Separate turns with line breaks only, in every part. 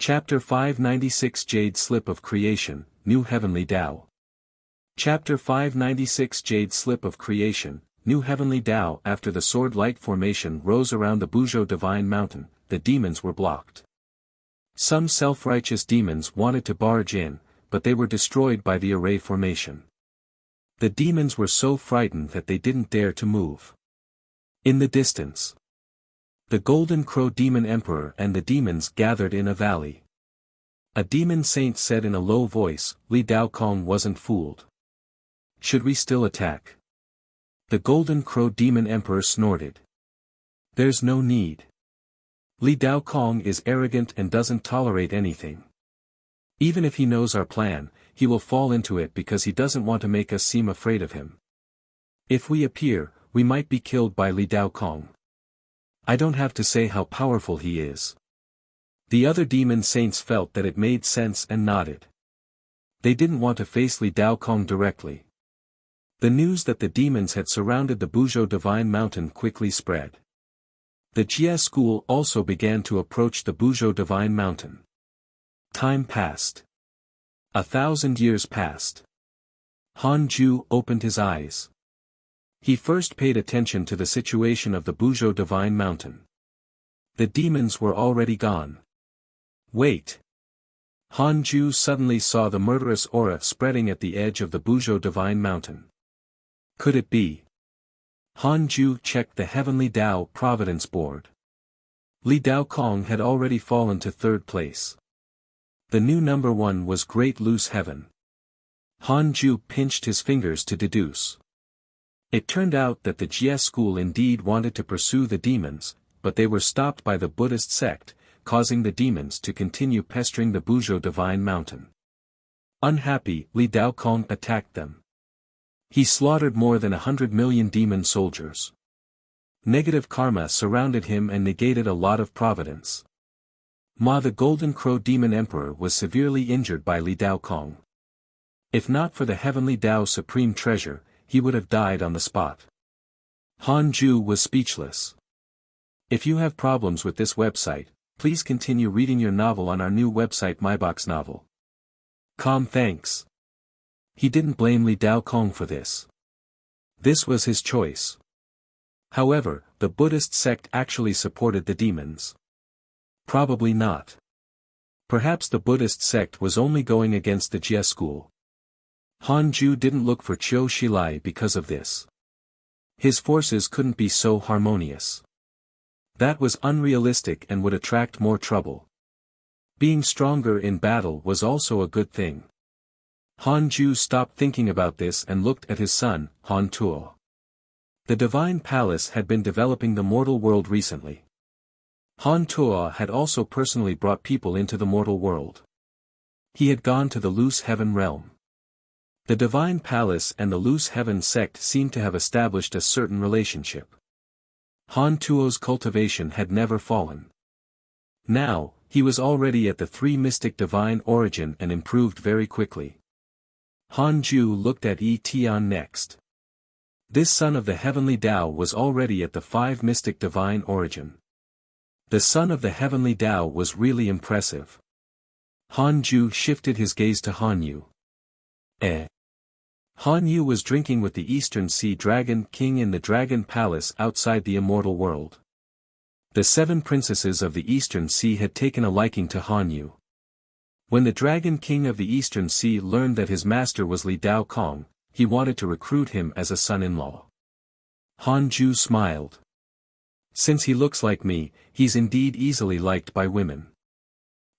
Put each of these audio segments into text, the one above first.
Chapter 596 Jade Slip of Creation, New Heavenly Tao. Chapter 596 Jade Slip of Creation, New Heavenly Tao. After the sword-like formation rose around the Buzhou Divine Mountain, the demons were blocked. Some self-righteous demons wanted to barge in, but they were destroyed by the array formation. The demons were so frightened that they didn't dare to move. In the distance, the Golden Crow Demon Emperor and the demons gathered in a valley. A demon saint said in a low voice, "Li Daokong wasn't fooled. Should we still attack?" The Golden Crow Demon Emperor snorted. "There's no need. Li Daokong is arrogant and doesn't tolerate anything. Even if he knows our plan, he will fall into it because he doesn't want to make us seem afraid of him. If we appear, we might be killed by Li Daokong. I don't have to say how powerful he is." The other demon saints felt that it made sense and nodded. They didn't want to face Li Daokong directly. The news that the demons had surrounded the Buzhou Divine Mountain quickly spread. The Jie school also began to approach the Buzhou Divine Mountain. Time passed. 1,000 years passed. Han Ju opened his eyes. He first paid attention to the situation of the Buzhou Divine Mountain. The demons were already gone. Wait. Han Ju suddenly saw the murderous aura spreading at the edge of the Buzhou Divine Mountain. Could it be? Han Ju checked the Heavenly Tao Providence Board. Li Daokong had already fallen to third place. The new number 1 was Great Loose Heaven. Han Ju pinched his fingers to deduce. It turned out that the Jie school indeed wanted to pursue the demons, but they were stopped by the Buddhist sect, causing the demons to continue pestering the Buzhou Divine Mountain. Unhappy, Li Daokong attacked them. He slaughtered more than 100 million demon soldiers. Negative karma surrounded him and negated a lot of providence. Ma the Golden Crow Demon Emperor was severely injured by Li Daokong. If not for the Heavenly Tao Supreme Treasure, he would have died on the spot. Han Ju was speechless. If you have problems with this website, please continue reading your novel on our new website myboxnovel.com. Thanks. He didn't blame Li Daokong for this. This was his choice. However, the Buddhist sect actually supported the demons. Probably not. Perhaps the Buddhist sect was only going against the Jie school. Han Ju didn't look for Qiu Shilai because of this. His forces couldn't be so harmonious. That was unrealistic and would attract more trouble. Being stronger in battle was also a good thing. Han Ju stopped thinking about this and looked at his son, Han Tuo. The Divine Palace had been developing the mortal world recently. Han Tuo had also personally brought people into the mortal world. He had gone to the Loose Heaven realm. The Divine Palace and the Loose Heaven sect seemed to have established a certain relationship. Han Tuo's cultivation had never fallen. Now, he was already at the 3 mystic divine origin and improved very quickly. Han Ju looked at Yi Tian next. This son of the Heavenly Tao was already at the 5 mystic divine origin. The son of the Heavenly Tao was really impressive. Han Ju shifted his gaze to Han Yu. Han Yu was drinking with the Eastern Sea Dragon King in the Dragon Palace outside the immortal world. The 7 princesses of the Eastern Sea had taken a liking to Han Yu. When the Dragon King of the Eastern Sea learned that his master was Li Daokong, he wanted to recruit him as a son-in-law. Han Ju smiled. Since he looks like me, he's indeed easily liked by women.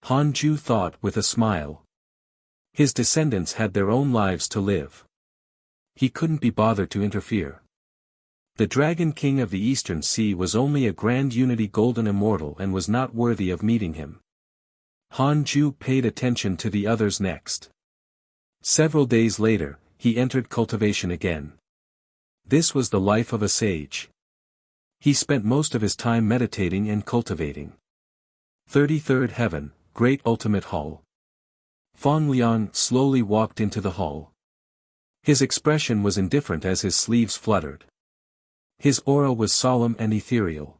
Han Ju thought with a smile. His descendants had their own lives to live. He couldn't be bothered to interfere. The Dragon King of the Eastern Sea was only a Grand Unity Golden Immortal and was not worthy of meeting him. Han Ju paid attention to the others next. Several days later, he entered cultivation again. This was the life of a sage. He spent most of his time meditating and cultivating. 33rd Heaven, Great Ultimate Hall. Fang Liang slowly walked into the hall. His expression was indifferent as his sleeves fluttered. His aura was solemn and ethereal.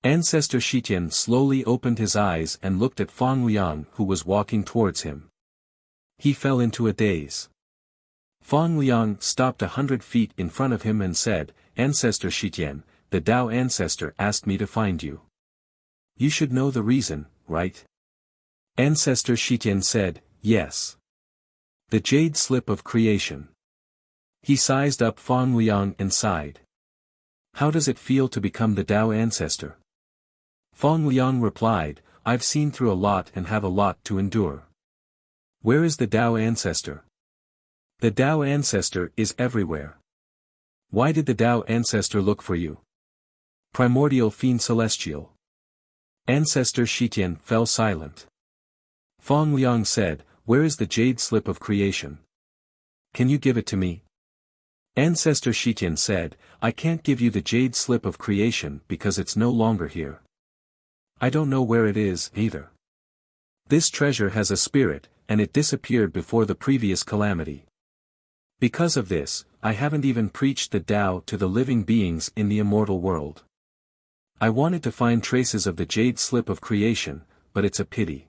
Ancestor Shitian slowly opened his eyes and looked at Fang Liang who was walking towards him. He fell into a daze. Fang Liang stopped 100 feet in front of him and said, "Ancestor Shitian, the Tao ancestor asked me to find you. You should know the reason, right?" Ancestor Shitian said, "Yes. The jade slip of creation." He sized up Fang Liang and sighed. "How does it feel to become the Tao ancestor?" Fang Liang replied, "I've seen through a lot and have a lot to endure." "Where is the Tao ancestor?" "The Tao ancestor is everywhere." "Why did the Tao ancestor look for you?" "Primordial fiend celestial." Ancestor Shitian fell silent. Fang Liang said, "Where is the jade slip of creation? Can you give it to me?" Ancestor Shitian said, "I can't give you the jade slip of creation because it's no longer here. I don't know where it is, either. This treasure has a spirit, and it disappeared before the previous calamity. Because of this, I haven't even preached the Tao to the living beings in the immortal world. I wanted to find traces of the jade slip of creation, but it's a pity."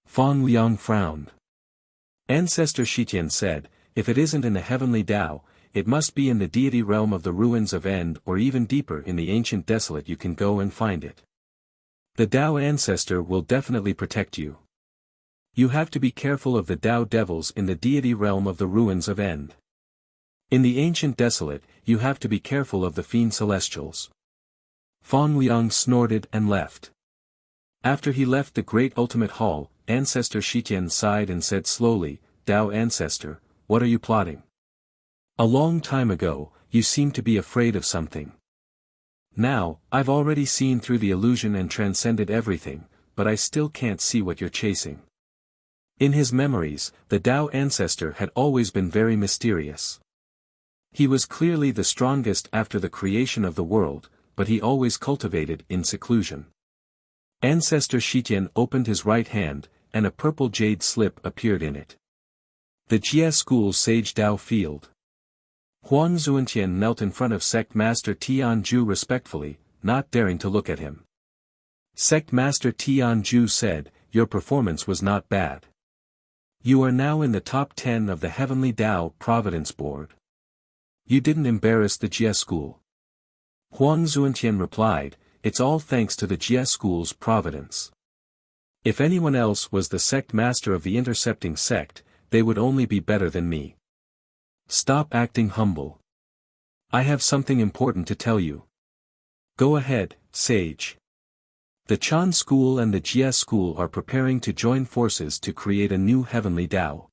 Fang Liang frowned. Ancestor Shitian said, "If it isn't in the heavenly Tao, it must be in the deity realm of the ruins of End or even deeper in the ancient desolate. You can go and find it. The Tao ancestor will definitely protect you. You have to be careful of the Tao devils in the deity realm of the ruins of End. In the ancient desolate, you have to be careful of the fiend celestials." Fang Liang snorted and left. After he left the great ultimate hall, Ancestor Shitian sighed and said slowly, "Tao ancestor, what are you plotting? A long time ago, you seemed to be afraid of something. Now, I've already seen through the illusion and transcended everything, but I still can't see what you're chasing." In his memories, the Tao ancestor had always been very mysterious. He was clearly the strongest after the creation of the world, but he always cultivated in seclusion. Ancestor Shitian opened his right hand, and a purple jade slip appeared in it. The Jie School's Sage Tao Field. Huang Zuantian knelt in front of Sect Master Tianju respectfully, not daring to look at him. Sect Master Tianju said, "Your performance was not bad. You are now in the top 10 of the Heavenly Tao Providence Board. You didn't embarrass the Jie School." Huang Zuantian replied, "It's all thanks to the Jie School's providence. If anyone else was the sect master of the intercepting sect, they would only be better than me. Stop acting humble. I have something important to tell you. Go ahead, sage." The Chan School and the Jie School are preparing to join forces to create a new heavenly Tao.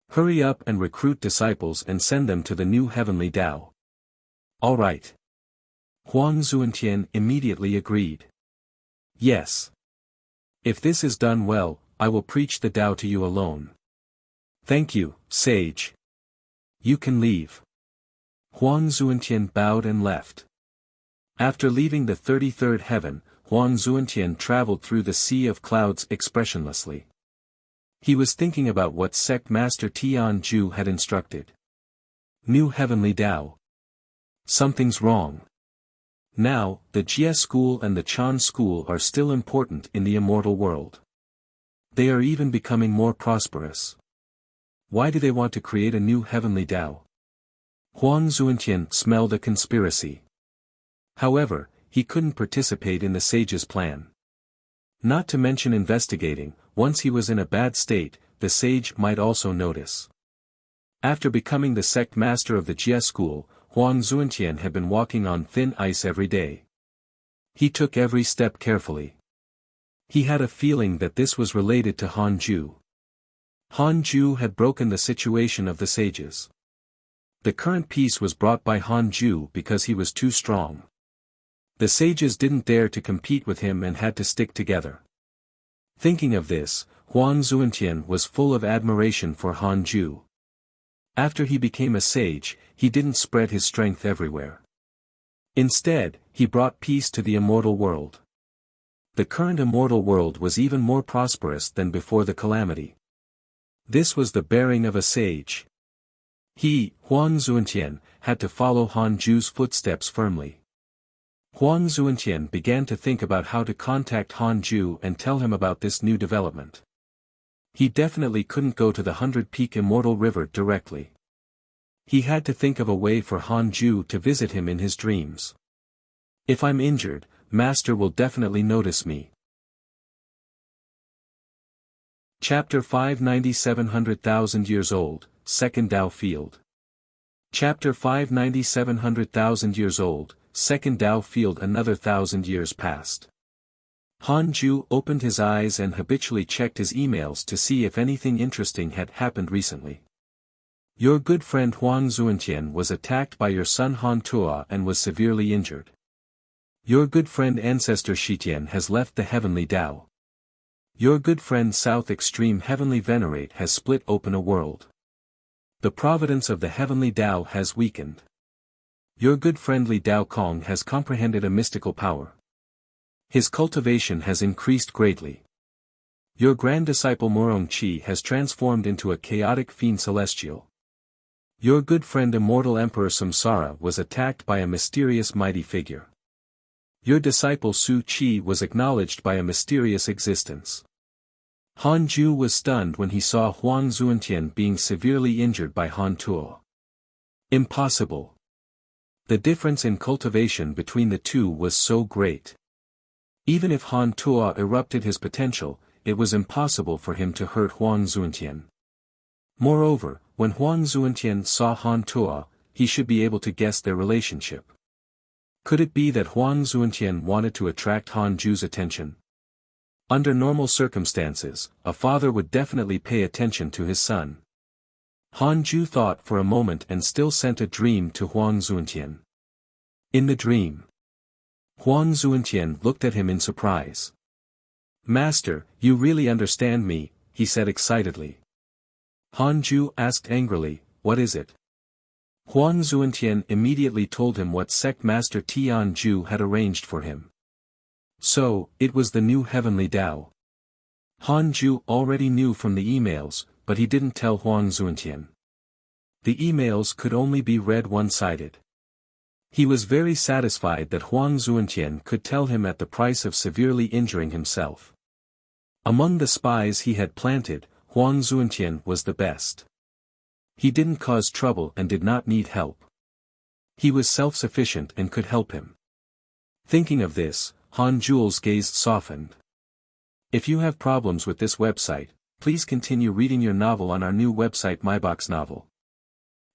Hurry up and recruit disciples and send them to the new heavenly Tao. All right. Huang Zuantian immediately agreed. Yes. If this is done well, I will preach the Tao to you alone. Thank you, sage. You can leave. Huang Zuantian bowed and left. After leaving the 33rd heaven, Huang Zuantian traveled through the sea of clouds expressionlessly. He was thinking about what Sect Master Tianju had instructed. New heavenly Tao. Something's wrong. Now, the Jie School and the Chan School are still important in the immortal world. They are even becoming more prosperous. Why do they want to create a new heavenly Tao? Huang Zuantian smelled a conspiracy. However, he couldn't participate in the sage's plan. Not to mention investigating, once he was in a bad state, the sage might also notice. After becoming the sect master of the Jie School, Huang Zuantian had been walking on thin ice every day. He took every step carefully. He had a feeling that this was related to Hanju. Hanju had broken the situation of the sages. The current peace was brought by Hanju because he was too strong. The sages didn't dare to compete with him and had to stick together. Thinking of this, Huang Zuantian was full of admiration for Hanju. After he became a sage, he didn't spread his strength everywhere. Instead, he brought peace to the immortal world. The current immortal world was even more prosperous than before the calamity. This was the bearing of a sage. He, Huang Zuantian, had to follow Hanju's footsteps firmly. Huang Zuantian began to think about how to contact Han Ju and tell him about this new development. He definitely couldn't go to the 100-peak Immortal River directly. He had to think of a way for Han Ju to visit him in his dreams. If I'm injured, Master will definitely notice me. Chapter 597,000 years old, Second Dao Field. Chapter 597,000 years old, Second Dao Field. Another 1,000 years passed. Han Ju opened his eyes and habitually checked his emails to see if anything interesting had happened recently. Your good friend Huang Zuantian was attacked by your son Han Tua and was severely injured. Your good friend Ancestor Shitian has left the Heavenly Dao. Your good friend South Extreme Heavenly Venerate has split open a world. The providence of the Heavenly Dao has weakened. Your good friend Li Dao Kong has comprehended a mystical power. His cultivation has increased greatly. Your grand disciple Murong Qi has transformed into a chaotic fiend celestial. Your good friend Immortal Emperor Samsara was attacked by a mysterious mighty figure. Your disciple Su Qi was acknowledged by a mysterious existence. Han Ju was stunned when he saw Huang Zuantian being severely injured by Han Tuo. Impossible. The difference in cultivation between the two was so great. Even if Han Tuo erupted his potential, it was impossible for him to hurt Huang Zuantian. Moreover, when Huang Zuantian saw Han Tuo, he should be able to guess their relationship. Could it be that Huang Zuantian wanted to attract Han Ju's attention? Under normal circumstances, a father would definitely pay attention to his son. Han Ju thought for a moment and still sent a dream to Huang Zuantian. In the dream, Huang Zuantian looked at him in surprise. Master, you really understand me, he said excitedly. Han Ju asked angrily, what is it? Huang Zuantian immediately told him what sect Master Tian Ju had arranged for him. So, it was the new Heavenly Dao. Han Ju already knew from the emails, but he didn't tell Huang Zuantian. The emails could only be read one-sided. He was very satisfied that Huang Zuantian could tell him at the price of severely injuring himself. Among the spies he had planted, Huang Zuantian was the best. He didn't cause trouble and did not need help. He was self-sufficient and could help him. Thinking of this, Han Ju's gaze softened. If you have problems with this website, please continue reading your novel on our new website MyBox Novel.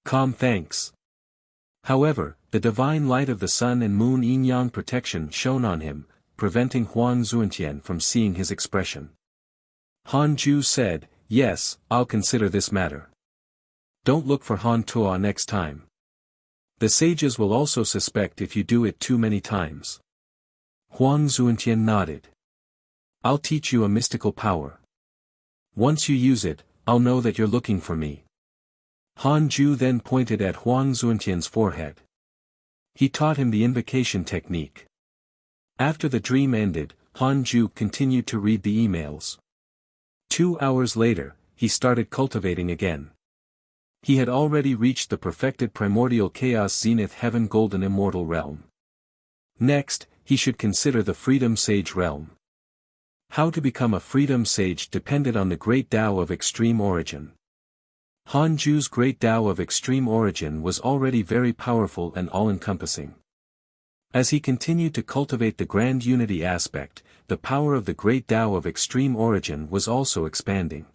Thanks. However, the divine light of the sun and moon yin-yang protection shone on him, preventing Huang Zuantian from seeing his expression. Han Ju said, yes, I'll consider this matter. Don't look for Han Tuo next time. The sages will also suspect if you do it too many times. Huang Zuantian nodded. I'll teach you a mystical power. Once you use it, I'll know that you're looking for me. Han Ju then pointed at Huang Zuantian's forehead. He taught him the invocation technique. After the dream ended, Han Ju continued to read the emails. 2 hours later, he started cultivating again. He had already reached the perfected primordial chaos zenith heaven golden immortal realm. Next, he should consider the freedom sage realm. How to become a freedom sage depended on the great Tao of extreme origin. Han Ju's great Tao of extreme origin was already very powerful and all-encompassing. As he continued to cultivate the grand unity aspect, the power of the great Tao of extreme origin was also expanding.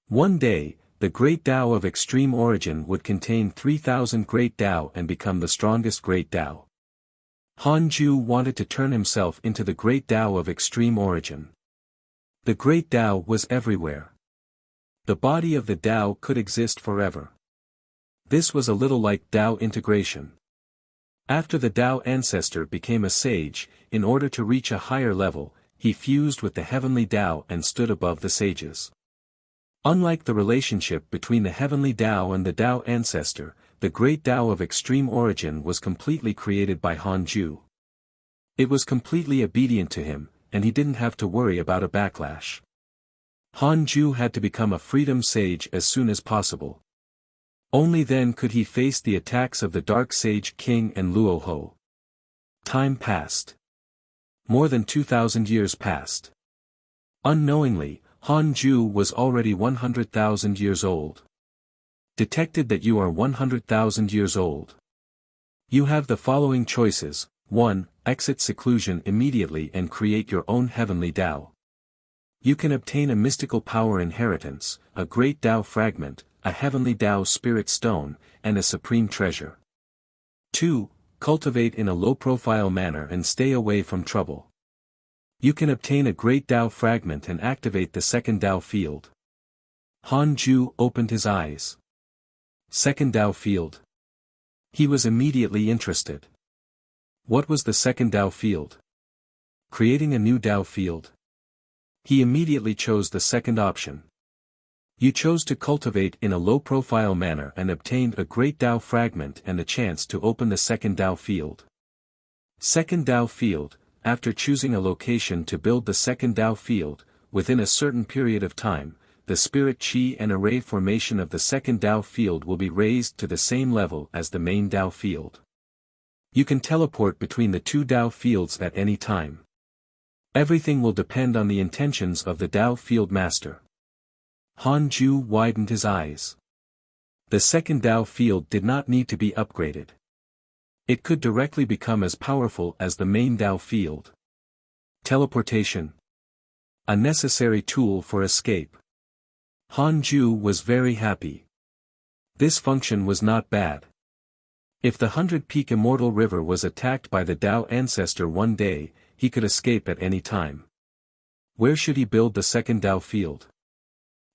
One day, the great Tao of extreme origin would contain 3,000 great Tao and become the strongest great Tao. Han Ju wanted to turn himself into the great Tao of extreme origin. The great Tao was everywhere. The body of the Tao could exist forever. This was a little like Tao integration. After the Tao ancestor became a sage, in order to reach a higher level, he fused with the heavenly Tao and stood above the sages. Unlike the relationship between the heavenly Tao and the Tao ancestor, the great Tao of extreme origin was completely created by Han Ju. It was completely obedient to him, and he didn't have to worry about a backlash. Han Ju had to become a freedom sage as soon as possible. Only then could he face the attacks of the Dark Sage King and Luo Ho. Time passed. More than 2,000 years passed. Unknowingly, Han Ju was already 100,000 years old. Detected that you are 100,000 years old. You have the following choices. 1. Exit seclusion immediately and create your own heavenly Tao. You can obtain a mystical power inheritance, a great Tao fragment, a heavenly Tao spirit stone, and a supreme treasure. 2. Cultivate in a low-profile manner and stay away from trouble. You can obtain a great Tao fragment and activate the second Tao field. Han Ju opened his eyes. Second Tao field. He was immediately interested. What was the second Tao field? Creating a new Tao field. He immediately chose the second option. You chose to cultivate in a low-profile manner and obtained a great Tao fragment and a chance to open the second Tao field. Second Tao field. After choosing a location to build the second Tao field, within a certain period of time, the spirit chi and array formation of the second Tao field will be raised to the same level as the main Tao field. You can teleport between the two Tao fields at any time. Everything will depend on the intentions of the Tao field master. Han Ju widened his eyes. The second Tao field did not need to be upgraded. It could directly become as powerful as the main Tao field. Teleportation. A necessary tool for escape. Han Ju was very happy. This function was not bad. If the 100-peak immortal river was attacked by the Tao ancestor one day, he could escape at any time. Where should he build the second Tao field?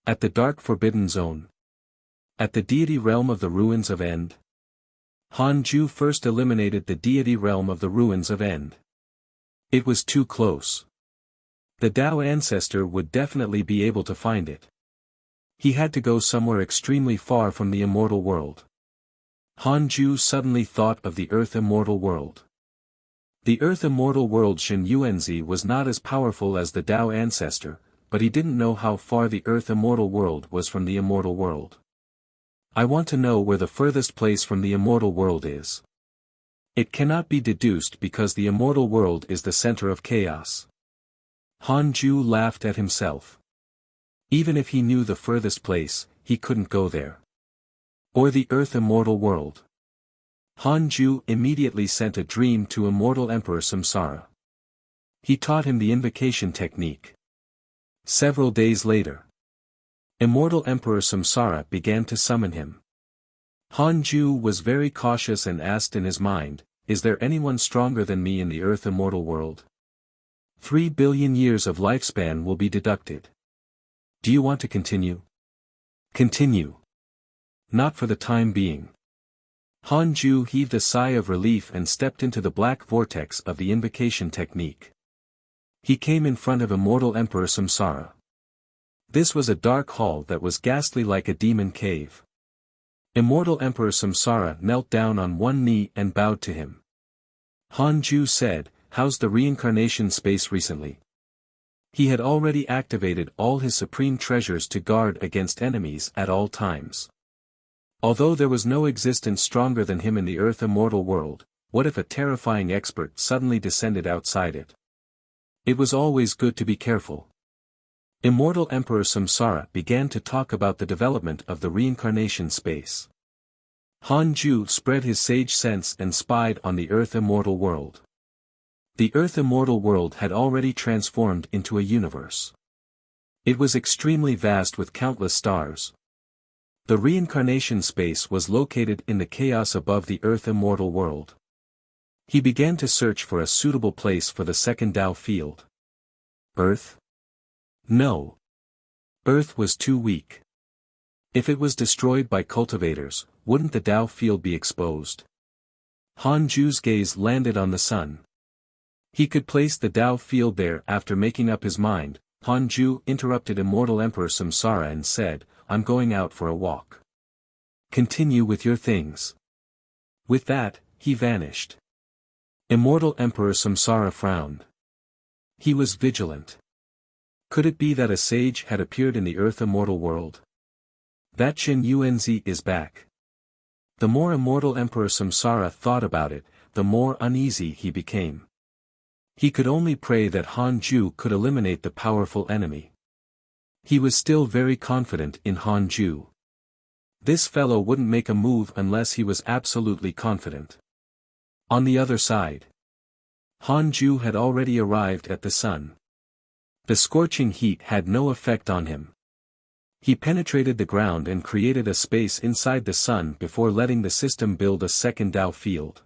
At the dark forbidden zone. At the deity realm of the ruins of End. Han Ju first eliminated the deity realm of the ruins of End. It was too close. The Tao ancestor would definitely be able to find it. He had to go somewhere extremely far from the immortal world. Han Ju suddenly thought of the Earth immortal world. The Earth immortal world Shen Yuanzi was not as powerful as the Tao ancestor, but he didn't know how far the Earth immortal world was from the immortal world. I want to know where the furthest place from the immortal world is. It cannot be deduced because the immortal world is the center of chaos. Han Ju laughed at himself. Even if he knew the furthest place, he couldn't go there. Or the Earth immortal world. Han Ju immediately sent a dream to Immortal Emperor Samsara. He taught him the invocation technique. Several days later, Immortal Emperor Samsara began to summon him. Han Ju was very cautious and asked in his mind, "Is there anyone stronger than me in the Earth immortal world? 3 billion years of lifespan will be deducted. Do you want to continue?" "Continue. Not for the time being." Han Ju heaved a sigh of relief and stepped into the black vortex of the invocation technique. He came in front of Immortal Emperor Samsara. This was a dark hall that was ghastly like a demon cave. Immortal Emperor Samsara knelt down on one knee and bowed to him. Han Ju said, "How's the reincarnation space recently?" He had already activated all his supreme treasures to guard against enemies at all times. Although there was no existence stronger than him in the Earth immortal world, what if a terrifying expert suddenly descended outside it? It was always good to be careful. Immortal Emperor Samsara began to talk about the development of the reincarnation space. Han Ju spread his sage sense and spied on the Earth immortal world. The Earth immortal world had already transformed into a universe. It was extremely vast with countless stars. The reincarnation space was located in the chaos above the Earth immortal world. He began to search for a suitable place for the second Tao field. Earth? No. Earth was too weak. If it was destroyed by cultivators, wouldn't the Tao field be exposed? Han Ju's gaze landed on the sun. He could place the Tao field there. After making up his mind, Han Ju interrupted Immortal Emperor Samsara and said, "I'm going out for a walk. Continue with your things." With that, he vanished. Immortal Emperor Samsara frowned. He was vigilant. Could it be that a sage had appeared in the Earth immortal world? That Shen Yuanzi is back. The more Immortal Emperor Samsara thought about it, the more uneasy he became. He could only pray that Han Ju could eliminate the powerful enemy. He was still very confident in Han Ju. This fellow wouldn't make a move unless he was absolutely confident. On the other side, Han Ju had already arrived at the sun. The scorching heat had no effect on him. He penetrated the ground and created a space inside the sun before letting the system build a second Dao field.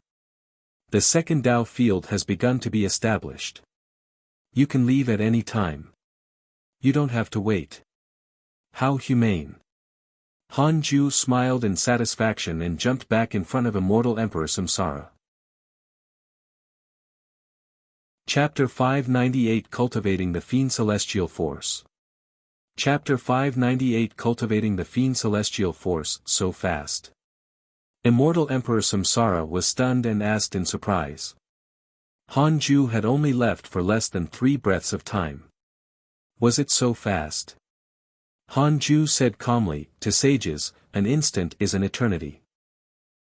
The second Dao field has begun to be established. You can leave at any time. You don't have to wait. How humane. Han Ju smiled in satisfaction and jumped back in front of Immortal Emperor Samsara. Chapter 598 Cultivating the Fiend Celestial Force. Chapter 598 Cultivating the Fiend Celestial Force, so fast. Immortal Emperor Samsara was stunned and asked in surprise. Han Ju had only left for less than 3 breaths of time. Was it so fast? Han Ju said calmly, to sages, an instant is an eternity.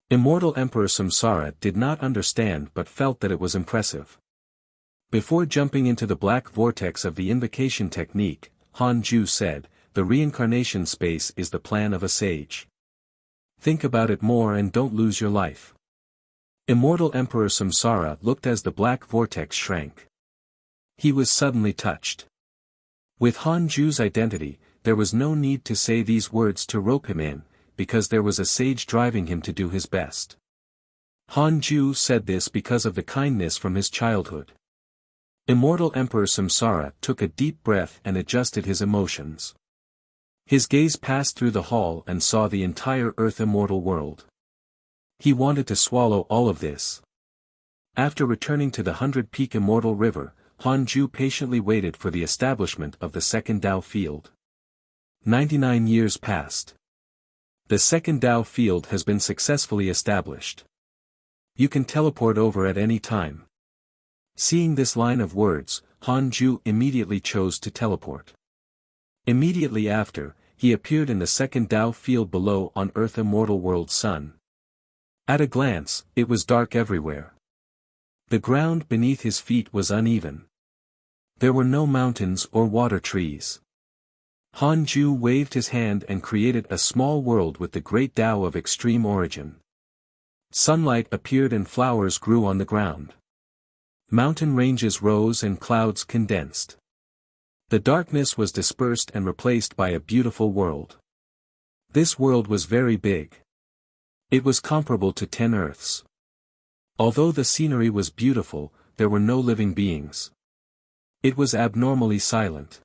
Immortal Emperor Samsara did not understand but felt that it was impressive. Before jumping into the black vortex of the invocation technique, Han Ju said, the reincarnation space is the plan of a sage. Think about it more and don't lose your life. Immortal Emperor Samsara looked as the black vortex shrank. He was suddenly touched. With Han Ju's identity, there was no need to say these words to rope him in, because there was a sage driving him to do his best. Han Ju said this because of the kindness from his childhood. Immortal Emperor Samsara took a deep breath and adjusted his emotions. His gaze passed through the hall and saw the entire Earth immortal world. He wanted to swallow all of this. After returning to the 100-peak immortal river, Han Ju patiently waited for the establishment of the second Dao field. 99 years passed. The second Dao field has been successfully established. You can teleport over at any time. Seeing this line of words, Han Ju immediately chose to teleport. Immediately after, he appeared in the second Dao field below on Earth immortal world sun. At a glance, it was dark everywhere. The ground beneath his feet was uneven. There were no mountains or water trees. Han Ju waved his hand and created a small world with the great Dao of extreme origin. Sunlight appeared and flowers grew on the ground. Mountain ranges rose and clouds condensed. The darkness was dispersed and replaced by a beautiful world. This world was very big. It was comparable to 10 Earths. Although the scenery was beautiful, there were no living beings. It was abnormally silent.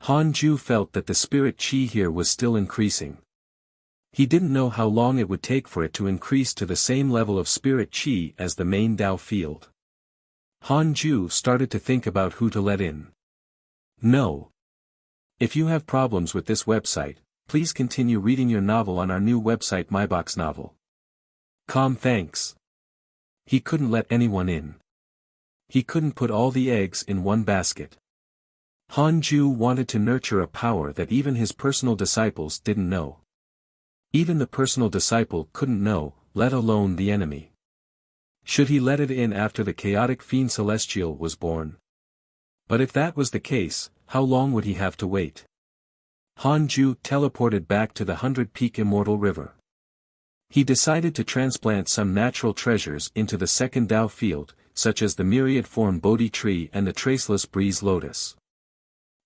Han Ju felt that the spirit chi here was still increasing. He didn't know how long it would take for it to increase to the same level of spirit chi as the main Dao field. Han Ju started to think about who to let in. No. If you have problems with this website, please continue reading your novel on our new website MyBox Novel. Thanks. He couldn't let anyone in. He couldn't put all the eggs in one basket. Han Ju wanted to nurture a power that even his personal disciples didn't know. Even the personal disciple couldn't know, let alone the enemy. Should he let it in after the chaotic fiend celestial was born? But if that was the case, how long would he have to wait? Han Ju teleported back to the 100-peak immortal river. He decided to transplant some natural treasures into the second Dao field, such as the myriad-form Bodhi tree and the traceless breeze lotus.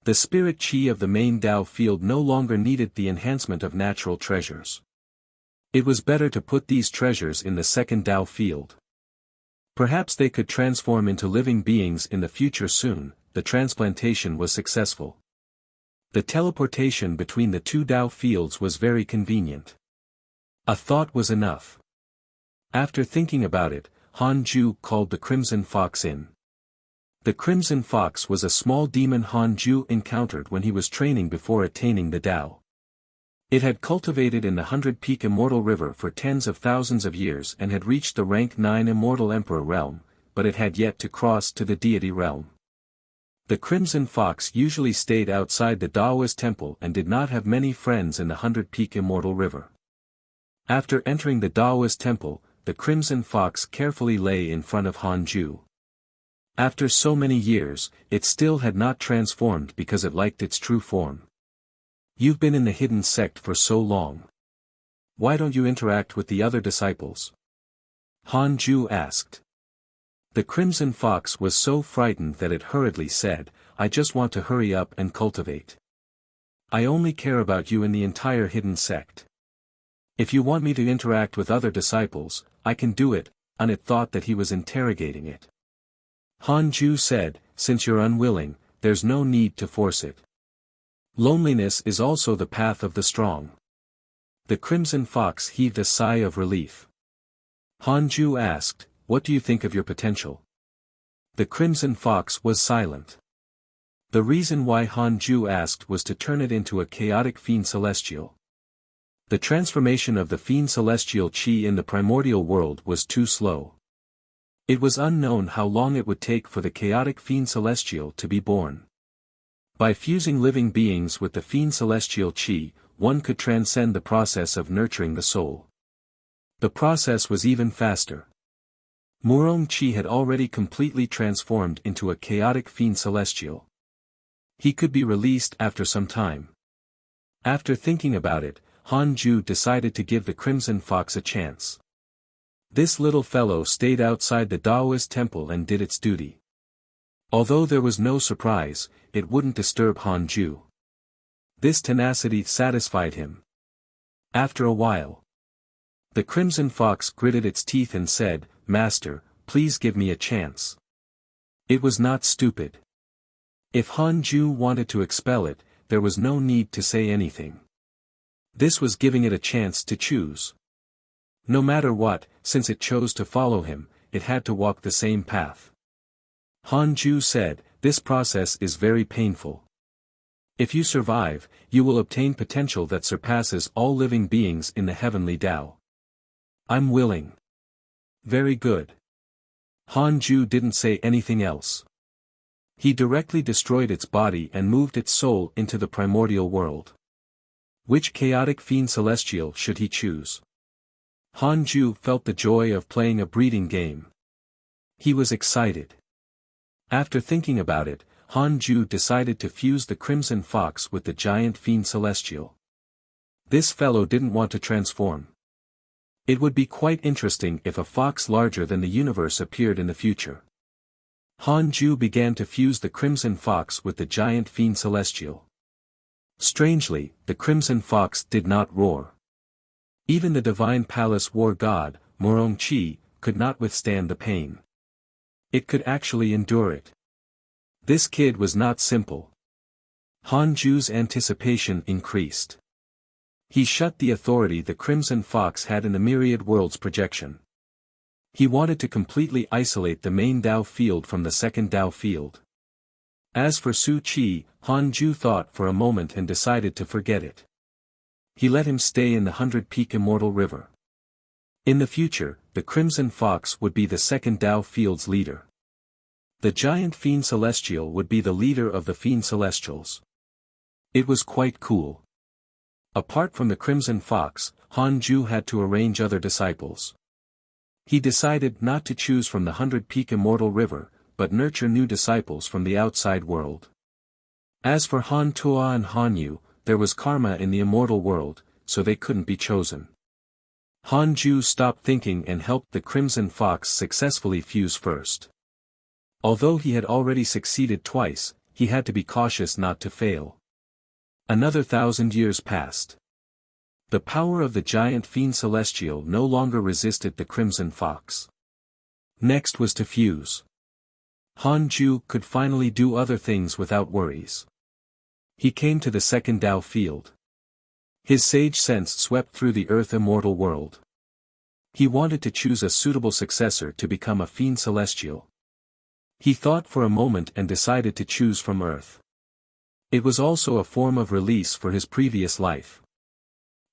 The spirit chi of the main Dao field no longer needed the enhancement of natural treasures. It was better to put these treasures in the second Dao field. Perhaps they could transform into living beings in the future soon. The transplantation was successful. The teleportation between the 2 Dao fields was very convenient. A thought was enough. After thinking about it, Han Ju called the Crimson Fox in. The Crimson Fox was a small demon Han Ju encountered when he was training before attaining the Dao. It had cultivated in the 100-peak immortal river for tens of thousands of years and had reached the rank 9 immortal emperor realm, but it had yet to cross to the deity realm. The Crimson Fox usually stayed outside the Daoist temple and did not have many friends in the 100-peak immortal river. After entering the Daoist temple, the crimson fox carefully lay in front of Hanju. After so many years, it still had not transformed because it liked its true form. You've been in the hidden sect for so long. Why don't you interact with the other disciples? Hanju asked. The crimson fox was so frightened that it hurriedly said, I just want to hurry up and cultivate. I only care about you and the entire hidden sect. If you want me to interact with other disciples, I can do it, and it thought that he was interrogating it. Hanju said, since you're unwilling, there's no need to force it. Loneliness is also the path of the strong. The crimson fox heaved a sigh of relief. Hanju asked, what do you think of your potential? The crimson fox was silent. The reason why Hanju asked was to turn it into a chaotic fiend celestial. The transformation of the fiend celestial chi in the primordial world was too slow. It was unknown how long it would take for the chaotic fiend celestial to be born. By fusing living beings with the fiend celestial chi, one could transcend the process of nurturing the soul. The process was even faster. Murong chi had already completely transformed into a chaotic fiend celestial. He could be released after some time. After thinking about it, Hanju decided to give the crimson fox a chance. This little fellow stayed outside the Taoist temple and did its duty. Although there was no surprise, it wouldn't disturb Hanju. This tenacity satisfied him. After a while, the crimson fox gritted its teeth and said, Master, please give me a chance. It was not stupid. If Hanju wanted to expel it, there was no need to say anything. This was giving it a chance to choose. No matter what, since it chose to follow him, it had to walk the same path. Hanju said, this process is very painful. If you survive, you will obtain potential that surpasses all living beings in the heavenly Tao. I'm willing. Very good. Hanju didn't say anything else. He directly destroyed its body and moved its soul into the primordial world. Which chaotic fiend celestial should he choose? Hanju felt the joy of playing a breeding game. He was excited. After thinking about it, Hanju decided to fuse the crimson fox with the giant fiend celestial. This fellow didn't want to transform. It would be quite interesting if a fox larger than the universe appeared in the future. Hanju began to fuse the crimson fox with the giant fiend celestial. Strangely, the crimson fox did not roar. Even the divine palace war god, Murong Chi, could not withstand the pain. It could actually endure it. This kid was not simple. Hanju's anticipation increased. He shut the authority the crimson fox had in the myriad worlds projection. He wanted to completely isolate the main Tao field from the second Tao field. As for Su Qi, Hanju thought for a moment and decided to forget it. He let him stay in the 100-peak immortal river. In the future, the crimson fox would be the second Tao field's leader. The giant fiend celestial would be the leader of the fiend celestials. It was quite cool. Apart from the crimson fox, Hanju had to arrange other disciples. He decided not to choose from the 100-peak immortal river, but nurture new disciples from the outside world. As for Han Tua and Han Yu, there was karma in the immortal world, so they couldn't be chosen. Hanju stopped thinking and helped the crimson fox successfully fuse first. Although he had already succeeded twice, he had to be cautious not to fail. Another 1,000 years passed. The power of the giant fiend celestial no longer resisted the crimson fox. Next was to fuse. Hanju could finally do other things without worries. He came to the second Tao field. His sage sense swept through the earth immortal world. He wanted to choose a suitable successor to become a fiend celestial. He thought for a moment and decided to choose from earth. It was also a form of release for his previous life.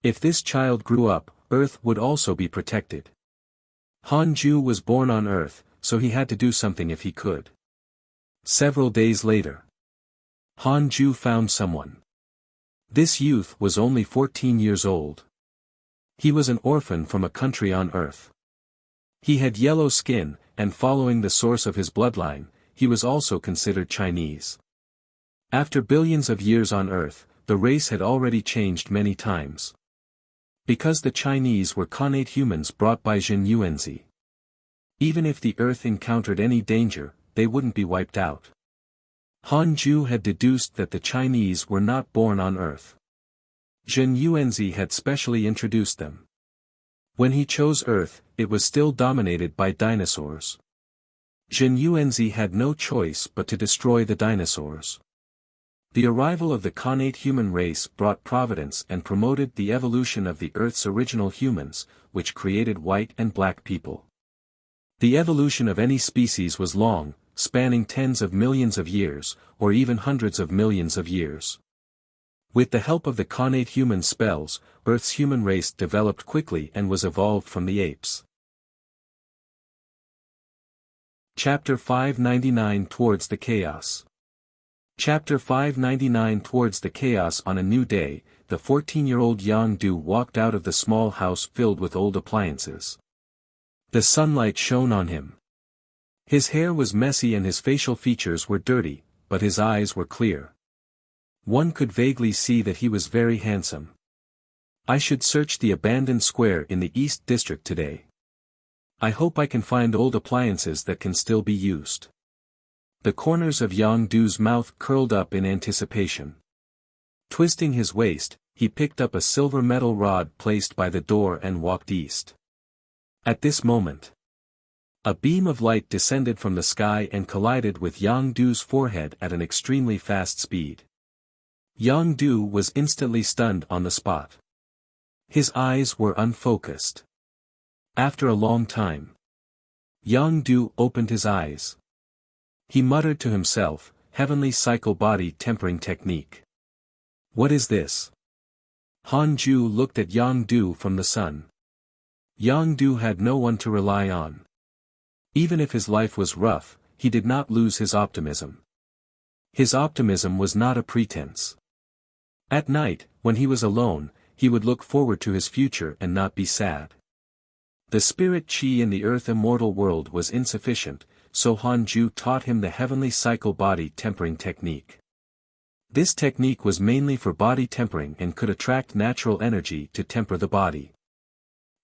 If this child grew up, earth would also be protected. Hanju was born on earth, so he had to do something if he could. Several days later, Hanju found someone. This youth was only 14 years old. He was an orphan from a country on earth. He had yellow skin, and following the source of his bloodline, he was also considered Chinese. After billions of years on Earth, the race had already changed many times. Because the Chinese were connate humans brought by Jin Yuanzi. Even if the Earth encountered any danger, they wouldn't be wiped out. Han Ju had deduced that the Chinese were not born on Earth. Jin Yuanzi had specially introduced them. When he chose Earth, it was still dominated by dinosaurs. Jin Yuanzi had no choice but to destroy the dinosaurs. The arrival of the connate human race brought providence and promoted the evolution of the Earth's original humans, which created white and black people. The evolution of any species was long, spanning tens of millions of years, or even hundreds of millions of years. With the help of the connate human spells, Earth's human race developed quickly and was evolved from the apes. Chapter 599 Towards the Chaos. Chapter 599 Towards the Chaos. On a new day, the 14-year-old Yang Du walked out of the small house filled with old appliances. The sunlight shone on him. His hair was messy and his facial features were dirty, but his eyes were clear. One could vaguely see that he was very handsome. I should search the abandoned square in the East District today. I hope I can find old appliances that can still be used. The corners of Yang Du's mouth curled up in anticipation. Twisting his waist, he picked up a silver metal rod placed by the door and walked east. At this moment, a beam of light descended from the sky and collided with Yang Du's forehead at an extremely fast speed. Yang Du was instantly stunned on the spot. His eyes were unfocused. After a long time, Yang Du opened his eyes. He muttered to himself, "Heavenly Cycle Body Tempering Technique. What is this?" Han Ju looked at Yang Du from the sun. Yang Du had no one to rely on. Even if his life was rough, he did not lose his optimism. His optimism was not a pretense. At night, when he was alone, he would look forward to his future and not be sad. The spirit chi in the earth immortal world was insufficient, so Han Ju taught him the heavenly cycle body tempering technique. This technique was mainly for body tempering and could attract natural energy to temper the body.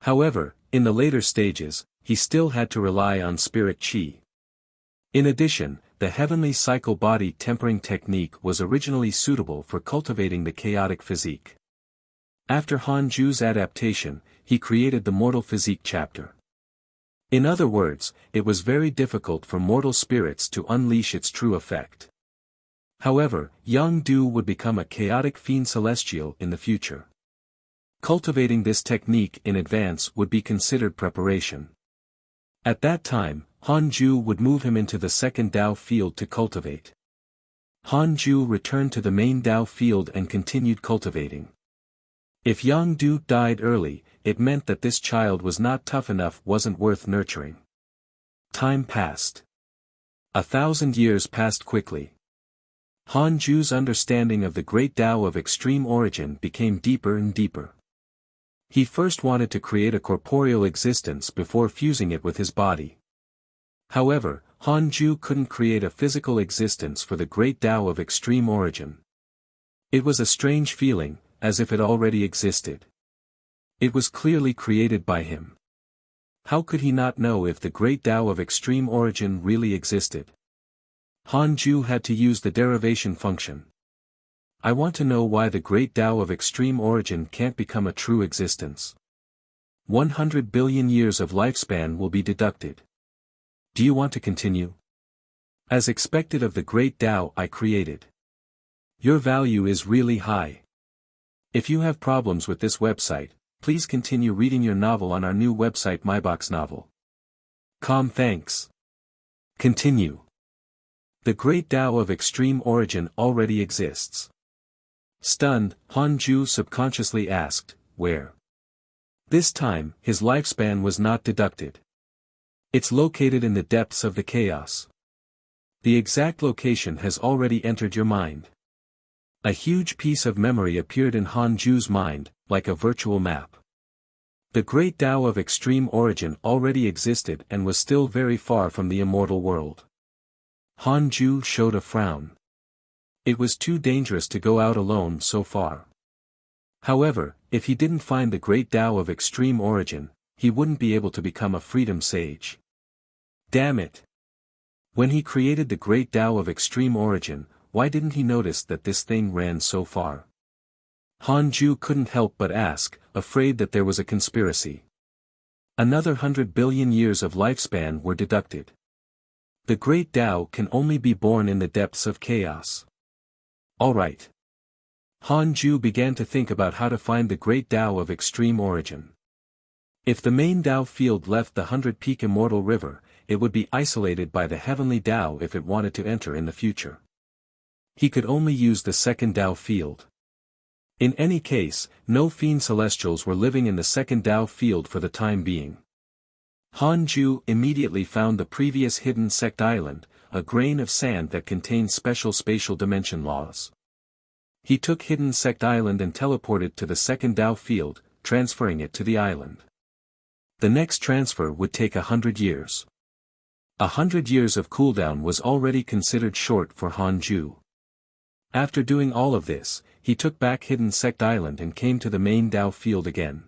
However, in the later stages, he still had to rely on spirit chi. In addition, the heavenly cycle body tempering technique was originally suitable for cultivating the chaotic physique. After Han Ju's adaptation, he created the mortal physique chapter. In other words, it was very difficult for mortal spirits to unleash its true effect. However, Yang Du would become a chaotic fiend celestial in the future. Cultivating this technique in advance would be considered preparation. At that time, Han Ju would move him into the second Dao field to cultivate. Han Ju returned to the main Dao field and continued cultivating. If Yang Du died early, it meant that this child was not tough enough, wasn't worth nurturing. Time passed. 1,000 years passed quickly. Han Ju's understanding of the great Tao of extreme origin became deeper and deeper. He first wanted to create a corporeal existence before fusing it with his body. However, Han Ju couldn't create a physical existence for the great Tao of extreme origin. It was a strange feeling, as if it already existed. It was clearly created by him. How could he not know if the great Tao of extreme origin really existed? Han Ju had to use the derivation function. I want to know why the great Tao of extreme origin can't become a true existence. 100 billion years of lifespan will be deducted. Do you want to continue? As expected of the great Tao I created. Your value is really high. If you have problems with this website, please continue reading your novel on our new website MyBox Novel. Thanks. Continue. The great Tao of extreme origin already exists. Stunned, Han Ju subconsciously asked, where? This time, his lifespan was not deducted. It's located in the depths of the chaos. The exact location has already entered your mind. A huge piece of memory appeared in Han Ju's mind, like a virtual map. The great Tao of extreme origin already existed and was still very far from the immortal world. Han Ju showed a frown. It was too dangerous to go out alone so far. However, if he didn't find the great Tao of extreme origin, he wouldn't be able to become a freedom sage. Damn it! When he created the great Tao of extreme origin, why didn't he notice that this thing ran so far? Han Ju couldn't help but ask, afraid that there was a conspiracy. Another 100 billion years of lifespan were deducted. The great Tao can only be born in the depths of chaos. Alright. Han Ju began to think about how to find the great Tao of extreme origin. If the main Tao field left the 100-peak immortal river, it would be isolated by the heavenly Tao if it wanted to enter in the future. He could only use the second Tao field. In any case, no fiend celestials were living in the second Tao field for the time being. Han Ju immediately found the previous hidden sect island, a grain of sand that contained special spatial dimension laws. He took hidden sect island and teleported to the second Tao field, transferring it to the island. The next transfer would take 100 years. 100 years of cooldown was already considered short for Han Ju. After doing all of this, he took back hidden sect island and came to the main Tao field again.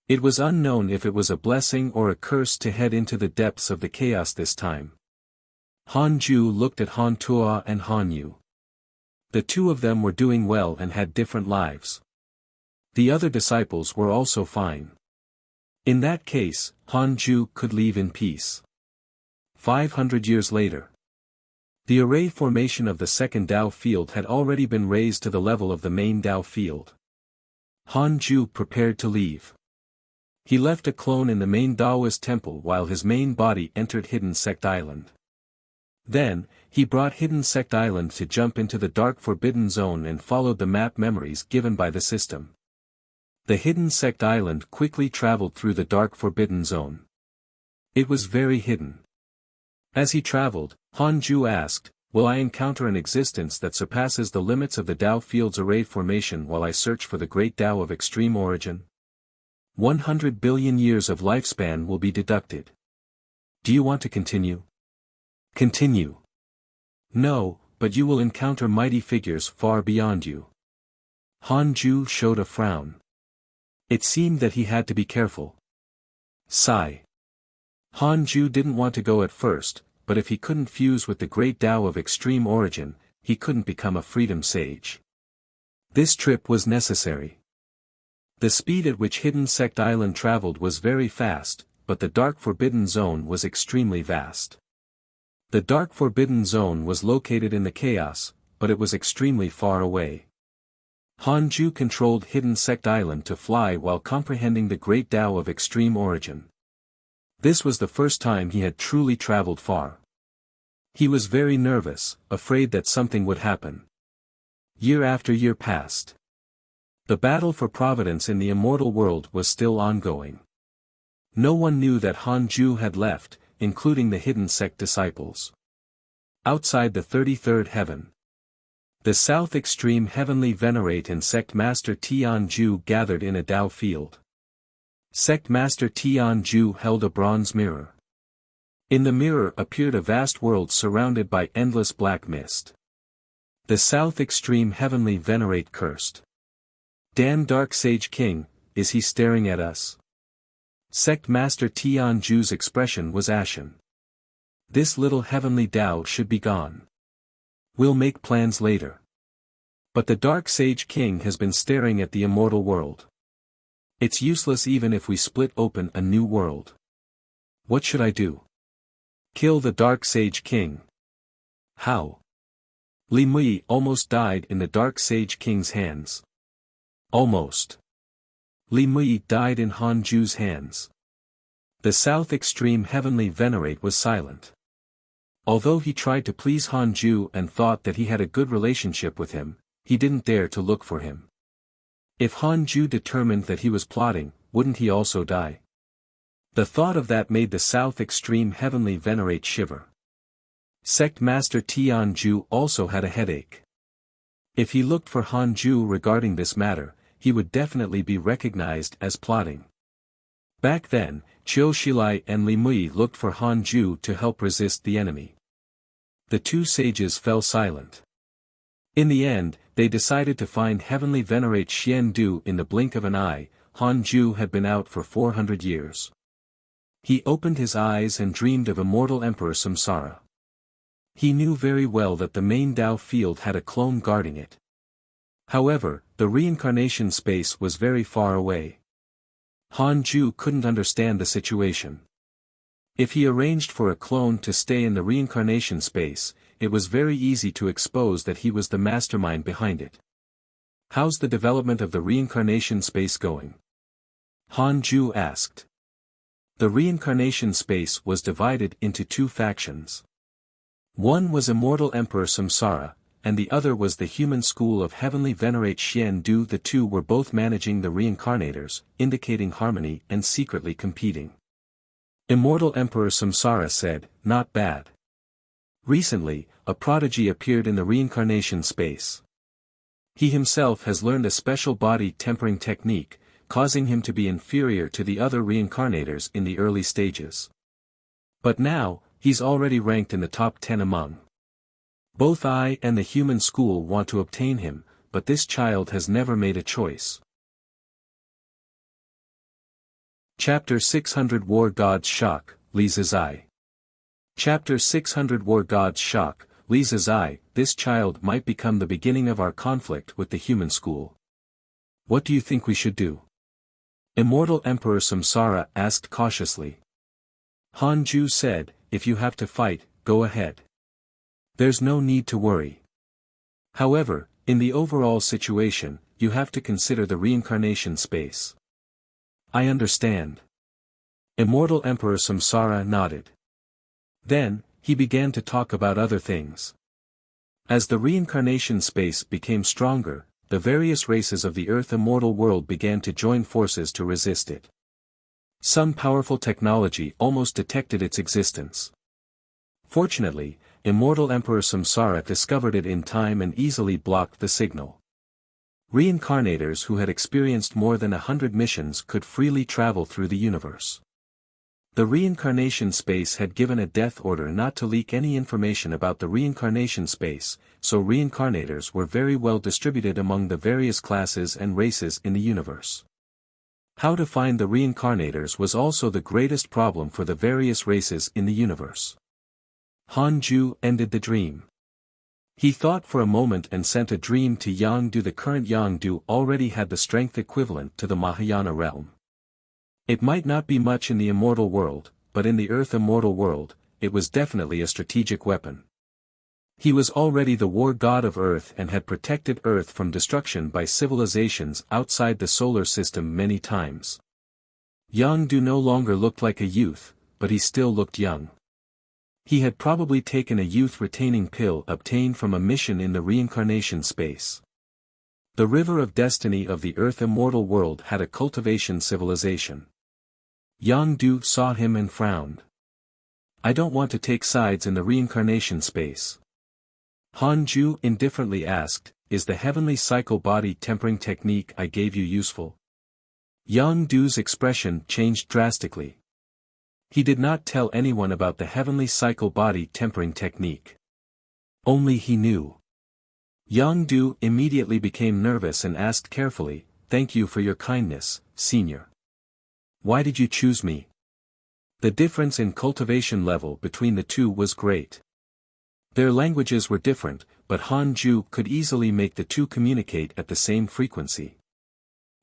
It was unknown if it was a blessing or a curse to head into the depths of the chaos this time. Han Ju looked at Han Tuo and Han Yu. The two of them were doing well and had different lives. The other disciples were also fine. In that case, Han Ju could leave in peace. 500 years later. The array formation of the second Tao field had already been raised to the level of the main Tao field. Han Ju prepared to leave. He left a clone in the main Taoist temple while his main body entered Hidden Sect Island. Then, he brought Hidden Sect Island to jump into the Dark Forbidden Zone and followed the map memories given by the system. The Hidden Sect Island quickly traveled through the Dark Forbidden Zone. It was very hidden. As he traveled, Han Ju asked, "Will I encounter an existence that surpasses the limits of the Tao field's array formation while I search for the great Tao of extreme origin? 100 billion years of lifespan will be deducted. Do you want to continue?" "Continue." "No, but you will encounter mighty figures far beyond you." Han Ju showed a frown. It seemed that he had to be careful. Sigh. Han Ju didn't want to go at first, but if he couldn't fuse with the great Tao of extreme origin, he couldn't become a freedom sage. This trip was necessary. The speed at which Hidden Sect Island traveled was very fast, but the Dark Forbidden Zone was extremely vast. The Dark Forbidden Zone was located in the chaos, but it was extremely far away. Han Ju controlled Hidden Sect Island to fly while comprehending the great Tao of extreme origin. This was the first time he had truly traveled far. He was very nervous, afraid that something would happen. Year after year passed. The battle for providence in the immortal world was still ongoing. No one knew that Han Ju had left, including the Hidden Sect disciples. Outside the 33rd heaven, the South Extreme Heavenly Venerate and Sect Master Tian Ju gathered in a Tao field. Sect Master Tian Ju held a bronze mirror. In the mirror appeared a vast world surrounded by endless black mist. The South Extreme Heavenly Venerate cursed. "Damn Dark Sage King, is he staring at us?" Sect Master Tian Ju's expression was ashen. "This little heavenly Tao should be gone. We'll make plans later. But the Dark Sage King has been staring at the immortal world. It's useless even if we split open a new world. What should I do? Kill the Dark Sage King. How?" Li Mui almost died in the Dark Sage King's hands. Almost. Li Mui died in Han Ju's hands. The South Extreme Heavenly Venerate was silent. Although he tried to please Han Ju and thought that he had a good relationship with him, he didn't dare to look for him. If Han Ju determined that he was plotting, wouldn't he also die? The thought of that made the South Extreme Heavenly Venerate shiver. Sect Master Tian Ju also had a headache. If he looked for Han Ju regarding this matter, he would definitely be recognized as plotting. Back then, Qiu Shilai and Li Mui looked for Han Ju to help resist the enemy. The two sages fell silent. In the end, they decided to find heavenly venerate Xian Du in the blink of an eye. Han Ju had been out for 400 years. He opened his eyes and dreamed of immortal Emperor Samsara. He knew very well that the main Dao field had a clone guarding it. However, the reincarnation space was very far away. Han Ju couldn't understand the situation. If he arranged for a clone to stay in the reincarnation space, it was very easy to expose that he was the mastermind behind it. How's the development of the reincarnation space going? Han Ju asked. The reincarnation space was divided into two factions. One was Immortal Emperor Samsara, and the other was the human school of Heavenly Venerate Xian Du. The two were both managing the reincarnators, indicating harmony and secretly competing. Immortal Emperor Samsara said, "Not bad. Recently, a prodigy appeared in the reincarnation space. He himself has learned a special body tempering technique, causing him to be inferior to the other reincarnators in the early stages. But now, he's already ranked in the top 10 among. Both I and the human school want to obtain him, but this child has never made a choice." Chapter 600 War Gods Shock, Li Zizai. Chapter 600 War Gods Shock, Li Zizai. This child might become the beginning of our conflict with the human school. What do you think we should do? Immortal Emperor Samsara asked cautiously. Han Ju said, "If you have to fight, go ahead. There's no need to worry. However, in the overall situation, you have to consider the reincarnation space." "I understand." Immortal Emperor Samsara nodded. Then, he began to talk about other things. As the reincarnation space became stronger, the various races of the Earth immortal world began to join forces to resist it. Some powerful technology almost detected its existence. Fortunately, Immortal Emperor Samsara discovered it in time and easily blocked the signal. Reincarnators who had experienced more than 100 missions could freely travel through the universe. The reincarnation space had given a death order not to leak any information about the reincarnation space, so reincarnators were very well distributed among the various classes and races in the universe. How to find the reincarnators was also the greatest problem for the various races in the universe. Han Ju ended the dream. He thought for a moment and sent a dream to Yang Du. The current Yang Du already had the strength equivalent to the Mahayana realm. It might not be much in the immortal world, but in the Earth immortal world, it was definitely a strategic weapon. He was already the war god of Earth and had protected Earth from destruction by civilizations outside the solar system many times. Yang Du no longer looked like a youth, but he still looked young. He had probably taken a youth-retaining pill obtained from a mission in the reincarnation space. The river of destiny of the Earth immortal world had a cultivation civilization. Yang Du saw him and frowned. "I don't want to take sides in the reincarnation space." Han Ju indifferently asked, "Is the heavenly cycle body tempering technique I gave you useful?" Yang Du's expression changed drastically. He did not tell anyone about the heavenly cycle body tempering technique. Only he knew. Yang Du immediately became nervous and asked carefully, "Thank you for your kindness, senior. Why did you choose me?" The difference in cultivation level between the two was great. Their languages were different, but Han Ju could easily make the two communicate at the same frequency.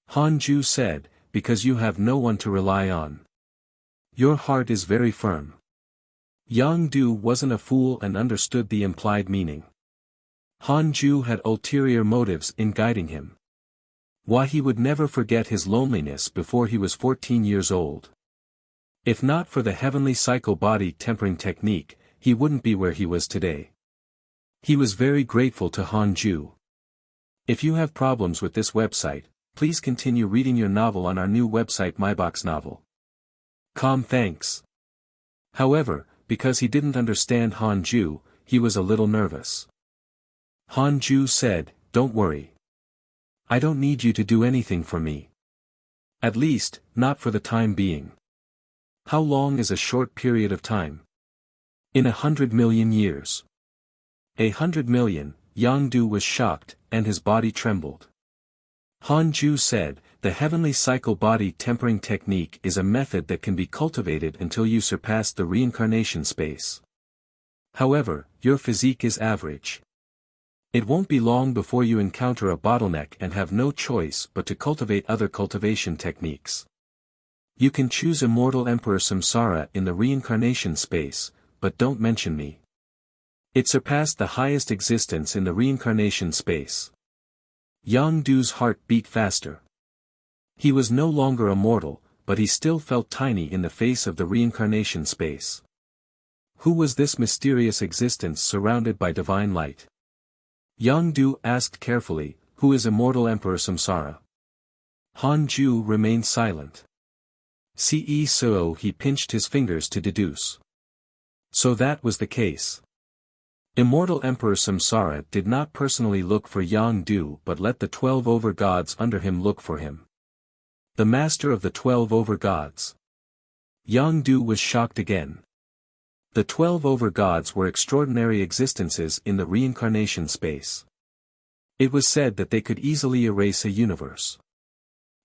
Han Ju said, "Because you have no one to rely on. Your heart is very firm." Yang Du wasn't a fool and understood the implied meaning. Han Ju had ulterior motives in guiding him. Why he would never forget his loneliness before he was 14 years old. If not for the heavenly cycle body tempering technique, he wouldn't be where he was today. He was very grateful to Han Ju. If you have problems with this website, please continue reading your novel on our new website myboxnovel.com. Thanks. However, because he didn't understand Han Ju, he was a little nervous. Han Ju said, "Don't worry. I don't need you to do anything for me. At least, not for the time being. How long is a short period of time? In 100 million years. 100 million, Yang Du was shocked, and his body trembled. Han Ju said, the heavenly cycle body tempering technique is a method that can be cultivated until you surpass the reincarnation space. However, your physique is average. It won't be long before you encounter a bottleneck and have no choice but to cultivate other cultivation techniques. You can choose Immortal Emperor Samsara in the reincarnation space, but don't mention me. It surpassed the highest existence in the reincarnation space. Yang Du's heart beat faster. He was no longer a mortal, but he still felt tiny in the face of the reincarnation space. Who was this mysterious existence surrounded by divine light? Yang Du asked carefully, who is Immortal Emperor Samsara? Han Ju remained silent. So he pinched his fingers to deduce. So that was the case. Immortal Emperor Samsara did not personally look for Yang Du but let the 12 over-gods under him look for him. The master of the 12 over-gods. Yang Du was shocked again. The 12 over-gods were extraordinary existences in the reincarnation space. It was said that they could easily erase a universe.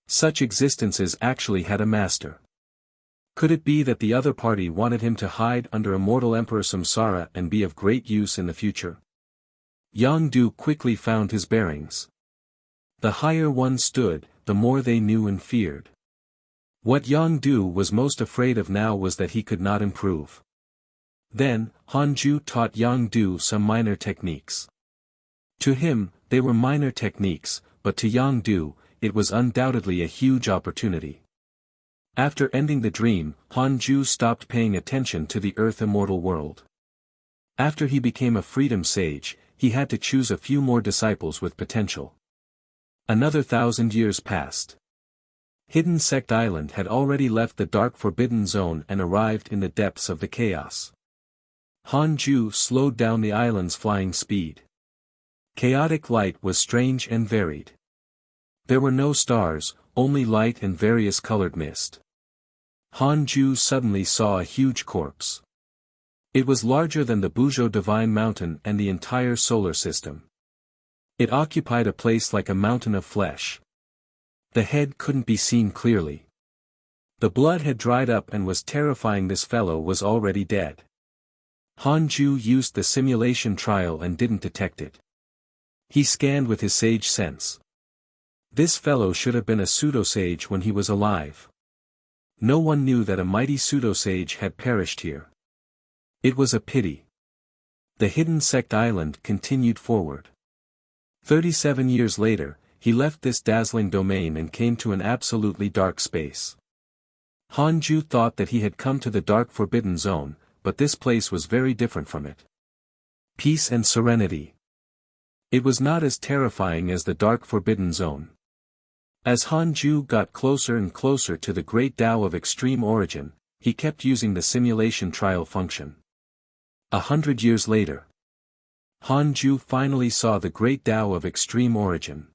Such existences actually had a master. Could it be that the other party wanted him to hide under Immortal Emperor Samsara and be of great use in the future? Yang Du quickly found his bearings. The higher one stood, the more they knew and feared. What Yang Du was most afraid of now was that he could not improve. Then, Han Ju taught Yang Du some minor techniques. To him, they were minor techniques, but to Yang Du, it was undoubtedly a huge opportunity. After ending the dream, Han Ju stopped paying attention to the Earth immortal world. After he became a freedom sage, he had to choose a few more disciples with potential. Another 1,000 years passed. Hidden Sect Island had already left the dark forbidden zone and arrived in the depths of the chaos. Han Ju slowed down the island's flying speed. Chaotic light was strange and varied. There were no stars, only light and various colored mist. Han Ju suddenly saw a huge corpse. It was larger than the Buzhou Divine Mountain and the entire solar system. It occupied a place like a mountain of flesh. The head couldn't be seen clearly. The blood had dried up and was terrifying. This fellow was already dead. Han Ju used the simulation trial and didn't detect it. He scanned with his sage sense. This fellow should have been a pseudo-sage when he was alive. No one knew that a mighty pseudo-sage had perished here. It was a pity. The Hidden Sect Island continued forward. 37 years later, he left this dazzling domain and came to an absolutely dark space. Han Ju thought that he had come to the dark forbidden zone, but this place was very different from it. Peace and serenity. It was not as terrifying as the dark forbidden zone. As Han Ju got closer and closer to the great Tao of extreme origin, he kept using the simulation trial function. 100 years later, Han Ju finally saw the great Tao of extreme origin.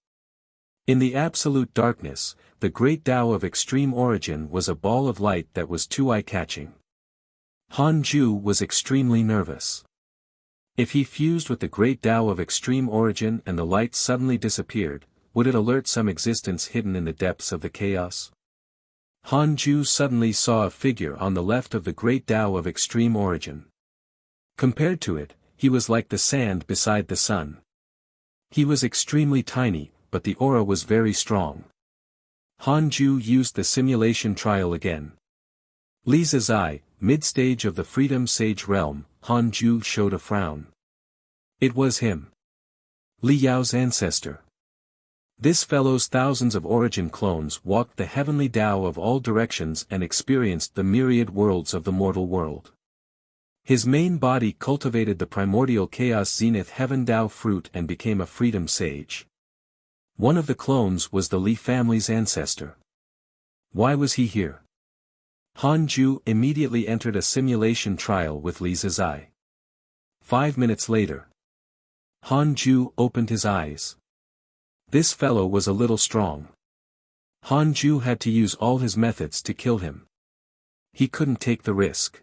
In the absolute darkness, the great Tao of extreme origin was a ball of light that was too eye-catching. Han Ju was extremely nervous. If he fused with the great Tao of extreme origin and the light suddenly disappeared, would it alert some existence hidden in the depths of the chaos? Han Ju suddenly saw a figure on the left of the great Tao of extreme origin. Compared to it, he was like the sand beside the sun. He was extremely tiny, but the aura was very strong. Han Ju used the simulation trial again. Li Zizai, mid-stage of the Freedom Sage realm, Han Ju showed a frown. It was him. Li Yao's ancestor. This fellow's thousands of origin clones walked the heavenly Tao of all directions and experienced the myriad worlds of the mortal world. His main body cultivated the primordial chaos zenith heaven Tao fruit and became a freedom sage. One of the clones was the Li family's ancestor. Why was he here? Han Ju immediately entered a simulation trial with Li Zizai. 5 minutes later, Han Ju opened his eyes. This fellow was a little strong. Han Ju had to use all his methods to kill him. He couldn't take the risk.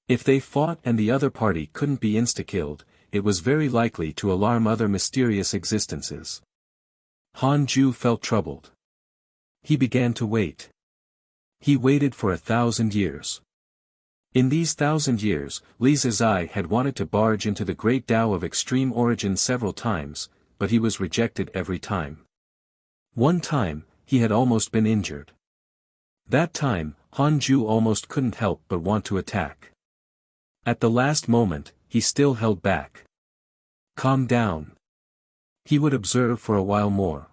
If they fought and the other party couldn't be insta-killed, it was very likely to alarm other mysterious existences. Han Ju felt troubled. He began to wait. He waited for 1,000 years. In these 1,000 years, Li Zizai had wanted to barge into the great Tao of extreme origin several times, but he was rejected every time. One time, he had almost been injured. That time, Han Ju almost couldn't help but want to attack. At the last moment, he still held back. Calm down. He would observe for a while more.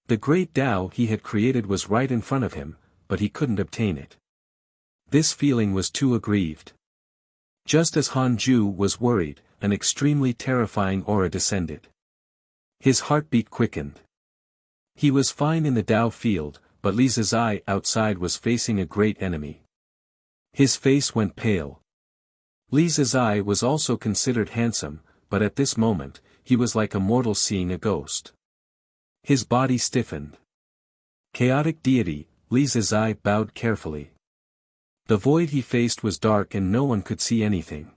The great Tao he had created was right in front of him, but he couldn't obtain it. This feeling was too aggrieved. Just as Han Ju was worried, an extremely terrifying aura descended. His heartbeat quickened. He was fine in the Tao field, but Li Zizai outside was facing a great enemy. His face went pale. Li Zizai was also considered handsome, but at this moment, he was like a mortal seeing a ghost. His body stiffened. Chaotic deity, Li Zizai bowed carefully. The void he faced was dark and no one could see anything.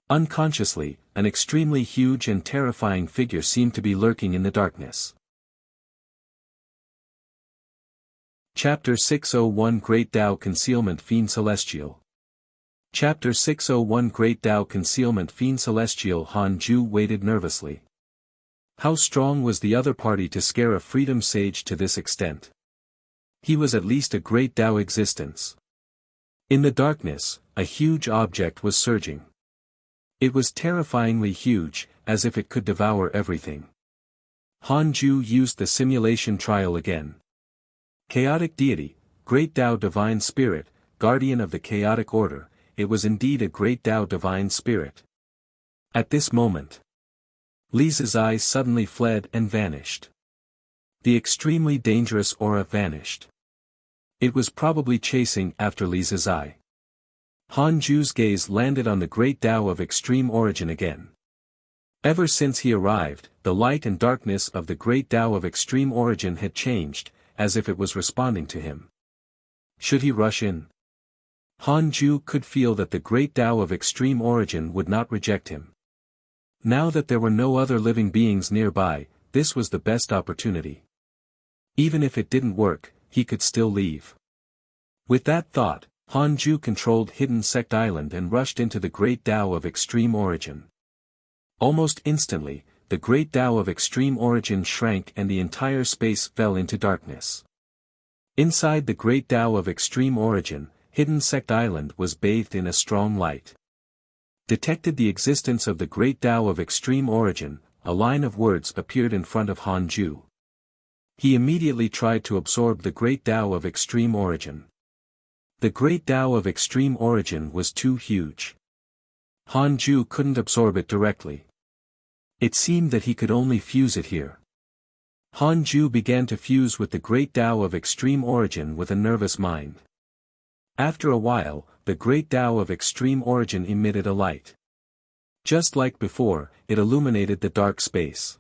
Unconsciously, an extremely huge and terrifying figure seemed to be lurking in the darkness. Chapter 601 Great Tao Concealment Fiend Celestial. Chapter 601 Great Tao Concealment Fiend Celestial. Han Ju waited nervously. How strong was the other party to scare a freedom sage to this extent? He was at least a great Tao existence. In the darkness, a huge object was surging. It was terrifyingly huge, as if it could devour everything. Han Ju used the simulation trial again. Chaotic deity, great Tao divine spirit, guardian of the chaotic order, it was indeed a great Tao divine spirit. At this moment, Li Zizai suddenly fled and vanished. The extremely dangerous aura vanished. It was probably chasing after Li Zizai. Han Ju's gaze landed on the great Tao of extreme origin again. Ever since he arrived, the light and darkness of the great Tao of extreme origin had changed, as if it was responding to him. Should he rush in? Han Ju could feel that the great Tao of extreme origin would not reject him. Now that there were no other living beings nearby, this was the best opportunity. Even if it didn't work, he could still leave. With that thought, Han Ju controlled Hidden Sect Island and rushed into the great Tao of extreme origin. Almost instantly, the great Tao of extreme origin shrank and the entire space fell into darkness. Inside the great Tao of extreme origin, Hidden Sect Island was bathed in a strong light. Detected the existence of the great Tao of extreme origin, a line of words appeared in front of Han Ju. He immediately tried to absorb the great Tao of extreme origin. The great Tao of extreme origin was too huge. Han Ju couldn't absorb it directly. It seemed that he could only fuse it here. Han Ju began to fuse with the great Tao of extreme origin with a nervous mind. After a while, the great Tao of extreme origin emitted a light. Just like before, it illuminated the dark space.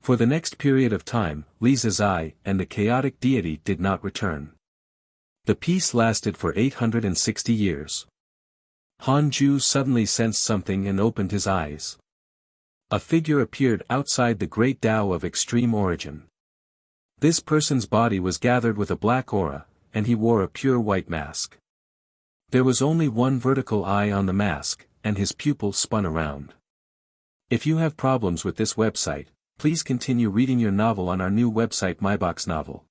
For the next period of time, Li Zizai and the chaotic deity did not return. The peace lasted for 860 years. Han Ju suddenly sensed something and opened his eyes. A figure appeared outside the great Tao of extreme origin. This person's body was gathered with a black aura, and he wore a pure white mask. There was only one vertical eye on the mask, and his pupil spun around. If you have problems with this website, please continue reading your novel on our new website MyBoxNovel.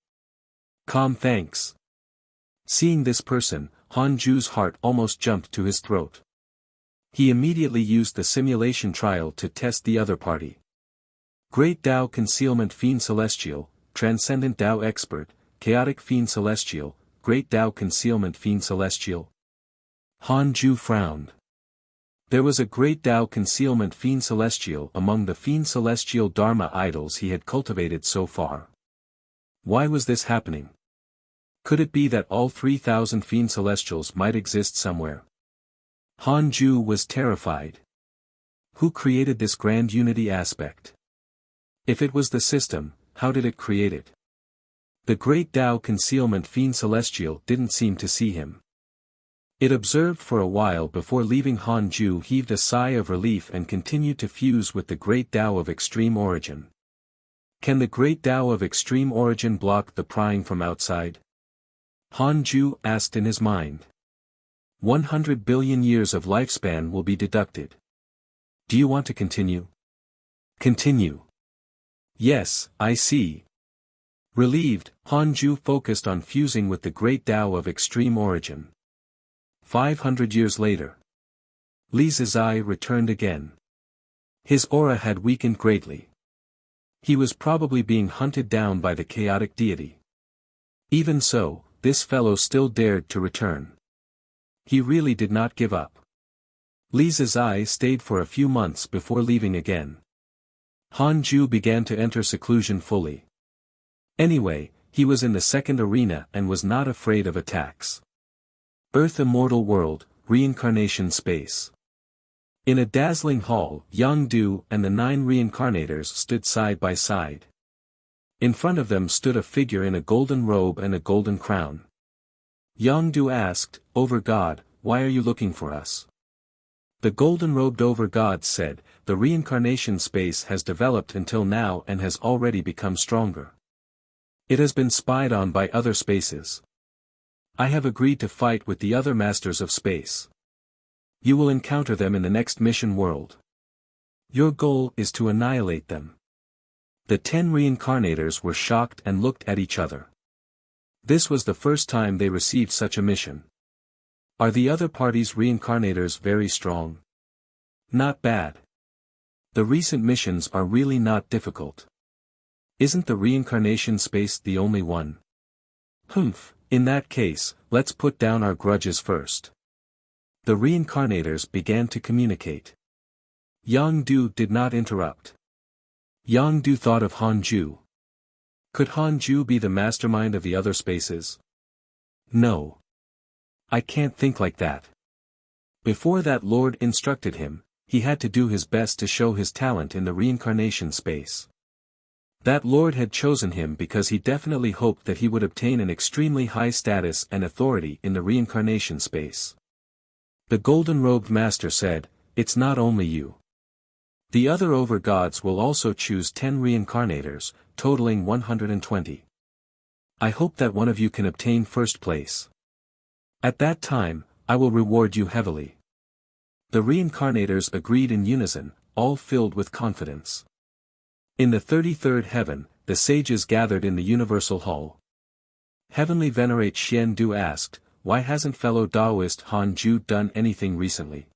Thanks. Seeing this person, Han Ju's heart almost jumped to his throat. He immediately used the simulation trial to test the other party. Great Tao Concealment Fiend Celestial, Transcendent Tao Expert, Chaotic Fiend Celestial, Great Tao Concealment Fiend Celestial. Han Ju frowned. There was a Great Tao Concealment Fiend Celestial among the Fiend Celestial Dharma idols he had cultivated so far. Why was this happening? Could it be that all 3,000 Fiend Celestials might exist somewhere? Han Ju was terrified. Who created this grand unity aspect? If it was the system, how did it create it? The great Tao concealment fiend celestial didn't seem to see him. It observed for a while before leaving. Han Ju heaved a sigh of relief and continued to fuse with the great Tao of extreme origin. Can the great Tao of extreme origin block the prying from outside? Han Ju asked in his mind. 100 billion years of lifespan will be deducted. Do you want to continue? Continue. Yes, I see. Relieved, Han Ju focused on fusing with the great Tao of extreme origin. 500 years later. Li Zizai returned again. His aura had weakened greatly. He was probably being hunted down by the chaotic deity. Even so, this fellow still dared to return. He really did not give up. Li Zizai stayed for a few months before leaving again. Han Ju began to enter seclusion fully. Anyway, he was in the second arena and was not afraid of attacks. Earth Immortal World, Reincarnation Space. In a dazzling hall, Yang Du and the 9 reincarnators stood side by side. In front of them stood a figure in a golden robe and a golden crown. Yang Du asked, "Over God, why are you looking for us?" The golden-robed over God said, "The reincarnation space has developed until now and has already become stronger. It has been spied on by other spaces. I have agreed to fight with the other masters of space. You will encounter them in the next mission world. Your goal is to annihilate them." The 10 reincarnators were shocked and looked at each other. This was the first time they received such a mission. Are the other party's reincarnators very strong? Not bad. The recent missions are really not difficult. Isn't the reincarnation space the only one? Humph. In that case, let's put down our grudges first. The reincarnators began to communicate. Yang Du did not interrupt. Yang Du thought of Han Ju. Could Han Ju be the mastermind of the other spaces? No. I can't think like that. Before that Lord instructed him, he had to do his best to show his talent in the reincarnation space. That Lord had chosen him because he definitely hoped that he would obtain an extremely high status and authority in the reincarnation space. The golden-robed master said, "It's not only you. The other over-gods will also choose 10 reincarnators, totaling 120. I hope that one of you can obtain first place. At that time, I will reward you heavily." The reincarnators agreed in unison, all filled with confidence. In the 33rd heaven, the sages gathered in the Universal Hall. Heavenly Venerate Xian Du asked, "Why hasn't fellow Taoist Han Ju done anything recently?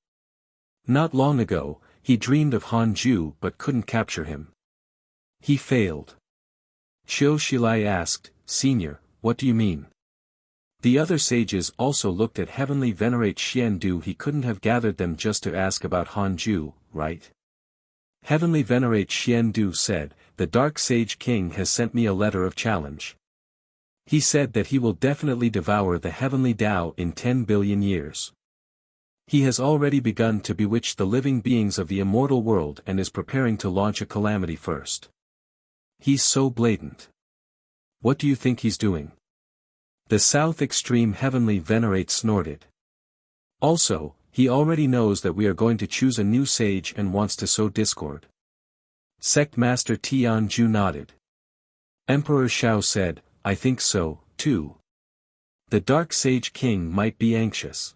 Not long ago, he dreamed of Han Ju but couldn't capture him. He failed." Qiu Shilai asked, "Senior, what do you mean?" The other sages also looked at Heavenly Venerate Xian Du. He couldn't have gathered them just to ask about Han Ju, right? Heavenly Venerate Xian Du said, "The Dark Sage King has sent me a letter of challenge. He said that he will definitely devour the heavenly Tao in 10 billion years. He has already begun to bewitch the living beings of the immortal world and is preparing to launch a calamity first. He's so blatant. What do you think he's doing?" The South Extreme Heavenly Venerate snorted. "Also, he already knows that we are going to choose a new sage and wants to sow discord." Sect Master Tian Ju nodded. Emperor Xiao said, "I think so, too. The Dark Sage King might be anxious.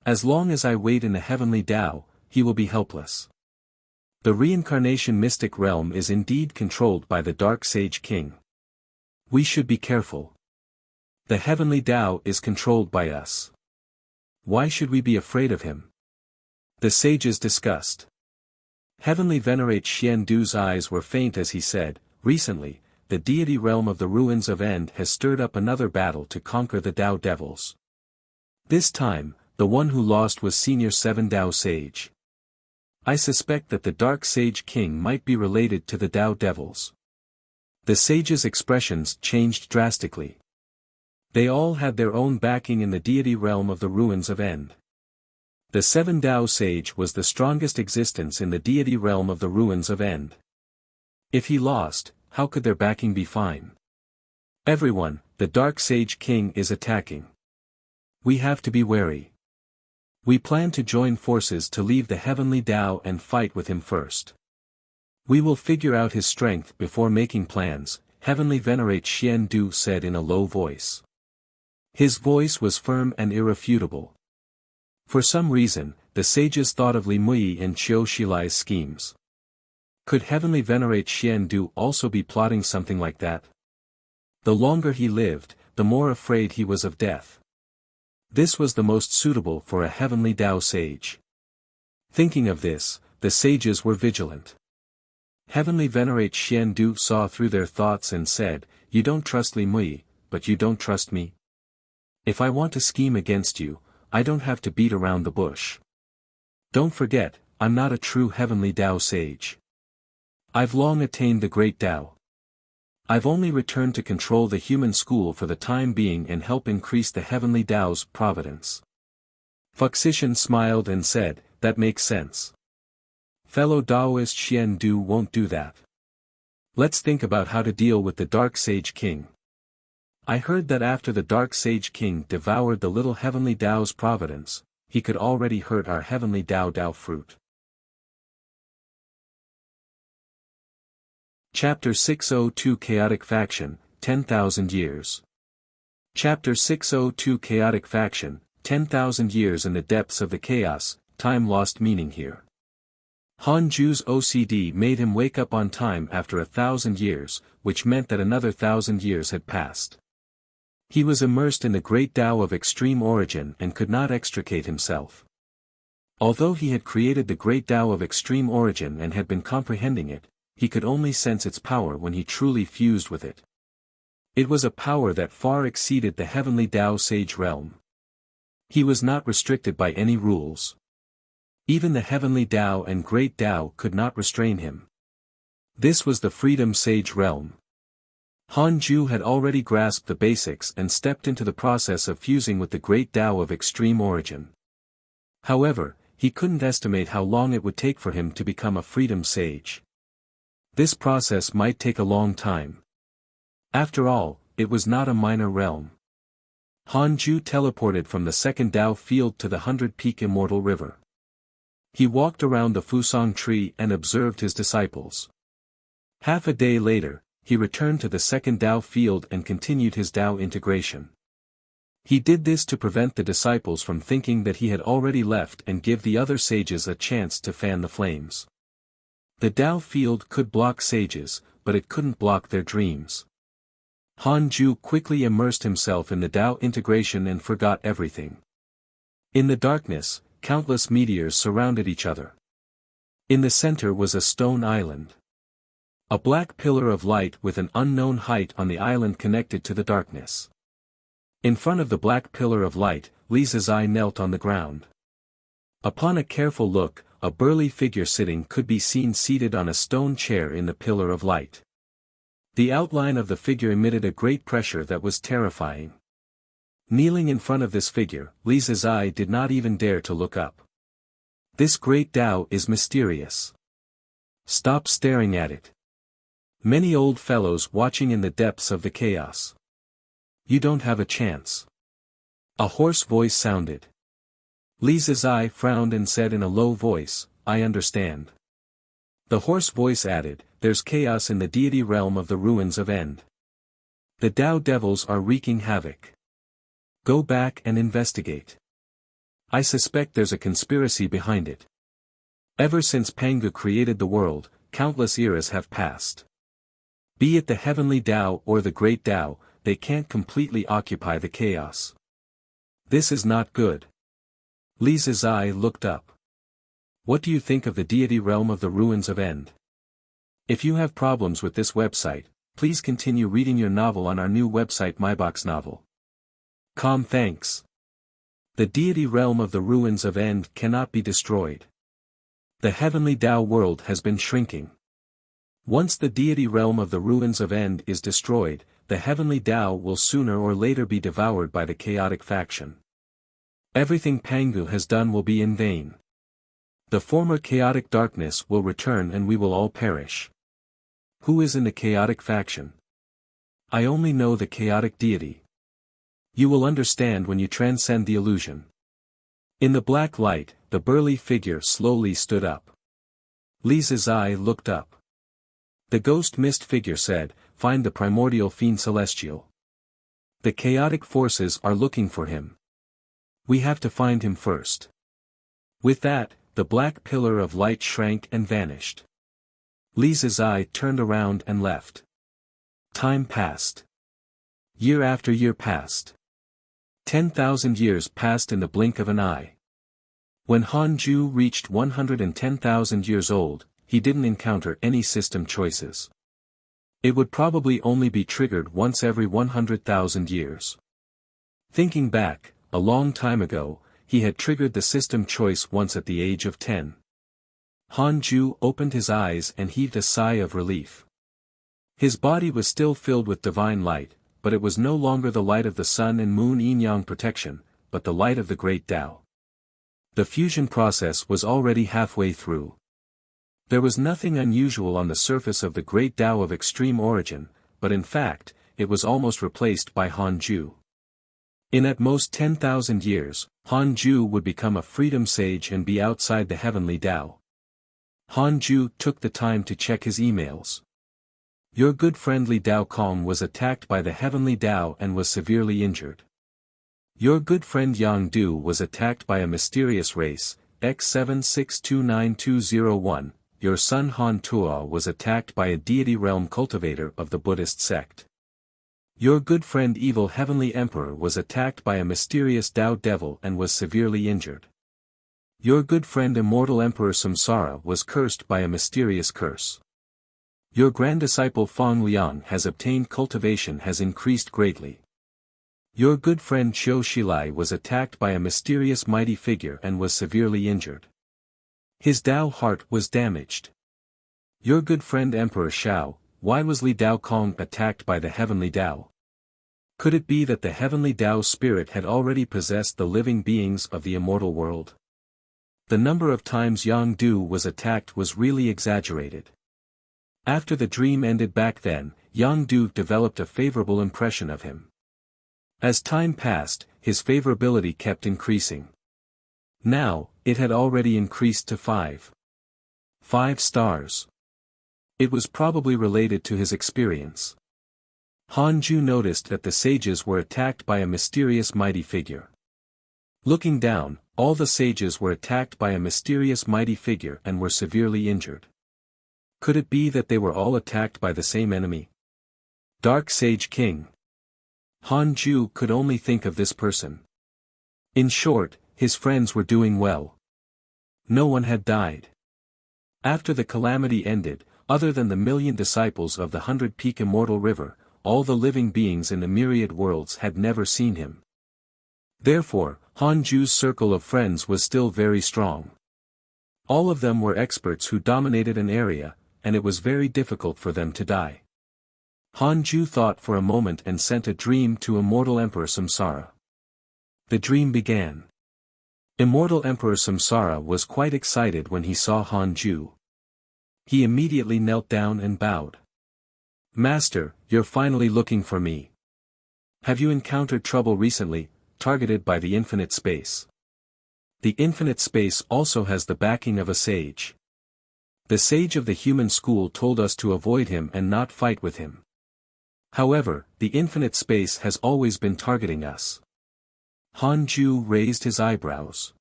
As long as I wait in the heavenly Tao, he will be helpless. The reincarnation mystic realm is indeed controlled by the Dark Sage King. We should be careful. The heavenly Tao is controlled by us. Why should we be afraid of him?" The sages discussed. Heavenly Venerate Xian Du's eyes were faint as he said, "Recently, the deity realm of the ruins of End has stirred up another battle to conquer the Tao devils. This time, the one who lost was Senior 7 Tao Sage. I suspect that the Dark Sage King might be related to the Tao devils." The sages' expressions changed drastically. They all had their own backing in the deity realm of the ruins of End. The 7 Tao Sage was the strongest existence in the deity realm of the ruins of End. If he lost, how could their backing be fine? Everyone, the Dark Sage King is attacking. We have to be wary. We plan to join forces to leave the Heavenly Tao and fight with him first. We will figure out his strength before making plans, Heavenly Venerate Xian Du said in a low voice. His voice was firm and irrefutable. For some reason, the sages thought of Li Mui and Qiu Shilai's schemes. Could Heavenly Venerate Xian Du also be plotting something like that? The longer he lived, the more afraid he was of death. This was the most suitable for a Heavenly Tao sage. Thinking of this, the sages were vigilant. Heavenly Venerate Xian Du saw through their thoughts and said, "You don't trust Li Mui, but you don't trust me? If I want to scheme against you, I don't have to beat around the bush. Don't forget, I'm not a true Heavenly Tao sage. I've long attained the Great Tao. I've only returned to control the human school for the time being and help increase the Heavenly Tao's providence." Fuxishan smiled and said, "That makes sense. Fellow Taoist Xian Du won't do that. Let's think about how to deal with the Dark Sage King. I heard that after the Dark Sage King devoured the little Heavenly Tao's providence, he could already hurt our Heavenly Tao fruit." Chapter 602 Chaotic Faction, 10,000 Years. Chapter 602 Chaotic Faction, 10,000 Years. In the depths of the chaos, time lost meaning here. Han Ju's OCD made him wake up on time after 1,000 years, which meant that another 1,000 years had passed. He was immersed in the great Tao of extreme origin and could not extricate himself. Although he had created the great Tao of extreme origin and had been comprehending it, he could only sense its power when he truly fused with it. It was a power that far exceeded the Heavenly Tao Sage realm. He was not restricted by any rules. Even the Heavenly Tao and Great Tao could not restrain him. This was the Freedom Sage realm. Han Ju had already grasped the basics and stepped into the process of fusing with the Great Tao of extreme origin. However, he couldn't estimate how long it would take for him to become a Freedom Sage. This process might take a long time. After all, it was not a minor realm. Han Ju teleported from the second Tao field to the 100-peak Immortal River. He walked around the Fusang tree and observed his disciples. Half a day later, he returned to the second Tao field and continued his Tao integration. He did this to prevent the disciples from thinking that he had already left and give the other sages a chance to fan the flames. The Tao field could block sages, but it couldn't block their dreams. Han Ju quickly immersed himself in the Tao integration and forgot everything. In the darkness, countless meteors surrounded each other. In the center was a stone island. A black pillar of light with an unknown height on the island connected to the darkness. In front of the black pillar of light, Li Zizai knelt on the ground. Upon a careful look, a burly figure sitting could be seen seated on a stone chair in the pillar of light. The outline of the figure emitted a great pressure that was terrifying. Kneeling in front of this figure, Li Zizai did not even dare to look up. This great Tao is mysterious. Stop staring at it. Many old fellows watching in the depths of the chaos. You don't have a chance. A hoarse voice sounded. Li Zizai frowned and said in a low voice, "I understand." The hoarse voice added, "There's chaos in the deity realm of the ruins of End. The Tao devils are wreaking havoc. Go back and investigate. I suspect there's a conspiracy behind it. Ever since Pangu created the world, countless eras have passed. Be it the Heavenly Tao or the Great Tao, they can't completely occupy the chaos. This is not good." Li Zizai looked up. "What do you think of the deity realm of the ruins of End? If you have problems with this website, please continue reading your novel on our new website MyBox Novel. Thanks. The deity realm of the ruins of End cannot be destroyed. The Heavenly Tao world has been shrinking. Once the deity realm of the ruins of End is destroyed, the Heavenly Tao will sooner or later be devoured by the chaotic faction. Everything Pangu has done will be in vain. The former chaotic darkness will return and we will all perish." "Who is in the chaotic faction?" I only know the chaotic deity. You will understand when you transcend the illusion. In the black light, the burly figure slowly stood up. Li Zizai looked up. The ghost mist figure said, "Find the primordial fiend celestial. The chaotic forces are looking for him. We have to find him first." With that, the black pillar of light shrank and vanished. Li Zizai turned around and left. Time passed. Year after year passed. 10,000 years passed in the blink of an eye. When Han Ju reached 110,000 years old, he didn't encounter any system choices. It would probably only be triggered once every 100,000 years. Thinking back, a long time ago, he had triggered the system choice once at the age of 10. Han Ju opened his eyes and heaved a sigh of relief. His body was still filled with divine light, but it was no longer the light of the sun and moon yin-yang protection, but the light of the great Tao. The fusion process was already halfway through. There was nothing unusual on the surface of the great Tao of extreme origin, but in fact, it was almost replaced by Han Ju. In at most 10,000 years, Han Ju would become a freedom sage and be outside the heavenly Tao. Han Ju took the time to check his emails. Your good friend Li Dao Kong was attacked by the heavenly Tao and was severely injured. Your good friend Yang Du was attacked by a mysterious race, X76292001. Your son Han Tuo was attacked by a deity realm cultivator of the Buddhist sect. Your good friend Evil Heavenly Emperor was attacked by a mysterious Tao devil and was severely injured. Your good friend Immortal Emperor Samsara was cursed by a mysterious curse. Your grand disciple Fong Liang has obtained cultivation has increased greatly. Your good friend Qiu Shilai was attacked by a mysterious mighty figure and was severely injured. His Tao heart was damaged. Your good friend Emperor Shao, why was Li Dao Kong attacked by the heavenly Tao? Could it be that the heavenly Tao spirit had already possessed the living beings of the immortal world? The number of times Yang Du was attacked was really exaggerated. After the dream ended back then, Yang Du developed a favorable impression of him. As time passed, his favorability kept increasing. Now, it had already increased to 5 stars. It was probably related to his experience. Han Ju noticed that the sages were attacked by a mysterious mighty figure. Looking down, all the sages were attacked by a mysterious mighty figure and were severely injured. Could it be that they were all attacked by the same enemy? Dark Sage King. Han Ju could only think of this person. In short, his friends were doing well. No one had died. After the calamity ended, other than the million disciples of the 100-peak immortal river, all the living beings in the myriad worlds had never seen him. Therefore, Han Ju's circle of friends was still very strong. All of them were experts who dominated an area, and it was very difficult for them to die. Han Ju thought for a moment and sent a dream to Immortal Emperor Samsara. The dream began. Immortal Emperor Samsara was quite excited when he saw Han Ju. He immediately knelt down and bowed. Master, you're finally looking for me. Have you encountered trouble recently, targeted by the infinite space? The infinite space also has the backing of a sage. The sage of the human school told us to avoid him and not fight with him. However, the infinite space has always been targeting us. Han Ju raised his eyebrows.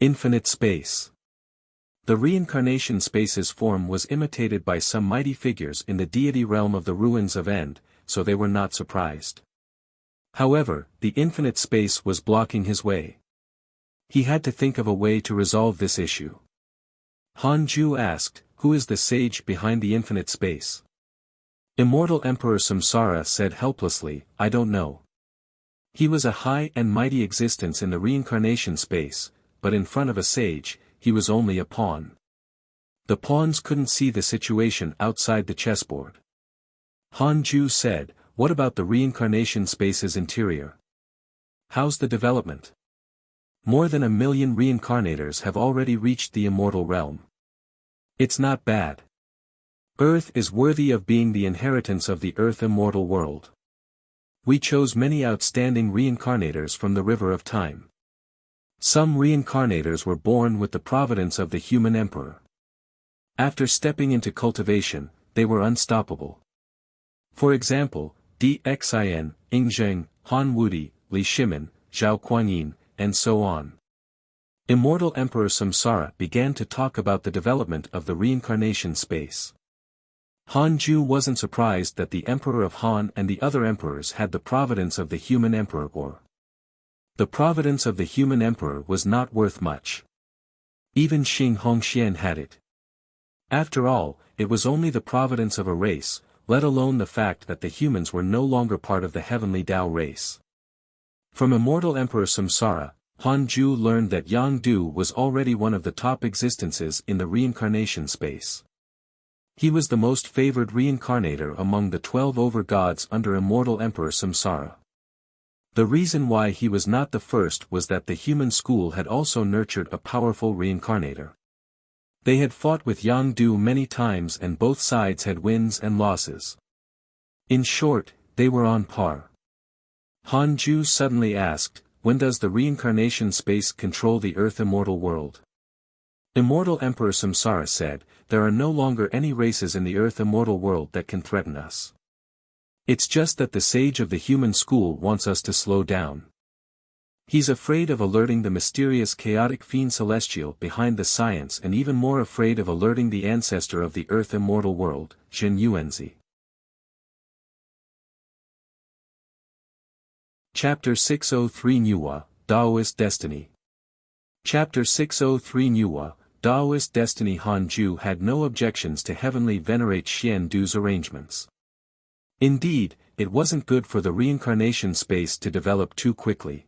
Infinite space. The reincarnation space's form was imitated by some mighty figures in the deity realm of the ruins of End, so they were not surprised. However, the infinite space was blocking his way. He had to think of a way to resolve this issue. Han Ju asked, who is the sage behind the infinite space? Immortal Emperor Samsara said helplessly, I don't know. He was a high and mighty existence in the reincarnation space, but in front of a sage, he was only a pawn. The pawns couldn't see the situation outside the chessboard. Han Ju said, what about the reincarnation space's interior? How's the development? More than 1 million reincarnators have already reached the immortal realm. It's not bad. Earth is worthy of being the inheritance of the earth immortal world. We chose many outstanding reincarnators from the river of time. Some reincarnators were born with the providence of the human emperor. After stepping into cultivation, they were unstoppable. For example, Dxin, Ingzheng, Han Wudi, Li Shimin, Zhao Kuanyin, and so on. Immortal Emperor Samsara began to talk about the development of the reincarnation space. Han Ju wasn't surprised that the Emperor of Han and the other emperors had the providence of the human emperor or. The providence of the human emperor was not worth much. Even Xing Hongxian had it. After all, it was only the providence of a race, let alone the fact that the humans were no longer part of the heavenly Tao race. From immortal Emperor Samsara, Han Ju learned that Yang Du was already one of the top existences in the reincarnation space. He was the most favored reincarnator among the 12 over-gods under immortal Emperor Samsara. The reason why he was not the first was that the human school had also nurtured a powerful reincarnator. They had fought with Yang Du many times and both sides had wins and losses. In short, they were on par. Han Ju suddenly asked, when does the reincarnation space control the earth immortal world? Immortal Emperor Samsara said, there are no longer any races in the earth immortal world that can threaten us. It's just that the sage of the human school wants us to slow down. He's afraid of alerting the mysterious chaotic fiend celestial behind the science and even more afraid of alerting the ancestor of the earth immortal world, Jin Yuanzi. Chapter 603 Nuwa, Daoist Destiny. Chapter 603 Nuwa, Daoist Destiny. Han Ju had no objections to heavenly venerate Xian Du's arrangements. Indeed, it wasn't good for the reincarnation space to develop too quickly.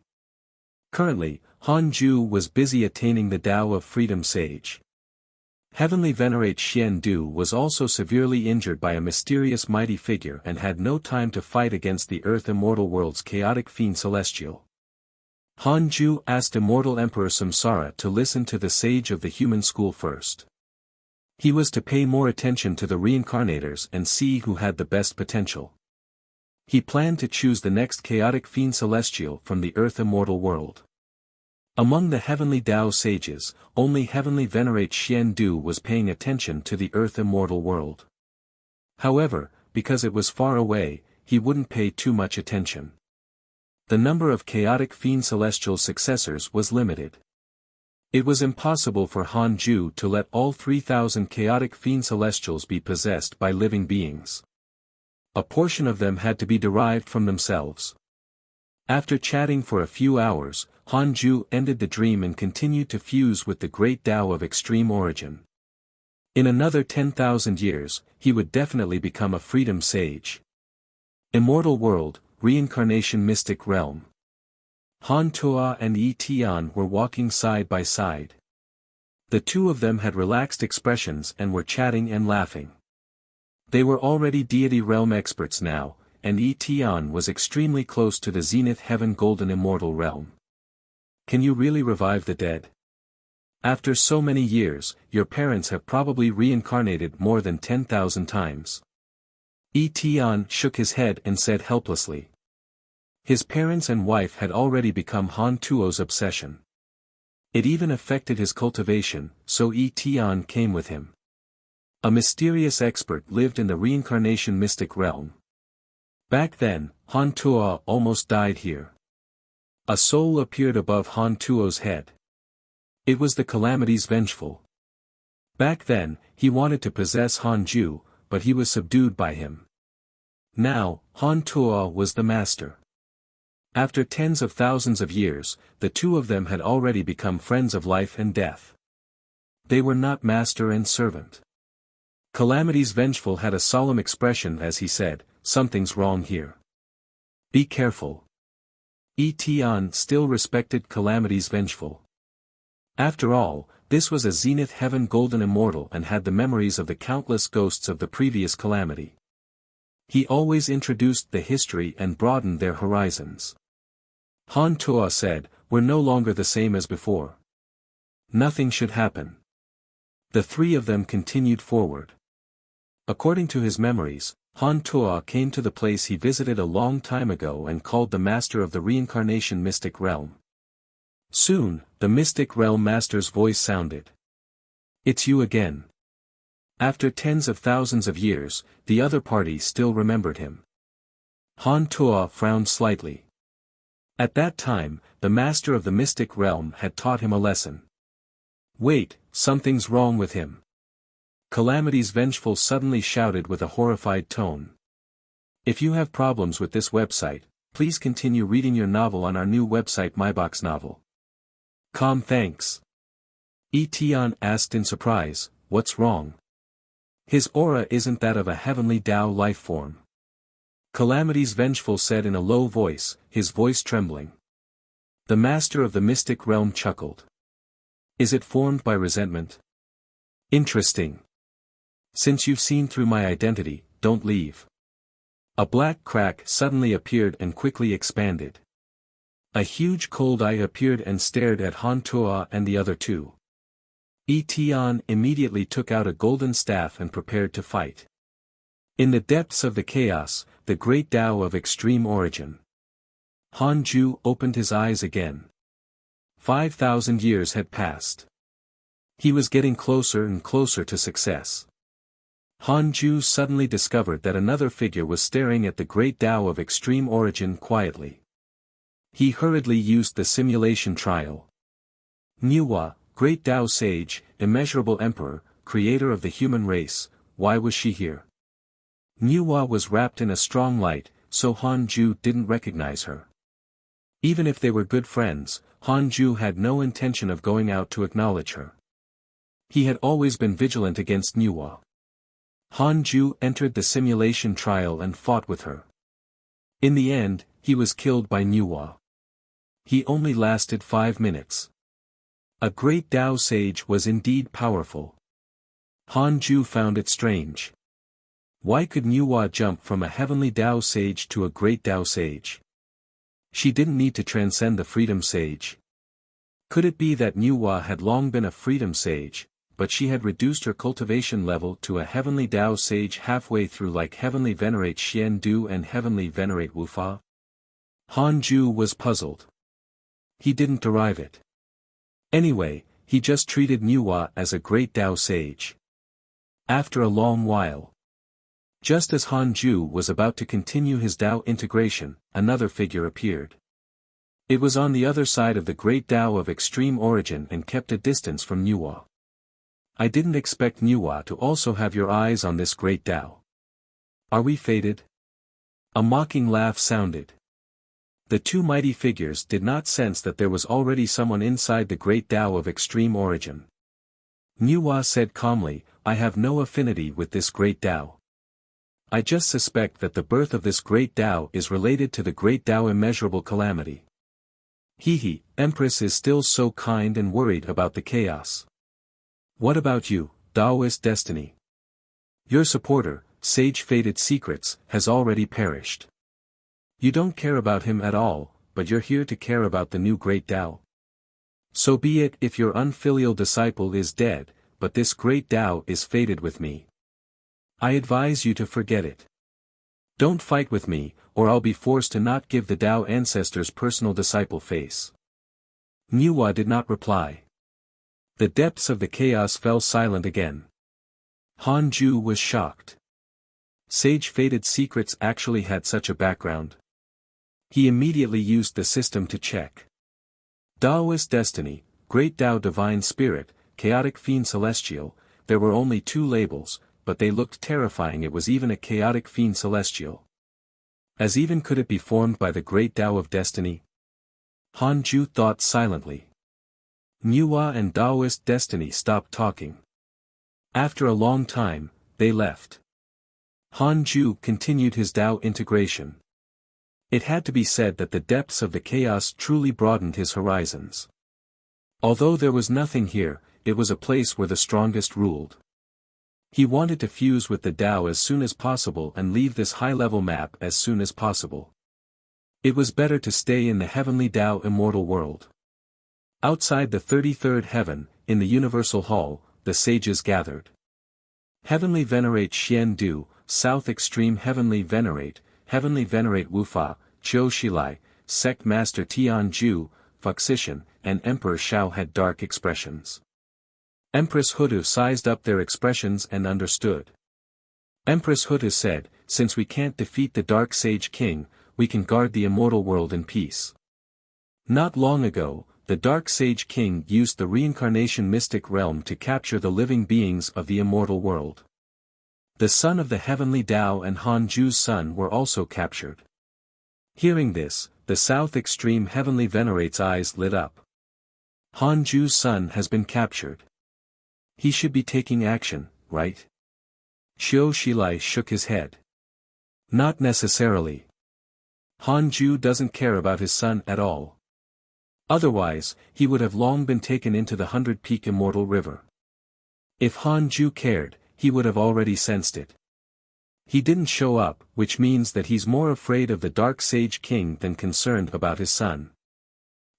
Currently, Han Ju was busy attaining the Tao of Freedom Sage. Heavenly venerate Xian Du was also severely injured by a mysterious mighty figure and had no time to fight against the earth immortal world's chaotic fiend celestial. Han Ju asked immortal Emperor Samsara to listen to the sage of the human school first. He was to pay more attention to the reincarnators and see who had the best potential. He planned to choose the next chaotic fiend celestial from the earth immortal world. Among the heavenly Tao sages, only heavenly venerate Xian Du was paying attention to the earth immortal world. However, because it was far away, he wouldn't pay too much attention. The number of chaotic fiend celestial successors was limited. It was impossible for Han Ju to let all 3,000 chaotic fiend celestials be possessed by living beings. A portion of them had to be derived from themselves. After chatting for a few hours, Han Ju ended the dream and continued to fuse with the great Tao of extreme origin. In another 10,000 years, he would definitely become a freedom sage. Immortal world, reincarnation mystic realm. Han Tuo and Yi Tian were walking side by side. The two of them had relaxed expressions and were chatting and laughing. They were already deity realm experts now, and Yi Tian was extremely close to the zenith heaven golden immortal realm. Can you really revive the dead? After so many years, your parents have probably reincarnated more than 10,000 times. Yi Tian shook his head and said helplessly. His parents and wife had already become Han Tuo's obsession. It even affected his cultivation, so Yi Tian came with him. A mysterious expert lived in the reincarnation mystic realm. Back then, Han Tuo almost died here. A soul appeared above Han Tuo's head. It was the Calamities Vengeful. Back then, he wanted to possess Han Ju, but he was subdued by him. Now, Han Tuo was the master. After tens of thousands of years, the two of them had already become friends of life and death. They were not master and servant. Calamities Vengeful had a solemn expression as he said, something's wrong here. Be careful. Yi Tian still respected Calamities Vengeful. After all, this was a zenith heaven golden immortal and had the memories of the countless ghosts of the previous calamity. He always introduced the history and broadened their horizons. Han Tuo said, we're no longer the same as before. Nothing should happen. The three of them continued forward. According to his memories, Han Tuo came to the place he visited a long time ago and called the master of the reincarnation mystic realm. Soon, the mystic realm master's voice sounded. "It's you again." After tens of thousands of years, the other party still remembered him. Han Tuo frowned slightly. At that time, the master of the mystic realm had taught him a lesson. "Wait, something's wrong with him." Calamity's Vengeful suddenly shouted with a horrified tone. If you have problems with this website, please continue reading your novel on our new website MyBox Novel. Thanks. Etian asked in surprise, "What's wrong?" "His aura isn't that of a heavenly Tao life form." Calamity's Vengeful said in a low voice, his voice trembling. The master of the mystic realm chuckled. "Is it formed by resentment? Interesting. Since you've seen through my identity, don't leave." A black crack suddenly appeared and quickly expanded. A huge cold eye appeared and stared at Han Tuo and the other two. Etian immediately took out a golden staff and prepared to fight. In the depths of the chaos, the great Tao of extreme origin. Han Ju opened his eyes again. 5,000 years had passed. He was getting closer and closer to success. Han Ju suddenly discovered that another figure was staring at the great Tao of extreme origin quietly. He hurriedly used the simulation trial. Niwa, great Tao sage, immeasurable emperor, creator of the human race, why was she here? Niwa was wrapped in a strong light, so Han Ju didn't recognize her. Even if they were good friends, Han Ju had no intention of going out to acknowledge her. He had always been vigilant against Niwa. Han Ju entered the simulation trial and fought with her. In the end, he was killed by Niwa. He only lasted 5 minutes. A great Tao sage was indeed powerful. Han Ju found it strange. Why could Niwa jump from a heavenly Tao sage to a great Tao sage? She didn't need to transcend the freedom sage. Could it be that Niwa had long been a freedom sage, but she had reduced her cultivation level to a heavenly Tao sage halfway through, like heavenly venerate Xian Du and heavenly venerate Wufa? Han Ju was puzzled. He didn't derive it. Anyway, he just treated Niwa as a great Tao sage. After a long while, just as Han Ju was about to continue his Tao integration, another figure appeared. It was on the other side of the great Tao of extreme origin and kept a distance from Niwa. "I didn't expect Niwa to also have your eyes on this great Tao. Are we fated?" A mocking laugh sounded. The two mighty figures did not sense that there was already someone inside the great Tao of extreme origin. Niwa said calmly, "I have no affinity with this great Tao. I just suspect that the birth of this great Tao is related to the great Tao immeasurable calamity." Hehe, Empress is still so kind and worried about the chaos. What about you, Taoist destiny? Your supporter, Sage Fated Secrets, has already perished. You don't care about him at all, but you're here to care about the new great Tao. So be it if your unfilial disciple is dead, but this great Tao is fated with me. I advise you to forget it. Don't fight with me, or I'll be forced to not give the Tao ancestor's personal disciple face. Niwa did not reply. The depths of the chaos fell silent again. Han Ju was shocked. Sage Fated Secrets actually had such a background. He immediately used the system to check. Taoist Destiny, Great Tao Divine Spirit, Chaotic Fiend Celestial. There were only 2 labels, but they looked terrifying. It was even a Chaotic Fiend Celestial. As even could it be formed by the Great Tao of Destiny? Han Ju thought silently. Niwa and Taoist Destiny stopped talking. After a long time, they left. Han Ju continued his Tao integration. It had to be said that the depths of the chaos truly broadened his horizons. Although there was nothing here, it was a place where the strongest ruled. He wanted to fuse with the Tao as soon as possible and leave this high-level map as soon as possible. It was better to stay in the heavenly Tao immortal world. Outside the 33rd heaven, in the Universal Hall, the sages gathered. Heavenly Venerate Xian Du, South Extreme Heavenly Venerate Wu Fa, Chiu Shilai, Sect Master Tian Ju, Fuxician, and Emperor Shao had dark expressions. Empress Hutu sized up their expressions and understood. Empress Hutu said, since we can't defeat the Dark Sage King, we can guard the immortal world in peace. Not long ago, the Dark Sage King used the reincarnation mystic realm to capture the living beings of the immortal world. The son of the heavenly Tao and Han Ju's son were also captured. Hearing this, the South Extreme Heavenly Venerate's eyes lit up. Han Ju's son has been captured. He should be taking action, right? Xiu Shilai shook his head. Not necessarily. Han Ju doesn't care about his son at all. Otherwise, he would have long been taken into the 100-peak immortal river. If Han Ju cared, he would have already sensed it. He didn't show up, which means that he's more afraid of the Dark Sage King than concerned about his son.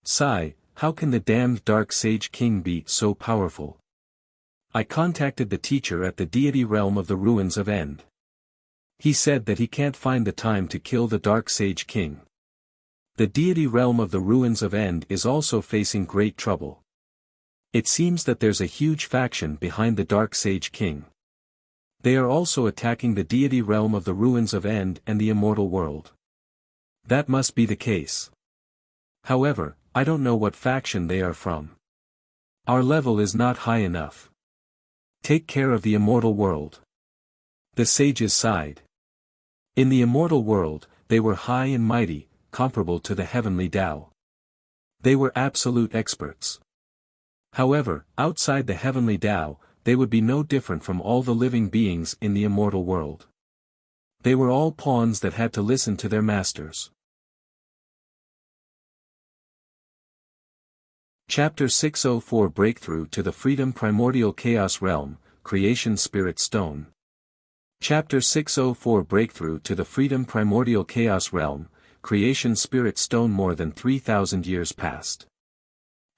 Sigh, how can the damned Dark Sage King be so powerful? I contacted the teacher at the deity realm of the ruins of End. He said that he can't find the time to kill the Dark Sage King. The deity realm of the ruins of End is also facing great trouble. It seems that there's a huge faction behind the Dark Sage King. They are also attacking the deity realm of the ruins of End and the immortal world. That must be the case. However, I don't know what faction they are from. Our level is not high enough. Take care of the immortal world. The sages sighed. In the immortal world, they were high and mighty, comparable to the heavenly Tao. They were absolute experts. However, outside the heavenly Tao, they would be no different from all the living beings in the immortal world. They were all pawns that had to listen to their masters. Chapter 604 Breakthrough to the Freedom Primordial Chaos Realm, Creation Spirit Stone. Chapter 604 Breakthrough to the Freedom Primordial Chaos Realm, Creation Spirit Stone. More than 3,000 years passed.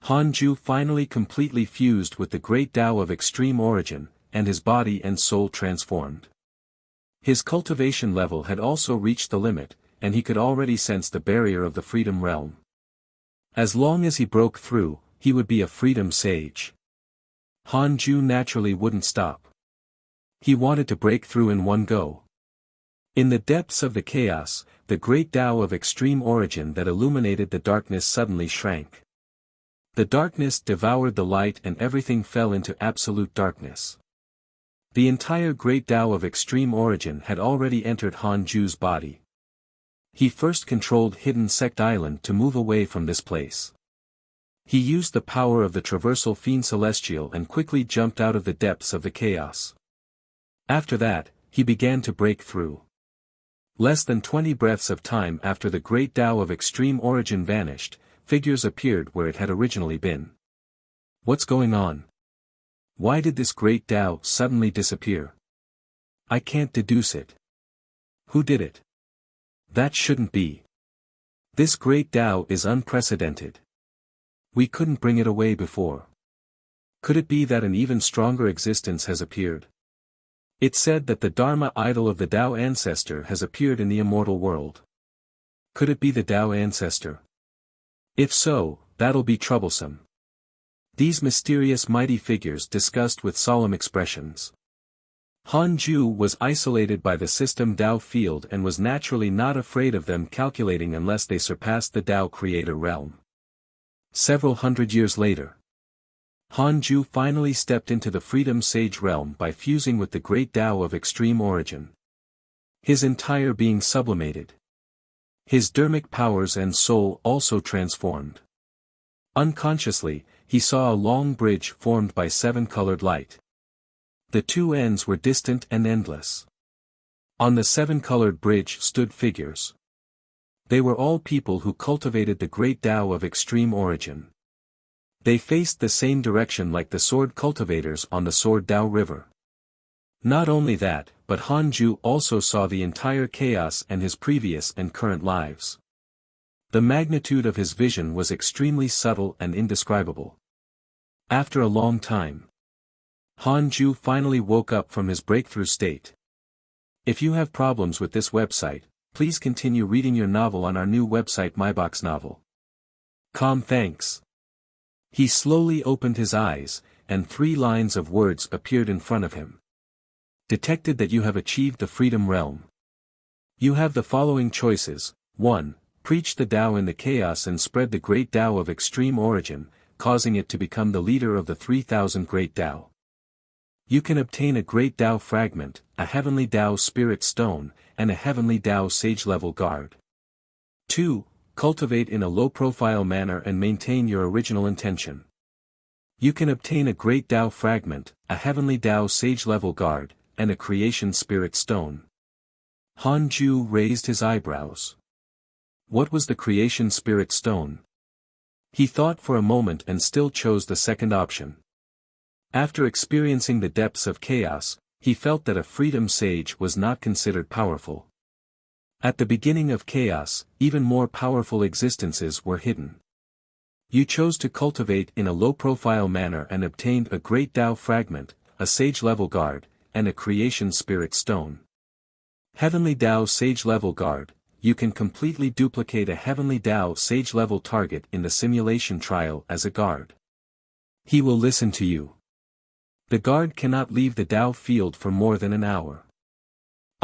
Han Ju finally completely fused with the great Tao of extreme origin, and his body and soul transformed. His cultivation level had also reached the limit, and he could already sense the barrier of the freedom realm. As long as he broke through, he would be a freedom sage. Han Ju naturally wouldn't stop. He wanted to break through in one go. In the depths of the chaos, the great Tao of extreme origin that illuminated the darkness suddenly shrank. The darkness devoured the light and everything fell into absolute darkness. The entire great Tao of extreme origin had already entered Han Ju's body. He first controlled Hidden Sect Island to move away from this place. He used the power of the traversal Fiend Celestial and quickly jumped out of the depths of the chaos. After that, he began to break through. Less than 20 breaths of time after the great Tao of extreme origin vanished, figures appeared where it had originally been. What's going on? Why did this great Tao suddenly disappear? I can't deduce it. Who did it? That shouldn't be. This great Tao is unprecedented. We couldn't bring it away before. Could it be that an even stronger existence has appeared? It said that the Dharma idol of the Tao ancestor has appeared in the immortal world. Could it be the Tao ancestor? If so, that'll be troublesome. These mysterious mighty figures discussed with solemn expressions. Han Ju was isolated by the system Tao field and was naturally not afraid of them calculating unless they surpassed the Tao creator realm. Several hundred years later, Han Ju finally stepped into the Freedom Sage realm by fusing with the great Tao of extreme origin. His entire being sublimated. His dermic powers and soul also transformed. Unconsciously, he saw a long bridge formed by 7-colored light. The two ends were distant and endless. On the 7-colored bridge stood figures. They were all people who cultivated the great Tao of extreme origin. They faced the same direction like the sword cultivators on the Sword Tao River. Not only that, but Han Ju also saw the entire chaos and his previous and current lives. The magnitude of his vision was extremely subtle and indescribable. After a long time, Han Ju finally woke up from his breakthrough state. If you have problems with this website, please continue reading your novel on our new website MyBox Novel. Thanks. He slowly opened his eyes, and 3 lines of words appeared in front of him. Detected that you have achieved the Freedom Realm. You have the following choices. 1. Preach the Tao in the chaos and spread the great Tao of extreme origin, causing it to become the leader of the 3,000 great Tao. You can obtain a great Tao fragment, a heavenly Tao spirit stone, and a heavenly Tao sage-level guard. 2. Cultivate in a low-profile manner and maintain your original intention. You can obtain a great Tao fragment, a heavenly Tao sage-level guard, and a creation spirit stone. Han Ju raised his eyebrows. What was the creation spirit stone? He thought for a moment and still chose the second option. After experiencing the depths of chaos, he felt that a freedom sage was not considered powerful. At the beginning of chaos, even more powerful existences were hidden. You chose to cultivate in a low-profile manner and obtained a great Tao fragment, a sage-level guard, and a creation spirit stone. Heavenly Tao sage-level guard. You can completely duplicate a heavenly Tao sage-level target in the simulation trial as a guard. He will listen to you. The guard cannot leave the Tao field for more than an hour.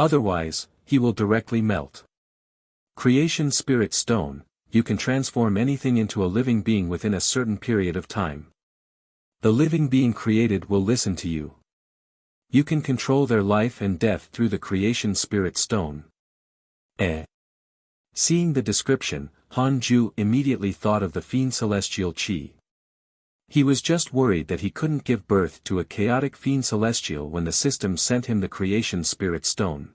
Otherwise, he will directly melt. Creation Spirit Stone. You can transform anything into a living being within a certain period of time. The living being created will listen to you. You can control their life and death through the Creation Spirit Stone. Seeing the description, Han Ju immediately thought of the Fiend Celestial Qi. He was just worried that he couldn't give birth to a chaotic Fiend Celestial when the system sent him the Creation Spirit Stone.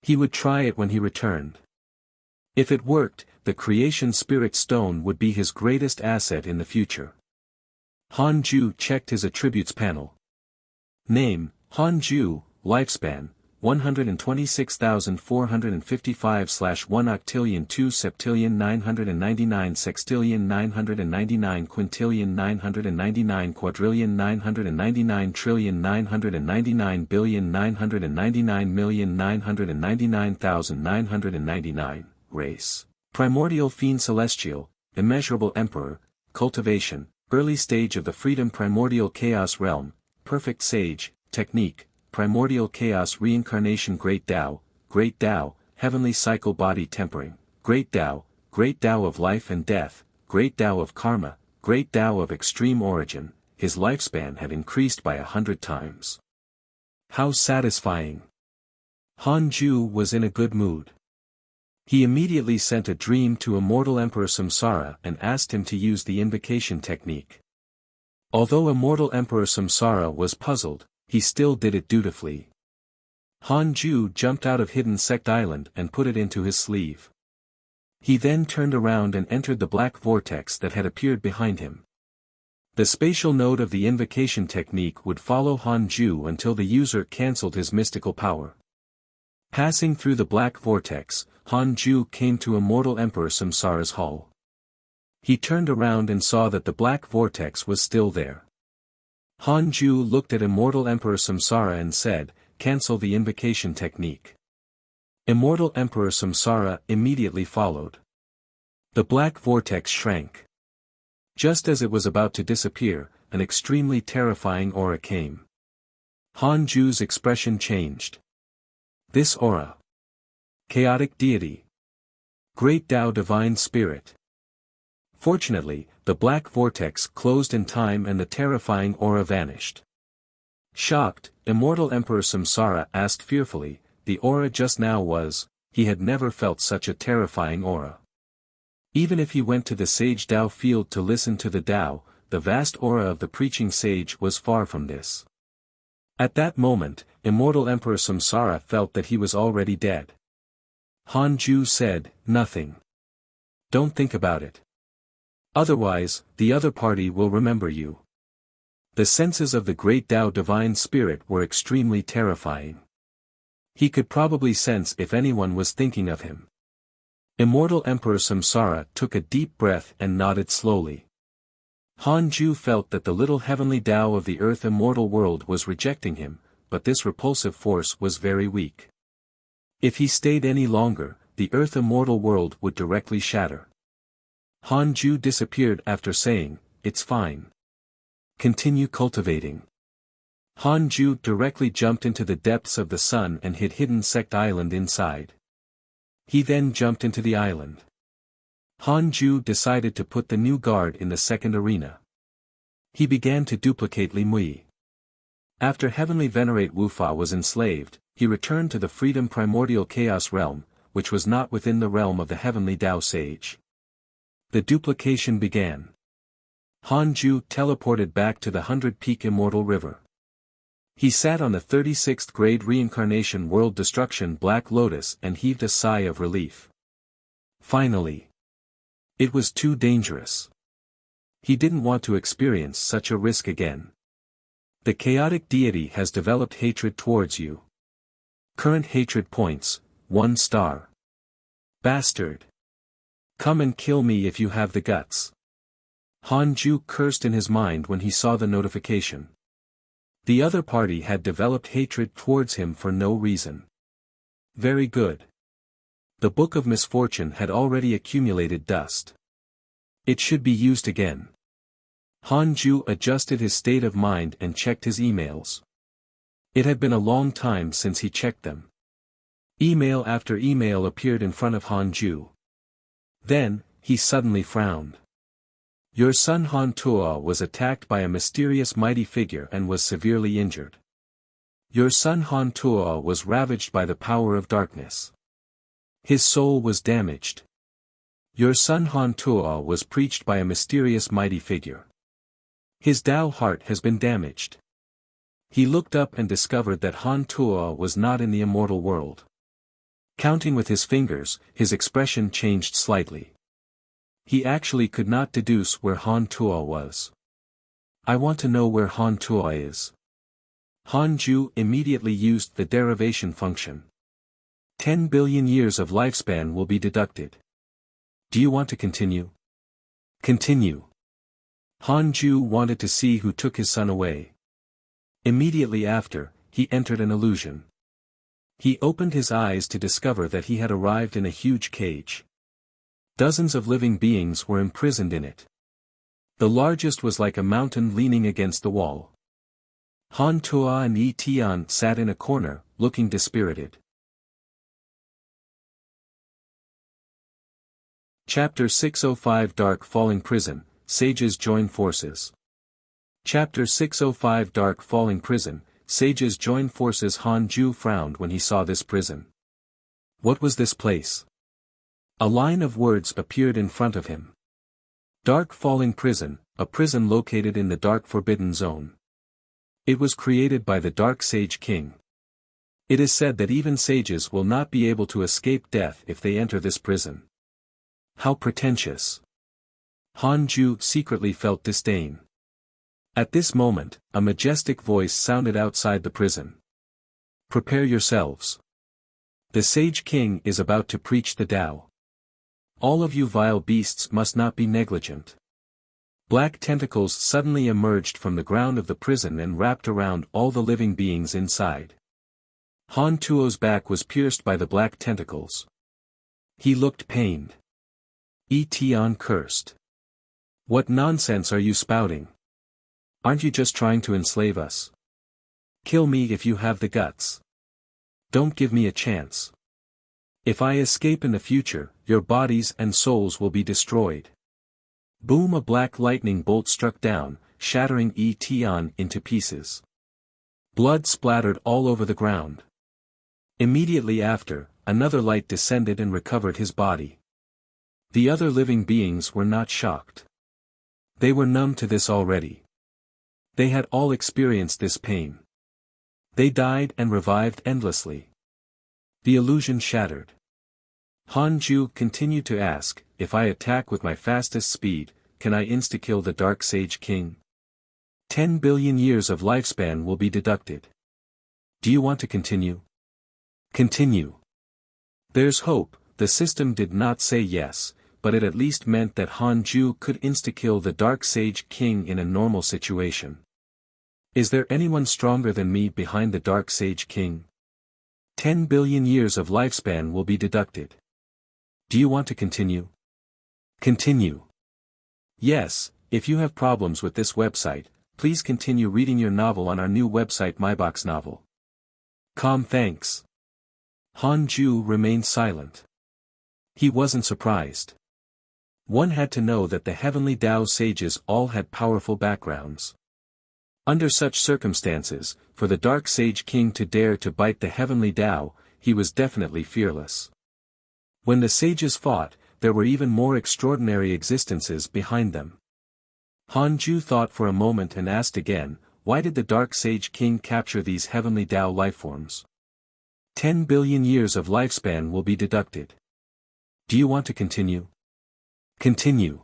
He would try it when he returned. If it worked, the Creation Spirit Stone would be his greatest asset in the future. Han Ju checked his attributes panel. Name, Han Ju, lifespan, 126,455/1 octillion 2 septillion 999 sextillion 999 quintillion 999 quadrillion 999 trillion 999 billion 999,999,999. Race. Primordial Fiend Celestial, Immeasurable Emperor, Cultivation, Early Stage of the Freedom Primordial Chaos Realm, Perfect Sage, Technique, Primordial Chaos Reincarnation Great Tao, Heavenly Cycle Body Tempering, Great Tao of Life and Death, Great Tao of Karma, Great Tao of Extreme Origin. His lifespan had increased by 100 times. How satisfying! Han Ju was in a good mood. He immediately sent a dream to Immortal Emperor Samsara and asked him to use the invocation technique. Although Immortal Emperor Samsara was puzzled, he still did it dutifully. Han Ju jumped out of Hidden Sect Island and put it into his sleeve. He then turned around and entered the black vortex that had appeared behind him. The spatial node of the invocation technique would follow Han Ju until the user cancelled his mystical power. Passing through the black vortex, Han Ju came to Immortal Emperor Samsara's hall. He turned around and saw that the black vortex was still there. Han Ju looked at Immortal Emperor Samsara and said, "Cancel the invocation technique." Immortal Emperor Samsara immediately followed. The black vortex shrank. Just as it was about to disappear, an extremely terrifying aura came. Han Ju's expression changed. This aura. Chaotic Deity. Great Tao Divine Spirit. Fortunately, the black vortex closed in time and the terrifying aura vanished. Shocked, Immortal Emperor Samsara asked fearfully, the aura just now was, he had never felt such a terrifying aura. Even if he went to the Sage Tao field to listen to the Tao, the vast aura of the preaching sage was far from this. At that moment, Immortal Emperor Samsara felt that he was already dead. Han Ju said, "Nothing. Don't think about it. Otherwise, the other party will remember you." The senses of the great Tao Divine Spirit were extremely terrifying. He could probably sense if anyone was thinking of him. Immortal Emperor Samsara took a deep breath and nodded slowly. Hanju felt that the little heavenly Tao of the earth immortal world was rejecting him, but this repulsive force was very weak. If he stayed any longer, the earth immortal world would directly shatter. Hanju disappeared after saying, "It's fine. Continue cultivating." Hanju directly jumped into the depths of the sun and hid hidden Sect Island inside. He then jumped into the island. Hanju decided to put the new guard in the second arena. He began to duplicate Li Mui. After Heavenly Venerate Wufa was enslaved, he returned to the Freedom Primordial Chaos realm, which was not within the realm of the Heavenly Tao Sage. The duplication began. Hanju teleported back to the 100-peak Immortal River. He sat on the 36th grade Reincarnation World Destruction Black Lotus and heaved a sigh of relief. Finally. It was too dangerous. He didn't want to experience such a risk again. The chaotic deity has developed hatred towards you. Current hatred points, 1 star. Bastard. Come and kill me if you have the guts. Hanju cursed in his mind when he saw the notification. The other party had developed hatred towards him for no reason. Very good. The Book of Misfortune had already accumulated dust. It should be used again. Hanju adjusted his state of mind and checked his emails. It had been a long time since he checked them. Email after email appeared in front of Hanju. Then, he suddenly frowned. Your son Han Tuo was attacked by a mysterious mighty figure and was severely injured. Your son Han Tuo was ravaged by the power of darkness. His soul was damaged. Your son Han Tuo was preached by a mysterious mighty figure. His Tao heart has been damaged. He looked up and discovered that Han Tuo was not in the immortal world. Counting with his fingers, his expression changed slightly. He actually could not deduce where Han Tuo was. I want to know where Han Tuo is. Hanju immediately used the derivation function. 10 billion years of lifespan will be deducted. Do you want to continue? Continue. Hanju wanted to see who took his son away. Immediately after, he entered an illusion. He opened his eyes to discover that he had arrived in a huge cage. Dozens of living beings were imprisoned in it. The largest was like a mountain leaning against the wall. Han Tuo and Yi Tian sat in a corner, looking dispirited. Chapter 605 Dark Falling Prison, Sages Join Forces. Chapter 605 Dark Falling Prison, Sages Join Forces. Hanju frowned when he saw this prison. What was this place? A line of words appeared in front of him. Dark Falling Prison, a prison located in the Dark Forbidden Zone. It was created by the Dark Sage King. It is said that even sages will not be able to escape death if they enter this prison. How pretentious. Hanju secretly felt disdain. At this moment, a majestic voice sounded outside the prison. Prepare yourselves. The Sage King is about to preach the Tao. All of you vile beasts must not be negligent. Black tentacles suddenly emerged from the ground of the prison and wrapped around all the living beings inside. Han Tuo's back was pierced by the black tentacles. He looked pained. Yi Tian cursed. What nonsense are you spouting? Aren't you just trying to enslave us? Kill me if you have the guts. Don't give me a chance. If I escape in the future, your bodies and souls will be destroyed. Boom! A black lightning bolt struck down, shattering Yi Tian into pieces. Blood splattered all over the ground. Immediately after, another light descended and recovered his body. The other living beings were not shocked. They were numb to this already. They had all experienced this pain. They died and revived endlessly. The illusion shattered. Hanju continued to ask, if I attack with my fastest speed, can I insta-kill the Dark Sage King? 10 billion years of lifespan will be deducted. Do you want to continue? Continue. There's hope. The system did not say yes, but it at least meant that Han Ju could insta-kill the Dark Sage King in a normal situation. Is there anyone stronger than me behind the Dark Sage King? 10 billion years of lifespan will be deducted. Do you want to continue? Continue. Yes, if you have problems with this website, please continue reading your novel on our new website MyBox Novel. Thanks. Han Ju remained silent. He wasn't surprised. One had to know that the Heavenly Tao sages all had powerful backgrounds. Under such circumstances, for the Dark Sage King to dare to bite the Heavenly Tao, he was definitely fearless. When the sages fought, there were even more extraordinary existences behind them. Han Ju thought for a moment and asked again, why did the Dark Sage King capture these Heavenly Tao lifeforms? 10 billion years of lifespan will be deducted. Do you want to continue? Continue.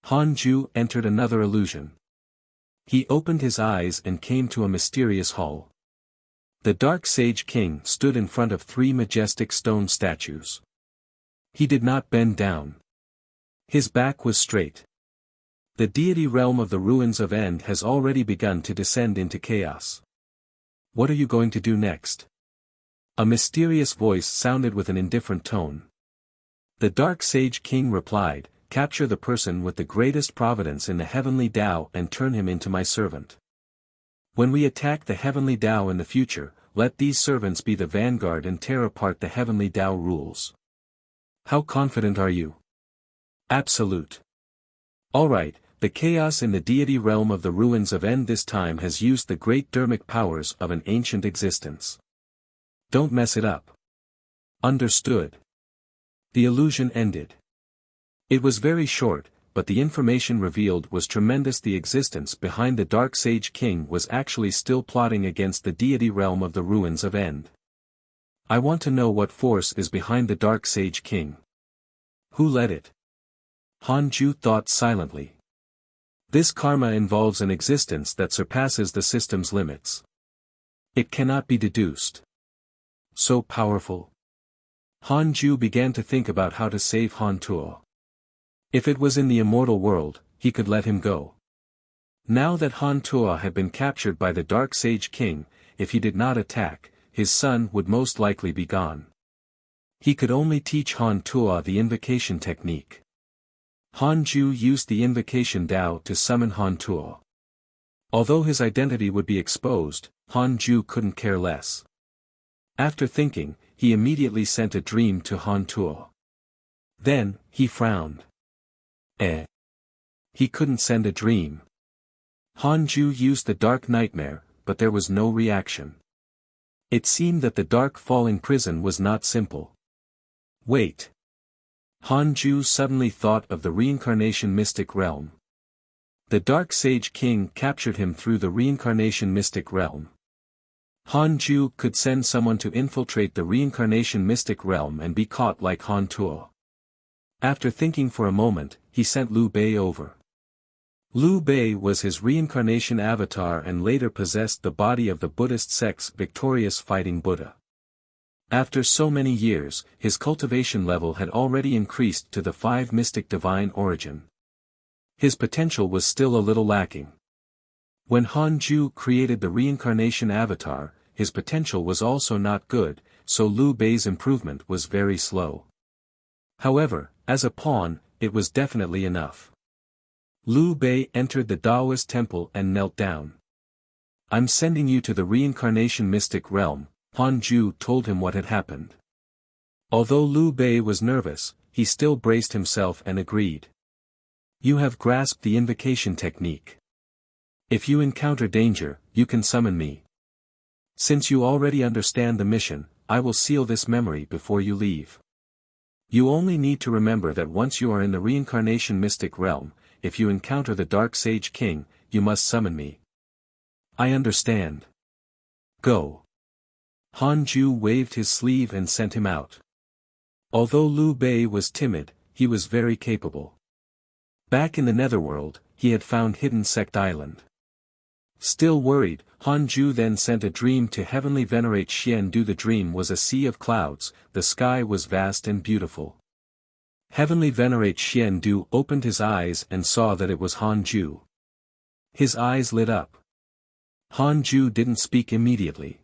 Han Ju entered another illusion. He opened his eyes and came to a mysterious hall. The Dark Sage King stood in front of 3 majestic stone statues. He did not bend down. His back was straight. The deity realm of the ruins of End has already begun to descend into chaos. What are you going to do next? A mysterious voice sounded with an indifferent tone. The Dark Sage King replied, capture the person with the greatest providence in the Heavenly Tao and turn him into my servant. When we attack the Heavenly Tao in the future, let these servants be the vanguard and tear apart the Heavenly Tao rules. How confident are you? Absolute. Alright, the chaos in the deity realm of the ruins of End this time has used the great dermic powers of an ancient existence. Don't mess it up. Understood. The illusion ended. It was very short, but the information revealed was tremendous. The existence behind the Dark Sage King was actually still plotting against the deity realm of the ruins of End. I want to know what force is behind the Dark Sage King. Who led it? Han Ju thought silently. This karma involves an existence that surpasses the system's limits. It cannot be deduced. So powerful. Han Ju began to think about how to save Han Tuo. If it was in the immortal world, he could let him go. Now that Han Tuo had been captured by the Dark Sage King, if he did not attack, his son would most likely be gone. He could only teach Han Tuo the invocation technique. Han Ju used the invocation Dao to summon Han Tuo. Although his identity would be exposed, Han Ju couldn't care less. After thinking, he immediately sent a dream to Han Tuo. Then, he frowned. He couldn't send a dream. Han Ju used the dark nightmare, but there was no reaction. It seemed that the dark falling prison was not simple. Wait. Han Ju suddenly thought of the reincarnation mystic realm. The Dark Sage King captured him through the reincarnation mystic realm. Han Ju could send someone to infiltrate the reincarnation mystic realm and be caught like Han Tuo. After thinking for a moment, he sent Liu Bei over. Liu Bei was his reincarnation avatar and later possessed the body of the Buddhist sect's victorious fighting Buddha. After so many years, his cultivation level had already increased to the 5 mystic divine origin. His potential was still a little lacking. When Han Ju created the reincarnation avatar, his potential was also not good, so Liu Bei's improvement was very slow. However, as a pawn, it was definitely enough. Liu Bei entered the Taoist temple and knelt down. I'm sending you to the reincarnation mystic realm, Han Ju told him what had happened. Although Liu Bei was nervous, he still braced himself and agreed. You have grasped the invocation technique. If you encounter danger, you can summon me. Since you already understand the mission, I will seal this memory before you leave. You only need to remember that once you are in the reincarnation mystic realm, if you encounter the Dark Sage King, you must summon me. I understand. Go. Han Ju waved his sleeve and sent him out. Although Liu Bei was timid, he was very capable. Back in the netherworld, he had found Hidden Sect Island. Still worried, Han Ju then sent a dream to heavenly venerate Xian Du. The dream was a sea of clouds, the sky was vast and beautiful. Heavenly Venerate Xian Du opened his eyes and saw that it was Han Ju. His eyes lit up. Han Ju didn't speak immediately.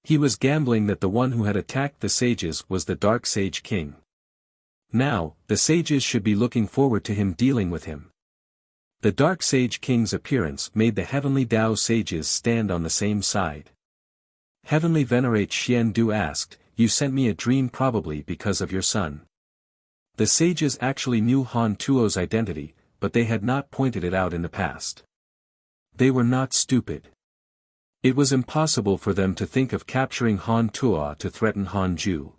He was gambling that the one who had attacked the sages was the Dark Sage King. Now, the sages should be looking forward to him dealing with him. The Dark Sage King's appearance made the Heavenly Dao sages stand on the same side. Heavenly Venerate Xian Du asked, "You sent me a dream probably because of your son." The sages actually knew Han Tuo's identity, but they had not pointed it out in the past. They were not stupid. It was impossible for them to think of capturing Han Tuo to threaten Han Ju.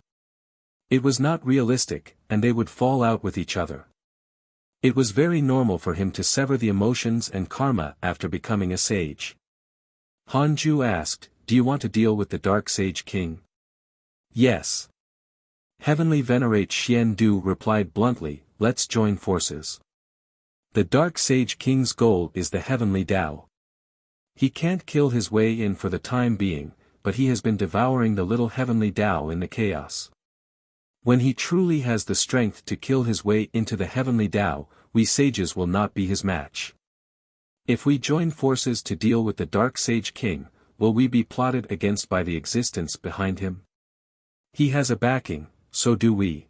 It was not realistic, and they would fall out with each other. It was very normal for him to sever the emotions and karma after becoming a sage. Han Ju asked, "Do you want to deal with the Dark Sage King?" "Yes." Heavenly Venerate Xian Du replied bluntly, "Let's join forces." The Dark Sage King's goal is the Heavenly Dao. He can't kill his way in for the time being, but he has been devouring the little Heavenly Dao in the chaos. When he truly has the strength to kill his way into the Heavenly Dao, we sages will not be his match. If we join forces to deal with the Dark Sage King, will we be plotted against by the existence behind him? He has a backing, so do we.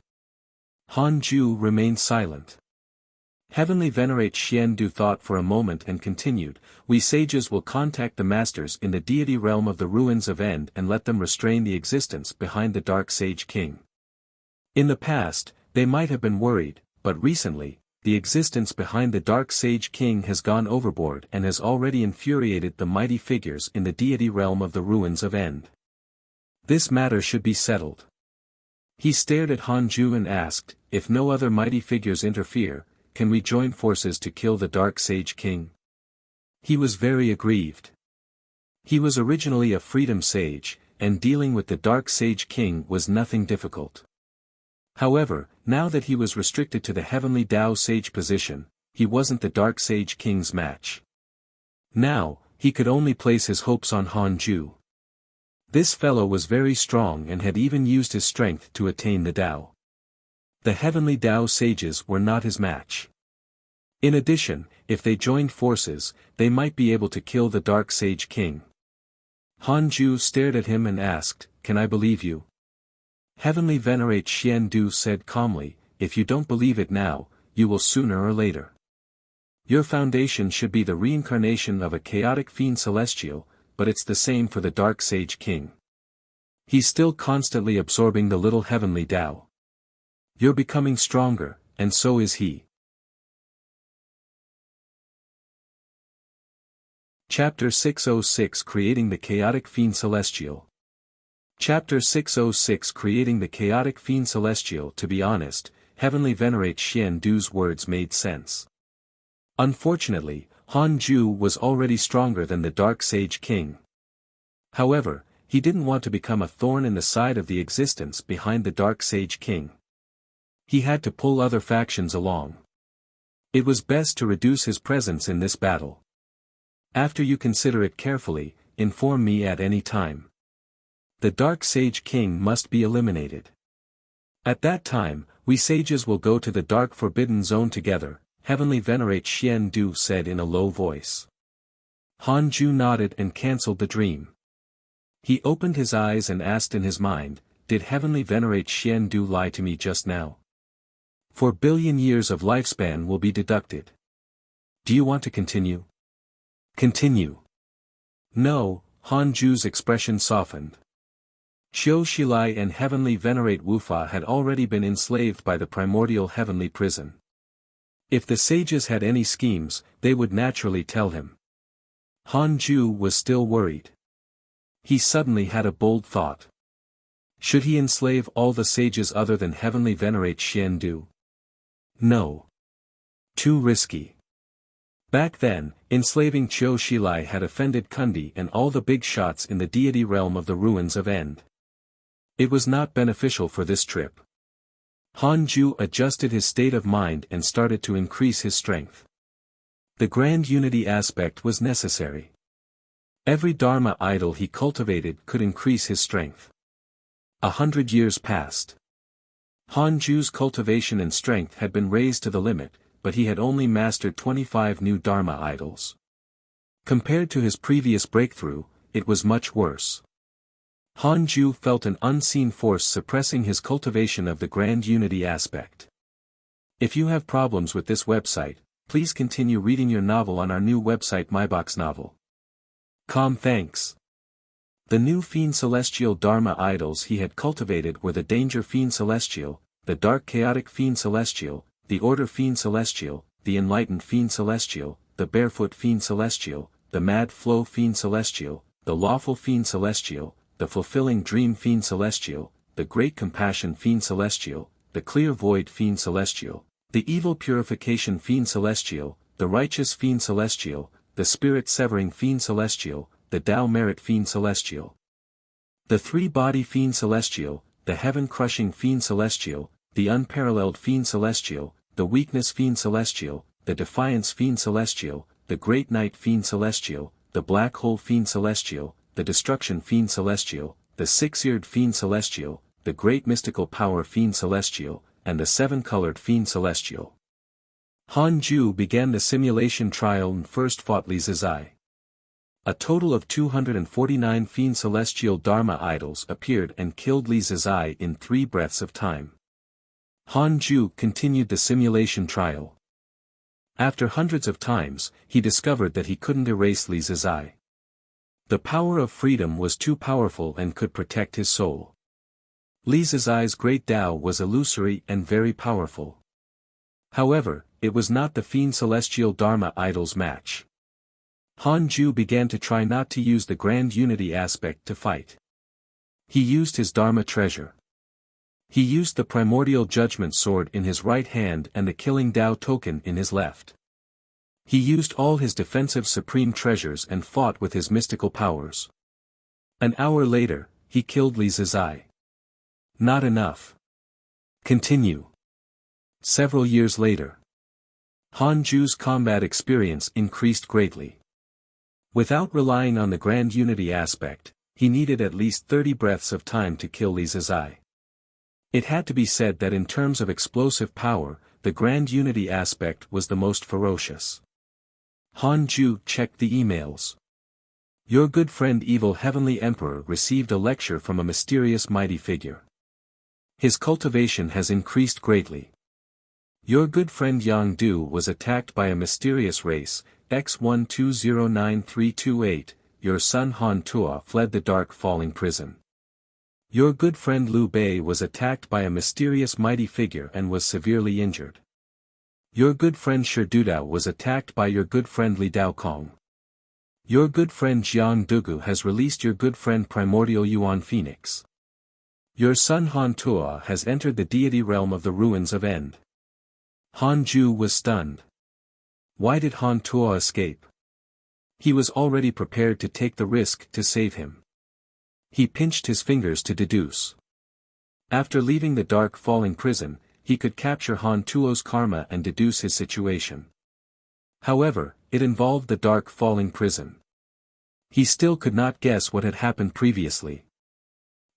Han Ju remained silent. Heavenly Venerate Xian Du thought for a moment and continued, "We sages will contact the masters in the deity realm of the ruins of End and let them restrain the existence behind the Dark Sage King." In the past, they might have been worried, but recently, the existence behind the Dark Sage King has gone overboard and has already infuriated the mighty figures in the deity realm of the ruins of End. This matter should be settled. He stared at Han Ju and asked, "If no other mighty figures interfere, can we join forces to kill the Dark Sage King?" He was very aggrieved. He was originally a freedom sage, and dealing with the Dark Sage King was nothing difficult. However, now that he was restricted to the Heavenly Dao Sage position, he wasn't the Dark Sage King's match. Now, he could only place his hopes on Han Ju. This fellow was very strong and had even used his strength to attain the Dao. The Heavenly Dao sages were not his match. In addition, if they joined forces, they might be able to kill the Dark Sage King. Han Ju stared at him and asked, "Can I believe you?" Heavenly Venerate Xian Du said calmly, "If you don't believe it now, you will sooner or later. Your foundation should be the reincarnation of a chaotic fiend celestial, but it's the same for the Dark Sage King. He's still constantly absorbing the little Heavenly Dao. You're becoming stronger, and so is he." Chapter 606 Creating the Chaotic Fiend Celestial. Chapter 606 Creating the Chaotic Fiend Celestial. To be honest, Heavenly Venerate Xian Du's words made sense. Unfortunately, Han Ju was already stronger than the Dark Sage King. However, he didn't want to become a thorn in the side of the existence behind the Dark Sage King. He had to pull other factions along. It was best to reduce his presence in this battle. After you consider it carefully, inform me at any time. The Dark Sage King must be eliminated. At that time, we sages will go to the Dark Forbidden Zone together, Heavenly Venerate Xian Du said in a low voice. Han Ju nodded and cancelled the dream. He opened his eyes and asked in his mind, "Did Heavenly Venerate Xian Du lie to me just now? 4 billion years of lifespan will be deducted. Do you want to continue?" "Continue." "No," Han Ju's expression softened. Qiu Shilai and Heavenly Venerate Wufa had already been enslaved by the primordial heavenly prison. If the sages had any schemes, they would naturally tell him. Han Ju was still worried. He suddenly had a bold thought. Should he enslave all the sages other than Heavenly Venerate Xian Du? No. Too risky. Back then, enslaving Qiu Shilai had offended Kundi and all the big shots in the deity realm of the ruins of End. It was not beneficial for this trip. Han Ju adjusted his state of mind and started to increase his strength. The grand unity aspect was necessary. Every Dharma idol he cultivated could increase his strength. 100 years passed. Han Ju's cultivation and strength had been raised to the limit, but he had only mastered 25 new Dharma idols. Compared to his previous breakthrough, it was much worse. Han Ju felt an unseen force suppressing his cultivation of the grand unity aspect. If you have problems with this website, please continue reading your novel on our new website MyBox Novel. Thanks. The new Fiend Celestial Dharma idols he had cultivated were the Danger Fiend Celestial, the Dark Chaotic Fiend Celestial, the Order Fiend Celestial, the Enlightened Fiend Celestial, the Barefoot Fiend Celestial, the Mad Flow Fiend Celestial, the Lawful Fiend Celestial, the Fulfilling Dream Fiend Celestial, the Great Compassion Fiend Celestial, the Clear Void Fiend Celestial, the Evil Purification Fiend Celestial, the Righteous Fiend Celestial, the Spirit Severing Fiend Celestial, the Tao Merit Fiend Celestial, the Three-Body Fiend Celestial, the Heaven-Crushing Fiend Celestial, the Unparalleled Fiend Celestial, the Weakness Fiend Celestial, the Defiance Fiend Celestial, the Great Night Fiend Celestial, the Black Hole Fiend Celestial, the Destruction Fiend Celestial, the Six-Eared Fiend Celestial, the Great Mystical Power Fiend Celestial, and the Seven-Colored Fiend Celestial. Han Ju began the simulation trial and first fought Li Zizai. A total of 249 Fiend Celestial Dharma idols appeared and killed Li Zizai in 3 breaths of time. Han Ju continued the simulation trial. After hundreds of times, he discovered that he couldn't erase Li Zizai. The power of freedom was too powerful and could protect his soul. Li Zizai's great Tao was illusory and very powerful. However, it was not the Fiend Celestial Dharma idol's match. Han Ju began to try not to use the grand unity aspect to fight. He used his Dharma treasure. He used the primordial judgment sword in his right hand and the killing Tao token in his left. He used all his defensive supreme treasures and fought with his mystical powers. An hour later, he killed Li Zizai. Not enough. Continue. Several years later, Han Ju's combat experience increased greatly. Without relying on the grand unity aspect, he needed at least 30 breaths of time to kill Li Zizai. It had to be said that in terms of explosive power, the grand unity aspect was the most ferocious. Han Ju checked the emails. Your good friend Evil Heavenly Emperor received a lecture from a mysterious mighty figure. His cultivation has increased greatly. Your good friend Yang Du was attacked by a mysterious race, X12093328, your son Han Tua fled the dark falling prison. Your good friend Liu Bei was attacked by a mysterious mighty figure and was severely injured. Your good friend Shi Dudao was attacked by your good friend Li Daokong. Your good friend Jiang Dugu has released your good friend Primordial Yuan Phoenix. Your son Han Tua has entered the deity realm of the ruins of End. Han Ju was stunned. Why did Han Tua escape? He was already prepared to take the risk to save him. He pinched his fingers to deduce. After leaving the dark falling prison, he could capture Han Tuo's karma and deduce his situation. However, it involved the dark falling prison. He still could not guess what had happened previously.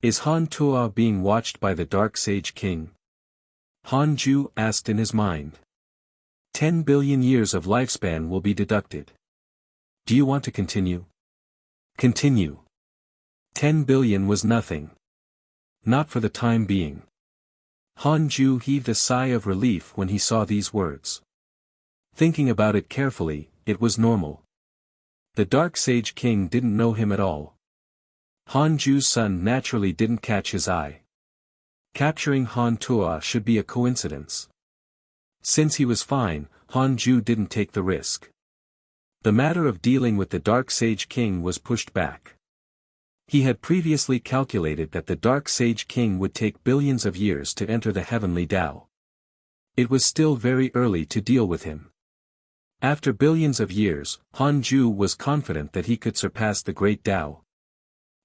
Is Han Tua being watched by the Dark Sage King? Han Ju asked in his mind. 10 billion years of lifespan will be deducted. Do you want to continue? Continue. 10 billion was nothing. Not for the time being. Han Ju heaved a sigh of relief when he saw these words. Thinking about it carefully, it was normal. The Dark Sage King didn't know him at all. Han Ju's son naturally didn't catch his eye. Capturing Han Tua should be a coincidence. Since he was fine, Han Ju didn't take the risk. The matter of dealing with the Dark Sage King was pushed back. He had previously calculated that the Dark Sage King would take billions of years to enter the heavenly Tao. It was still very early to deal with him. After billions of years, Han Ju was confident that he could surpass the Great Tao.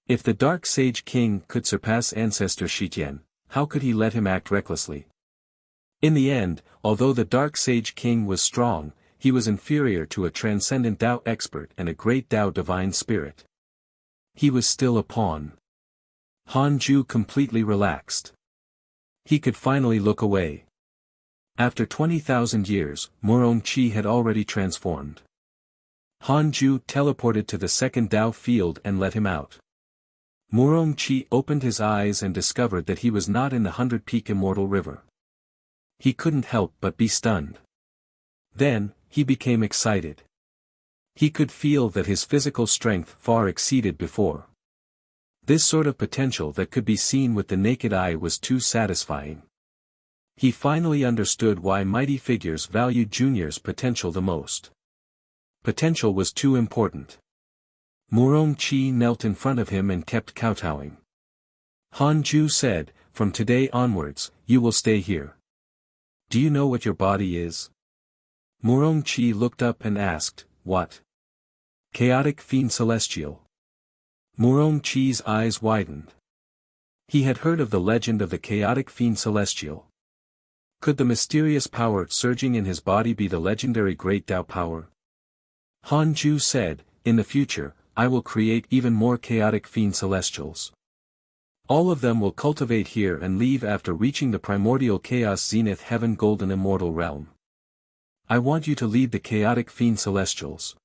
If the Dark Sage King could surpass Ancestor Shitian, how could he let him act recklessly? In the end, although the Dark Sage King was strong, he was inferior to a transcendent Tao expert and a great Tao divine spirit. He was still a pawn. Han Ju completely relaxed. He could finally look away. After 20,000 years, Wuxia had already transformed. Hanju teleported to the second Dao field and let him out. Wuxia opened his eyes and discovered that he was not in the 100-peak immortal river. He couldn't help but be stunned. Then, he became excited. He could feel that his physical strength far exceeded before. This sort of potential that could be seen with the naked eye was too satisfying. He finally understood why mighty figures valued Junior's potential the most. Potential was too important. Wuxia knelt in front of him and kept kowtowing. Hanju said, "From today onwards, you will stay here. Do you know what your body is?" Wuxia looked up and asked, "What?" "Chaotic Fiend Celestial." Wuxia's eyes widened. He had heard of the legend of the Chaotic Fiend Celestial. Could the mysterious power surging in his body be the legendary Great Tao power? Hanju said, "In the future, I will create even more Chaotic Fiend Celestials. All of them will cultivate here and leave after reaching the primordial chaos zenith heaven golden immortal realm. I want you to lead the Chaotic Fiend Celestials.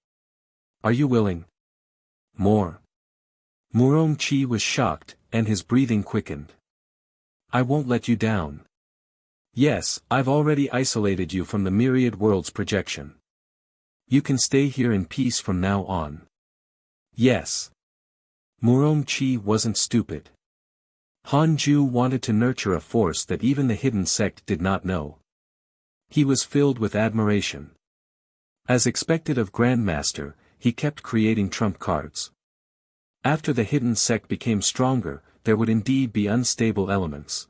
Are you willing?" "More." Wuxia was shocked, and his breathing quickened. "I won't let you down. Yes, I've already isolated you from the myriad worlds projection. You can stay here in peace from now on." "Yes." Wuxia wasn't stupid. Hanju wanted to nurture a force that even the hidden sect did not know. He was filled with admiration. As expected of Grandmaster, he kept creating trump cards. After the hidden sect became stronger, there would indeed be unstable elements.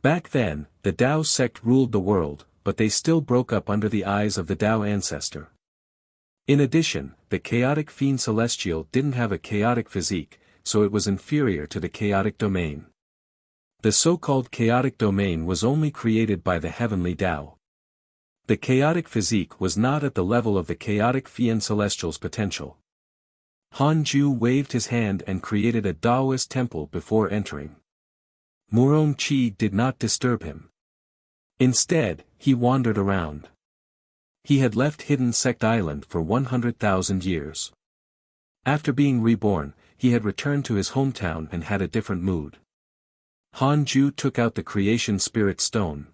Back then, the Dao sect ruled the world, but they still broke up under the eyes of the Dao ancestor. In addition, the Chaotic Fiend Celestial didn't have a chaotic physique, so it was inferior to the chaotic domain. The so-called chaotic domain was only created by the heavenly Dao. The chaotic physique was not at the level of the Chaotic Fiend Celestial's potential. Hanju waved his hand and created a Daoist temple before entering. Wuxia did not disturb him. Instead, he wandered around. He had left Hidden Sect Island for 100,000 years. After being reborn, he had returned to his hometown and had a different mood. Hanju took out the Creation Spirit Stone.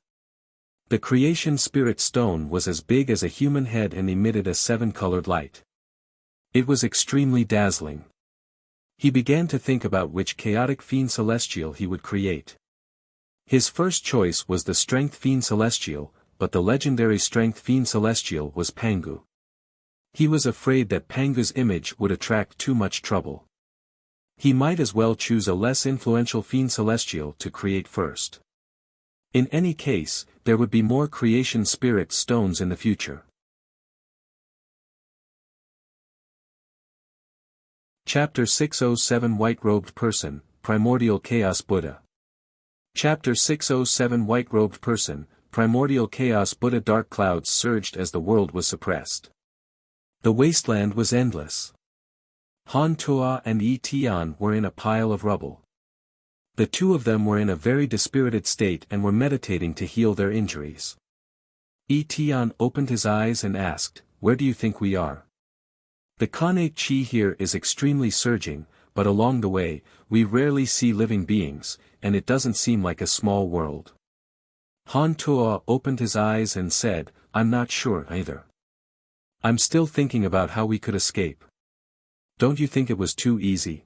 The Creation Spirit Stone was as big as a human head and emitted a 7-colored light. It was extremely dazzling. He began to think about which Chaotic Fiend Celestial he would create. His first choice was the Strength Fiend Celestial, but the legendary Strength Fiend Celestial was Pangu. He was afraid that Pangu's image would attract too much trouble. He might as well choose a less influential Fiend Celestial to create first. In any case, there would be more Creation Spirit Stones in the future. Chapter 607 White-Robed Person, Primordial Chaos Buddha. Chapter 607 White-Robed Person, Primordial Chaos Buddha. Dark clouds surged as the world was suppressed. The wasteland was endless. Han Tuo and Yi Tian were in a pile of rubble. The two of them were in a very dispirited state and were meditating to heal their injuries. Yi Tian opened his eyes and asked, "Where do you think we are?" "The Kanate Chi here is extremely surging, but along the way, we rarely see living beings, and it doesn't seem like a small world." Han Tuo opened his eyes and said, "I'm not sure either. I'm still thinking about how we could escape. Don't you think it was too easy?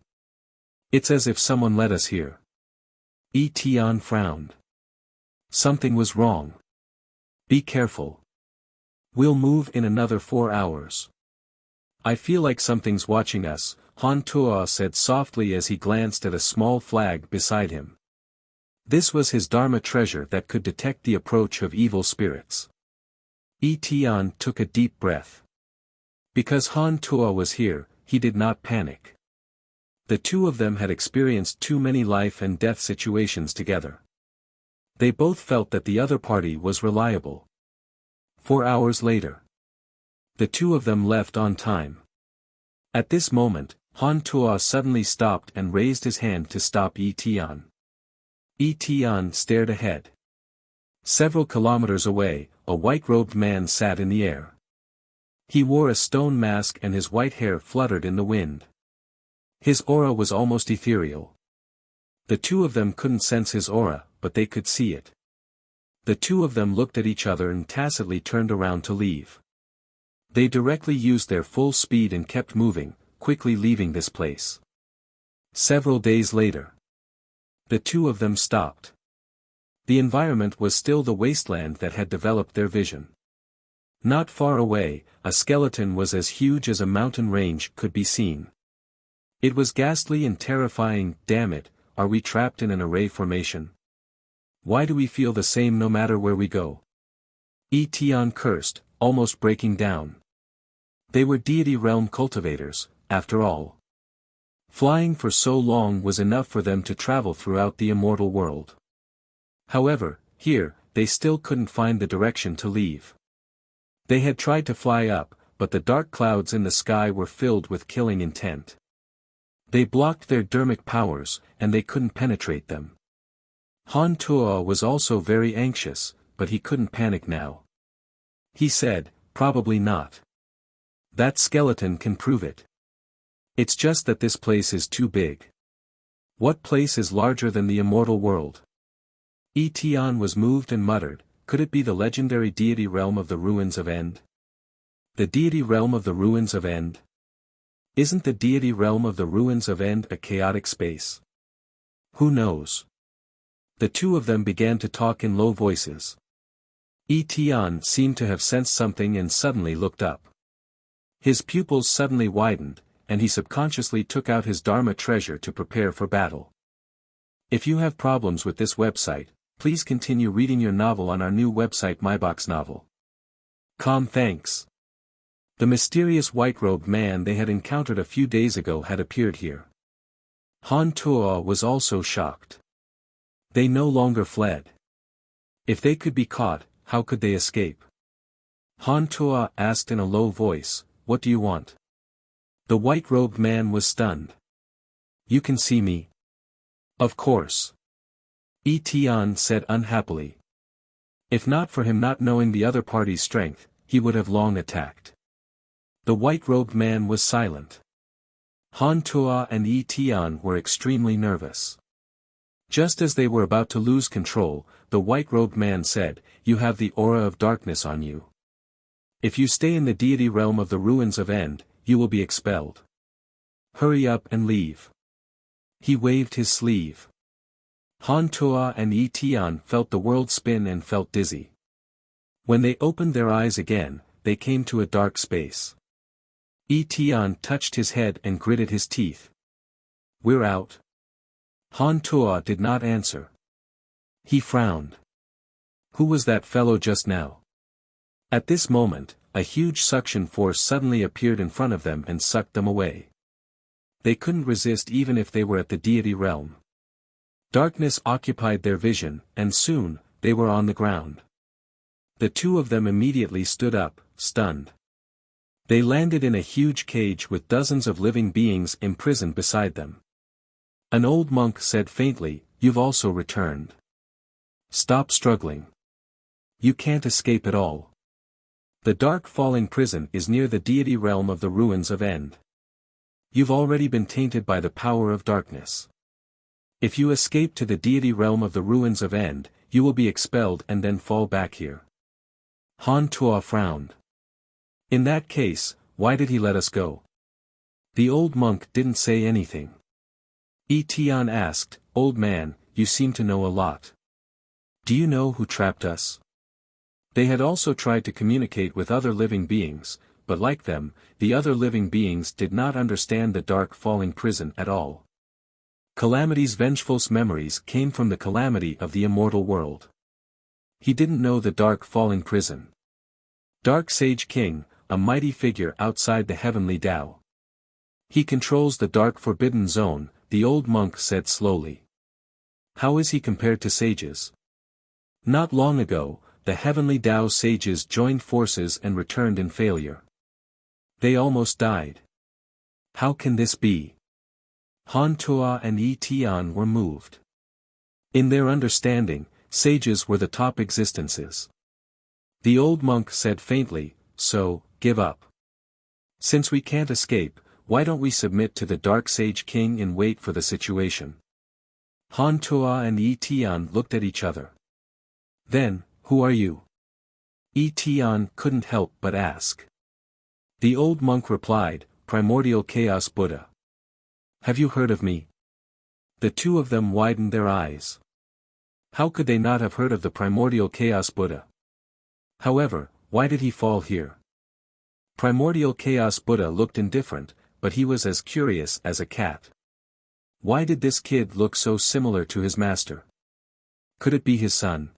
It's as if someone led us here." Yi Tian frowned. Something was wrong. "Be careful. We'll move in another 4 hours. I feel like something's watching us," Han Tuo said softly as he glanced at a small flag beside him. This was his Dharma treasure that could detect the approach of evil spirits. Yi Tian took a deep breath. Because Han Tuo was here, he did not panic. The two of them had experienced too many life and death situations together. They both felt that the other party was reliable. 4 hours later. The two of them left on time. At this moment, Han Tuo suddenly stopped and raised his hand to stop Yi Tian. Yi Tian stared ahead. Several kilometers away, a white-robed man sat in the air. He wore a stone mask and his white hair fluttered in the wind. His aura was almost ethereal. The two of them couldn't sense his aura, but they could see it. The two of them looked at each other and tacitly turned around to leave. They directly used their full speed and kept moving, quickly leaving this place. Several days later, the two of them stopped. The environment was still the wasteland that had developed their vision. Not far away, a skeleton was as huge as a mountain range could be seen. It was ghastly and terrifying. Damn it, are we trapped in an array formation? Why do we feel the same no matter where we go? Yi Tian cursed, almost breaking down. They were deity realm cultivators, after all. Flying for so long was enough for them to travel throughout the immortal world. However, here, they still couldn't find the direction to leave. They had tried to fly up, but the dark clouds in the sky were filled with killing intent. They blocked their dermic powers, and they couldn't penetrate them. Han Tuo was also very anxious, but he couldn't panic now. He said, "Probably not. That skeleton can prove it. It's just that this place is too big." What place is larger than the immortal world? Yi Tian was moved and muttered, could it be the legendary deity realm of the ruins of End? The deity realm of the ruins of End? Isn't the deity realm of the ruins of End a chaotic space? Who knows? The two of them began to talk in low voices. Yi Tian seemed to have sensed something and suddenly looked up. His pupils suddenly widened, and he subconsciously took out his Dharma treasure to prepare for battle. If you have problems with this website, please continue reading your novel on our new website myboxnovel.com. Thanks. The mysterious white-robed man they had encountered a few days ago had appeared here. Han Tuo was also shocked. They no longer fled. If they could be caught, how could they escape? Han Tuo asked in a low voice, "What do you want?" The white-robed man was stunned. "You can see me?" "Of course." Yi Tian said unhappily. If not for him not knowing the other party's strength, he would have long attacked. The white-robed man was silent. Han Tuo and Yi Tian were extremely nervous. Just as they were about to lose control, the white-robed man said, "You have the aura of darkness on you. If you stay in the deity realm of the ruins of End, you will be expelled. Hurry up and leave." He waved his sleeve. Han Tuo and Yi Tian felt the world spin and felt dizzy. When they opened their eyes again, they came to a dark space. Yi Tian touched his head and gritted his teeth. "We're out." Han Tuo did not answer. He frowned. Who was that fellow just now? At this moment, a huge suction force suddenly appeared in front of them and sucked them away. They couldn't resist even if they were at the deity realm. Darkness occupied their vision, and soon, they were on the ground. The two of them immediately stood up, stunned. They landed in a huge cage with dozens of living beings imprisoned beside them. An old monk said faintly, "You've also returned. Stop struggling. You can't escape at all. The dark falling prison is near the deity realm of the ruins of End. You've already been tainted by the power of darkness. If you escape to the deity realm of the ruins of End, you will be expelled and then fall back here." Han Tuo frowned. "In that case, why did he let us go?" The old monk didn't say anything. Yi Tian asked, "Old man, you seem to know a lot. Do you know who trapped us?" They had also tried to communicate with other living beings, but like them, the other living beings did not understand the dark falling prison at all. Calamity's vengeful memories came from the calamity of the immortal world. He didn't know the dark falling prison. Dark Sage King, a mighty figure outside the heavenly Tao. He controls the dark forbidden zone, the old monk said slowly. How is he compared to sages? Not long ago, the heavenly Tao sages joined forces and returned in failure. They almost died. How can this be? Han Tuo and Yi Tian were moved. In their understanding, sages were the top existences. The old monk said faintly, "So, give up. Since we can't escape, why don't we submit to the dark sage king and wait for the situation?" Han Tuo and Yi Tian looked at each other. Then, "Who are you?" Yi Tian couldn't help but ask. The old monk replied, "Primordial Chaos Buddha. Have you heard of me?" The two of them widened their eyes. How could they not have heard of the Primordial Chaos Buddha? However, why did he fall here? Primordial Chaos Buddha looked indifferent, but he was as curious as a cat. Why did this kid look so similar to his master? Could it be his son?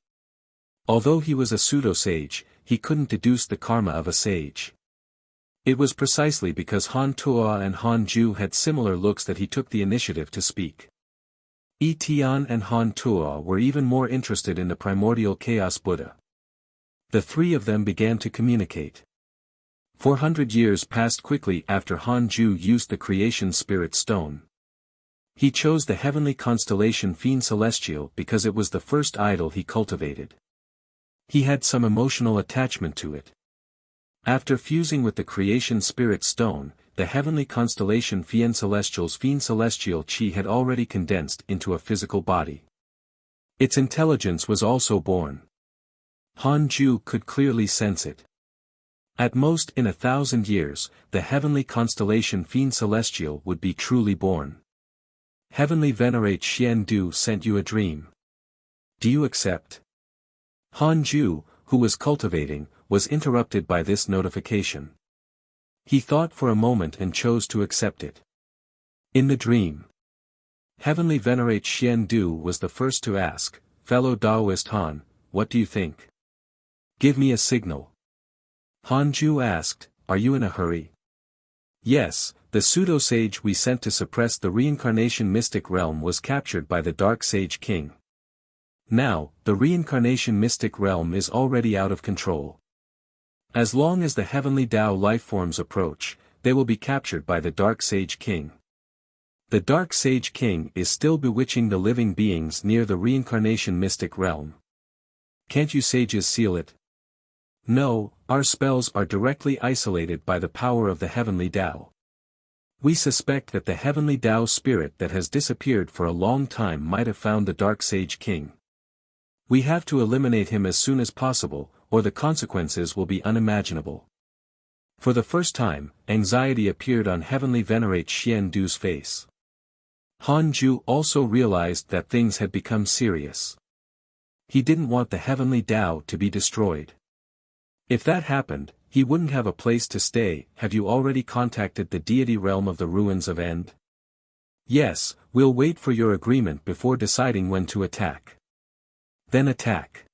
Although he was a pseudo-sage, he couldn't deduce the karma of a sage. It was precisely because Han Tuo and Han Ju had similar looks that he took the initiative to speak. Yi Tian and Han Tuo were even more interested in the Primordial Chaos Buddha. The three of them began to communicate. 400 years passed quickly after Han Ju used the Creation Spirit Stone. He chose the heavenly constellation Phénix Celestial because it was the first idol he cultivated. He had some emotional attachment to it. After fusing with the Creation Spirit Stone, the heavenly constellation Phénix Celestial's Phénix Celestial Chi had already condensed into a physical body. Its intelligence was also born. Han Ju could clearly sense it. At most in 1,000 years, the heavenly constellation Phénix Celestial would be truly born. Heavenly Venerate Xian Du sent you a dream. Do you accept? Han Ju, who was cultivating, was interrupted by this notification. He thought for a moment and chose to accept it. In the dream, Heavenly Venerate Xian Du was the first to ask, "Fellow Taoist Han, what do you think? Give me a signal." Han Ju asked, "Are you in a hurry?" Yes, the pseudo-sage we sent to suppress the reincarnation mystic realm was captured by the Dark Sage King. Now, the reincarnation mystic realm is already out of control. As long as the heavenly Tao lifeforms approach, they will be captured by the Dark Sage King. The Dark Sage King is still bewitching the living beings near the reincarnation mystic realm. Can't you sages seal it? No, our spells are directly isolated by the power of the heavenly Tao. We suspect that the heavenly Tao spirit that has disappeared for a long time might have found the Dark Sage King. We have to eliminate him as soon as possible, or the consequences will be unimaginable. For the first time, anxiety appeared on Heavenly Venerate Xian Du's face. Han Ju also realized that things had become serious. He didn't want the heavenly Tao to be destroyed. If that happened, he wouldn't have a place to stay. Have you already contacted the deity realm of the ruins of End? Yes, we'll wait for your agreement before deciding when to attack. Then attack.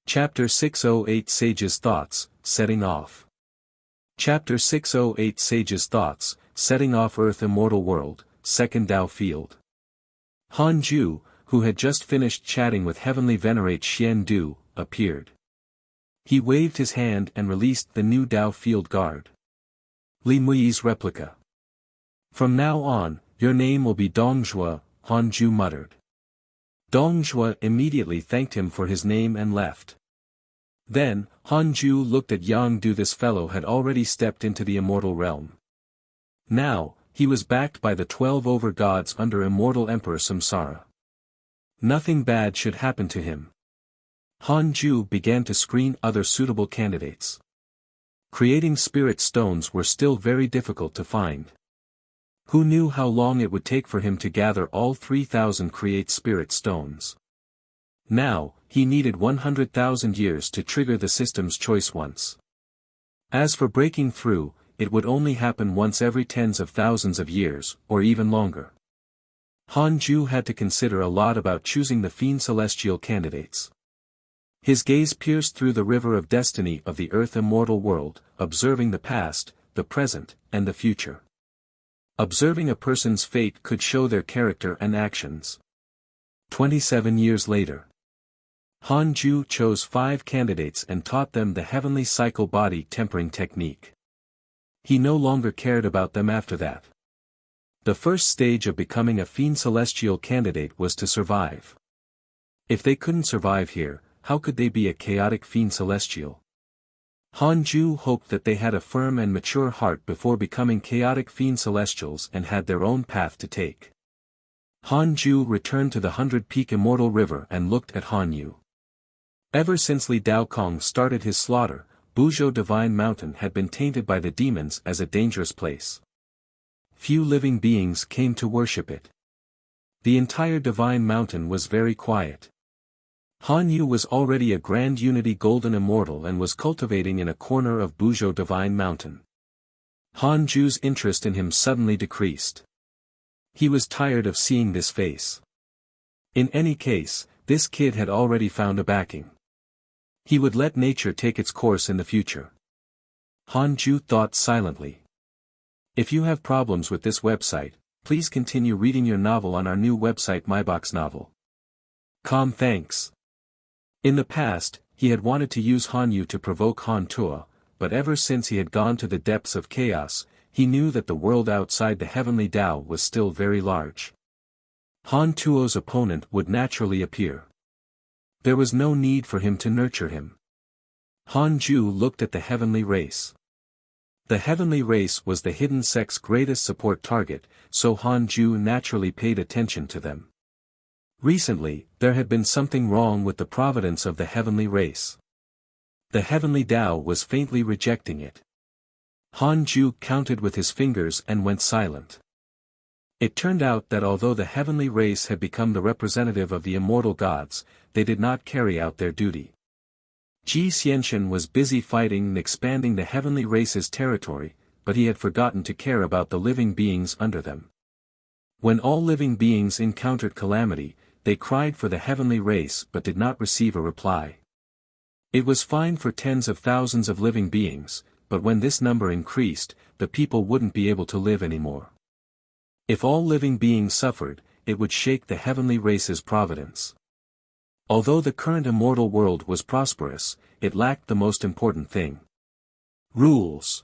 Chapter 608 Sage's Thoughts, Setting Off. Chapter 608 Sage's Thoughts, Setting Off Earth Immortal World, Second Tao Field. Han Ju, who had just finished chatting with Heavenly Venerate Xian Du, appeared. He waved his hand and released the new Tao Field Guard. Li Mui's replica. From now on, your name will be Dongjue, Han Ju muttered. Dongjue immediately thanked him for his name and left. Then, Han Ju looked at Yang Du. This fellow had already stepped into the immortal realm. Now, he was backed by the 12 over-gods under immortal Emperor Samsara. Nothing bad should happen to him. Han Ju began to screen other suitable candidates. Creating spirit stones were still very difficult to find. Who knew how long it would take for him to gather all 3,000 create spirit stones? Now, he needed 100,000 years to trigger the system's choice once. As for breaking through, it would only happen once every tens of thousands of years, or even longer. Han Ju had to consider a lot about choosing the Phénix Celestial candidates. His gaze pierced through the river of destiny of the Earth Immortal World, observing the past, the present, and the future. Observing a person's fate could show their character and actions. 27 years later, Han Ju chose 5 candidates and taught them the heavenly cycle body tempering technique. He no longer cared about them after that. The first stage of becoming a fiend celestial candidate was to survive. If they couldn't survive here, how could they be a chaotic fiend celestial? Hanju hoped that they had a firm and mature heart before becoming chaotic fiend celestials and had their own path to take. Hanju returned to the 100-peak immortal river and looked at Hanyu. Ever since Li Daokong started his slaughter, Buzhou Divine Mountain had been tainted by the demons as a dangerous place. Few living beings came to worship it. The entire Divine Mountain was very quiet. Hanyu was already a Grand Unity Golden Immortal and was cultivating in a corner of Buzhou Divine Mountain. Hanju's interest in him suddenly decreased. He was tired of seeing this face. In any case, this kid had already found a backing. He would let nature take its course in the future. Hanju thought silently. If you have problems with this website, please continue reading your novel on our new website myboxnovel.com. Thanks. In the past, he had wanted to use Hanyu to provoke Han Tuo, but ever since he had gone to the depths of chaos, he knew that the world outside the heavenly Tao was still very large. Han Tuo's opponent would naturally appear. There was no need for him to nurture him. Hanju looked at the heavenly race. The heavenly race was the hidden sect's greatest support target, so Hanju naturally paid attention to them. Recently, there had been something wrong with the providence of the heavenly race. The heavenly Tao was faintly rejecting it. Hanju counted with his fingers and went silent. It turned out that although the heavenly race had become the representative of the immortal gods, they did not carry out their duty. Ji Xianxian was busy fighting and expanding the heavenly race's territory, but he had forgotten to care about the living beings under them. When all living beings encountered calamity, they cried for the heavenly race but did not receive a reply. It was fine for tens of thousands of living beings, but when this number increased, the people wouldn't be able to live anymore. If all living beings suffered, it would shake the heavenly race's providence. Although the current immortal world was prosperous, it lacked the most important thing. Rules.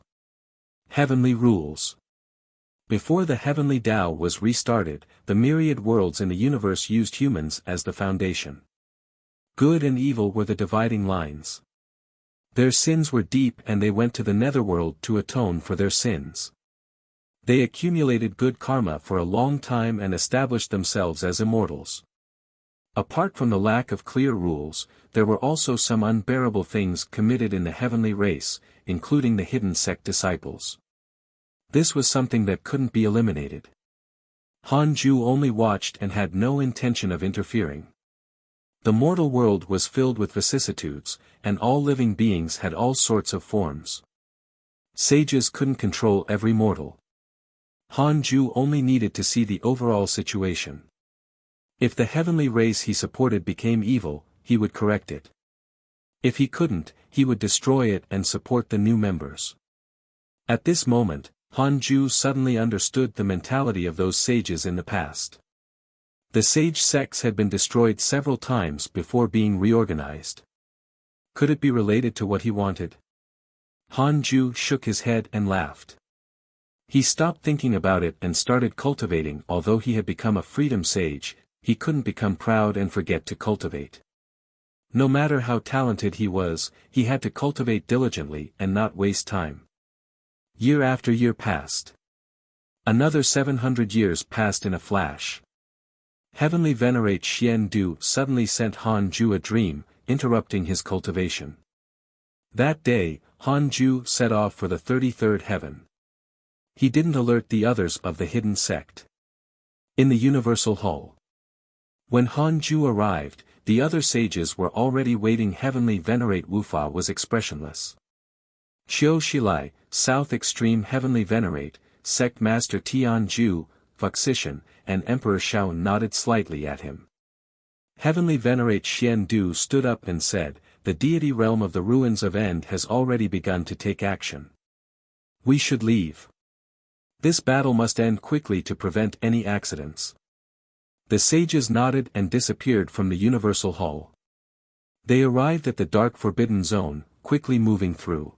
Heavenly rules. Before the heavenly Tao was restarted, the myriad worlds in the universe used humans as the foundation. Good and evil were the dividing lines. Their sins were deep and they went to the netherworld to atone for their sins. They accumulated good karma for a long time and established themselves as immortals. Apart from the lack of clear rules, there were also some unbearable things committed in the heavenly race, including the hidden sect disciples. This was something that couldn't be eliminated. Hanju only watched and had no intention of interfering. The mortal world was filled with vicissitudes, and all living beings had all sorts of forms. Sages couldn't control every mortal. Hanju only needed to see the overall situation. If the heavenly race he supported became evil, he would correct it. If he couldn't, he would destroy it and support the new members. At this moment, Hanju suddenly understood the mentality of those sages in the past. The sage sects had been destroyed several times before being reorganized. Could it be related to what he wanted? Hanju shook his head and laughed. He stopped thinking about it and started cultivating. Although he had become a freedom sage, he couldn't become proud and forget to cultivate. No matter how talented he was, he had to cultivate diligently and not waste time. Year after year passed. Another 700 years passed in a flash. Heavenly Venerate Xian Du suddenly sent Hanju a dream, interrupting his cultivation. That day, Hanju set off for the 33rd heaven. He didn't alert the others of the hidden sect. In the Universal Hall. When Hanju arrived, the other sages were already waiting. Heavenly Venerate Wufa was expressionless. Xiu Shilai, South Extreme Heavenly Venerate, Sect Master Tianju, Fuxician, and Emperor Shao nodded slightly at him. Heavenly Venerate Xian Du stood up and said, "The deity realm of the ruins of End has already begun to take action. We should leave. This battle must end quickly to prevent any accidents." The sages nodded and disappeared from the Universal Hall. They arrived at the dark Forbidden Zone, quickly moving through.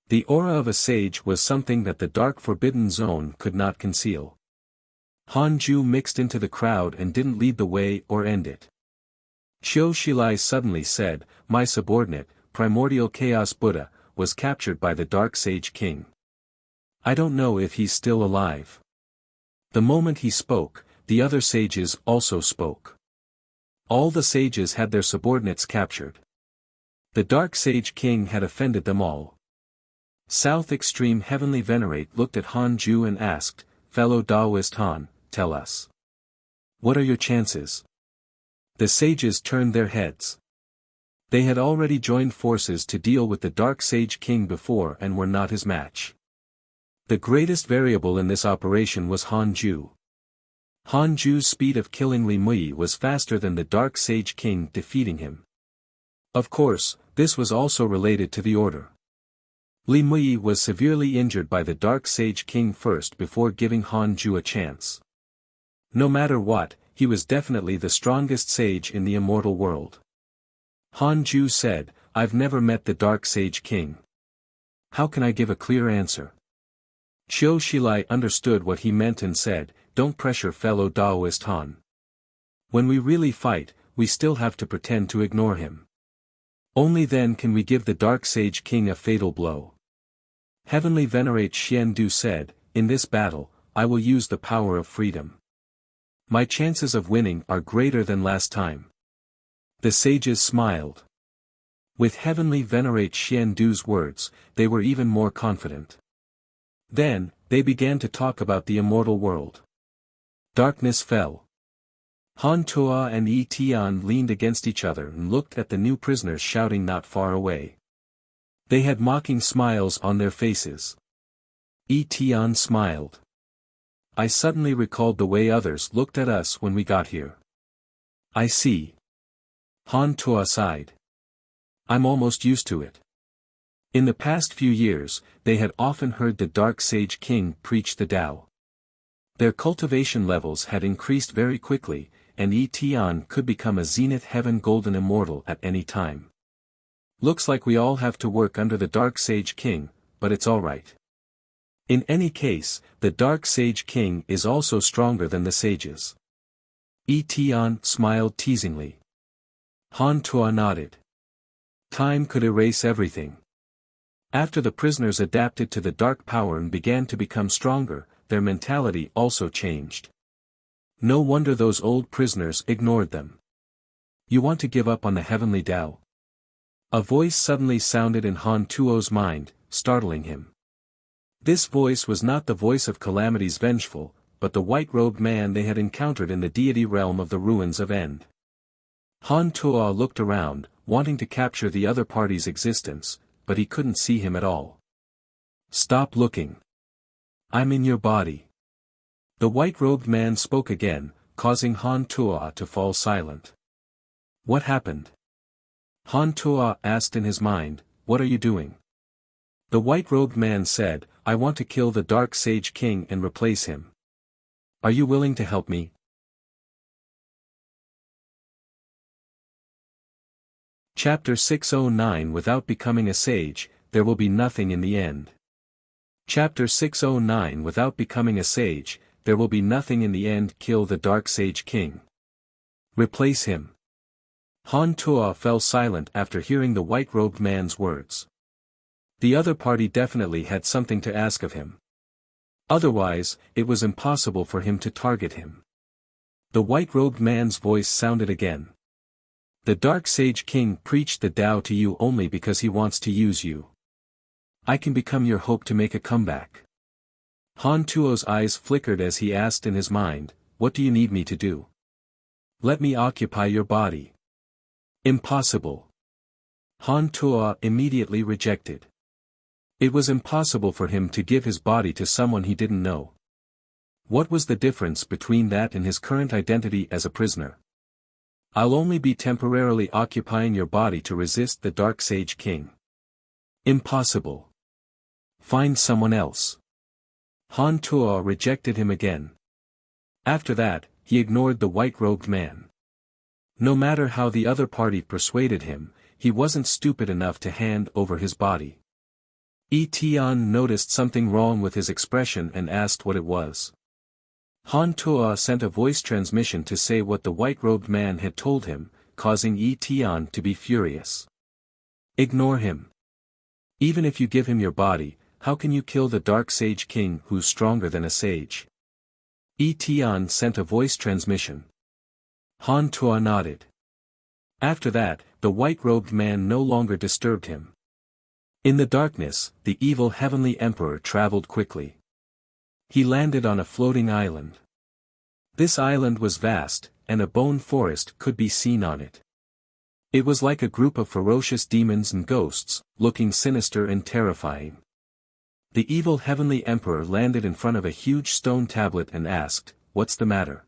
The aura of a sage was something that the dark Forbidden Zone could not conceal. Han Ju mixed into the crowd and didn't lead the way or end it. Qiu Shilai suddenly said, "My subordinate, Primordial Chaos Buddha, was captured by the Dark Sage King. I don't know if he's still alive." The moment he spoke, the other sages also spoke. All the sages had their subordinates captured. The Dark Sage King had offended them all. South Extreme Heavenly Venerate looked at Han Ju and asked, "Fellow Taoist Han, tell us. What are your chances?" The sages turned their heads. They had already joined forces to deal with the Dark Sage King before and were not his match. The greatest variable in this operation was Han Ju. Han Ju's speed of killing Li Mui was faster than the Dark Sage King defeating him. Of course, this was also related to the order. Li Mui was severely injured by the Dark Sage King first before giving Han Ju a chance. No matter what, he was definitely the strongest sage in the immortal world. Han Ju said, "I've never met the Dark Sage King. How can I give a clear answer?" Qiu Shilai understood what he meant and said, "Don't pressure fellow Taoist Han. When we really fight, we still have to pretend to ignore him. Only then can we give the Dark Sage King a fatal blow." Heavenly Venerate Xian Du said, "In this battle, I will use the power of freedom. My chances of winning are greater than last time." The sages smiled. With Heavenly Venerate Xian Du's words, they were even more confident. Then, they began to talk about the immortal world. Darkness fell. Han Tuo and Yi Tian leaned against each other and looked at the new prisoners shouting not far away. They had mocking smiles on their faces. Yi Tian smiled. "I suddenly recalled the way others looked at us when we got here." "I see." Han Tuo sighed. "I'm almost used to it." In the past few years, they had often heard the Dark Sage King preach the Tao. Their cultivation levels had increased very quickly, and Yi Tian could become a Zenith Heaven Golden Immortal at any time. "Looks like we all have to work under the Dark Sage King, but it's alright. In any case, the Dark Sage King is also stronger than the sages." Yi Tian smiled teasingly. Han Tuo nodded. Time could erase everything. After the prisoners adapted to the dark power and began to become stronger, their mentality also changed. No wonder those old prisoners ignored them. "You want to give up on the heavenly Tao?" A voice suddenly sounded in Han Tuo's mind, startling him. This voice was not the voice of Calamity's Vengeful, but the white-robed man they had encountered in the deity realm of the ruins of End. Han Tuo looked around, wanting to capture the other party's existence, but he couldn't see him at all. "Stop looking. I'm in your body." The white-robed man spoke again, causing Han Tuo to fall silent. "What happened?" Han Tuo asked in his mind, "What are you doing?" The white-robed man said, "I want to kill the Dark Sage King and replace him. Are you willing to help me?" Chapter 609 Without becoming a sage, there will be nothing in the end. Chapter 609 Without becoming a sage, there will be nothing in the end. Kill the Dark Sage King. Replace him. Han Tuo fell silent after hearing the white-robed man's words. The other party definitely had something to ask of him. Otherwise, it was impossible for him to target him. The white-robed man's voice sounded again. "The Dark Sage King preached the Tao to you only because he wants to use you. I can become your hope to make a comeback." Han Tuo's eyes flickered as he asked in his mind, "What do you need me to do?" "Let me occupy your body." "Impossible." Han Tuo immediately rejected. It was impossible for him to give his body to someone he didn't know. What was the difference between that and his current identity as a prisoner? "I'll only be temporarily occupying your body to resist the Dark Sage King." "Impossible. Find someone else." Han Tuo rejected him again. After that, he ignored the white-robed man. No matter how the other party persuaded him, he wasn't stupid enough to hand over his body. Yi Tian noticed something wrong with his expression and asked what it was. Han Tuo sent a voice transmission to say what the white-robed man had told him, causing Yi Tian to be furious. Ignore him. Even if you give him your body, how can you kill the Dark Sage King who's stronger than a sage? Yi Tian sent a voice transmission. Han Tuo nodded. After that, the white-robed man no longer disturbed him. In the darkness, the evil heavenly emperor traveled quickly. He landed on a floating island. This island was vast, and a bone forest could be seen on it. It was like a group of ferocious demons and ghosts, looking sinister and terrifying. The evil heavenly emperor landed in front of a huge stone tablet and asked, "What's the matter?"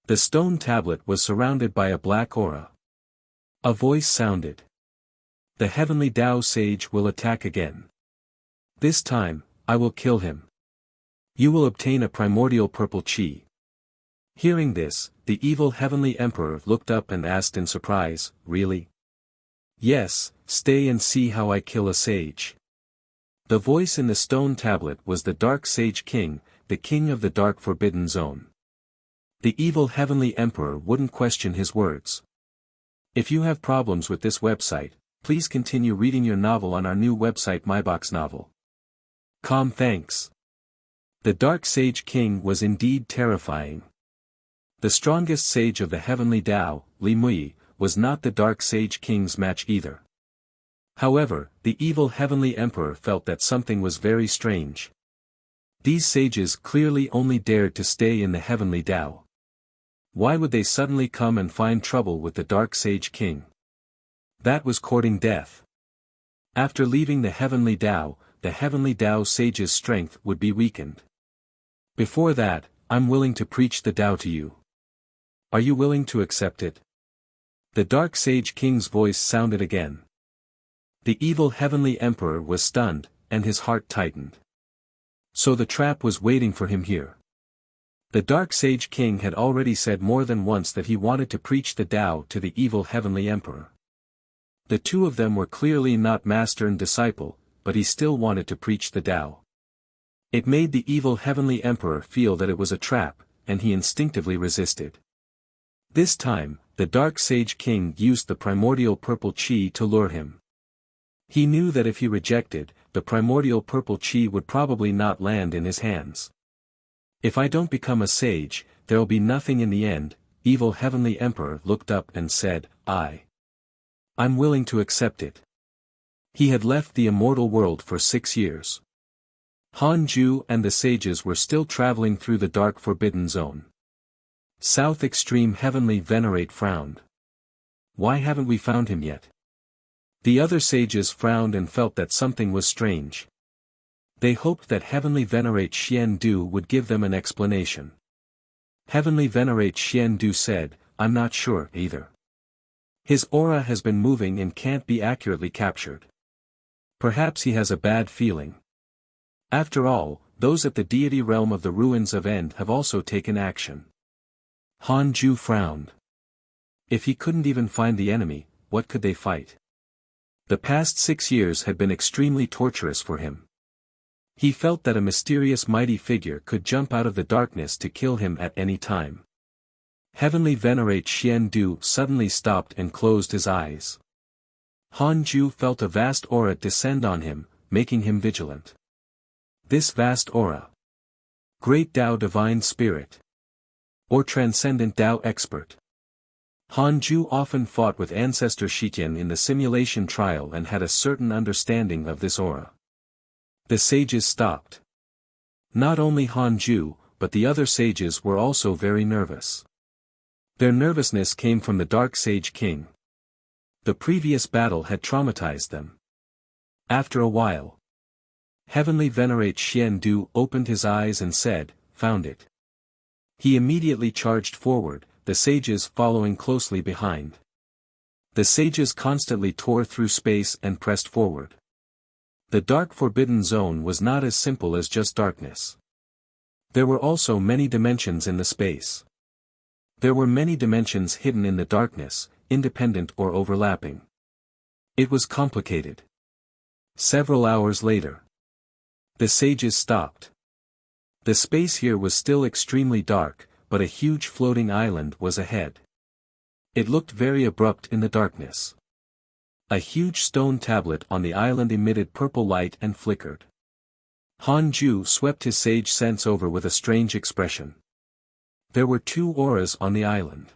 The stone tablet was surrounded by a black aura. A voice sounded. "The heavenly Tao sage will attack again. This time, I will kill him. You will obtain a primordial purple chi." Hearing this, the evil heavenly emperor looked up and asked in surprise, "Really?" "Yes, stay and see how I kill a sage." The voice in the stone tablet was the Dark Sage King, the king of the Dark Forbidden Zone. The evil heavenly emperor wouldn't question his words. If you have problems with this website, please continue reading your novel on our new website myboxnovel.com. Thanks. The Dark Sage King was indeed terrifying. The strongest sage of the heavenly Tao, Li Mui, was not the Dark Sage King's match either. However, the evil heavenly emperor felt that something was very strange. These sages clearly only dared to stay in the heavenly Tao. Why would they suddenly come and find trouble with the Dark Sage King? That was courting death. After leaving the heavenly Tao sage's strength would be weakened. Before that, I'm willing to preach the Tao to you. Are you willing to accept it? The Dark Sage King's voice sounded again. The evil heavenly emperor was stunned, and his heart tightened. So the trap was waiting for him here. The Dark Sage King had already said more than once that he wanted to preach the Tao to the evil heavenly emperor. The two of them were clearly not master and disciple, but he still wanted to preach the Tao. It made the evil heavenly emperor feel that it was a trap, and he instinctively resisted. This time, the Dark Sage King used the primordial purple chi to lure him. He knew that if he rejected, the primordial purple chi would probably not land in his hands. If I don't become a sage, there'll be nothing in the end. Evil heavenly emperor looked up and said, I'm willing to accept it. He had left the immortal world for 6 years. Han Ju and the sages were still traveling through the dark forbidden zone. South Extreme Heavenly Venerate frowned. Why haven't we found him yet? The other sages frowned and felt that something was strange. They hoped that Heavenly Venerate Xian Du would give them an explanation. Heavenly Venerate Xian Du said, I'm not sure either. His aura has been moving and can't be accurately captured. Perhaps he has a bad feeling. After all, those at the deity realm of the ruins of End have also taken action. Han Ju frowned. If he couldn't even find the enemy, what could they fight? The past 6 years had been extremely torturous for him. He felt that a mysterious mighty figure could jump out of the darkness to kill him at any time. Heavenly Venerate Xian Du suddenly stopped and closed his eyes. Han Ju felt a vast aura descend on him, making him vigilant. This vast aura. Great Tao Divine Spirit. Or Transcendent Tao Expert. Han Ju often fought with Ancestor Shitian in the simulation trial and had a certain understanding of this aura. The sages stopped. Not only Han Ju, but the other sages were also very nervous. Their nervousness came from the Dark Sage King. The previous battle had traumatized them. After a while, Heavenly Venerate Xian Du opened his eyes and said, Found it. He immediately charged forward, the sages following closely behind. The sages constantly tore through space and pressed forward. The dark forbidden zone was not as simple as just darkness. There were also many dimensions in the space. There were many dimensions hidden in the darkness, independent or overlapping. It was complicated. Several hours later, the sages stopped. The space here was still extremely dark, but a huge floating island was ahead. It looked very abrupt in the darkness. A huge stone tablet on the island emitted purple light and flickered. Han Ju swept his sage sense over with a strange expression. There were two auras on the island.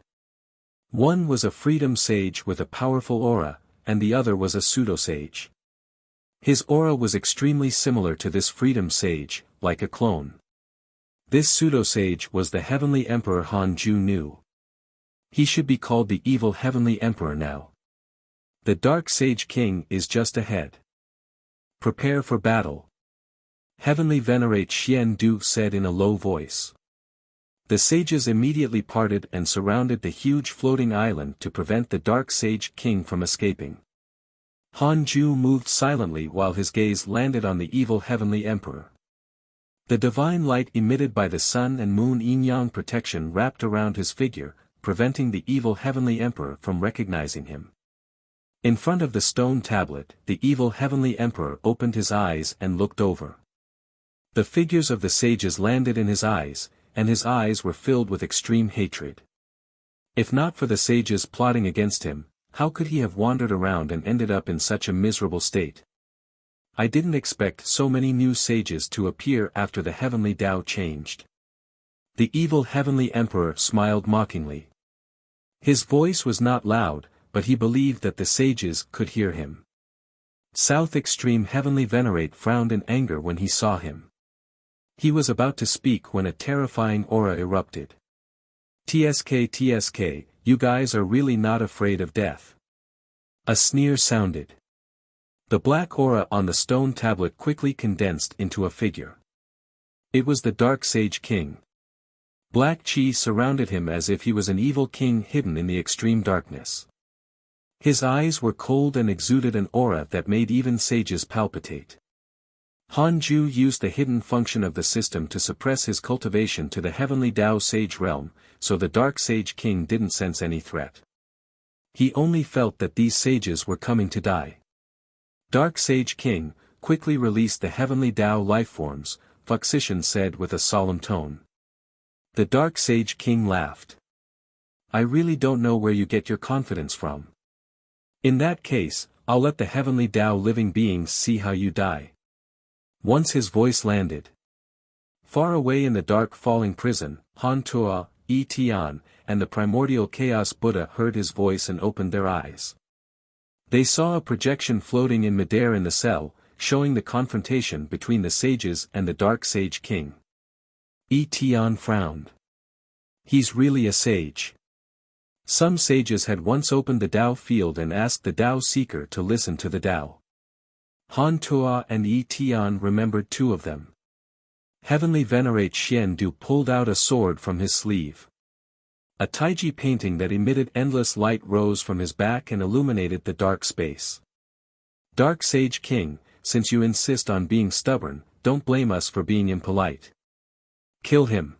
One was a freedom sage with a powerful aura, and the other was a pseudo-sage. His aura was extremely similar to this freedom sage, like a clone. This pseudo-sage was the Heavenly Emperor Han Ju knew. He should be called the evil Heavenly Emperor now. The Dark Sage King is just ahead. Prepare for battle. Heavenly Venerate Xian Du said in a low voice. The sages immediately parted and surrounded the huge floating island to prevent the Dark Sage King from escaping. Han Ju moved silently while his gaze landed on the evil Heavenly Emperor. The divine light emitted by the sun and moon yin-yang protection wrapped around his figure, preventing the evil Heavenly Emperor from recognizing him. In front of the stone tablet, the evil Heavenly Emperor opened his eyes and looked over. The figures of the sages landed in his eyes, and his eyes were filled with extreme hatred. If not for the sages plotting against him, how could he have wandered around and ended up in such a miserable state? I didn't expect so many new sages to appear after the heavenly Tao changed. The evil Heavenly Emperor smiled mockingly. His voice was not loud, but he believed that the sages could hear him. South Extreme Heavenly Venerate frowned in anger when he saw him. He was about to speak when a terrifying aura erupted. TSK, you guys are really not afraid of death. A sneer sounded. The black aura on the stone tablet quickly condensed into a figure. It was the Dark Sage King. Black chi surrounded him as if he was an evil king hidden in the extreme darkness. His eyes were cold and exuded an aura that made even sages palpitate. Han Ju used the hidden function of the system to suppress his cultivation to the heavenly Tao Sage realm, so the Dark Sage King didn't sense any threat. He only felt that these sages were coming to die. Dark Sage King, quickly release the heavenly Tao lifeforms, Fuxishan said with a solemn tone. The Dark Sage King laughed. I really don't know where you get your confidence from. In that case, I'll let the heavenly Tao living beings see how you die. Once his voice landed. Far away in the dark falling prison, Han Tua, Yi Tian, and the primordial chaos Buddha heard his voice and opened their eyes. They saw a projection floating in midair in the cell, showing the confrontation between the sages and the Dark Sage King. Yi Tian frowned. He's really a sage. Some sages had once opened the Tao field and asked the Tao Seeker to listen to the Tao. Han Tua and Yi Tian remembered two of them. Heavenly Venerate Xian Du pulled out a sword from his sleeve. A Taiji painting that emitted endless light rose from his back and illuminated the dark space. Dark Sage King, since you insist on being stubborn, don't blame us for being impolite. Kill him.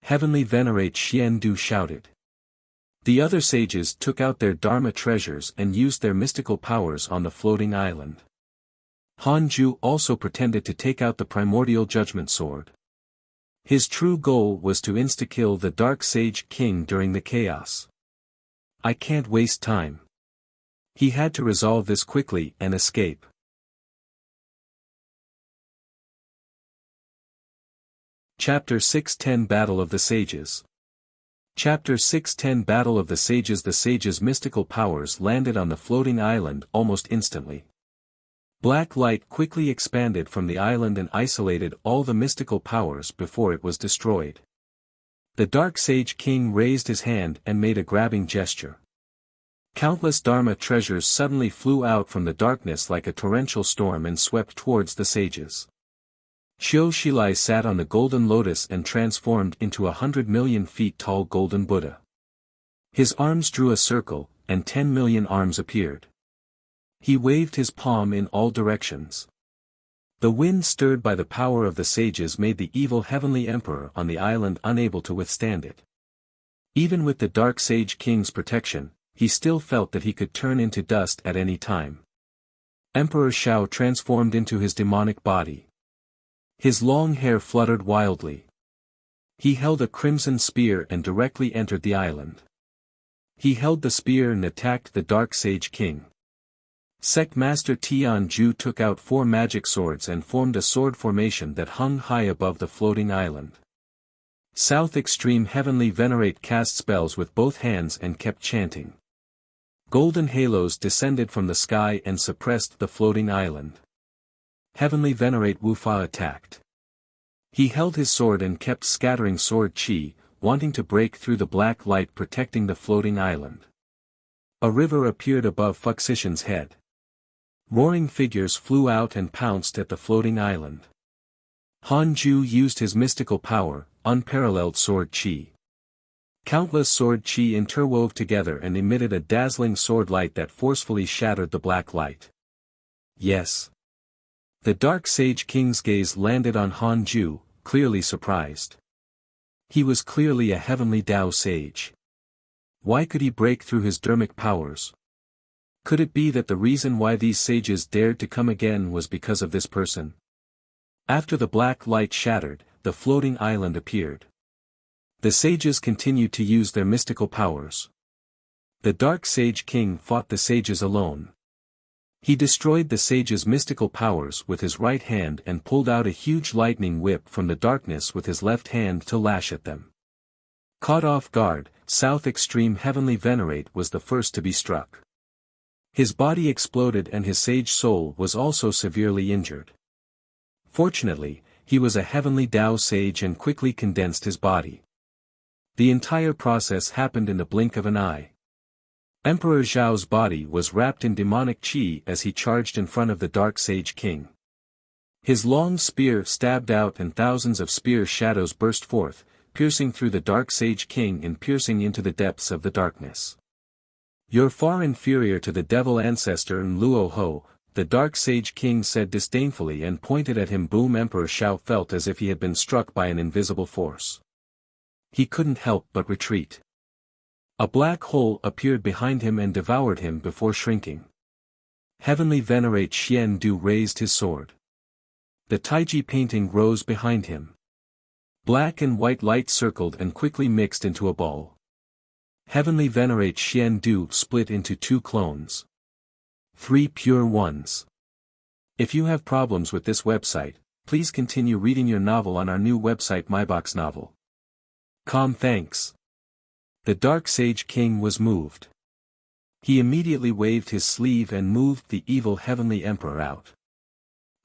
Heavenly Venerate Xian Du shouted. The other sages took out their Dharma treasures and used their mystical powers on the floating island. Han Ju also pretended to take out the primordial judgment sword. His true goal was to insta-kill the Dark Sage King during the chaos. I can't waste time. He had to resolve this quickly and escape. Chapter 610 Battle of the Sages. Chapter 610 Battle of the Sages. The sages' mystical powers landed on the floating island almost instantly. Black light quickly expanded from the island and isolated all the mystical powers before it was destroyed. The Dark Sage King raised his hand and made a grabbing gesture. Countless Dharma treasures suddenly flew out from the darkness like a torrential storm and swept towards the sages. Xiu Shilai sat on the golden lotus and transformed into 100 million feet tall golden Buddha. His arms drew a circle, and 10 million arms appeared. He waved his palm in all directions. The wind stirred by the power of the sages made the evil Heavenly Emperor on the island unable to withstand it. Even with the Dark Sage King's protection, he still felt that he could turn into dust at any time. Emperor Shao transformed into his demonic body. His long hair fluttered wildly. He held a crimson spear and directly entered the island. He held the spear and attacked the Dark Sage King. Sect Master Tianju took out 4 magic swords and formed a sword formation that hung high above the floating island. South Extreme Heavenly Venerate cast spells with both hands and kept chanting. Golden halos descended from the sky and suppressed the floating island. Heavenly Venerate Wuxia attacked. He held his sword and kept scattering sword chi, wanting to break through the black light protecting the floating island. A river appeared above Fuxishan's head. Roaring figures flew out and pounced at the floating island. Hanju used his mystical power, unparalleled sword chi. Countless sword chi interwove together and emitted a dazzling sword light that forcefully shattered the black light. Yes. The Dark Sage King's gaze landed on Hanju, clearly surprised. He was clearly a heavenly Dao sage. Why could he break through his dermic powers? Could it be that the reason why these sages dared to come again was because of this person? After the black light shattered, the floating island appeared. The sages continued to use their mystical powers. The Dark Sage King fought the sages alone. He destroyed the sages' mystical powers with his right hand and pulled out a huge lightning whip from the darkness with his left hand to lash at them. Caught off guard, South Extreme Heavenly Venerate was the first to be struck. His body exploded and his sage soul was also severely injured. Fortunately, he was a heavenly Dao sage and quickly condensed his body. The entire process happened in the blink of an eye. Emperor Zhao's body was wrapped in demonic qi as he charged in front of the Dark Sage King. His long spear stabbed out and thousands of spear shadows burst forth, piercing through the Dark Sage King and piercing into the depths of the darkness. "You're far inferior to the devil ancestor and Luo Ho," the Dark Sage King said disdainfully and pointed at him. Boom! Emperor Zhao felt as if he had been struck by an invisible force. He couldn't help but retreat. A black hole appeared behind him and devoured him before shrinking. Heavenly Venerate Xian Du raised his sword. The Taiji painting rose behind him. Black and white light circled and quickly mixed into a ball. Heavenly Venerate Xian Du split into 2 clones. 3 pure ones. If you have problems with this website, please continue reading your novel on our new website MyBox Novel. Thanks. The Dark Sage King was moved. He immediately waved his sleeve and moved the evil Heavenly Emperor out.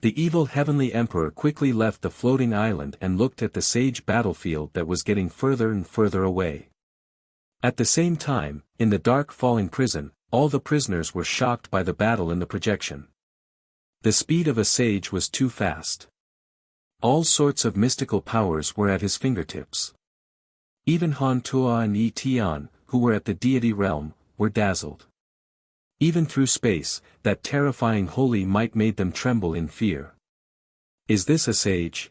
The evil Heavenly Emperor quickly left the floating island and looked at the sage battlefield that was getting further and further away. At the same time, in the dark falling prison, all the prisoners were shocked by the battle in the projection. The speed of a sage was too fast. All sorts of mystical powers were at his fingertips. Even Han Tua and Yi Tian, who were at the deity realm, were dazzled. Even through space, that terrifying holy might made them tremble in fear. Is this a sage?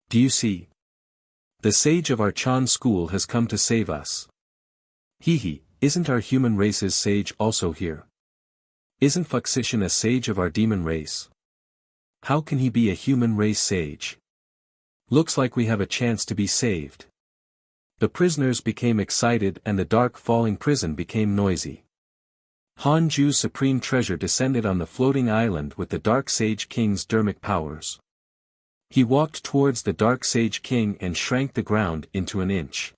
Do you see? The sage of our Chan school has come to save us. Hehe, isn't our human race's sage also here? Isn't Fuxishan a sage of our demon race? How can he be a human race sage? Looks like we have a chance to be saved. The prisoners became excited and the dark falling prison became noisy. Hanju's supreme treasure descended on the floating island with the Dark Sage King's dermic powers. He walked towards the Dark Sage King and shrank the ground into an inch.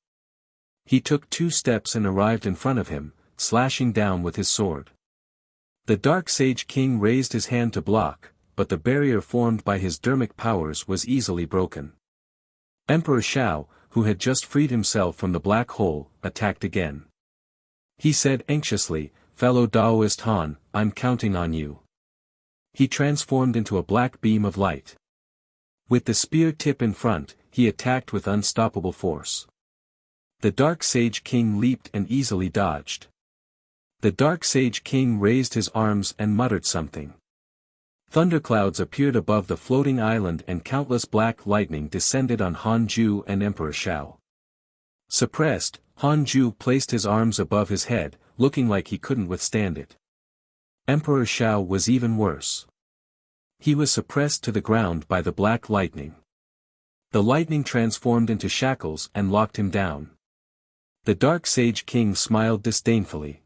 He took 2 steps and arrived in front of him, slashing down with his sword. The Dark Sage King raised his hand to block, but the barrier formed by his dermic powers was easily broken. Emperor Zhao, who had just freed himself from the black hole, attacked again. He said anxiously, "Fellow Daoist Han, I'm counting on you." He transformed into a black beam of light. With the spear tip in front, he attacked with unstoppable force. The Dark Sage King leaped and easily dodged. The Dark Sage King raised his arms and muttered something. Thunderclouds appeared above the floating island and countless black lightning descended on Hanju and Emperor Zhao. Suppressed, Hanju placed his arms above his head, looking like he couldn't withstand it. Emperor Zhao was even worse. He was suppressed to the ground by the black lightning. The lightning transformed into shackles and locked him down. The Dark Sage King smiled disdainfully.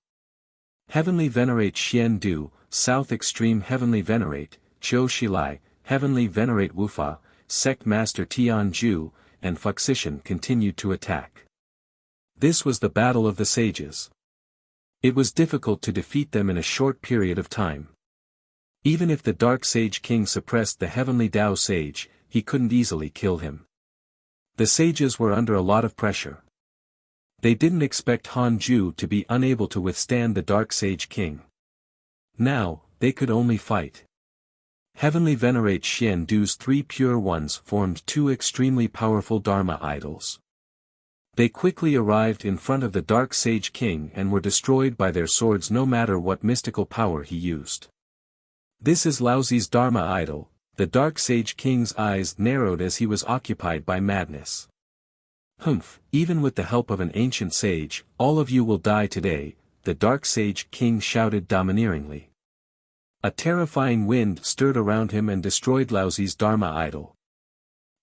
Heavenly Venerate Xian Du, South Extreme Heavenly Venerate, Zhou Shilai, Heavenly Venerate Wufa, Sect Master Tian Ju, and Fuxician continued to attack. This was the battle of the sages. It was difficult to defeat them in a short period of time. Even if the Dark Sage King suppressed the Heavenly Tao Sage, he couldn't easily kill him. The sages were under a lot of pressure. They didn't expect Han Ju to be unable to withstand the Dark Sage King. Now, they could only fight. Heavenly Venerate Xian Du's 3 pure ones formed 2 extremely powerful Dharma idols. They quickly arrived in front of the Dark Sage King and were destroyed by their swords no matter what mystical power he used. This is Laozi's Dharma idol. The Dark Sage King's eyes narrowed as he was occupied by madness. Humph, even with the help of an ancient sage, all of you will die today, the Dark Sage King shouted domineeringly. A terrifying wind stirred around him and destroyed Laozi's Dharma idol.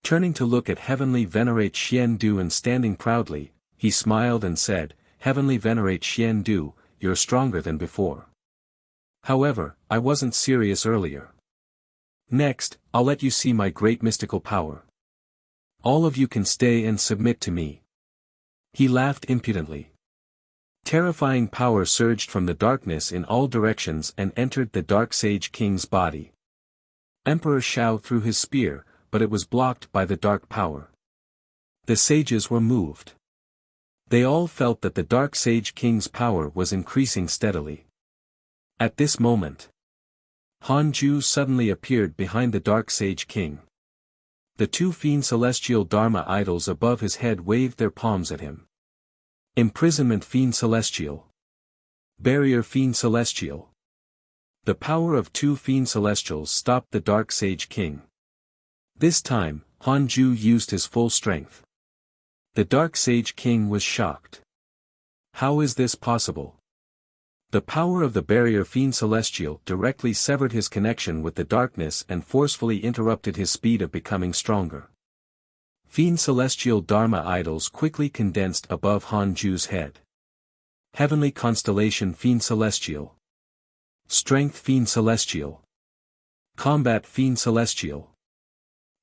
Turning to look at Heavenly Venerate Xian Du and standing proudly, he smiled and said, Heavenly Venerate Xian Du, you're stronger than before. However, I wasn't serious earlier. Next, I'll let you see my great mystical power. All of you can stay and submit to me. He laughed impudently. Terrifying power surged from the darkness in all directions and entered the Dark Sage King's body. Emperor Shao threw his spear, but it was blocked by the dark power. The sages were moved. They all felt that the Dark Sage King's power was increasing steadily. At this moment, Han Ju suddenly appeared behind the Dark Sage King. The 2 fiend celestial Dharma idols above his head waved their palms at him. Imprisonment Fiend Celestial. Barrier Fiend Celestial. The power of 2 fiend celestials stopped the Dark Sage King. This time, Han Ju used his full strength. The Dark Sage King was shocked. How is this possible? The power of the Barrier Fiend Celestial directly severed his connection with the darkness and forcefully interrupted his speed of becoming stronger. Fiend Celestial Dharma idols quickly condensed above Han Ju's head. Heavenly Constellation Fiend Celestial. Strength Fiend Celestial. Combat Fiend Celestial.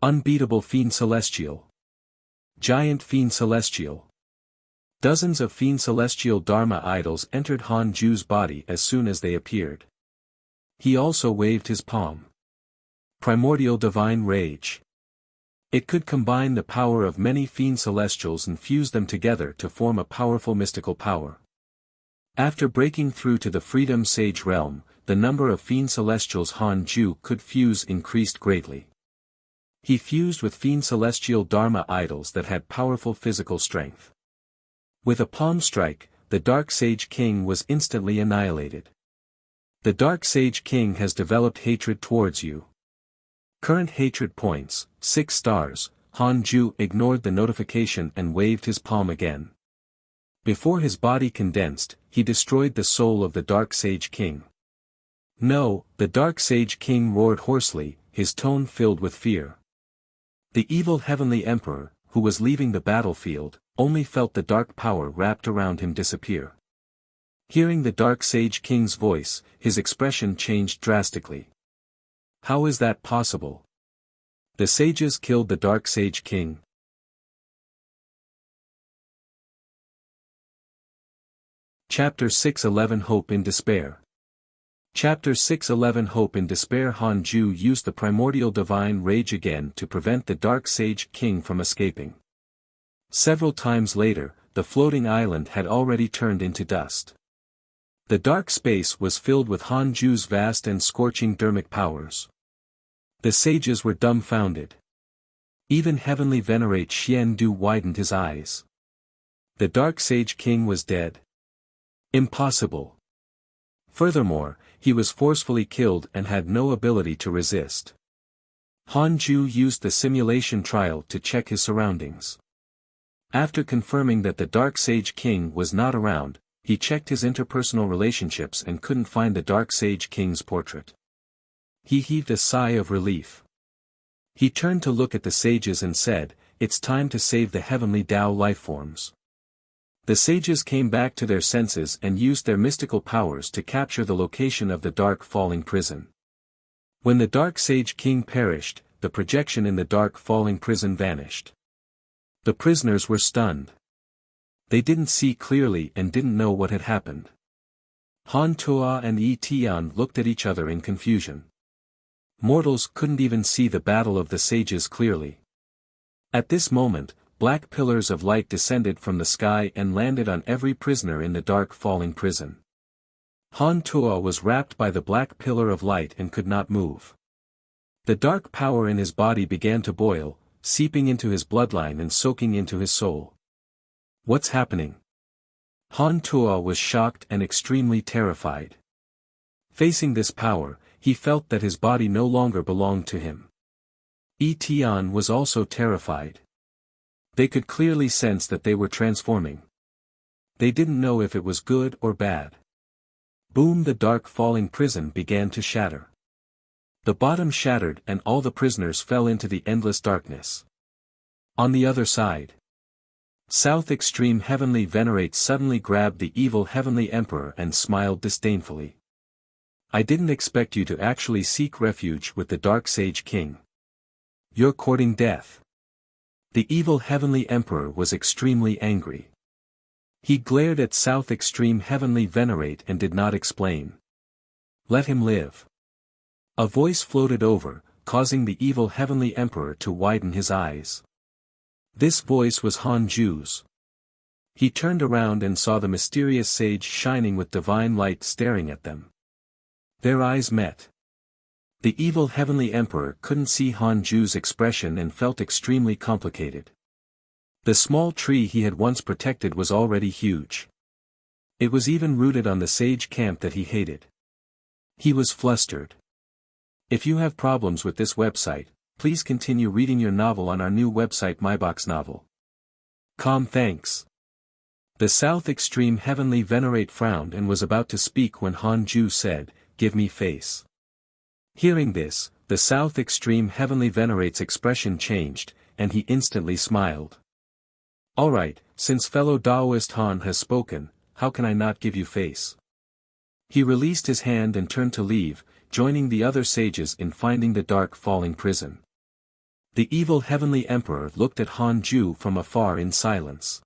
Unbeatable Fiend Celestial. Giant Fiend Celestial. Dozens of Fiend Celestial Dharma idols entered Han Ju's body as soon as they appeared. He also waved his palm. Primordial Divine Rage. It could combine the power of many Fiend Celestials and fuse them together to form a powerful mystical power. After breaking through to the Freedom Sage realm, the number of Fiend Celestials Han Ju could fuse increased greatly. He fused with Fiend Celestial Dharma idols that had powerful physical strength. With a palm strike, the Dark Sage King was instantly annihilated. The Dark Sage King has developed hatred towards you. Current hatred points, 6 stars. Han Ju ignored the notification and waved his palm again. Before his body condensed, he destroyed the soul of the Dark Sage King. No, the Dark Sage King roared hoarsely, his tone filled with fear. The evil Heavenly Emperor, who was leaving the battlefield, only felt the dark power wrapped around him disappear. Hearing the Dark Sage King's voice, his expression changed drastically. How is that possible? The sages killed the Dark Sage King. Chapter 6:11 Hope in Despair. Chapter 6:11 Hope in Despair. Han Ju used the primordial divine rage again to prevent the Dark Sage King from escaping. Several times later, the floating island had already turned into dust. The dark space was filled with Han Ju's vast and scorching dermic powers. The sages were dumbfounded. Even Heavenly Venerate Xian Du widened his eyes. The Dark Sage King was dead. Impossible. Furthermore, he was forcefully killed and had no ability to resist. Han Ju used the simulation trial to check his surroundings. After confirming that the Dark Sage King was not around, he checked his interpersonal relationships and couldn't find the Dark Sage King's portrait. He heaved a sigh of relief. He turned to look at the sages and said, "It's time to save the heavenly Tao lifeforms." The sages came back to their senses and used their mystical powers to capture the location of the dark falling prison. When the dark sage king perished, the projection in the dark falling prison vanished. The prisoners were stunned. They didn't see clearly and didn't know what had happened. Han Tuo and Yi Tian looked at each other in confusion. Mortals couldn't even see the battle of the sages clearly. At this moment, black pillars of light descended from the sky and landed on every prisoner in the dark falling prison. Han Tuo was wrapped by the black pillar of light and could not move. The dark power in his body began to boil, seeping into his bloodline and soaking into his soul. What's happening? Han Tuo was shocked and extremely terrified. Facing this power, he felt that his body no longer belonged to him. Yi Tian was also terrified. They could clearly sense that they were transforming. They didn't know if it was good or bad. Boom! The dark falling prison began to shatter. The bottom shattered and all the prisoners fell into the endless darkness. On the other side, South Extreme Heavenly Venerate suddenly grabbed the evil Heavenly Emperor and smiled disdainfully. "I didn't expect you to actually seek refuge with the Dark Sage King. You're courting death." The evil Heavenly Emperor was extremely angry. He glared at South Extreme Heavenly Venerate and did not explain. "Let him live." A voice floated over, causing the evil Heavenly Emperor to widen his eyes. This voice was Han Ju's. He turned around and saw the mysterious sage shining with divine light staring at them. Their eyes met. The evil Heavenly Emperor couldn't see Han Ju's expression and felt extremely complicated. The small tree he had once protected was already huge. It was even rooted on the sage camp that he hated. He was flustered. If you have problems with this website, please continue reading your novel on our new website myboxnovel.com. Thanks. The South Extreme Heavenly Venerate frowned and was about to speak when Han Ju said, "Give me face." Hearing this, the South Extreme Heavenly Venerate's expression changed, and he instantly smiled. "Alright, since fellow Taoist Han has spoken, how can I not give you face?" He released his hand and turned to leave, joining the other sages in finding the dark falling prison. The evil Heavenly Emperor looked at Han Ju from afar in silence.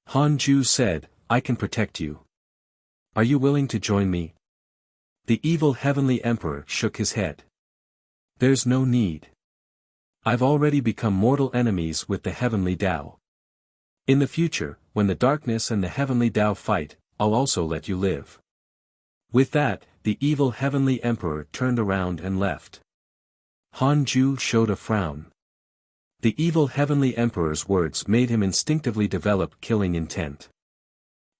Han Ju said, "I can protect you. Are you willing to join me?" The evil Heavenly Emperor shook his head. "There's no need. I've already become mortal enemies with the Heavenly Tao. In the future, when the darkness and the Heavenly Tao fight, I'll also let you live." With that, the evil Heavenly Emperor turned around and left. Han Ju showed a frown. The evil Heavenly Emperor's words made him instinctively develop killing intent.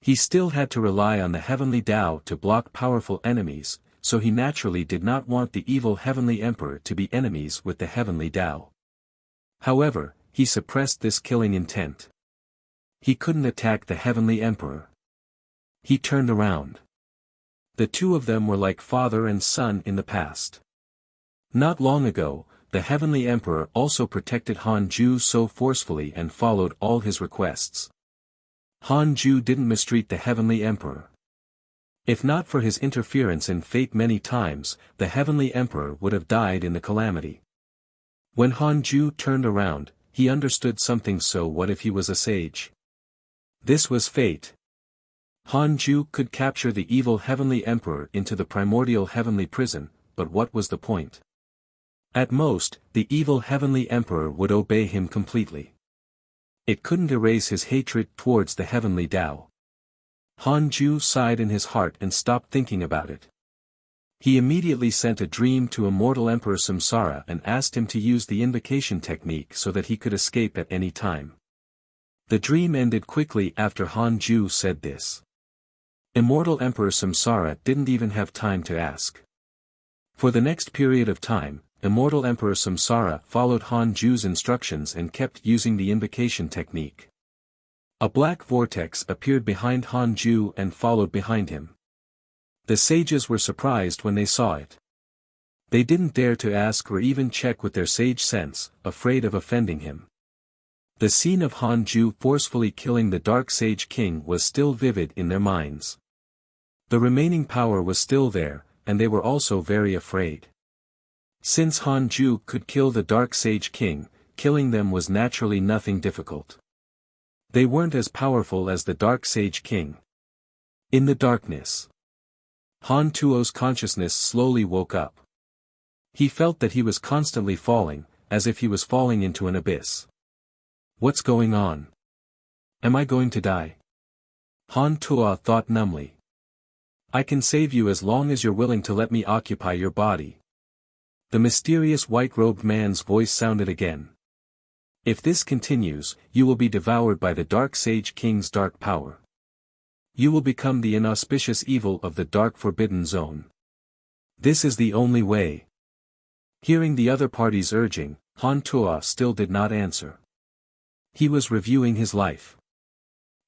He still had to rely on the Heavenly Tao to block powerful enemies, so he naturally did not want the evil Heavenly Emperor to be enemies with the Heavenly Tao. However, he suppressed this killing intent. He couldn't attack the Heavenly Emperor. He turned around. The two of them were like father and son in the past. Not long ago, the Heavenly Emperor also protected Han Ju so forcefully and followed all his requests. Han Ju didn't mistreat the Heavenly Emperor. If not for his interference in fate many times, the Heavenly Emperor would have died in the calamity. When Han Ju turned around, he understood something. So what if he was a sage? This was fate. Han Ju could capture the evil Heavenly Emperor into the primordial heavenly prison, but what was the point? At most, the evil Heavenly Emperor would obey him completely. It couldn't erase his hatred towards the Heavenly Tao. Han Ju sighed in his heart and stopped thinking about it. He immediately sent a dream to Immortal Emperor Samsara and asked him to use the invocation technique so that he could escape at any time. The dream ended quickly after Han Ju said this. Immortal Emperor Samsara didn't even have time to ask. For the next period of time, Immortal Emperor Samsara followed Han Ju's instructions and kept using the invocation technique. A black vortex appeared behind Han Ju and followed behind him. The sages were surprised when they saw it. They didn't dare to ask or even check with their sage sense, afraid of offending him. The scene of Han Ju forcefully killing the Dark Sage King was still vivid in their minds. The remaining power was still there, and they were also very afraid. Since Han Ju could kill the Dark Sage King, killing them was naturally nothing difficult. They weren't as powerful as the Dark Sage King. In the darkness, Han Tuo's consciousness slowly woke up. He felt that he was constantly falling, as if he was falling into an abyss. What's going on? Am I going to die? Han Tuo thought numbly. I can save you as long as you're willing to let me occupy your body. The mysterious white-robed man's voice sounded again. If this continues, you will be devoured by the Dark Sage King's dark power. You will become the inauspicious evil of the dark forbidden zone. This is the only way. Hearing the other party's urging, Han Tuo still did not answer. He was reviewing his life.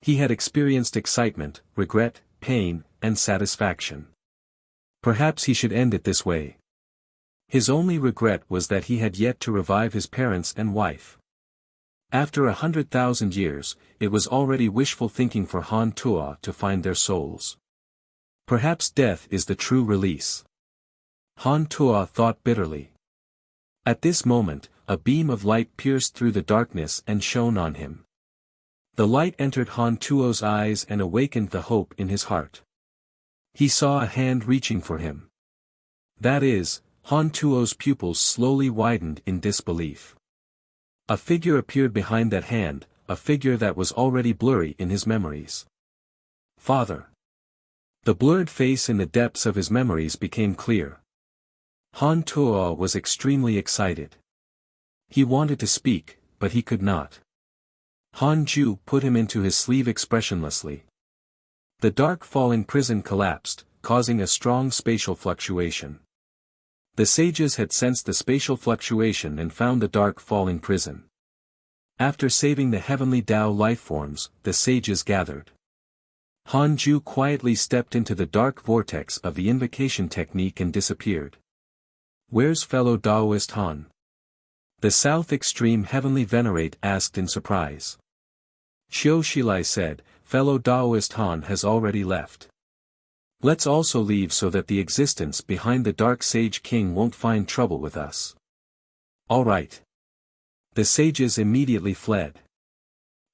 He had experienced excitement, regret, pain, and satisfaction. Perhaps he should end it this way. His only regret was that he had yet to revive his parents and wife. After 100,000 years, it was already wishful thinking for Han Tuo to find their souls. Perhaps death is the true release. Han Tuo thought bitterly. At this moment, a beam of light pierced through the darkness and shone on him. The light entered Han Tuo's eyes and awakened the hope in his heart. He saw a hand reaching for him. That is, Han Tuo's pupils slowly widened in disbelief. A figure appeared behind that hand, a figure that was already blurry in his memories. Father. The blurred face in the depths of his memories became clear. Han Tuo was extremely excited. He wanted to speak, but he could not. Han Ju put him into his sleeve expressionlessly. The dark falling prison collapsed, causing a strong spatial fluctuation. The sages had sensed the spatial fluctuation and found the dark falling prison. After saving the heavenly Tao lifeforms, the sages gathered. Han Ju quietly stepped into the dark vortex of the invocation technique and disappeared. Where's fellow Taoist Han? The South Extreme Heavenly Venerate asked in surprise. Xiao Shilai said, fellow Taoist Han has already left. Let's also leave so that the existence behind the Dark Sage King won't find trouble with us. All right. The sages immediately fled.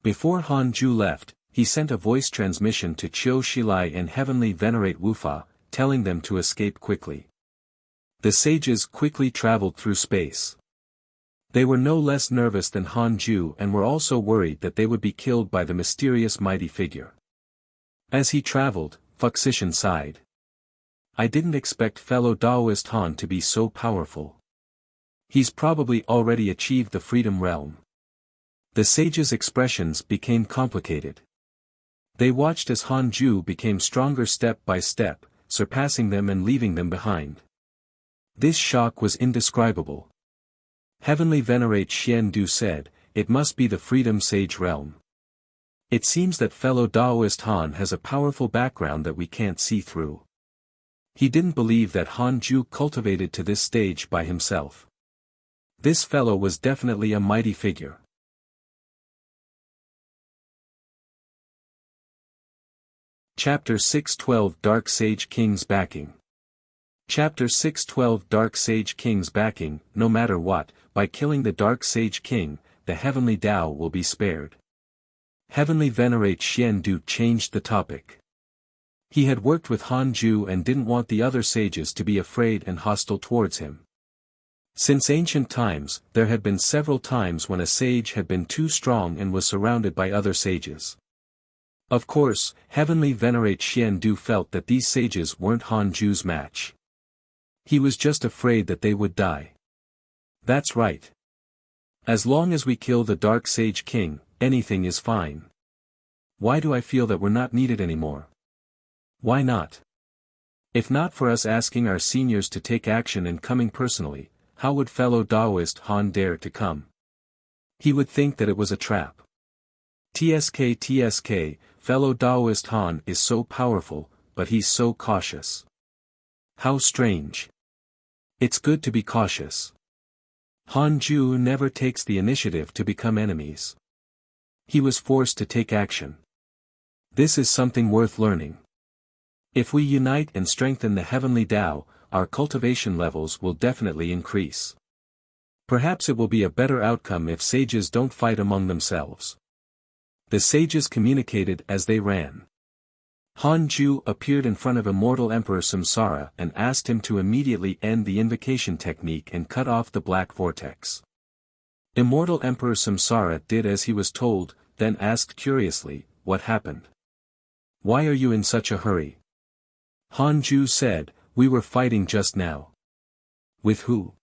Before Han Ju left, he sent a voice transmission to Xiao Shilai and Heavenly Venerate Wufa, telling them to escape quickly. The sages quickly traveled through space. They were no less nervous than Han Ju and were also worried that they would be killed by the mysterious mighty figure. As he traveled, Fuxishan sighed. I didn't expect fellow Taoist Han to be so powerful. He's probably already achieved the freedom realm. The sages' expressions became complicated. They watched as Han Ju became stronger step by step, surpassing them and leaving them behind. This shock was indescribable. Heavenly Venerate Xian Du said, it must be the Freedom Sage realm. It seems that fellow Taoist Han has a powerful background that we can't see through. He didn't believe that Han Ju cultivated to this stage by himself. This fellow was definitely a mighty figure. Chapter 612 Dark Sage King's Backing. Chapter 612 Dark Sage King's Backing. No matter what, by killing the Dark Sage King, the Heavenly Tao will be spared. Heavenly Venerate Xian Du changed the topic. He had worked with Han Ju and didn't want the other sages to be afraid and hostile towards him. Since ancient times, there had been several times when a sage had been too strong and was surrounded by other sages. Of course, Heavenly Venerate Xian Du felt that these sages weren't Han Ju's match. He was just afraid that they would die. That's right. As long as we kill the Dark Sage King, anything is fine. Why do I feel that we're not needed anymore? Why not? If not for us asking our seniors to take action and coming personally, how would fellow Taoist Han dare to come? He would think that it was a trap. TSK, fellow Taoist Han is so powerful, but he's so cautious. How strange. It's good to be cautious. Han Ju never takes the initiative to become enemies. He was forced to take action. This is something worth learning. If we unite and strengthen the heavenly Tao, our cultivation levels will definitely increase. Perhaps it will be a better outcome if sages don't fight among themselves. The sages communicated as they ran. Han Ju appeared in front of Immortal Emperor Samsara and asked him to immediately end the invocation technique and cut off the black vortex. Immortal Emperor Samsara did as he was told, then asked curiously, "What happened? Why are you in such a hurry?" Han Ju said, "We were fighting just now." "With who?"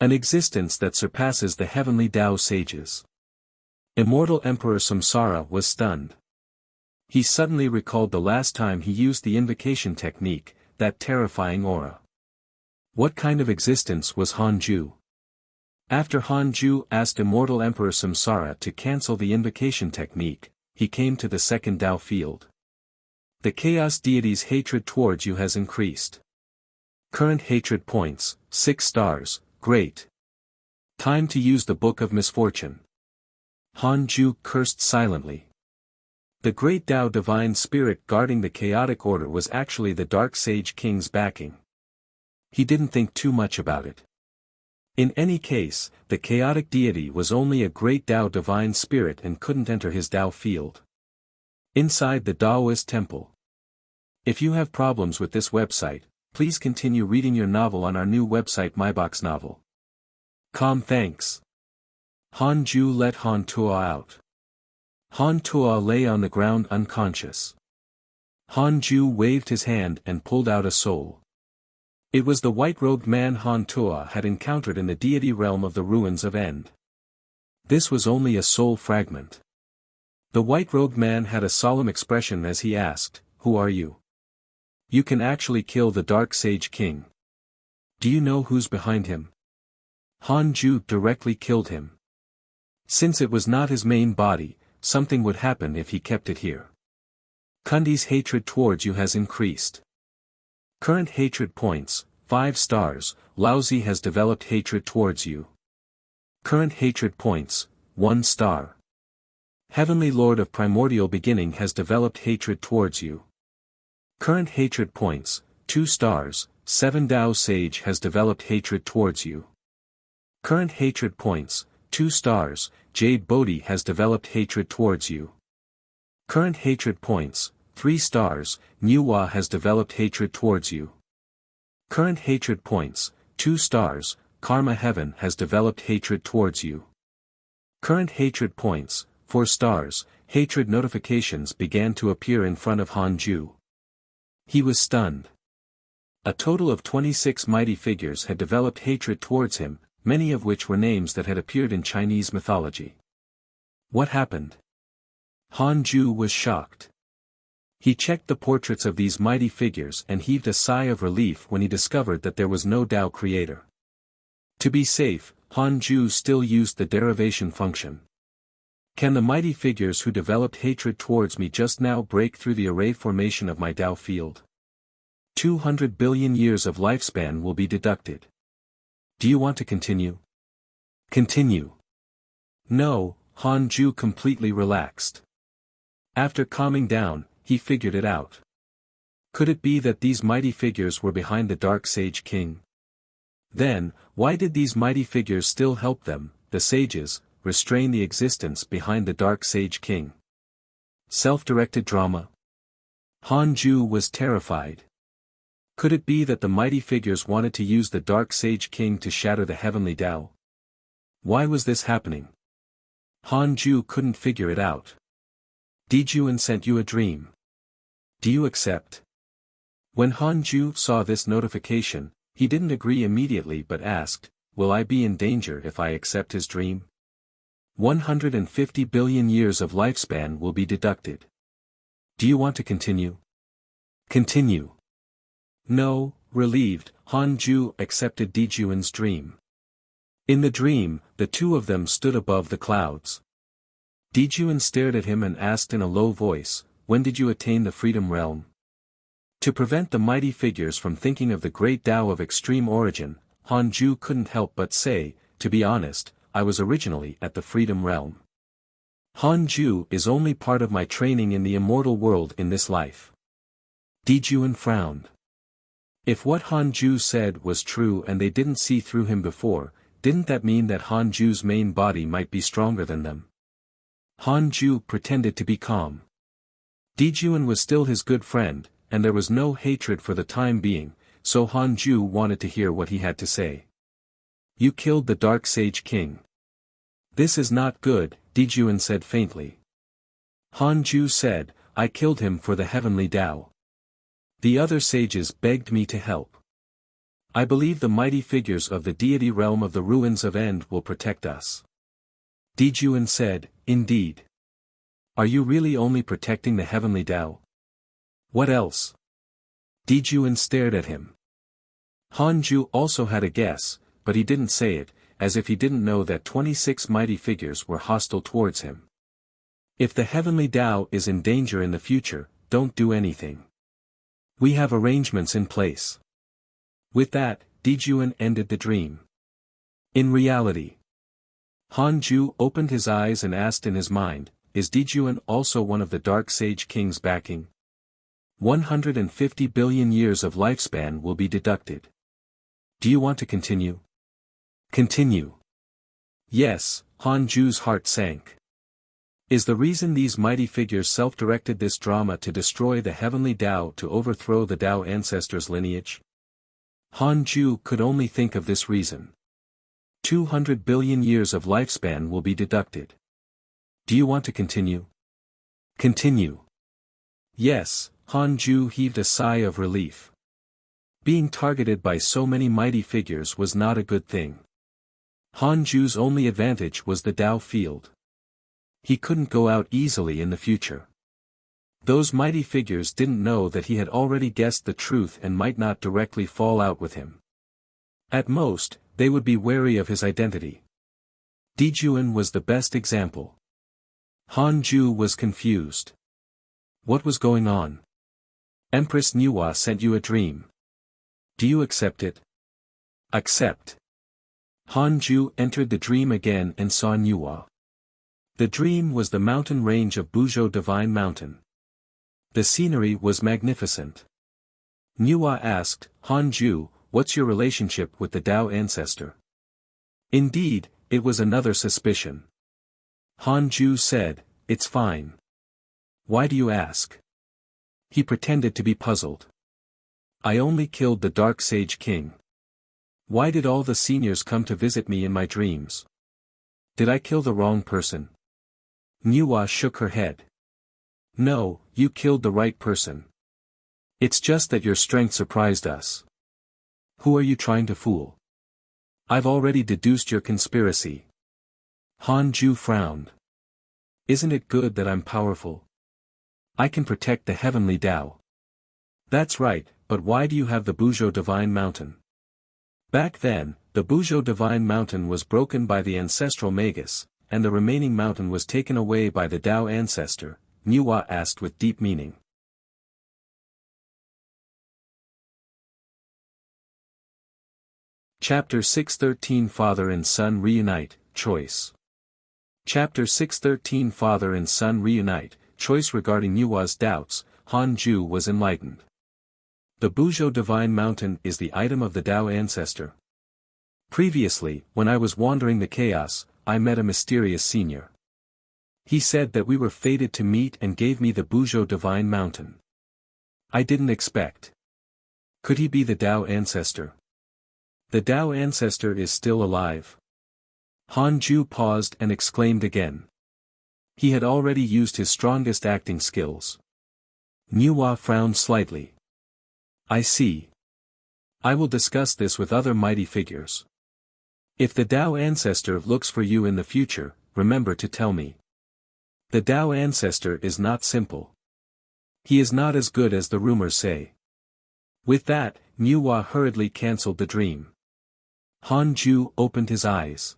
"An existence that surpasses the heavenly Tao sages." Immortal Emperor Samsara was stunned. He suddenly recalled the last time he used the invocation technique, that terrifying aura. What kind of existence was Han Ju? After Han Ju asked Immortal Emperor Samsara to cancel the invocation technique, he came to the second Tao field. The Chaos Deity's hatred towards you has increased. Current hatred points, 6 stars, great. Time to use the Book of Misfortune. Han Ju cursed silently. The great Tao divine spirit guarding the chaotic order was actually the Dark Sage King's backing. He didn't think too much about it. In any case, the chaotic deity was only a great Tao divine spirit and couldn't enter his Tao field. Inside the Taoist temple. If you have problems with this website, please continue reading your novel on our new website MyBox Novel. Thanks. Han Ju let Han Tuo out. Han Tuo lay on the ground unconscious. Han Ju waved his hand and pulled out a soul. It was the white-robed man Han Tuo had encountered in the deity realm of the ruins of End. This was only a soul fragment. The white-robed man had a solemn expression as he asked, "Who are you? You can actually kill the Dark Sage King. Do you know who's behind him?" Han Ju directly killed him. Since it was not his main body, something would happen if he kept it here. Kundi's hatred towards you has increased. Current hatred points, 5 stars, Laozi has developed hatred towards you. Current hatred points, 1 star. Heavenly Lord of Primordial Beginning has developed hatred towards you. Current hatred points, 2 stars, 7 Tao Sage has developed hatred towards you. Current hatred points, 2 stars, Jade Bodhi has developed hatred towards you. Current hatred points, 3 stars, Niwa has developed hatred towards you. Current hatred points, 2 stars, Karma Heaven has developed hatred towards you. Current hatred points, 4 stars, hatred notifications began to appear in front of Han Ju. He was stunned. A total of 26 mighty figures had developed hatred towards him, many of which were names that had appeared in Chinese mythology. What happened? Han Ju was shocked. He checked the portraits of these mighty figures and heaved a sigh of relief when he discovered that there was no Tao creator. To be safe, Han Ju still used the derivation function. Can the mighty figures who developed hatred towards me just now break through the array formation of my Tao field? 200 billion years of lifespan will be deducted. Do you want to continue? Continue. No, Han Ju completely relaxed. After calming down, he figured it out. Could it be that these mighty figures were behind the Dark Sage King? Then, why did these mighty figures still help them, the sages, restrain the existence behind the Dark Sage King? Self-directed drama? Han Ju was terrified. Could it be that the mighty figures wanted to use the Dark Sage King to shatter the heavenly Tao? Why was this happening? Han Ju couldn't figure it out. Dijuan sent you a dream. Do you accept? When Han Ju saw this notification, he didn't agree immediately but asked, "Will I be in danger if I accept his dream?" 150 billion years of lifespan will be deducted. Do you want to continue? Continue. No, relieved, Han Ju accepted Dijuan's dream. In the dream, the two of them stood above the clouds. Dijuan stared at him and asked in a low voice, "When did you attain the Freedom Realm?" To prevent the mighty figures from thinking of the great Tao of extreme origin, Han Ju couldn't help but say, to be honest, I was originally at the Freedom Realm. Han Ju is only part of my training in the immortal world in this life. Di Juan frowned. If what Han Ju said was true and they didn't see through him before, didn't that mean that Han Ju's main body might be stronger than them? Han Ju pretended to be calm. Di Juan was still his good friend, and there was no hatred for the time being, so Han Ju wanted to hear what he had to say. You killed the Dark Sage King. This is not good, Di Juan said faintly. Han Ju said, I killed him for the heavenly Tao. The other sages begged me to help. I believe the mighty figures of the deity realm of the ruins of End will protect us. Di Juan said, indeed. Are you really only protecting the heavenly Tao? What else? Di Juan stared at him. Han Ju also had a guess, but he didn't say it, as if he didn't know that 26 mighty figures were hostile towards him. If the heavenly Tao is in danger in the future, don't do anything. We have arrangements in place. With that, Di Juan ended the dream. In reality, Han Ju opened his eyes and asked in his mind, is Di Juan also one of the Dark Sage King's backing? 150 billion years of lifespan will be deducted. Do you want to continue? Continue. Yes, Han Ju's heart sank. Is the reason these mighty figures self-directed this drama to destroy the heavenly Tao to overthrow the Tao ancestors' lineage? Han Ju could only think of this reason. 200 billion years of lifespan will be deducted. Do you want to continue? Continue. Yes, Han Ju heaved a sigh of relief. Being targeted by so many mighty figures was not a good thing. Han Ju's only advantage was the Tao field. He couldn't go out easily in the future. Those mighty figures didn't know that he had already guessed the truth and might not directly fall out with him. At most, they would be wary of his identity. Di Juan was the best example. Han Ju was confused. What was going on? Empress Nuwa sent you a dream. Do you accept it? Accept. Han Ju entered the dream again and saw Nuwa. The dream was the mountain range of Buzhou Divine Mountain. The scenery was magnificent. Nuwa asked, Han Ju, what's your relationship with the Tao ancestor? Indeed, it was another suspicion. Han Ju said, it's fine. Why do you ask? He pretended to be puzzled. I only killed the Dark Sage King. Why did all the seniors come to visit me in my dreams? Did I kill the wrong person? Nuwa shook her head. No, you killed the right person. It's just that your strength surprised us. Who are you trying to fool? I've already deduced your conspiracy. Han Ju frowned. Isn't it good that I'm powerful? I can protect the heavenly Tao. That's right, but why do you have the Buzhou Divine Mountain? Back then, the Buzhou Divine Mountain was broken by the ancestral Magus, and the remaining mountain was taken away by the Tao ancestor, Nuwa asked with deep meaning. Chapter 613 Father and Son Reunite, Choice. Chapter 613 Father and Son Reunite, Choice. Regarding Nuwa's doubts, Han Ju was enlightened. The Buzhou Divine Mountain is the item of the Tao ancestor. Previously, when I was wandering the chaos, I met a mysterious senior. He said that we were fated to meet and gave me the Buzhou Divine Mountain. I didn't expect. Could he be the Tao ancestor? The Tao ancestor is still alive. Han Ju paused and exclaimed again. He had already used his strongest acting skills. Nuwa frowned slightly. I see. I will discuss this with other mighty figures. If the Tao ancestor looks for you in the future, remember to tell me. The Tao ancestor is not simple. He is not as good as the rumors say. With that, Nuwa hurriedly cancelled the dream. Han Ju opened his eyes.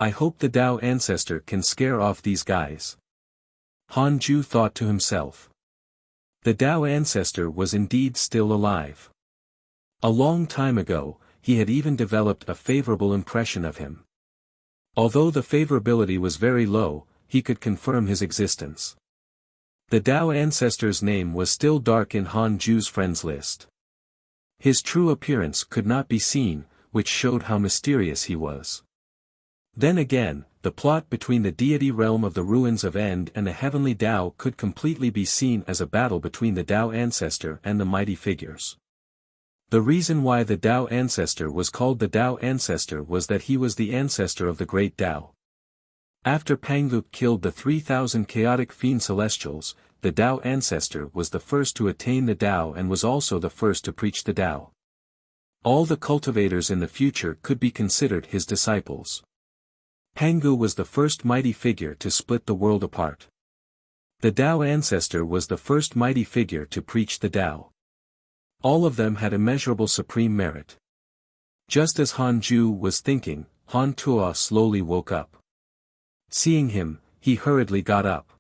I hope the Tao ancestor can scare off these guys. Han Ju thought to himself. The Tao ancestor was indeed still alive. A long time ago, he had even developed a favorable impression of him. Although the favorability was very low, he could confirm his existence. The Dao ancestor's name was still dark in Han Ju's friends list. His true appearance could not be seen, which showed how mysterious he was. Then again, the plot between the deity realm of the ruins of End and the heavenly Dao could completely be seen as a battle between the Dao ancestor and the mighty figures. The reason why the Dao ancestor was called the Dao ancestor was that he was the ancestor of the great Dao. After Pangu killed the 3,000 chaotic fiend celestials, the Dao ancestor was the first to attain the Dao and was also the first to preach the Dao. All the cultivators in the future could be considered his disciples. Pangu was the first mighty figure to split the world apart. The Dao ancestor was the first mighty figure to preach the Dao. All of them had immeasurable supreme merit. Just as Han Ju was thinking, Han Tuo slowly woke up. Seeing him, he hurriedly got up.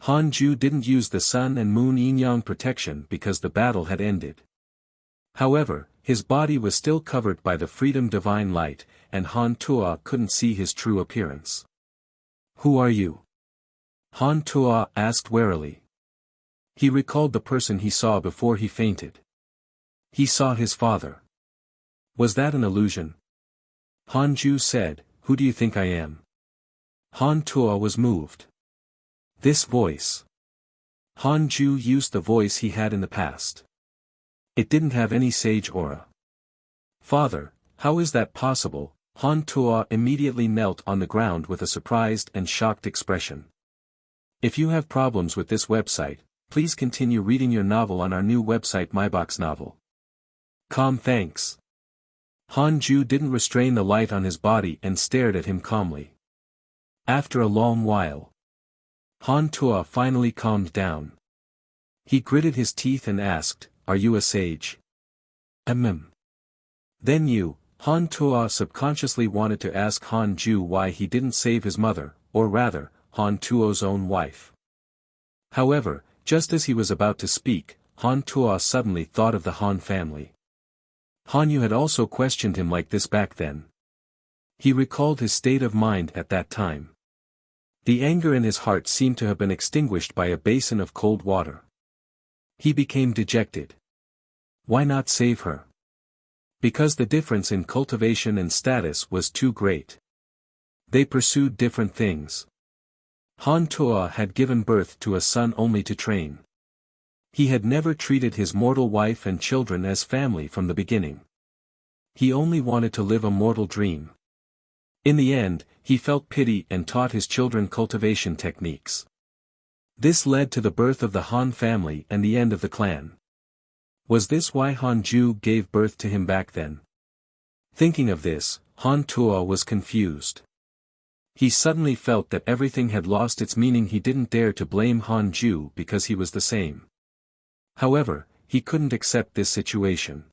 Han Ju didn't use the sun and moon yin-yang protection because the battle had ended. However, his body was still covered by the freedom divine light, and Han Tuo couldn't see his true appearance. "Who are you?" Han Tuo asked warily. He recalled the person he saw before he fainted. He saw his father. Was that an illusion? Han Ju said, "Who do you think I am?" Han Tuo was moved. This voice. Han Ju used the voice he had in the past. It didn't have any sage aura. "Father, how is that possible?" Han Tuo immediately knelt on the ground with a surprised and shocked expression. If you have problems with this website, please continue reading your novel on our new website MyBox Novel. Thanks. Han Ju didn't restrain the light on his body and stared at him calmly. After a long while, Han Tuo finally calmed down. He gritted his teeth and asked, "Are you a sage?" Then you, Han Tuo subconsciously wanted to ask Han Ju why he didn't save his mother, or rather, Han Tuo's own wife. However, just as he was about to speak, Han Tuo suddenly thought of the Han family. Han Yu had also questioned him like this back then. He recalled his state of mind at that time. The anger in his heart seemed to have been extinguished by a basin of cold water. He became dejected. Why not save her? Because the difference in cultivation and status was too great. They pursued different things. Han Tuo had given birth to a son only to train. He had never treated his mortal wife and children as family from the beginning. He only wanted to live a mortal dream. In the end, he felt pity and taught his children cultivation techniques. This led to the birth of the Han family and the end of the clan. Was this why Han Ju gave birth to him back then? Thinking of this, Han Tuo was confused. He suddenly felt that everything had lost its meaning. He didn't dare to blame Han Ju because he was the same. However, he couldn't accept this situation.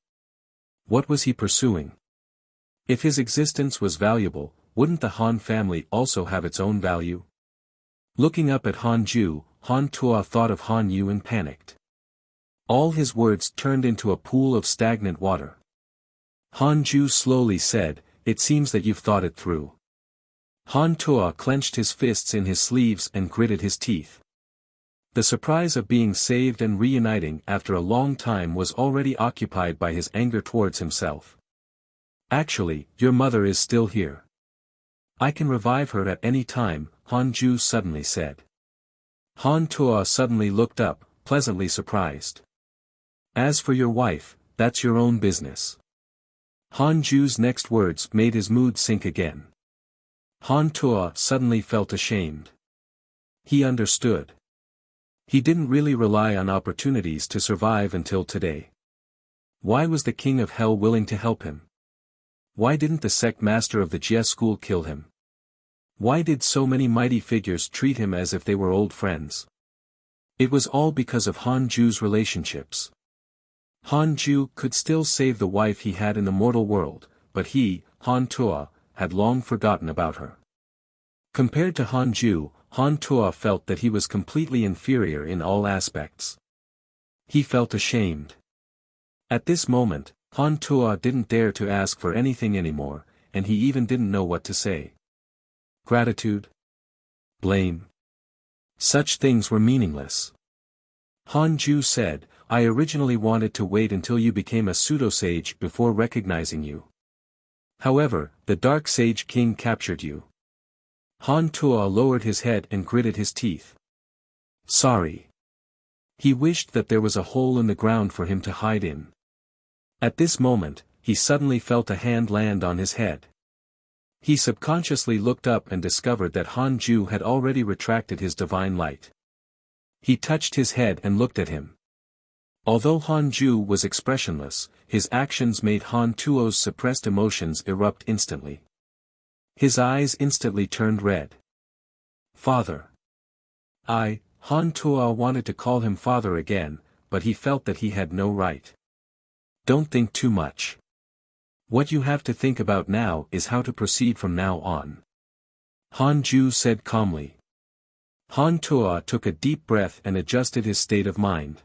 What was he pursuing? If his existence was valuable, wouldn't the Han family also have its own value? Looking up at Han Ju, Han Tuo thought of Han Yu and panicked. All his words turned into a pool of stagnant water. Han Ju slowly said, "It seems that you've thought it through." Han Tuo clenched his fists in his sleeves and gritted his teeth. The surprise of being saved and reuniting after a long time was already occupied by his anger towards himself. "Actually, your mother is still here. I can revive her at any time," Han Ju suddenly said. Han Tuo suddenly looked up, pleasantly surprised. "As for your wife, that's your own business." Han Ju's next words made his mood sink again. Han Tuo suddenly felt ashamed. He understood. He didn't really rely on opportunities to survive until today. Why was the king of hell willing to help him? Why didn't the sect master of the Jia school kill him? Why did so many mighty figures treat him as if they were old friends? It was all because of Han Ju's relationships. Han Ju could still save the wife he had in the mortal world, but he, Han Tuo, had long forgotten about her. Compared to Han Ju, Han Tuo felt that he was completely inferior in all aspects. He felt ashamed. At this moment, Han Tuo didn't dare to ask for anything anymore, and he even didn't know what to say. Gratitude? Blame? Such things were meaningless. Han Ju said, I originally wanted to wait until you became a pseudo-sage before recognizing you. However, the Dark Sage King captured you. Han Tuo lowered his head and gritted his teeth. Sorry. He wished that there was a hole in the ground for him to hide in. At this moment, he suddenly felt a hand land on his head. He subconsciously looked up and discovered that Han Ju had already retracted his divine light. He touched his head and looked at him. Although Han Ju was expressionless, his actions made Han Tuo's suppressed emotions erupt instantly. His eyes instantly turned red. Father. Han Tuo wanted to call him father again, but he felt that he had no right. Don't think too much. What you have to think about now is how to proceed from now on. Han Ju said calmly. Han Tuo took a deep breath and adjusted his state of mind.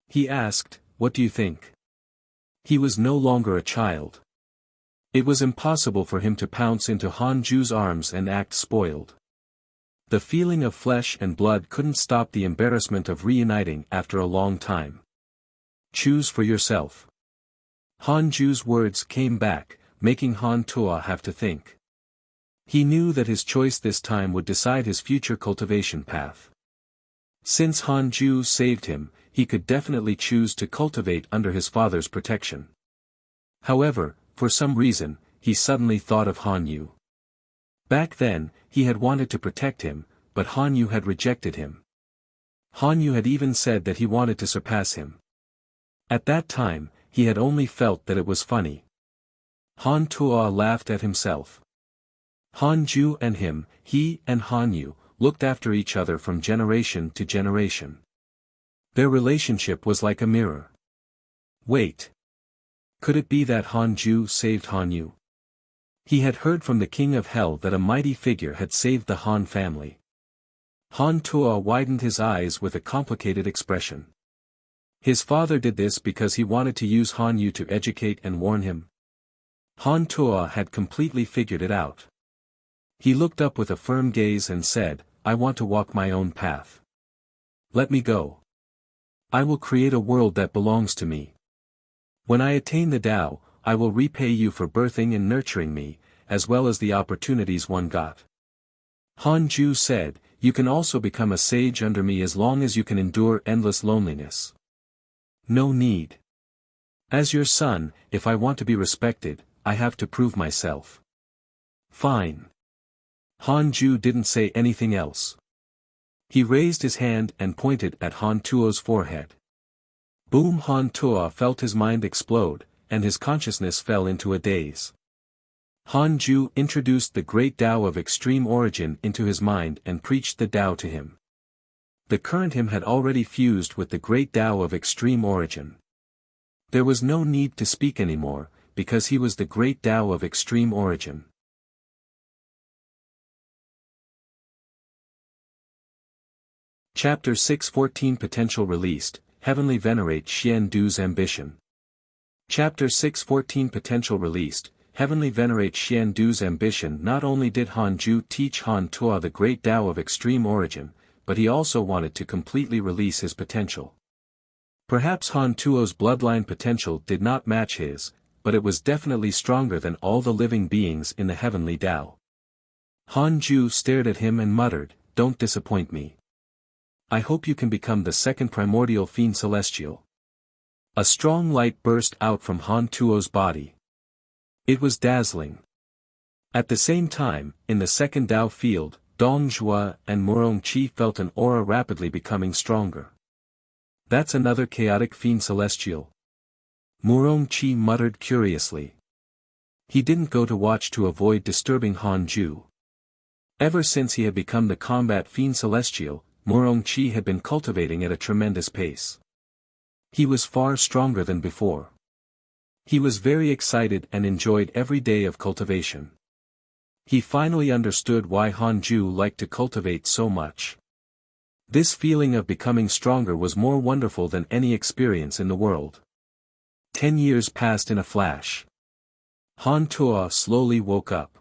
He asked, what do you think? He was no longer a child. It was impossible for him to pounce into Han Ju's arms and act spoiled. The feeling of flesh and blood couldn't stop the embarrassment of reuniting after a long time. Choose for yourself. Han Ju's words came back, making Han Tuo have to think. He knew that his choice this time would decide his future cultivation path. Since Han Ju saved him, he could definitely choose to cultivate under his father's protection. However, for some reason, he suddenly thought of Han Yu. Back then, he had wanted to protect him, but Han Yu had rejected him. Han Yu had even said that he wanted to surpass him. At that time, he had only felt that it was funny. Han Tuo laughed at himself. Han Ju and him, he and Han Yu, looked after each other from generation to generation. Their relationship was like a mirror. Wait. Could it be that Han Ju saved Han Yu? He had heard from the King of Hell that a mighty figure had saved the Han family. Han Tuo widened his eyes with a complicated expression. His father did this because he wanted to use Han Yu to educate and warn him. Han Tuo had completely figured it out. He looked up with a firm gaze and said, I want to walk my own path. Let me go. I will create a world that belongs to me. When I attain the Tao, I will repay you for birthing and nurturing me, as well as the opportunities one got. Han Ju said, you can also become a sage under me as long as you can endure endless loneliness. No need. As your son, if I want to be respected, I have to prove myself. Fine. Han Ju didn't say anything else. He raised his hand and pointed at Han Tuo's forehead. Boom! Han Tuo felt his mind explode, and his consciousness fell into a daze. Han Ju introduced the great Tao of extreme origin into his mind and preached the Tao to him. The current him had already fused with the great Tao of extreme origin. There was no need to speak anymore, because he was the great Tao of extreme origin. Chapter 6:14 Potential Released, Heavenly Venerate Xian Du's Ambition. Chapter 6:14 Potential Released, Heavenly Venerate Xian Du's Ambition. Not only did Han Ju teach Han Tuo the great Tao of extreme origin, but he also wanted to completely release his potential. Perhaps Han Tuo's bloodline potential did not match his, but it was definitely stronger than all the living beings in the heavenly Tao. Han Ju stared at him and muttered, don't disappoint me. I hope you can become the second primordial fiend celestial. A strong light burst out from Han Tuo's body. It was dazzling. At the same time, in the second Tao field, Dong Zhuo and Murong Qi felt an aura rapidly becoming stronger. That's another chaotic fiend celestial. Murong Qi muttered curiously. He didn't go to watch to avoid disturbing Han Ju. Ever since he had become the combat fiend celestial, Murong Qi had been cultivating at a tremendous pace. He was far stronger than before. He was very excited and enjoyed every day of cultivation. He finally understood why Han Ju liked to cultivate so much. This feeling of becoming stronger was more wonderful than any experience in the world. 10 years passed in a flash. Han Tuo slowly woke up.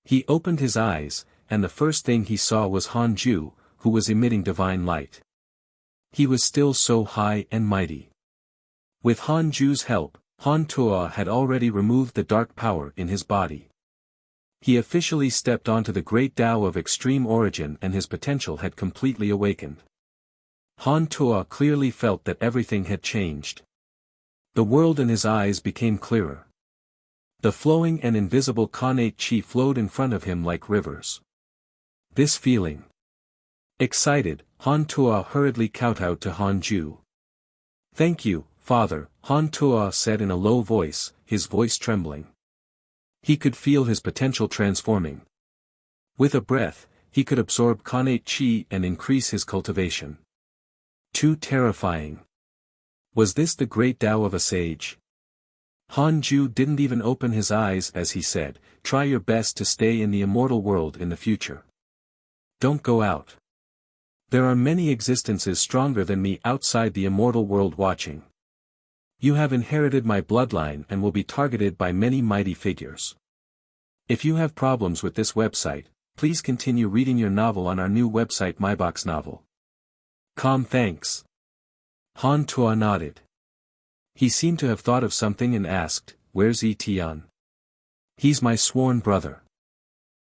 He opened his eyes, and the first thing he saw was Han Ju, who was emitting divine light. He was still so high and mighty. With Han Ju's help, Han Tuo had already removed the dark power in his body. He officially stepped onto the great Tao of extreme origin, and his potential had completely awakened. Han Tuo clearly felt that everything had changed. The world in his eyes became clearer. The flowing and invisible connate chi flowed in front of him like rivers. This feeling. Excited, Han Tuo hurriedly kowtowed to Han Ju. "Thank you, Father," Han Tuo said in a low voice, his voice trembling. He could feel his potential transforming. With a breath, he could absorb connate chi and increase his cultivation. Too terrifying. Was this the great Tao of a sage? Han Ju didn't even open his eyes as he said, "Try your best to stay in the immortal world in the future. Don't go out. There are many existences stronger than me outside the immortal world watching. You have inherited my bloodline and will be targeted by many mighty figures. If you have problems with this website, please continue reading your novel on our new website myboxnovel.com. Thanks." Han Tuo nodded. He seemed to have thought of something and asked, "Where's Tian?" "He's my sworn brother."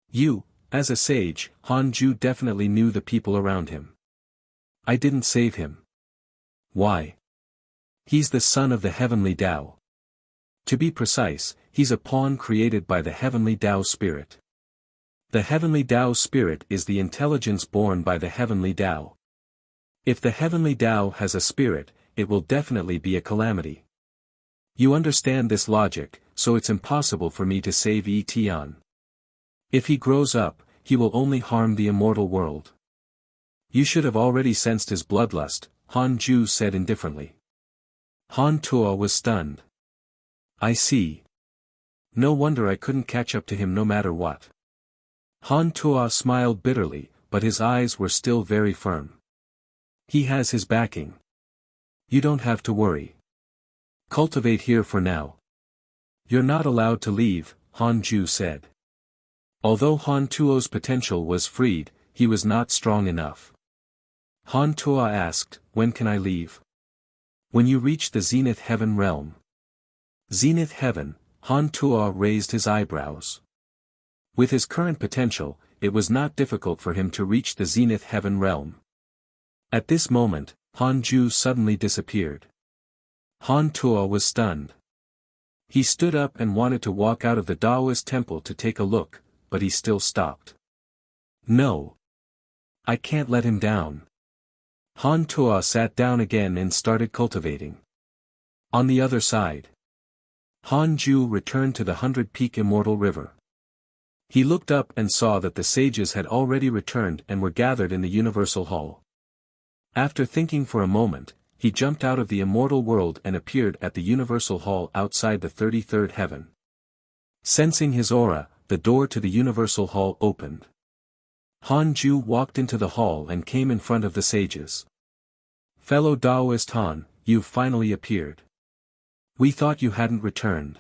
"You, as a sage," Han Ju definitely knew the people around him. "I didn't save him." "Why?" "He's the son of the heavenly Tao. To be precise, he's a pawn created by the heavenly Tao spirit. The heavenly Tao spirit is the intelligence born by the heavenly Tao. If the heavenly Tao has a spirit, it will definitely be a calamity. You understand this logic, so it's impossible for me to save Tian. If he grows up, he will only harm the immortal world." "You should have already sensed his bloodlust," Han Ju said indifferently. Han Tuo was stunned. "I see. No wonder I couldn't catch up to him no matter what." Han Tuo smiled bitterly, but his eyes were still very firm. "He has his backing. You don't have to worry. Cultivate here for now. You're not allowed to leave," Han Ju said. Although Han Tuo's potential was freed, he was not strong enough. Han Tuo asked, "When can I leave?" "When you reach the Zenith Heaven realm." Zenith Heaven, Han Tuo raised his eyebrows. With his current potential, it was not difficult for him to reach the Zenith Heaven realm. At this moment, Han Ju suddenly disappeared. Han Tuo was stunned. He stood up and wanted to walk out of the Taoist temple to take a look, but he still stopped. "No. I can't let him down." Han Tuo sat down again and started cultivating. On the other side, Han Ju returned to the 100-peak immortal river. He looked up and saw that the sages had already returned and were gathered in the universal hall. After thinking for a moment, he jumped out of the immortal world and appeared at the universal hall outside the 33rd heaven. Sensing his aura, the door to the universal hall opened. Han Ju walked into the hall and came in front of the sages. "Fellow Taoist Han, you've finally appeared. We thought you hadn't returned.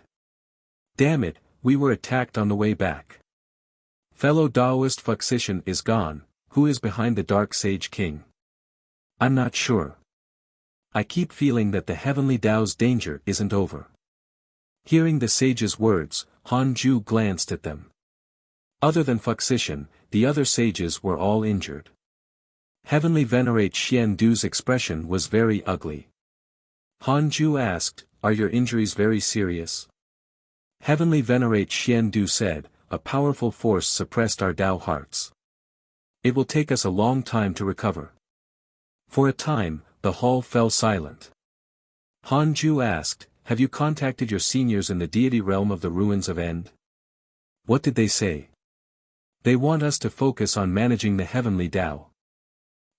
Damn it, we were attacked on the way back. Fellow Taoist Fuxician is gone. Who is behind the Dark Sage King?" "I'm not sure. I keep feeling that the heavenly Tao's danger isn't over." Hearing the sage's words, Han Ju glanced at them. Other than Fuxician, the other sages were all injured. Heavenly Venerate Xian Du's expression was very ugly. Han Ju asked, "Are your injuries very serious?" Heavenly Venerate Xian Du said, "A powerful force suppressed our Tao hearts. It will take us a long time to recover." For a time, the hall fell silent. Han Ju asked, "Have you contacted your seniors in the deity realm of the ruins of End?" "What did they say?" "They want us to focus on managing the heavenly Tao.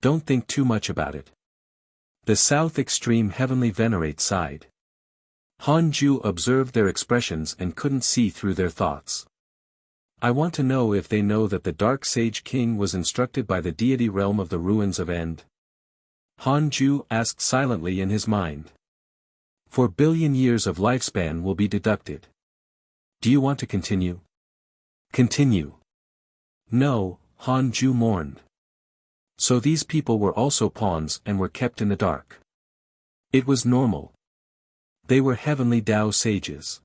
Don't think too much about it." The South Extreme Heavenly Venerate sighed. Han Ju observed their expressions and couldn't see through their thoughts. "I want to know if they know that the Dark Sage King was instructed by the deity realm of the ruins of End." Han Ju asked silently in his mind. 4 billion years of lifespan will be deducted. Do you want to continue? Continue. No, Han Ju mourned. So these people were also pawns and were kept in the dark. It was normal. They were heavenly Tao sages.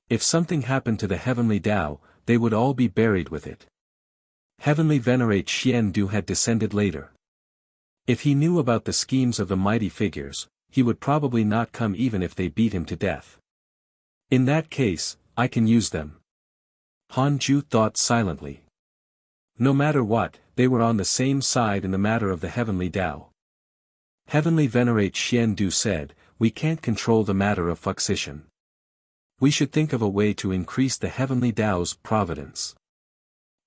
If something happened to the heavenly Tao, they would all be buried with it. Heavenly Venerate Xian Du had descended later. If he knew about the schemes of the mighty figures, he would probably not come even if they beat him to death. In that case, I can use them. Han Ju thought silently. No matter what, they were on the same side in the matter of the heavenly Tao. Heavenly Venerate Xian Du said, we can't control the matter of Fuxian. We should think of a way to increase the heavenly Tao's providence.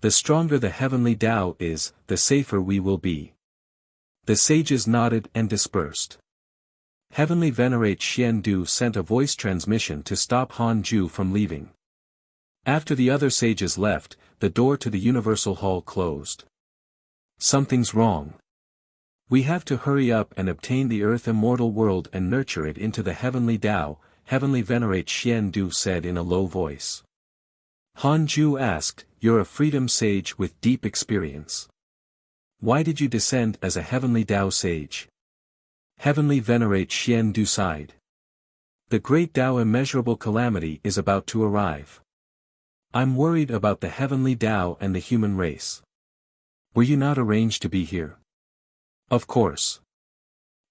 The stronger the heavenly Tao is, the safer we will be. The sages nodded and dispersed. Heavenly Venerate Xian Du sent a voice transmission to stop Han Ju from leaving. After the other sages left, the door to the Universal Hall closed. Something's wrong. We have to hurry up and obtain the Earth Immortal World and nurture it into the Heavenly Tao, Heavenly Venerate Xian Du said in a low voice. Han Ju asked, you're a freedom sage with deep experience. Why did you descend as a Heavenly Tao sage? Heavenly Venerate Xian Du sighed. The great Tao immeasurable calamity is about to arrive. I'm worried about the heavenly Tao and the human race. Were you not arranged to be here? Of course.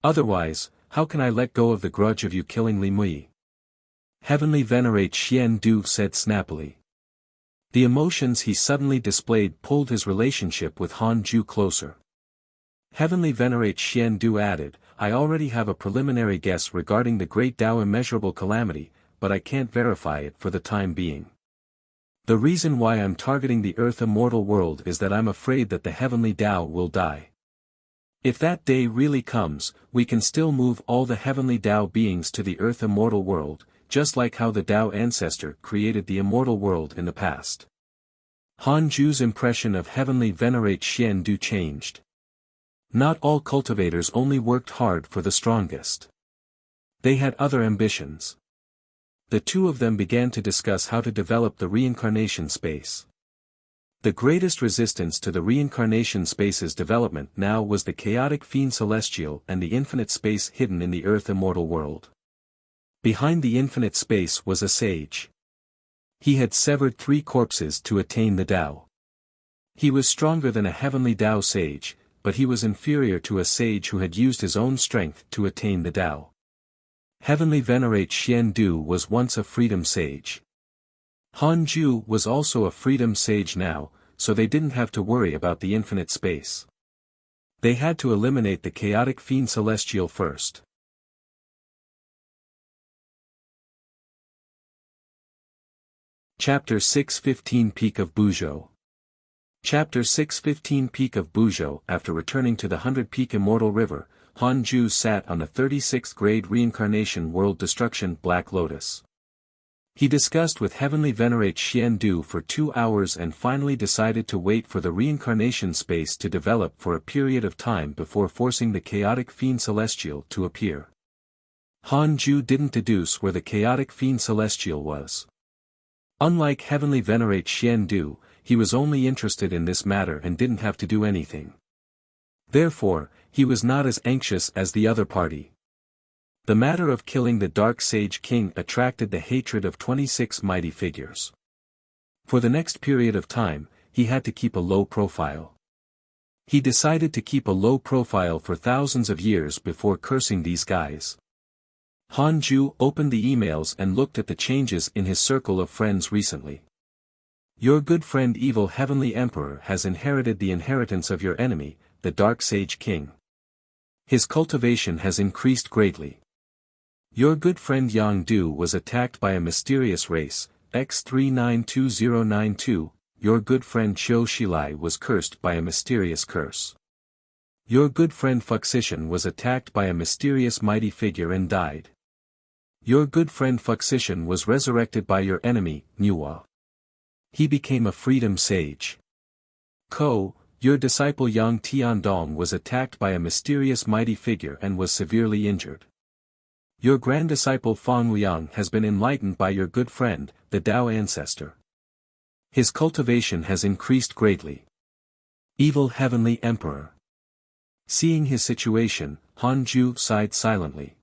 Otherwise, how can I let go of the grudge of you killing Li Mui? Heavenly Venerate Xian Du said snappily. The emotions he suddenly displayed pulled his relationship with Han Ju closer. Heavenly Venerate Xian Du added, I already have a preliminary guess regarding the great Tao immeasurable calamity, but I can't verify it for the time being. The reason why I'm targeting the Earth Immortal World is that I'm afraid that the heavenly Tao will die. If that day really comes, we can still move all the heavenly Tao beings to the Earth Immortal World, just like how the Tao ancestor created the immortal world in the past. Han Ju's impression of Heavenly Venerate Xian Du changed. Not all cultivators only worked hard for the strongest. They had other ambitions. The two of them began to discuss how to develop the reincarnation space. The greatest resistance to the reincarnation space's development now was the chaotic fiend celestial and the infinite space hidden in the Earth Immortal World. Behind the infinite space was a sage. He had severed 3 corpses to attain the Tao. He was stronger than a heavenly Tao sage, but he was inferior to a sage who had used his own strength to attain the Tao. Heavenly Venerate Xian Du was once a freedom sage. Han Ju was also a freedom sage now, so they didn't have to worry about the infinite space. They had to eliminate the chaotic fiend celestial first. Chapter 6:15 Peak of Buzhou. Chapter 6:15 Peak of Buzhou. After returning to the 100-peak Immortal River, Han Ju sat on the 36th grade Reincarnation World Destruction Black Lotus. He discussed with Heavenly Venerate Xian Du for 2 hours and finally decided to wait for the reincarnation space to develop for a period of time before forcing the chaotic fiend celestial to appear. Han Ju didn't deduce where the chaotic fiend celestial was. Unlike Heavenly Venerate Xian Du, he was only interested in this matter and didn't have to do anything. Therefore, he was not as anxious as the other party. The matter of killing the Dark Sage King attracted the hatred of 26 mighty figures. For the next period of time, he had to keep a low profile. He decided to keep a low profile for thousands of years before cursing these guys. Han Ju opened the emails and looked at the changes in his circle of friends recently. Your good friend Evil Heavenly Emperor has inherited the inheritance of your enemy, the Dark Sage King. His cultivation has increased greatly. Your good friend Yang Du was attacked by a mysterious race, X392092, your good friend Qiu Shilai was cursed by a mysterious curse. Your good friend Fuxian was attacked by a mysterious mighty figure and died. Your good friend Fuxian was resurrected by your enemy, Nuwa. He became a freedom sage. Ko, your disciple Yang Tiandong was attacked by a mysterious mighty figure and was severely injured. Your grand disciple Fang Liang has been enlightened by your good friend, the Dao ancestor. His cultivation has increased greatly. Evil Heavenly Emperor. Seeing his situation, Han Ju sighed silently.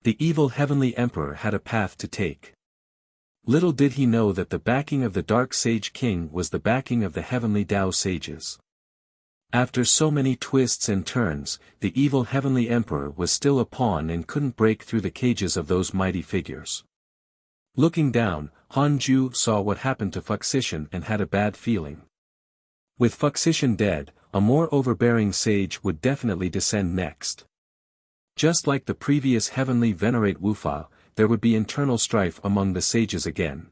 The evil Heavenly Emperor had a path to take. Little did he know that the backing of the Dark Sage King was the backing of the Heavenly Dao sages. After so many twists and turns, the evil Heavenly Emperor was still a pawn and couldn't break through the cages of those mighty figures. Looking down, Han Ju saw what happened to Fuxishan and had a bad feeling. With Fuxishan dead, a more overbearing sage would definitely descend next. Just like the previous Heavenly Venerate Wufa, there would be internal strife among the sages again.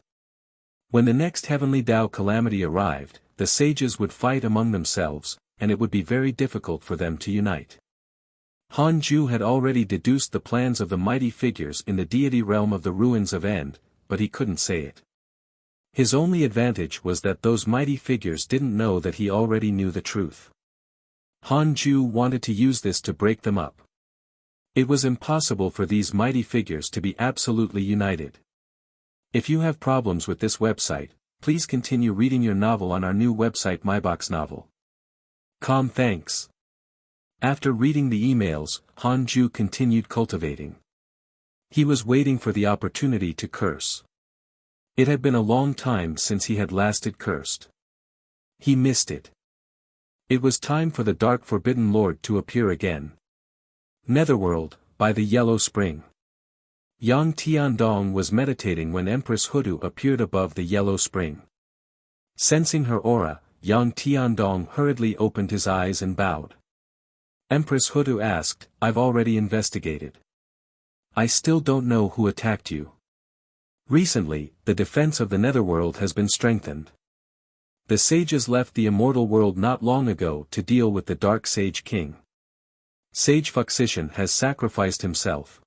When the next Heavenly Dao calamity arrived, the sages would fight among themselves, and it would be very difficult for them to unite. Han Ju had already deduced the plans of the mighty figures in the deity realm of the ruins of End, but he couldn't say it. His only advantage was that those mighty figures didn't know that he already knew the truth. Han Ju wanted to use this to break them up. It was impossible for these mighty figures to be absolutely united. If you have problems with this website, please continue reading your novel on our new website MyBox Novel. Thanks. After reading the emails, Han Ju continued cultivating. He was waiting for the opportunity to curse. It had been a long time since he had lasted cursed. He missed it. It was time for the Dark Forbidden Lord to appear again. Netherworld, by the Yellow Spring. Yang Tiandong was meditating when Empress Hudu appeared above the Yellow Spring. Sensing her aura, Yang Tiandong hurriedly opened his eyes and bowed. Empress Hudu asked, "I've already investigated. I still don't know who attacked you. Recently, the defense of the Netherworld has been strengthened. The sages left the immortal world not long ago to deal with the Dark Sage King. Sage Fuxishan has sacrificed himself.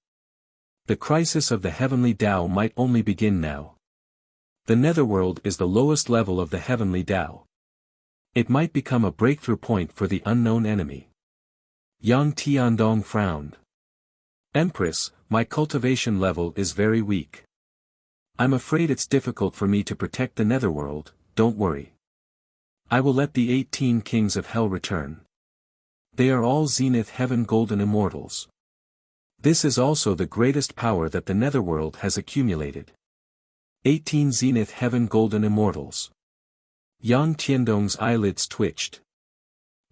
The crisis of the Heavenly Dao might only begin now. The Netherworld is the lowest level of the Heavenly Dao. It might become a breakthrough point for the unknown enemy." Yang Tiandong frowned. "Empress, my cultivation level is very weak. I'm afraid it's difficult for me to protect the Netherworld. Don't worry. I will let the 18 kings of hell return. They are all Zenith Heaven Golden Immortals. This is also the greatest power that the Netherworld has accumulated. 18 Zenith Heaven Golden Immortals." Yang Tiandong's eyelids twitched.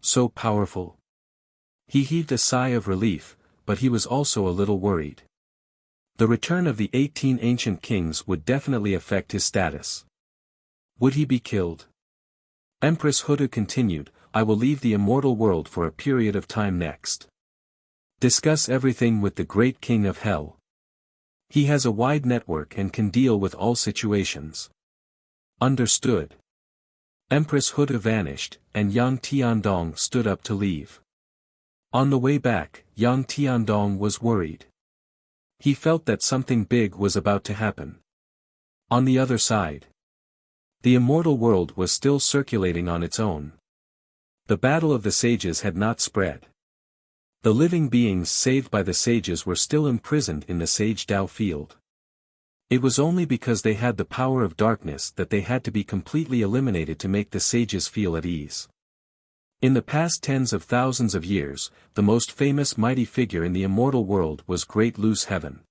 So powerful. He heaved a sigh of relief, but he was also a little worried. The return of the 18 ancient kings would definitely affect his status. Would he be killed? Empress Huda continued, "I will leave the immortal world for a period of time next. Discuss everything with the great king of hell. He has a wide network and can deal with all situations." Understood. Empress Huda vanished, and Yang Tiandong stood up to leave. On the way back, Yang Tiandong was worried. He felt that something big was about to happen. On the other side, the immortal world was still circulating on its own. The battle of the sages had not spread. The living beings saved by the sages were still imprisoned in the Sage Dao field. It was only because they had the power of darkness that they had to be completely eliminated to make the sages feel at ease. In the past tens of thousands of years, the most famous mighty figure in the immortal world was Great Loose Heaven.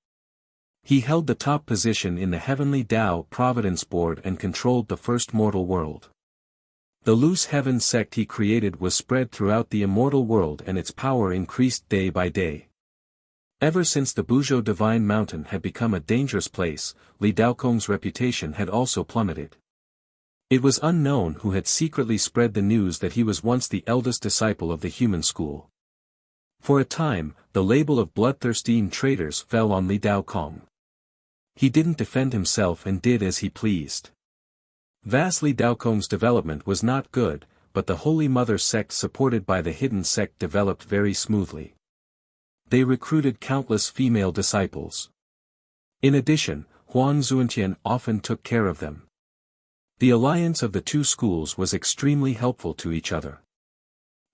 He held the top position in the Heavenly Dao Providence Board and controlled the first mortal world. The Loose Heaven sect he created was spread throughout the immortal world and its power increased day by day. Ever since the Buzhou Divine Mountain had become a dangerous place, Li Daokong's reputation had also plummeted. It was unknown who had secretly spread the news that he was once the eldest disciple of the human school. For a time, the label of bloodthirsty traitors fell on Li Daokong. He didn't defend himself and did as he pleased. Li Daokong's development was not good, but the Holy Mother sect supported by the Hidden sect developed very smoothly. They recruited countless female disciples. In addition, Huang Zuantian often took care of them. The alliance of the two schools was extremely helpful to each other.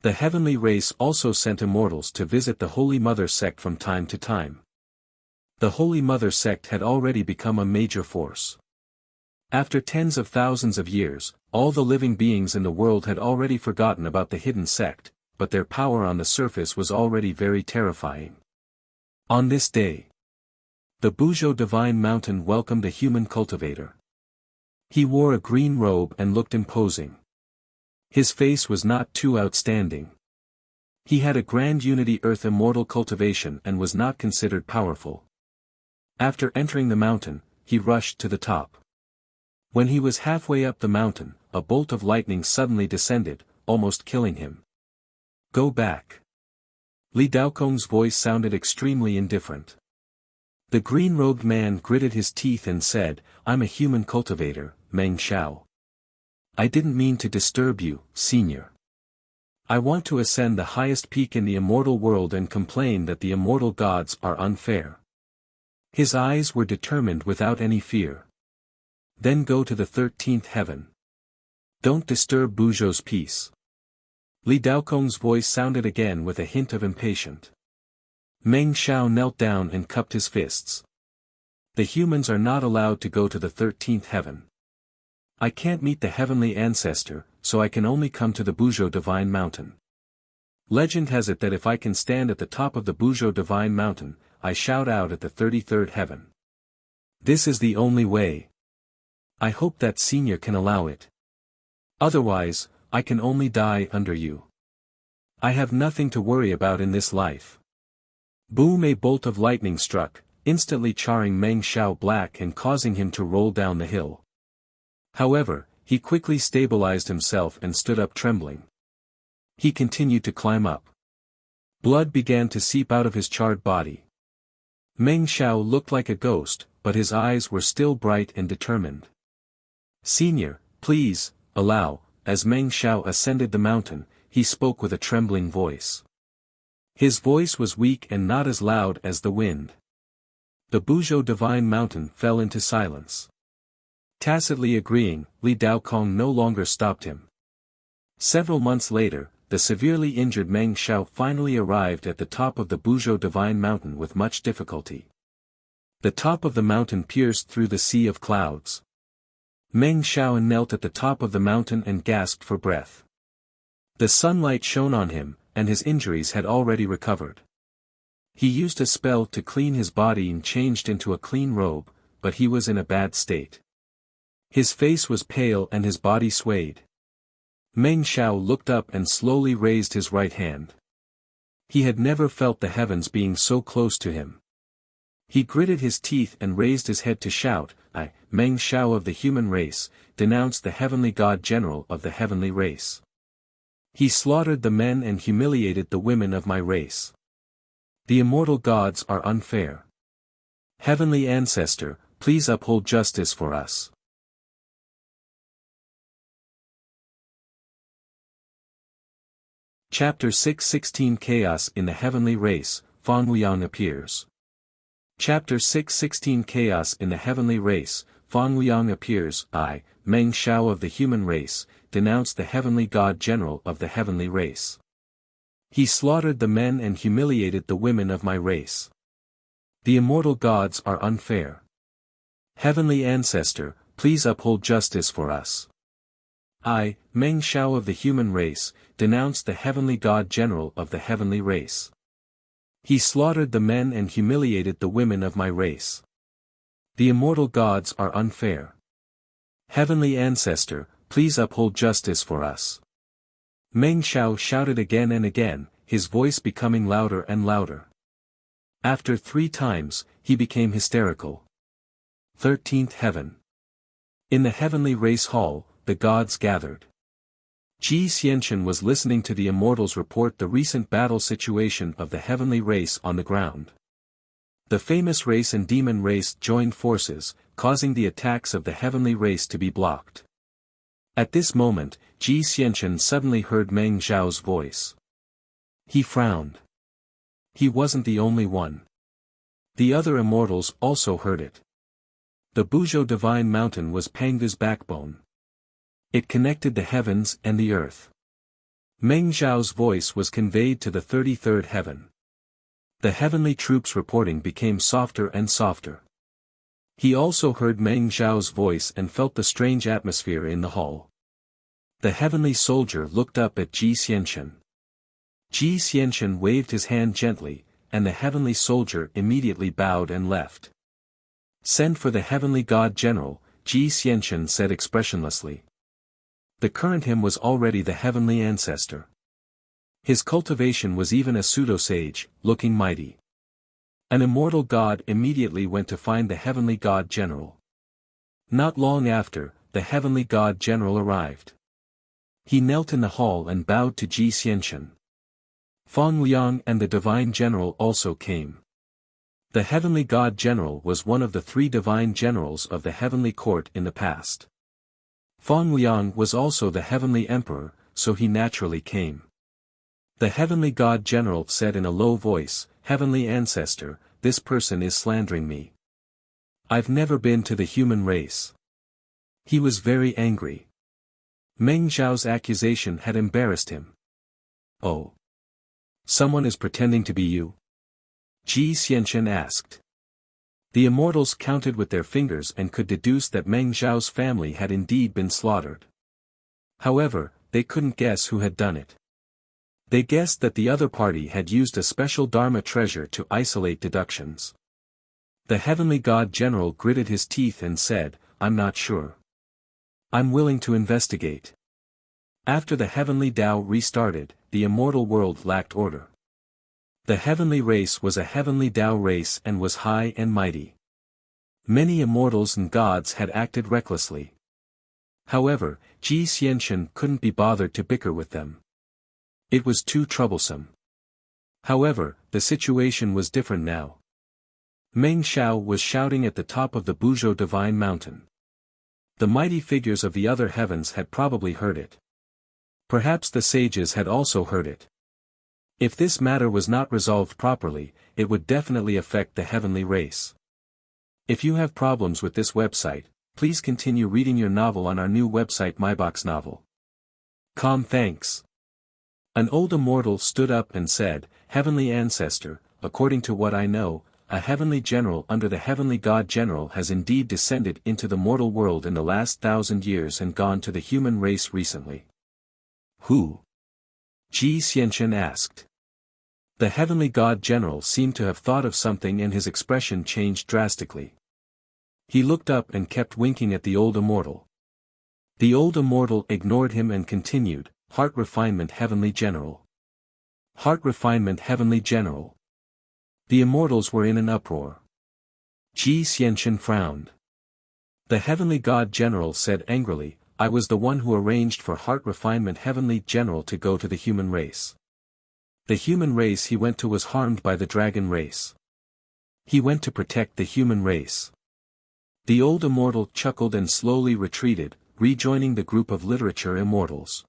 The heavenly race also sent immortals to visit the Holy Mother sect from time to time. The Holy Mother sect had already become a major force. After tens of thousands of years, all the living beings in the world had already forgotten about the hidden sect, but their power on the surface was already very terrifying. On this day, the Buzhou Divine Mountain welcomed a human cultivator. He wore a green robe and looked imposing. His face was not too outstanding. He had a grand unity earth immortal cultivation and was not considered powerful. After entering the mountain, he rushed to the top. When he was halfway up the mountain, a bolt of lightning suddenly descended, almost killing him. Go back. Li Daokong's voice sounded extremely indifferent. The green-robed man gritted his teeth and said, I'm a human cultivator, Meng Xiao. I didn't mean to disturb you, senior. I want to ascend the highest peak in the immortal world and complain that the immortal gods are unfair. His eyes were determined without any fear. Then go to the 13th heaven. Don't disturb Buzhou's peace. Li Daokong's voice sounded again with a hint of impatience. Meng Xiao knelt down and cupped his fists. The humans are not allowed to go to the 13th heaven. I can't meet the heavenly ancestor, so I can only come to the Buzhou Divine Mountain. Legend has it that if I can stand at the top of the Buzhou Divine Mountain, I shout out at the 33rd heaven. This is the only way. I hope that senior can allow it. Otherwise, I can only die under you. I have nothing to worry about in this life. Boom! A bolt of lightning struck, instantly charring Meng Xiao black and causing him to roll down the hill. However, he quickly stabilized himself and stood up trembling. He continued to climb up. Blood began to seep out of his charred body. Meng Xiao looked like a ghost, but his eyes were still bright and determined. Senior, please, allow. As Meng Xiao ascended the mountain, he spoke with a trembling voice. His voice was weak and not as loud as the wind. The Buzhou Divine Mountain fell into silence. Tacitly agreeing, Li Daokong no longer stopped him. Several months later, the severely injured Meng Xiao finally arrived at the top of the Buzhou Divine Mountain with much difficulty. The top of the mountain pierced through the sea of clouds. Meng Xiao knelt at the top of the mountain and gasped for breath. The sunlight shone on him, and his injuries had already recovered. He used a spell to clean his body and changed into a clean robe, but he was in a bad state. His face was pale and his body swayed. Meng Xiao looked up and slowly raised his right hand. He had never felt the heavens being so close to him. He gritted his teeth and raised his head to shout, I, Meng Xiao of the human race, denounce the heavenly god general of the heavenly race. He slaughtered the men and humiliated the women of my race. The immortal gods are unfair. Heavenly ancestor, please uphold justice for us. Chapter 6:16 Chaos in the Heavenly Race, Fan Wuyang appears. Chapter 6:16 Chaos in the Heavenly Race, Fan Wuyang appears. I, Meng Xiao of the human race, denounce the heavenly god general of the heavenly race. He slaughtered the men and humiliated the women of my race. The immortal gods are unfair. Heavenly ancestor, please uphold justice for us. I, Meng Xiao of the human race, denounce the heavenly god general of the heavenly race. He slaughtered the men and humiliated the women of my race. The immortal gods are unfair. Heavenly ancestor, please uphold justice for us. Meng Xiao shouted again and again, his voice becoming louder and louder. After 3 times, he became hysterical. 13th Heaven. In the heavenly race hall, the gods gathered. Ji Xianqian was listening to the immortals report the recent battle situation of the heavenly race on the ground. The famous race and demon race joined forces, causing the attacks of the heavenly race to be blocked. At this moment, Ji Xianqian suddenly heard Meng Xiao's voice. He frowned. He wasn't the only one. The other immortals also heard it. The Buzhou Divine Mountain was Pangu's backbone. It connected the heavens and the earth. Meng Xiao's voice was conveyed to the 33rd heaven. The heavenly troops reporting became softer and softer. He also heard Meng Zhao's voice and felt the strange atmosphere in the hall. The heavenly soldier looked up at Ji Xianchen. Ji Xianchen waved his hand gently, and the heavenly soldier immediately bowed and left. "Send for the heavenly god general," Ji Xianchen said expressionlessly. The current him was already the heavenly ancestor. His cultivation was even a pseudo-sage, looking mighty. An immortal god immediately went to find the heavenly god general. Not long after, the heavenly god general arrived. He knelt in the hall and bowed to Ji Xianchen. Feng Liang and the divine general also came. The heavenly god general was one of the 3 divine generals of the heavenly court in the past. Feng Liang was also the heavenly emperor, so he naturally came. The heavenly god general said in a low voice, "Heavenly ancestor, this person is slandering me. I've never been to the human race." He was very angry. Meng Zhao's accusation had embarrassed him. "Oh. Someone is pretending to be you?" Ji Xianchen asked. The immortals counted with their fingers and could deduce that Meng Zhao's family had indeed been slaughtered. However, they couldn't guess who had done it. They guessed that the other party had used a special Dharma treasure to isolate deductions. The heavenly god general gritted his teeth and said, "I'm not sure. I'm willing to investigate." After the heavenly Tao restarted, the immortal world lacked order. The heavenly race was a heavenly Tao race and was high and mighty. Many immortals and gods had acted recklessly. However, Ji Xianchen couldn't be bothered to bicker with them. It was too troublesome. However, the situation was different now. Meng Zhao was shouting at the top of the Buzhou Divine Mountain. The mighty figures of the other heavens had probably heard it. Perhaps the sages had also heard it. If this matter was not resolved properly, it would definitely affect the heavenly race. If you have problems with this website, please continue reading your novel on our new website myboxnovel.com. Thanks. An old immortal stood up and said, "Heavenly ancestor, according to what I know, a heavenly general under the heavenly god general has indeed descended into the mortal world in the last 1,000 years and gone to the human race recently." "Who?" Ji Xianchen asked. The heavenly god general seemed to have thought of something and his expression changed drastically. He looked up and kept winking at the old immortal. The old immortal ignored him and continued, "Heart refinement heavenly general. Heart refinement heavenly general." The immortals were in an uproar. Ji Xianchen frowned. The heavenly god general said angrily, "I was the one who arranged for heart refinement heavenly general to go to the human race. The human race he went to was harmed by the dragon race. He went to protect the human race." The old immortal chuckled and slowly retreated, rejoining the group of literature immortals.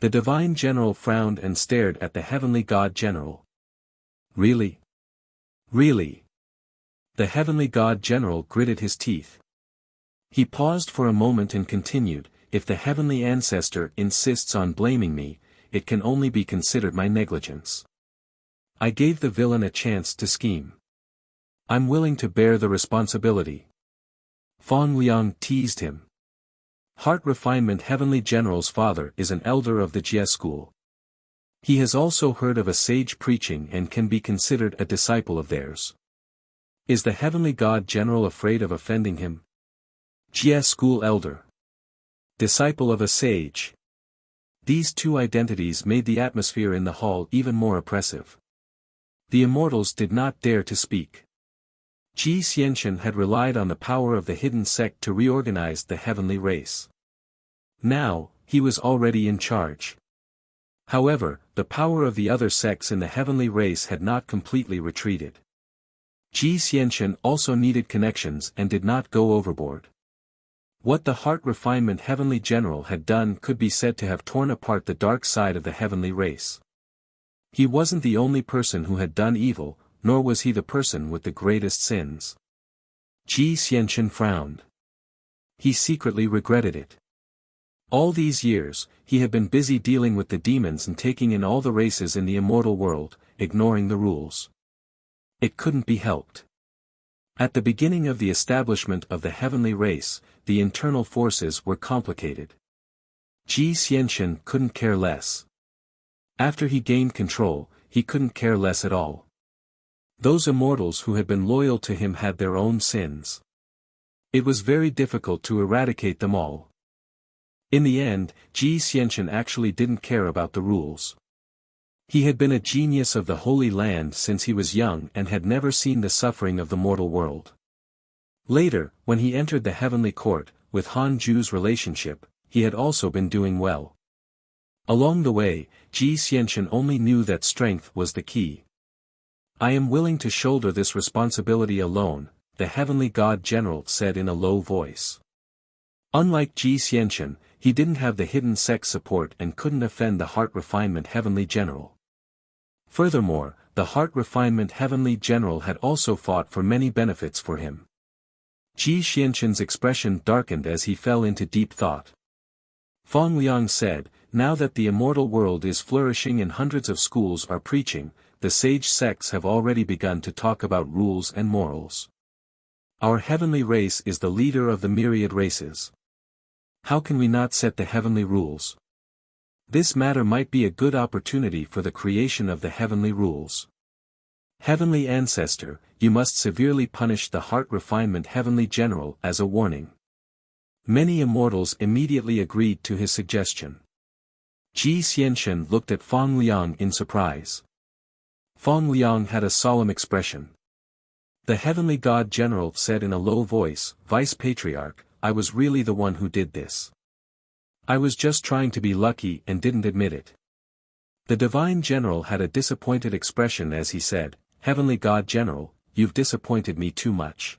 The divine general frowned and stared at the heavenly god general. "Really? Really?" The heavenly god general gritted his teeth. He paused for a moment and continued, "If the heavenly ancestor insists on blaming me, it can only be considered my negligence. I gave the villain a chance to scheme. I'm willing to bear the responsibility." Feng Liang teased him. Heart refinement heavenly general's father is an elder of the Jie school. He has also heard of a sage preaching and can be considered a disciple of theirs. Is the heavenly god general afraid of offending him? Jie school elder. Disciple of a sage. These 2 identities made the atmosphere in the hall even more oppressive. The immortals did not dare to speak. Ji Xianchen had relied on the power of the hidden sect to reorganize the heavenly race. Now, he was already in charge. However, the power of the other sects in the heavenly race had not completely retreated. Ji Xianchen also needed connections and did not go overboard. What the heart refinement heavenly general had done could be said to have torn apart the dark side of the heavenly race. He wasn't the only person who had done evil, nor was he the person with the greatest sins. Ji Xianchen frowned. He secretly regretted it. All these years, he had been busy dealing with the demons and taking in all the races in the immortal world, ignoring the rules.
It couldn't be helped. At the beginning of the establishment of the heavenly race, the internal forces were complicated. Ji Xianxian couldn't care less. After he gained control, he couldn't care less at all. Those immortals who had been loyal to him had their own sins. It was very difficult to eradicate them all. In the end, Ji Xianxian actually didn't care about the rules. He had been a genius of the Holy Land since he was young and had never seen the suffering of the mortal world. Later, when he entered the heavenly court, with Han Ju's relationship, he had also been doing well. Along the way, Ji Xianxian only knew that strength was the key. "I am willing to shoulder this responsibility alone," the heavenly god general said in a low voice. Unlike Ji Xianxian, he didn't have the hidden sex support and couldn't offend the heart refinement heavenly general. Furthermore, the heart refinement heavenly general had also fought for many benefits for him. Ji Xianxian's expression darkened as he fell into deep thought. Fang Liang said, "Now that the immortal world is flourishing and hundreds of schools are preaching, the sage sects have already begun to talk about rules and morals. Our heavenly race is the leader of the myriad races. How can we not set the heavenly rules? This matter might be a good opportunity for the creation of the heavenly rules. Heavenly Ancestor, you must severely punish the heart refinement heavenly general as a warning." Many immortals immediately agreed to his suggestion. Ji Xianxian looked at Fang Liang in surprise. Fang Liang had a solemn expression. The heavenly god general said in a low voice, "Vice Patriarch, I was really the one who did this. I was just trying to be lucky and didn't admit it." The divine general had a disappointed expression as he said, "Heavenly God General, you've disappointed me too much.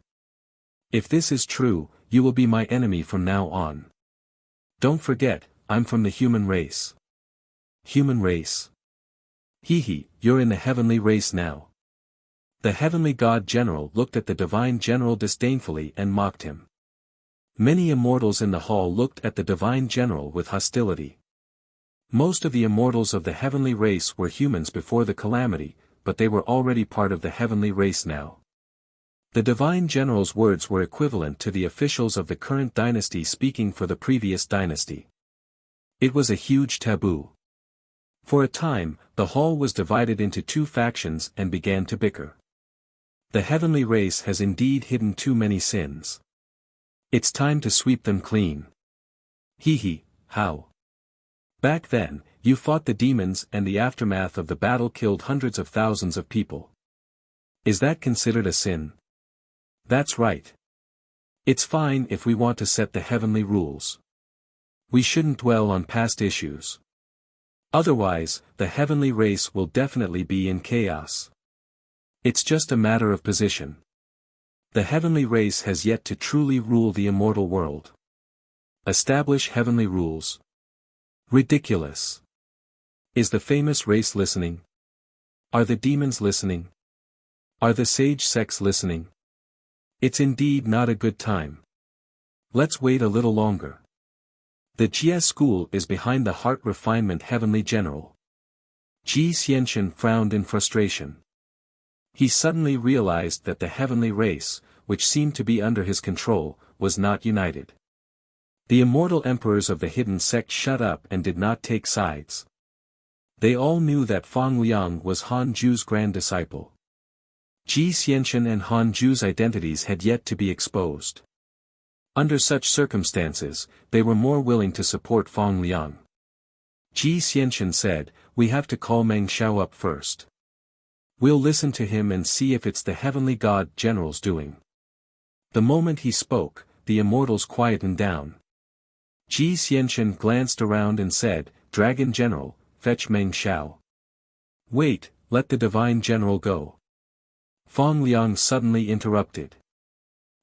If this is true, you will be my enemy from now on. Don't forget, I'm from the human race." "Human race? Hee, you're in the heavenly race now." The heavenly God General looked at the divine general disdainfully and mocked him. Many immortals in the hall looked at the divine general with hostility. Most of the immortals of the heavenly race were humans before the calamity, but they were already part of the heavenly race now. The divine general's words were equivalent to the officials of the current dynasty speaking for the previous dynasty. It was a huge taboo. For a time, the hall was divided into two factions and began to bicker. The heavenly race has indeed hidden too many sins. It's time to sweep them clean. Hee, how? Back then, you fought the demons and the aftermath of the battle killed hundreds of thousands of people. Is that considered a sin? That's right. It's fine if we want to set the heavenly rules. We shouldn't dwell on past issues. Otherwise, the heavenly race will definitely be in chaos. It's just a matter of position. The heavenly race has yet to truly rule the immortal world. Establish heavenly rules. Ridiculous. Is the famous race listening? Are the demons listening? Are the sage sects listening? It's indeed not a good time. Let's wait a little longer. The Jie school is behind the heart refinement heavenly general. Ji Xianxian frowned in frustration. He suddenly realized that the heavenly race, which seemed to be under his control, was not united. The immortal emperors of the hidden sect shut up and did not take sides. They all knew that Fang Liang was Han Ju's grand disciple. Ji Xianxian and Han Ju's identities had yet to be exposed. Under such circumstances, they were more willing to support Fang Liang. Ji Xianxian said, "We have to call Meng Xiao up first. We'll listen to him and see if it's the heavenly god general's doing." The moment he spoke, the immortals quietened down. Ji Xianxian glanced around and said, "Dragon General, fetch Meng Xiao." "Wait, let the divine general go." Fang Liang suddenly interrupted.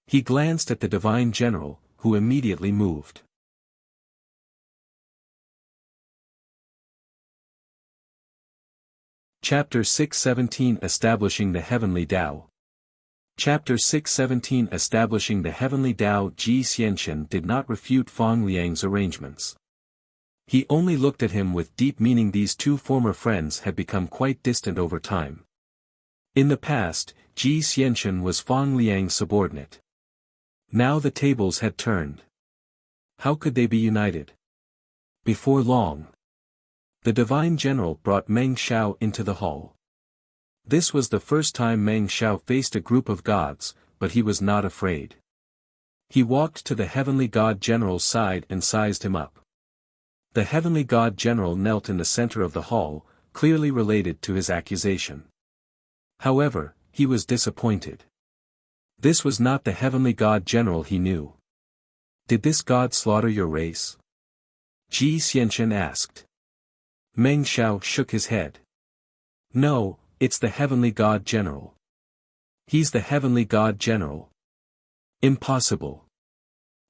He glanced at the divine general, who immediately moved. Chapter 617 Establishing the Heavenly Tao. Chapter 617 Establishing the Heavenly Tao. Ji Xianxian did not refute Fang Liang's arrangements. He only looked at him with deep meaning. These two former friends had become quite distant over time.
In the past, Ji Xianxian was Fang Liang's subordinate. Now the tables had turned. How could they be united? Before long, the divine general brought Meng Xiao into the hall. This was the first time Meng Xiao faced a group of gods, but he was not afraid. He walked to the heavenly god general's side and sized him up. The heavenly god general knelt in the center of the hall, clearly related to his accusation. However, he was disappointed. This was not the heavenly god general he knew. Did this god slaughter your race? Ji Xianxian asked. Meng Xiao shook his head. No, it's the heavenly god general. He's the heavenly god general. Impossible.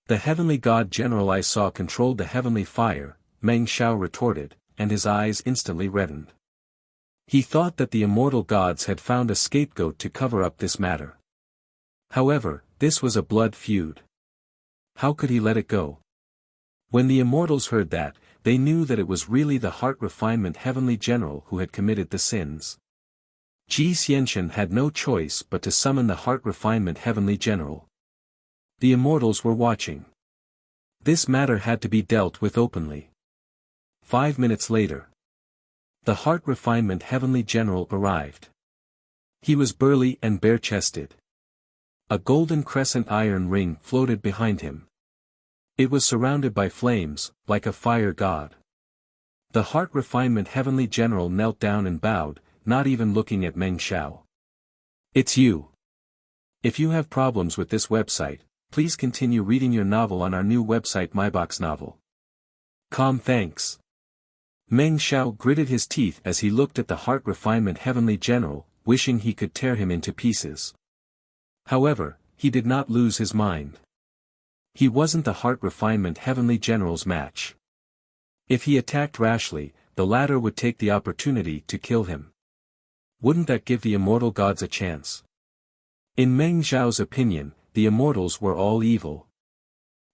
The heavenly god general I saw controlled the heavenly fire, Meng Xiao retorted, and his eyes instantly reddened. He thought that the immortal gods had found a scapegoat to cover up this matter. However, this was a blood feud. How could he let it go? When the immortals heard that, they knew that it was really the heart refinement heavenly general who had committed the sins. Ji Xianxian had no choice but to summon the heart refinement heavenly general. The immortals were watching. This matter had to be dealt with openly. 5 minutes later, the heart refinement heavenly general arrived. He was burly and bare-chested. A golden crescent iron ring floated behind him. It was surrounded by flames, like a fire god. The heart refinement heavenly general knelt down and bowed, not even looking at Meng Xiao. It's you. If you have problems with this website, please continue reading your novel on our new website MyBox Novel. Thanks. Meng Xiao gritted his teeth as he looked at the heart refinement heavenly general, wishing he could tear him into pieces. However, he did not lose his mind. He wasn't the heart refinement heavenly general's match. If he attacked rashly, the latter would take the opportunity to kill him. Wouldn't that give the immortal gods a chance? In Meng Xiao's opinion, the immortals were all evil.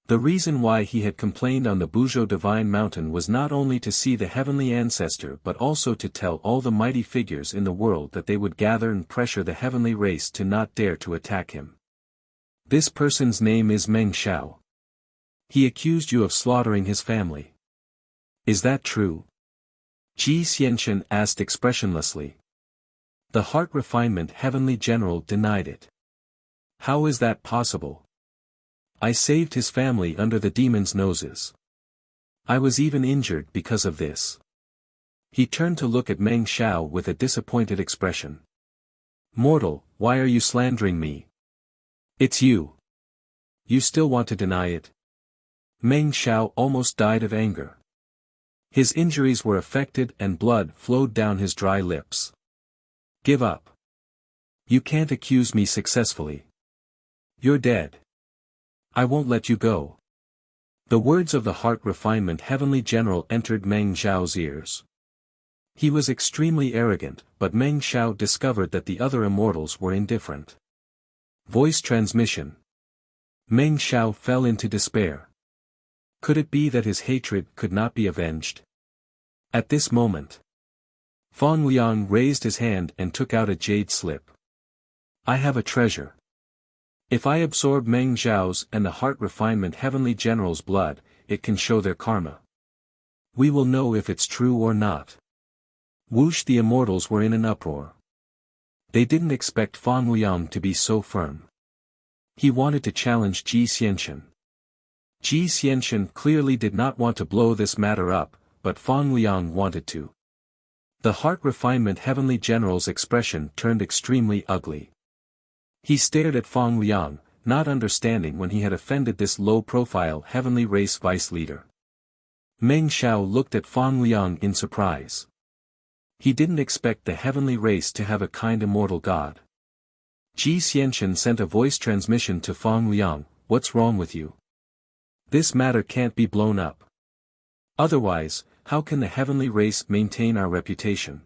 The reason why he had complained on the Buzhou Divine Mountain was not only to see the heavenly ancestor but also to tell all the mighty figures in the world that they would gather and pressure the heavenly race to not dare to attack him. This person's name is Meng Xiao. He accused you of slaughtering his family. Is that true? Ji Xianxian asked expressionlessly. The heart refinement heavenly general denied it. How is that possible? I saved his family under the demon's noses. I was even injured because of this. He turned to look at Meng Xiao with a disappointed expression. Mortal, why are you slandering me? It's you. You still want to deny it? Meng Xiao almost died of anger. His injuries were affected and blood flowed down his dry lips. Give up. You can't accuse me successfully. You're dead. I won't let you go. The words of the heart refinement heavenly general entered Meng Xiao's ears. He was extremely arrogant, but Meng Xiao discovered that the other immortals were indifferent. Voice transmission. Meng Xiao fell into despair. Could it be that his hatred could not be avenged? At this moment, Fang Liang raised his hand and took out a jade slip. I have a treasure. If I absorb Meng Xiao's and the heart refinement heavenly general's blood, it can show their karma. We will know if it's true or not. Whoosh! The immortals were in an uproar. They didn't expect Fang Liang to be so firm. He wanted to challenge Ji Xianxian. Ji Xianxian clearly did not want to blow this matter up, but Fang Liang wanted to. The heart refinement heavenly general's expression turned extremely ugly. He stared at Fang Liang, not understanding when he had offended this low-profile heavenly race vice leader. Meng Xiao looked at Fang Liang in surprise. He didn't expect the heavenly race to have a kind immortal god. Ji Xianxian sent a voice transmission to Fang Liang, what's wrong with you? This matter can't be blown up. Otherwise, how can the heavenly race maintain our reputation?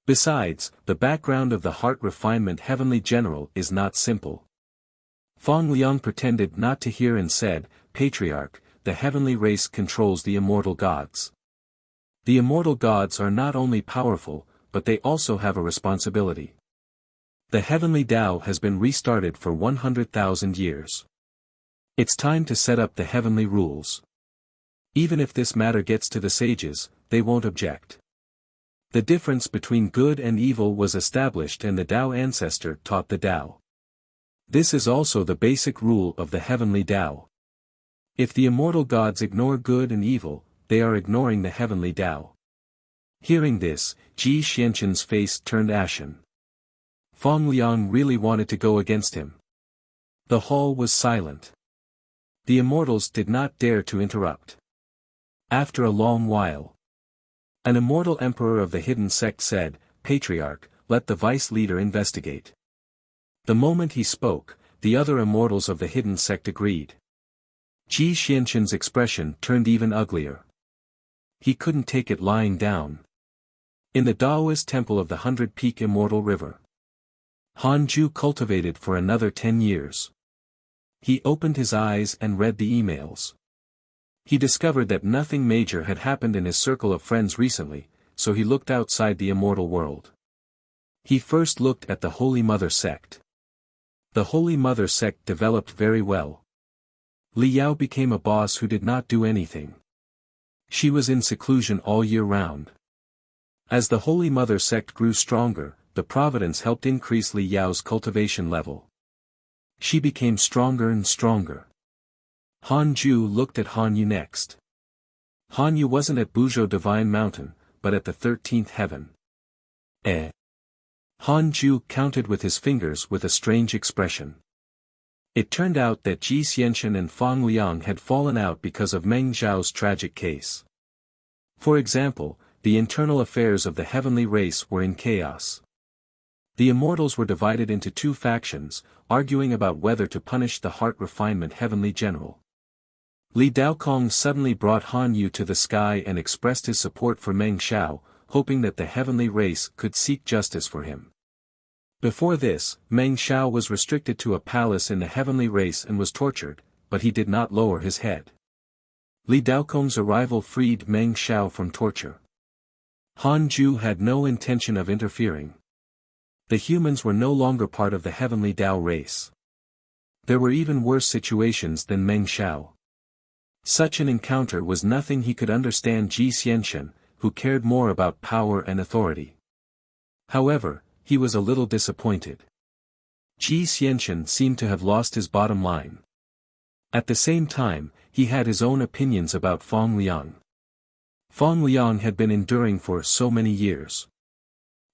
Besides, the background of the heart refinement heavenly general is not simple. Fang Liang pretended not to hear and said, Patriarch, the heavenly race controls the immortal gods. The immortal gods are not only powerful, but they also have a responsibility. The heavenly Tao has been restarted for 100,000 years. It's time to set up the heavenly rules. Even if this matter gets to the sages, they won't object. The difference between good and evil was established and the Tao ancestor taught the Tao. This is also the basic rule of the heavenly Tao. If the immortal gods ignore good and evil, they are ignoring the heavenly Tao. Hearing this, Ji Xianqian's face turned ashen. Feng Liang really wanted to go against him. The hall was silent. The immortals did not dare to interrupt. After a long while, an immortal emperor of the hidden sect said, "Patriarch, let the vice leader investigate." The moment he spoke, the other immortals of the hidden sect agreed. Ji Xianqian's expression turned even uglier. He couldn't take it lying down. In the Taoist temple of the 100-peak immortal river, Han Ju cultivated for another 10 years. He opened his eyes and read the emails. He discovered that nothing major had happened in his circle of friends recently, so he looked outside the immortal world. He first looked at the Holy Mother sect. The Holy Mother sect developed very well. Li Yao became a boss who did not do anything. She was in seclusion all year round. As the Holy Mother sect grew stronger, the providence helped increase Li Yao's cultivation level. She became stronger and stronger. Han Ju looked at Han Yu next. Han Yu wasn't at Buzhou Divine Mountain, but at the 13th heaven. Han Ju counted with his fingers with a strange expression. It turned out that Ji Xianqian and Feng Liang had fallen out because of Meng Zhao's tragic case. For example, the internal affairs of the heavenly race were in chaos. The immortals were divided into two factions, arguing about whether to punish the heart refinement heavenly general. Li Daokong suddenly brought Han Yu to the sky and expressed his support for Meng Xiao, hoping that the heavenly race could seek justice for him. Before this, Meng Xiao was restricted to a palace in the heavenly race and was tortured, but he did not lower his head. Li Daokong's arrival freed Meng Xiao from torture. Han Ju had no intention of interfering. The humans were no longer part of the heavenly Tao race. There were even worse situations than Meng Xiao. Such an encounter was nothing he could understand Ji Xianqian, who cared more about power and authority. However, he was a little disappointed. Ji Xianqian seemed to have lost his bottom line. At the same time, he had his own opinions about Feng Liang. Feng Liang had been enduring for so many years.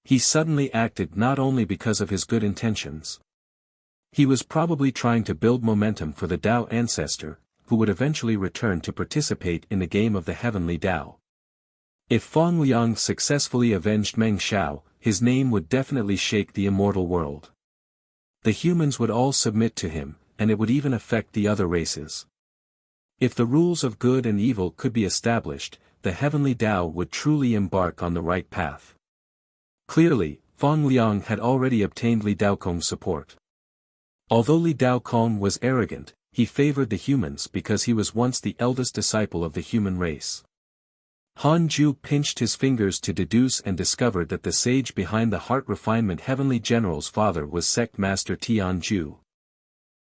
He suddenly acted not only because of his good intentions. He was probably trying to build momentum for the Tao ancestor, who would eventually return to participate in the game of the heavenly Tao. If Feng Liang successfully avenged Meng Xiao, his name would definitely shake the immortal world. The humans would all submit to him, and it would even affect the other races. If the rules of good and evil could be established, the heavenly Tao would truly embark on the right path. Clearly, Feng Liang had already obtained Li Daokong's support. Although Li Daokong was arrogant, he favored the humans because he was once the eldest disciple of the human race. Han Ju pinched his fingers to deduce and discovered that the sage behind the heart refinement heavenly general's father was Sect Master Tian Ju.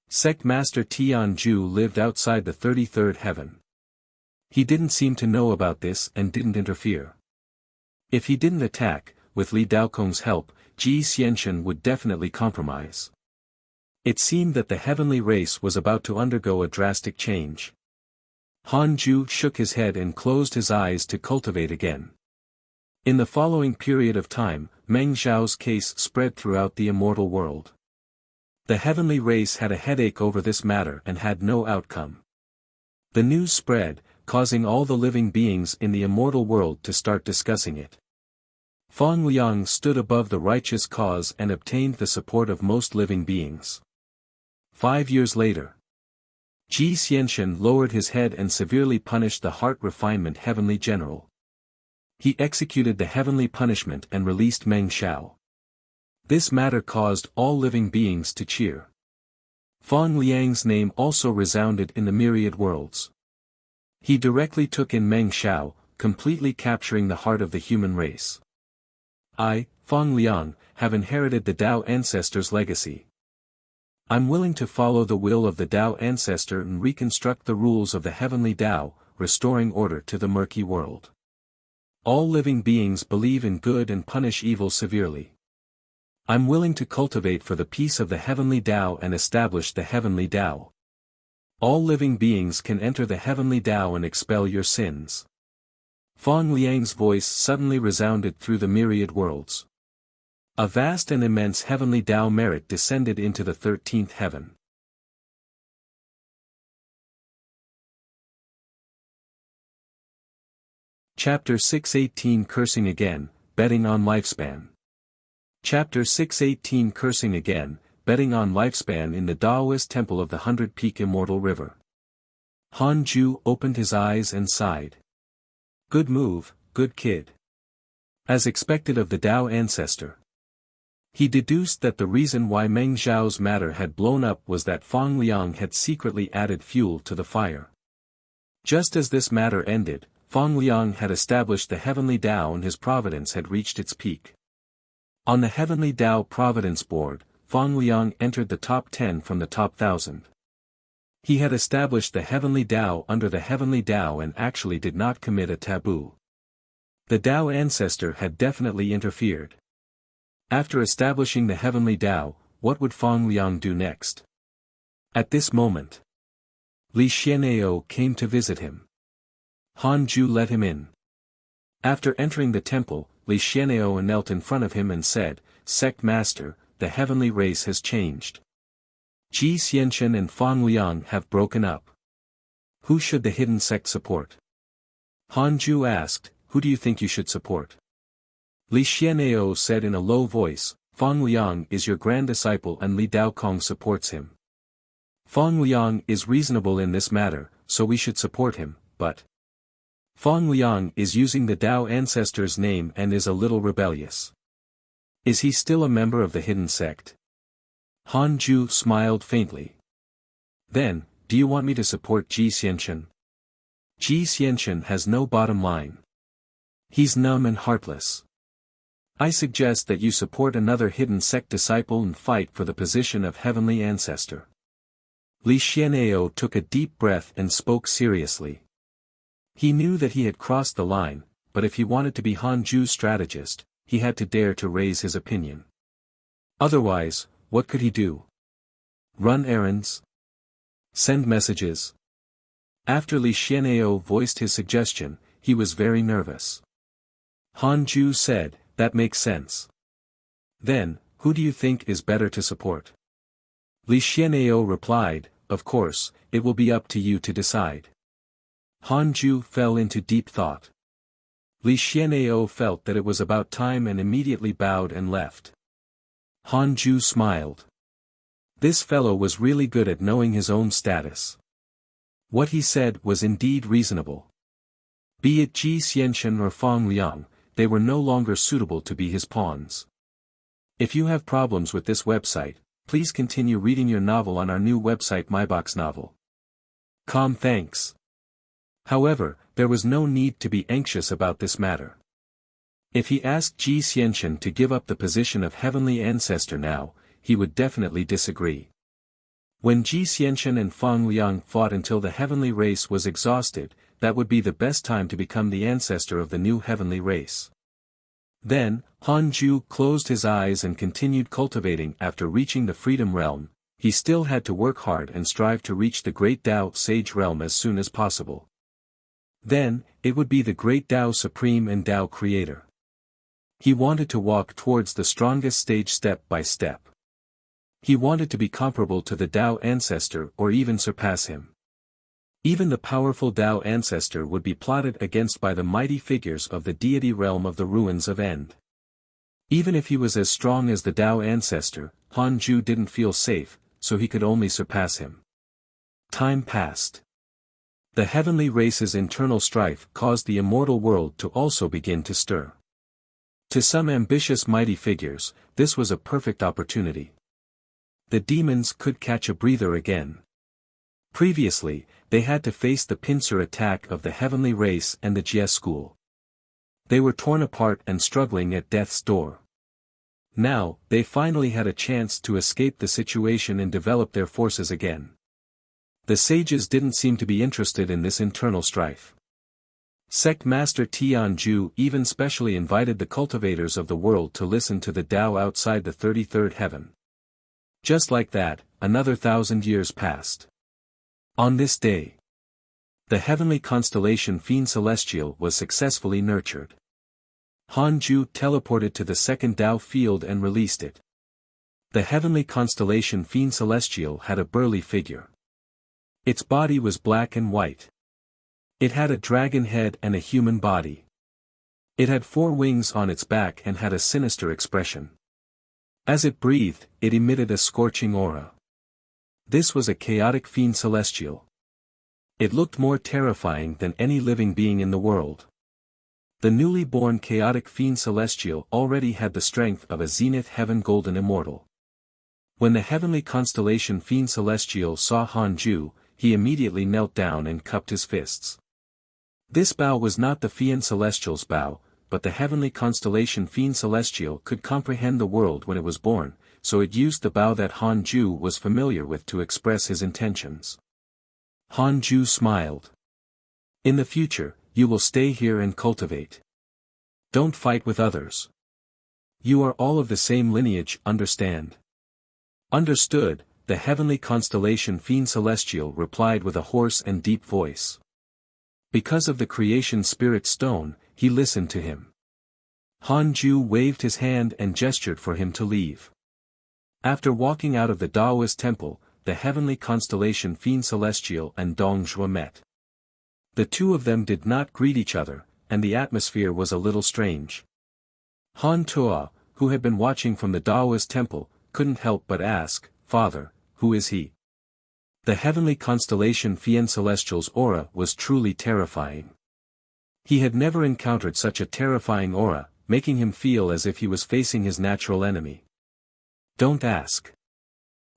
Sect Master Tian Ju lived outside the 33rd heaven. He didn't seem to know about this and didn't interfere. If he didn't attack, with Li Daokong's help, Ji Xianqian would definitely compromise. It seemed that the heavenly race was about to undergo a drastic change. Han Ju shook his head and closed his eyes to cultivate again. In the following period of time, Meng Zhao's case spread throughout the immortal world. The heavenly race had a headache over this matter and had no outcome. The news spread, causing all the living beings in the immortal world to start discussing it. Feng Liang stood above the righteous cause and obtained the support of most living beings. 5 years later, Ji Xianqian lowered his head and severely punished the heart refinement heavenly general. He executed the heavenly punishment and released Meng Xiao. This matter caused all living beings to cheer. Feng Liang's name also resounded in the myriad worlds. He directly took in Meng Xiao, completely capturing the heart of the human race. I, Feng Liang, have inherited the Tao Ancestor's legacy. I'm willing to follow the will of the Tao Ancestor and reconstruct the rules of the heavenly Tao, restoring order to the murky world. All living beings believe in good and punish evil severely. I'm willing to cultivate for the peace of the heavenly Tao and establish the heavenly Tao. All living beings can enter the heavenly Tao and expel your sins. Feng Liang's voice suddenly resounded through the myriad worlds. A vast and immense heavenly Tao merit descended into the 13th heaven. Chapter 618 Cursing Again, Betting on Lifespan. Chapter 618 Cursing Again, Betting on Lifespan in the Taoist Temple of the 100-Peak Immortal River. Han Ju opened his eyes and sighed. Good move, good kid. As expected of the Tao Ancestor. He deduced that the reason why Meng Zhao's matter had blown up was that Feng Liang had secretly added fuel to the fire. Just as this matter ended, Feng Liang had established the heavenly Tao and his providence had reached its peak. On the heavenly Tao Providence Board, Feng Liang entered the top 10 from the top 1,000. He had established the heavenly Tao under the heavenly Tao and actually did not commit a taboo. The Tao Ancestor had definitely interfered. After establishing the heavenly Tao, what would Feng Liang do next? At this moment, Li Xian'eo came to visit him. Han Ju let him in. After entering the temple, Li Xian'eo knelt in front of him and said, Sect Master, the heavenly race has changed. Ji Xianchen and Feng Liang have broken up. Who should the hidden sect support? Han Ju asked, who do you think you should support? Li Xian'eo said in a low voice, Feng Liang is your grand disciple and Li Daokong supports him. Feng Liang is reasonable in this matter, so we should support him, but Feng Liang is using the Tao Ancestor's name and is a little rebellious. Is he still a member of the hidden sect? Han Ju smiled faintly. Then, do you want me to support Ji Xianchen? Ji Xianchen has no bottom line. He's numb and heartless. I suggest that you support another hidden sect disciple and fight for the position of heavenly ancestor. Li Xian'eo took a deep breath and spoke seriously. He knew that he had crossed the line, but if he wanted to be Han Ju's strategist, he had to dare to raise his opinion. Otherwise, what could he do? Run errands? Send messages? After Li Xian'eo voiced his suggestion, he was very nervous. Han Ju said, that makes sense. Then, who do you think is better to support? Li Xian'eo replied, of course, it will be up to you to decide. Han Ju fell into deep thought. Li Xian'eo felt that it was about time and immediately bowed and left. Han Ju smiled. This fellow was really good at knowing his own status. What he said was indeed reasonable. Be it Ji Xianchen or Feng Liang, they were no longer suitable to be his pawns. If you have problems with this website, please continue reading your novel on our new website myboxnovel.com. Thanks. However, there was no need to be anxious about this matter. If he asked Ji Xianchen to give up the position of heavenly ancestor now, he would definitely disagree. When Ji Xianchen and Feng Liang fought until the heavenly race was exhausted, that would be the best time to become the ancestor of the new heavenly race. Then, Han Ju closed his eyes and continued cultivating. After reaching the Freedom Realm, he still had to work hard and strive to reach the Great Tao Sage Realm as soon as possible. Then, it would be the Great Tao Supreme and Tao Creator. He wanted to walk towards the strongest stage step by step. He wanted to be comparable to the Tao Ancestor or even surpass him. Even the powerful Tao Ancestor would be plotted against by the mighty figures of the deity realm of the ruins of End. Even if he was as strong as the Tao Ancestor, Han Ju didn't feel safe, so he could only surpass him. Time passed. The heavenly race's internal strife caused the immortal world to also begin to stir. To some ambitious mighty figures, this was a perfect opportunity. The demons could catch a breather again. Previously, they had to face the pincer attack of the heavenly race and the Jie school. They were torn apart and struggling at death's door. Now, they finally had a chance to escape the situation and develop their forces again. The sages didn't seem to be interested in this internal strife. Sect Master Tianju even specially invited the cultivators of the world to listen to the Tao outside the 33rd heaven. Just like that, another 1,000 years passed. On this day, the heavenly constellation Fiend Celestial was successfully nurtured. Hanju teleported to the second Tao field and released it. The heavenly constellation Fiend Celestial had a burly figure. Its body was black and white. It had a dragon head and a human body. It had 4 wings on its back and had a sinister expression. As it breathed, it emitted a scorching aura. This was a chaotic Fiend Celestial. It looked more terrifying than any living being in the world. The newly born chaotic Fiend Celestial already had the strength of a Zenith Heaven Golden Immortal. When the heavenly constellation Fiend Celestial saw Hanju, he immediately knelt down and cupped his fists. This bow was not the Fiend Celestial's bow, but the heavenly constellation Fiend Celestial could comprehend the world when it was born, so it used the bow that Hanju was familiar with to express his intentions. Hanju smiled. In the future, you will stay here and cultivate. Don't fight with others. You are all of the same lineage, understand? Understood, the heavenly constellation Fiend Celestial replied with a hoarse and deep voice. Because of the creation spirit stone, he listened to him. Hanju waved his hand and gestured for him to leave. After walking out of the Daoist temple, the heavenly constellation Fiend Celestial and Dongzhuo met. The two of them did not greet each other, and the atmosphere was a little strange. Han Tuo, who had been watching from the Daoist temple, couldn't help but ask, "Father, who is he?" The heavenly constellation Fiend Celestial's aura was truly terrifying. He had never encountered such a terrifying aura, making him feel as if he was facing his natural enemy. Don't ask.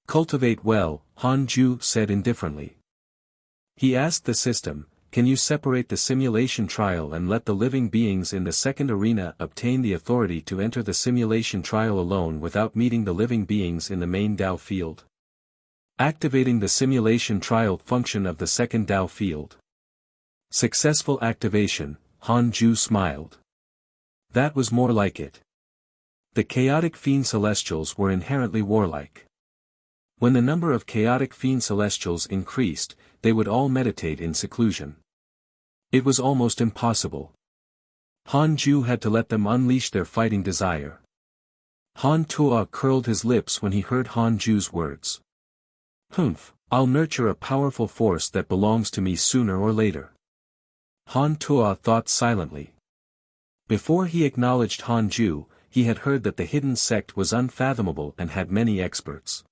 Cultivate well, Hanju said indifferently. He asked the system, can you separate the simulation trial and let the living beings in the second arena obtain the authority to enter the simulation trial alone without meeting the living beings in the main Tao field? Activating the simulation trial function of the second Tao field. Successful activation, Hanju smiled. That was more like it. The chaotic Fiend Celestials were inherently warlike. When the number of chaotic Fiend Celestials increased, they would all meditate in seclusion. It was almost impossible. Hanju had to let them unleash their fighting desire. Han Tuo curled his lips when he heard Hanju's words. Humph, I'll nurture a powerful force that belongs to me sooner or later. Han Tuo thought silently. Before he acknowledged Hanju, he had heard that the hidden sect was unfathomable and had many experts.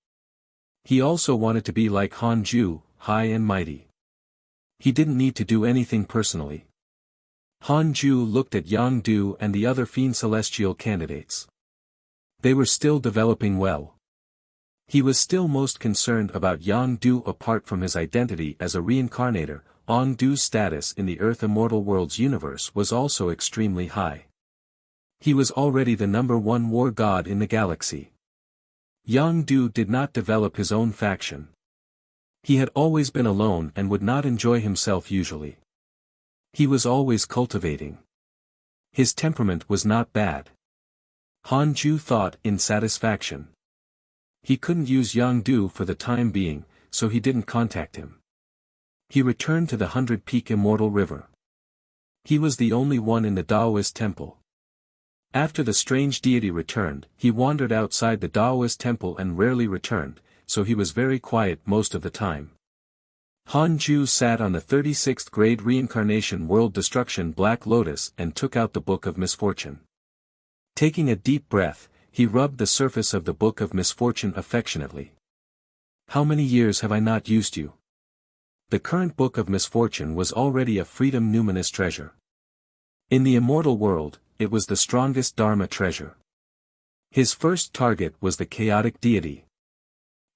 He also wanted to be like Hanju, high and mighty. He didn't need to do anything personally. Hanju looked at Yang Du and the other Fiend Celestial candidates. They were still developing well. He was still most concerned about Yang Du apart from his identity as a reincarnator. Yang Du's status in the Earth Immortal Worlds universe was also extremely high. He was already the #1 war god in the galaxy. Yang Du did not develop his own faction. He had always been alone and would not enjoy himself usually. He was always cultivating. His temperament was not bad. Hanju thought in satisfaction. He couldn't use Yang Du for the time being, so he didn't contact him. He returned to the 100-Peak Immortal River. He was the only one in the Daoist temple. After the strange deity returned, he wandered outside the Daoist temple and rarely returned, so he was very quiet most of the time. Hanju sat on the 36th grade reincarnation world destruction Black Lotus and took out the Book of Misfortune. Taking a deep breath, he rubbed the surface of the Book of Misfortune affectionately. How many years have I not used you? The current Book of Misfortune was already a freedom numinous treasure. In the immortal world, it was the strongest Dharma treasure. His first target was the chaotic deity.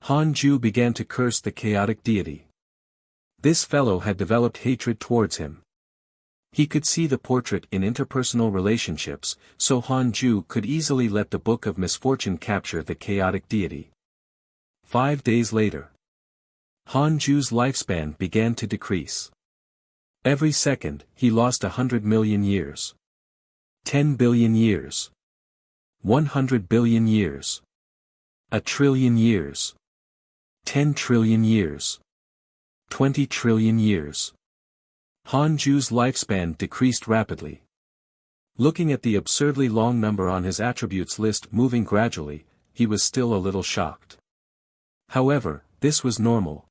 Hanju began to curse the chaotic deity. This fellow had developed hatred towards him. He could see the portrait in interpersonal relationships, so Han Ju could easily let the Book of Misfortune capture the chaotic deity. 5 days later, Han Ju's lifespan began to decrease. Every second, he lost 100 million years. 10 billion years. 100 billion years. A trillion years. 10 trillion years. 20 trillion years. Han Ju's lifespan decreased rapidly. Looking at the absurdly long number on his attributes list moving gradually, he was still a little shocked. However, this was normal.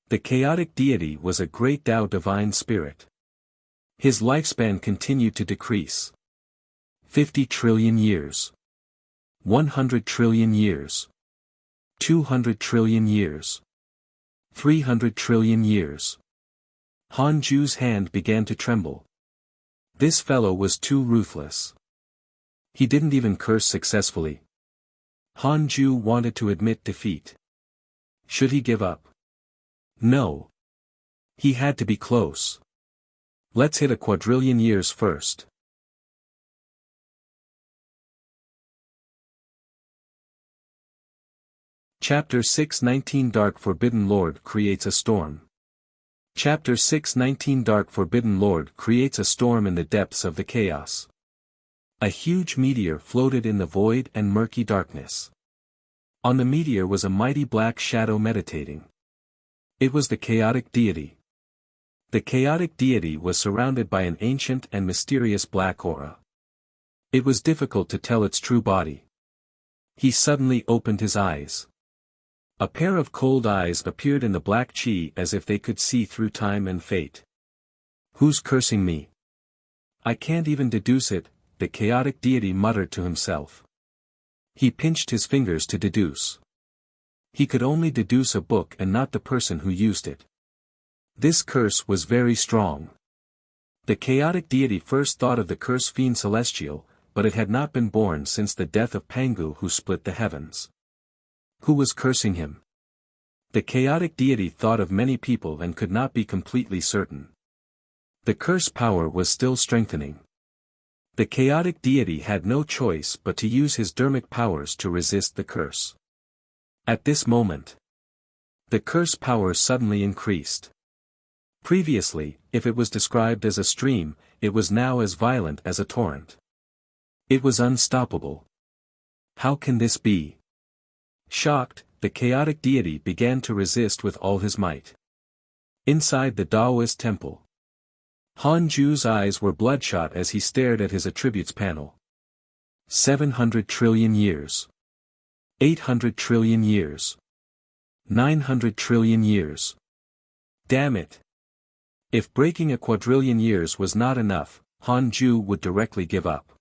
The chaotic deity was a great Tao divine spirit. His lifespan continued to decrease. 50 trillion years. 100 trillion years. 200 trillion years. 300 trillion years. Han Ju's hand began to tremble. This fellow was too ruthless. He didn't even curse successfully. Han Ju wanted to admit defeat. Should he give up? No. He had to be close. Let's hit a quadrillion years first. Chapter 6:19 Dark Forbidden Lord creates a storm. Chapter 6:19 Dark Forbidden Lord creates a storm in the depths of the chaos. A huge meteor floated in the void and murky darkness. On the meteor was a mighty black shadow meditating. It was the chaotic deity. The chaotic deity was surrounded by an ancient and mysterious black aura. It was difficult to tell its true body. He suddenly opened his eyes. A pair of cold eyes appeared in the black chi as if they could see through time and fate. Who's cursing me? I can't even deduce it, the chaotic deity muttered to himself. He pinched his fingers to deduce. He could only deduce a book and not the person who used it. This curse was very strong. The chaotic deity first thought of the curse fiend celestial, but it had not been born since the death of Pangu who split the heavens. Who was cursing him? The chaotic deity thought of many people and could not be completely certain. The curse power was still strengthening. The chaotic deity had no choice but to use his dermic powers to resist the curse. At this moment, the curse power suddenly increased. Previously, if it was described as a stream, it was now as violent as a torrent. It was unstoppable. How can this be? Shocked, the chaotic deity began to resist with all his might. Inside the Taoist temple, Han Ju's eyes were bloodshot as he stared at his attributes panel. 700 trillion years. 800 trillion years. 900 trillion years. Damn it. If breaking a quadrillion years was not enough, Han Ju would directly give up.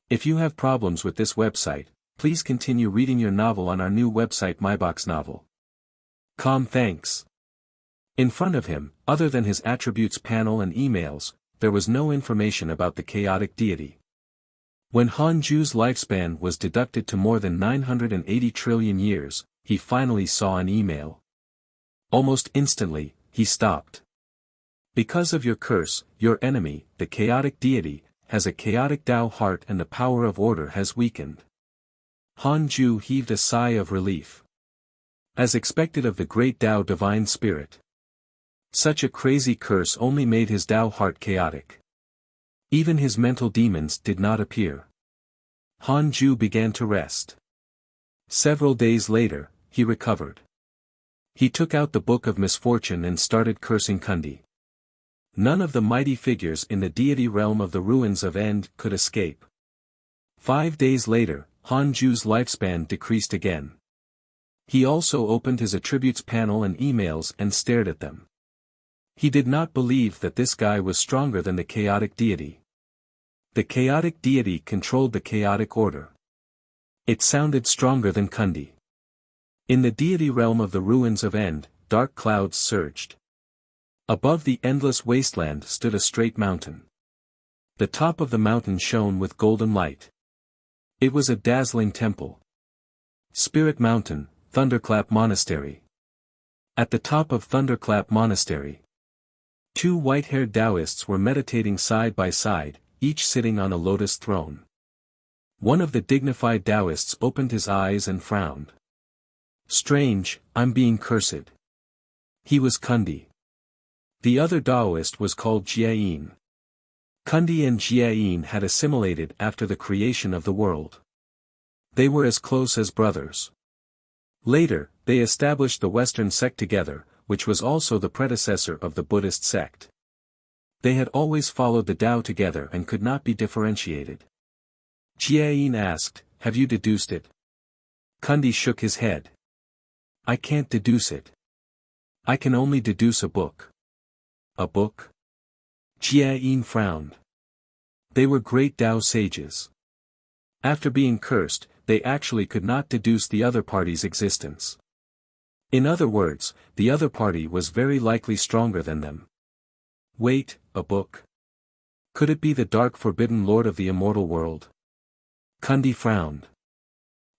If you have problems with this website, please continue reading your novel on our new website MyBox Novel. Thanks. In front of him, other than his attributes panel and emails, there was no information about the chaotic deity. When Han Ju's lifespan was deducted to more than 980 trillion years, he finally saw an email. Almost instantly, he stopped. Because of your curse, your enemy, the chaotic deity, has a chaotic Tao heart and the power of order has weakened. Han Ju heaved a sigh of relief. As expected of the great Tao divine spirit. Such a crazy curse only made his Tao heart chaotic. Even his mental demons did not appear. Han Ju began to rest. Several days later, he recovered. He took out the Book of Misfortune and started cursing Kundi. None of the mighty figures in the deity realm of the ruins of End could escape. 5 days later, Han Ju's lifespan decreased again. He also opened his attributes panel and emails and stared at them. He did not believe that this guy was stronger than the chaotic deity. The chaotic deity controlled the chaotic order. It sounded stronger than Kundi. In the deity realm of the ruins of End, dark clouds surged. Above the endless wasteland stood a straight mountain. The top of the mountain shone with golden light. It was a dazzling temple. Spirit Mountain, Thunderclap Monastery. At the top of Thunderclap Monastery, Two white-haired Taoists were meditating side by side, each sitting on a lotus throne. One of the dignified Taoists opened his eyes and frowned. Strange, I'm being cursed. He was Kundi. The other Taoist was called Jiayin. Kundi and Jiayin had assimilated after the creation of the world. They were as close as brothers. Later, they established the Western sect together, which was also the predecessor of the Buddhist sect. They had always followed the Tao together and could not be differentiated. Jiayin asked, "Have you deduced it?" Kundi shook his head. "I can't deduce it. I can only deduce a book." "A book?" Jiayin frowned. They were great Tao sages. After being cursed, they actually could not deduce the other party's existence. In other words, the other party was very likely stronger than them. Wait, a book? Could it be the dark forbidden lord of the immortal world? Kundi frowned.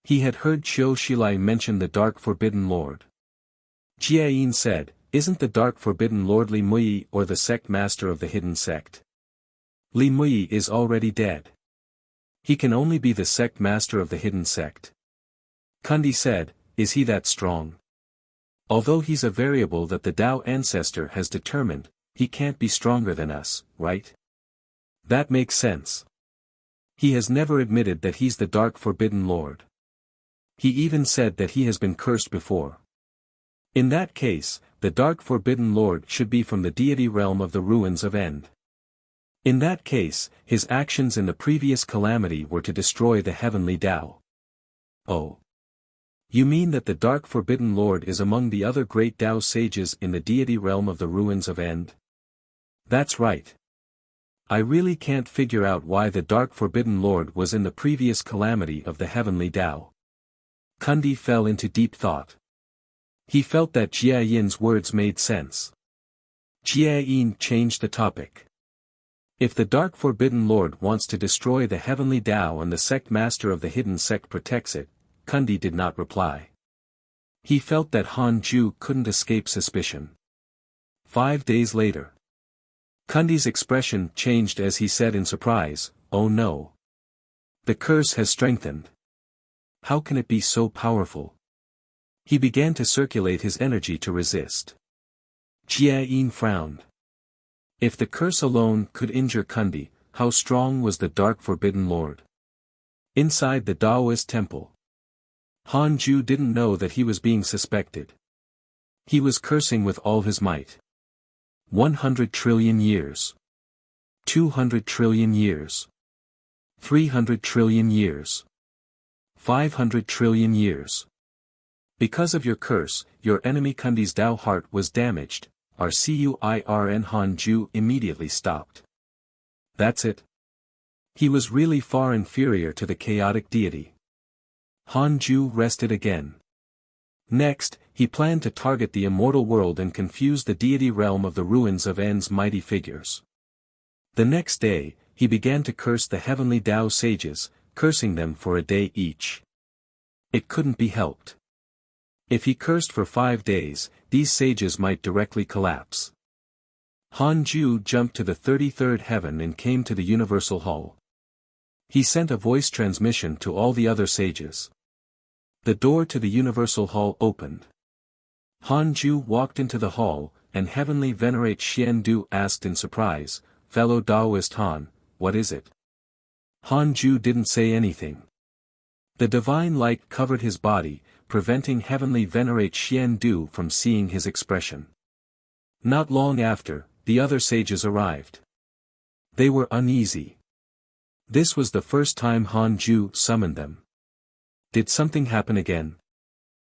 He had heard Qiu Shilai mention the dark forbidden lord. Jiayin said, "Isn't the dark forbidden lord Li Muyi or the sect master of the hidden sect? Li Muyi is already dead. He can only be the sect master of the hidden sect." Kundi said, "Is he that strong? Although he's a variable that the Tao ancestor has determined, he can't be stronger than us, right? That makes sense. He has never admitted that he's the dark forbidden lord. He even said that he has been cursed before. In that case, the dark forbidden lord should be from the deity realm of the ruins of End. In that case, his actions in the previous calamity were to destroy the heavenly Tao." "Oh. You mean that the dark forbidden lord is among the other great Tao sages in the deity realm of the ruins of End?" "That's right. I really can't figure out why the dark forbidden lord was in the previous calamity of the heavenly Tao." Kundi fell into deep thought. He felt that Jiayin's words made sense. Jiayin changed the topic. "If the dark forbidden lord wants to destroy the heavenly Tao and the sect master of the hidden sect protects it," Kundi did not reply. He felt that Han Ju couldn't escape suspicion. 5 days later. Kundi's expression changed as he said in surprise, "Oh no. The curse has strengthened. How can it be so powerful?" He began to circulate his energy to resist. Jiayin frowned. If the curse alone could injure Kundi, how strong was the dark forbidden lord? Inside the Taoist temple, Han Ju didn't know that he was being suspected. He was cursing with all his might. 100 trillion years. 200 trillion years. 300 trillion years. 500 trillion years. Because of your curse, your enemy Kundi's Tao heart was damaged. Rcuirn Han Ju immediately stopped. That's it. He was really far inferior to the chaotic deity. Han Ju rested again. Next, he planned to target the immortal world and confuse the deity realm of the ruins of End's mighty figures. The next day, he began to curse the heavenly Tao sages, cursing them for a day each. It couldn't be helped. If he cursed for 5 days, these sages might directly collapse. Han Ju jumped to the 33rd heaven and came to the Universal Hall. He sent a voice transmission to all the other sages. The door to the Universal Hall opened. Han Ju walked into the hall, and Heavenly Venerate Xian Du asked in surprise, "Fellow Taoist Han, what is it?" Han Ju didn't say anything. The divine light covered his body, preventing Heavenly Venerate Xian Du from seeing his expression. Not long after, the other sages arrived. They were uneasy. This was the first time Han Ju summoned them. Did something happen again?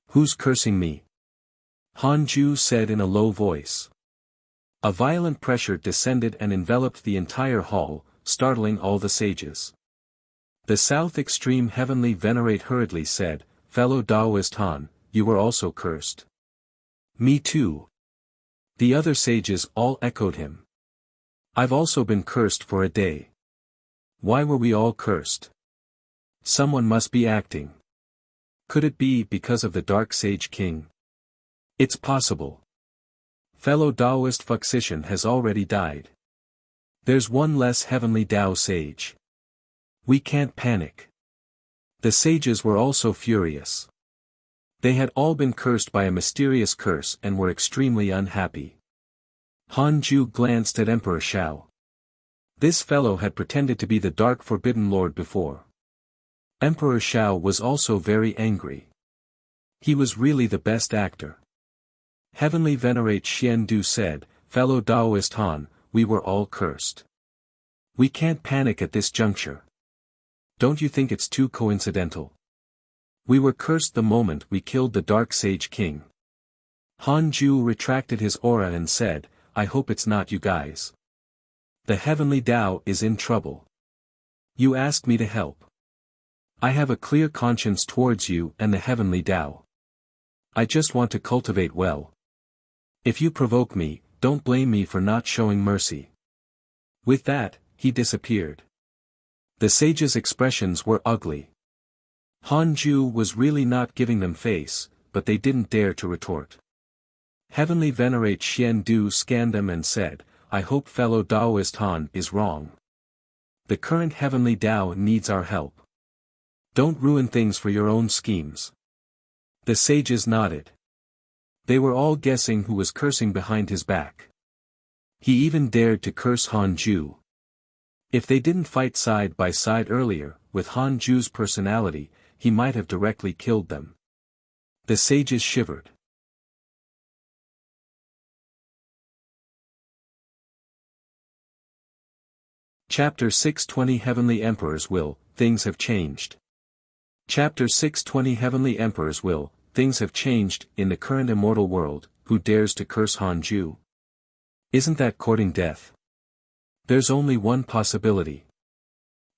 Who's cursing me? Han Ju said in a low voice. A violent pressure descended and enveloped the entire hall, startling all the sages. The south extreme Heavenly Venerate hurriedly said, "Fellow Taoist Han, you were also cursed." "Me too." The other sages all echoed him. "I've also been cursed for a day." Why were we all cursed? Someone must be acting. Could it be because of the Dark Sage King? It's possible. fellow Taoist Fuxician has already died. There's one less heavenly Tao sage. We can't panic. The sages were also furious. They had all been cursed by a mysterious curse and were extremely unhappy. Han Ju glanced at Emperor Shao. This fellow had pretended to be the Dark Forbidden Lord before. Emperor Shao was also very angry. He was really the best actor. Heavenly Venerate Xian Du said, "Fellow Taoist Han, we were all cursed. We can't panic at this juncture. Don't you think it's too coincidental? We were cursed the moment we killed the Dark Sage King." Han Ju retracted his aura and said, "I hope it's not you guys. The Heavenly Tao is in trouble. You asked me to help. I have a clear conscience towards you and the Heavenly Tao. I just want to cultivate well. If you provoke me, don't blame me for not showing mercy." With that, he disappeared. The sage's expressions were ugly. Han Ju was really not giving them face, but they didn't dare to retort. Heavenly Venerate Xian Du scanned them and said, "I hope fellow Taoist Han is wrong. The current Heavenly Tao needs our help. Don't ruin things for your own schemes." The sages nodded. They were all guessing who was cursing behind his back. He even dared to curse Han Ju. If they didn't fight side by side earlier, with Han Ju's personality, he might have directly killed them. The sages shivered. Chapter 620 Heavenly Emperor's Will, Things Have Changed. Chapter 620 Heavenly Emperor's Will, Things have changed. In the current immortal world, who dares to curse Han Ju? Isn't that courting death? There's only one possibility.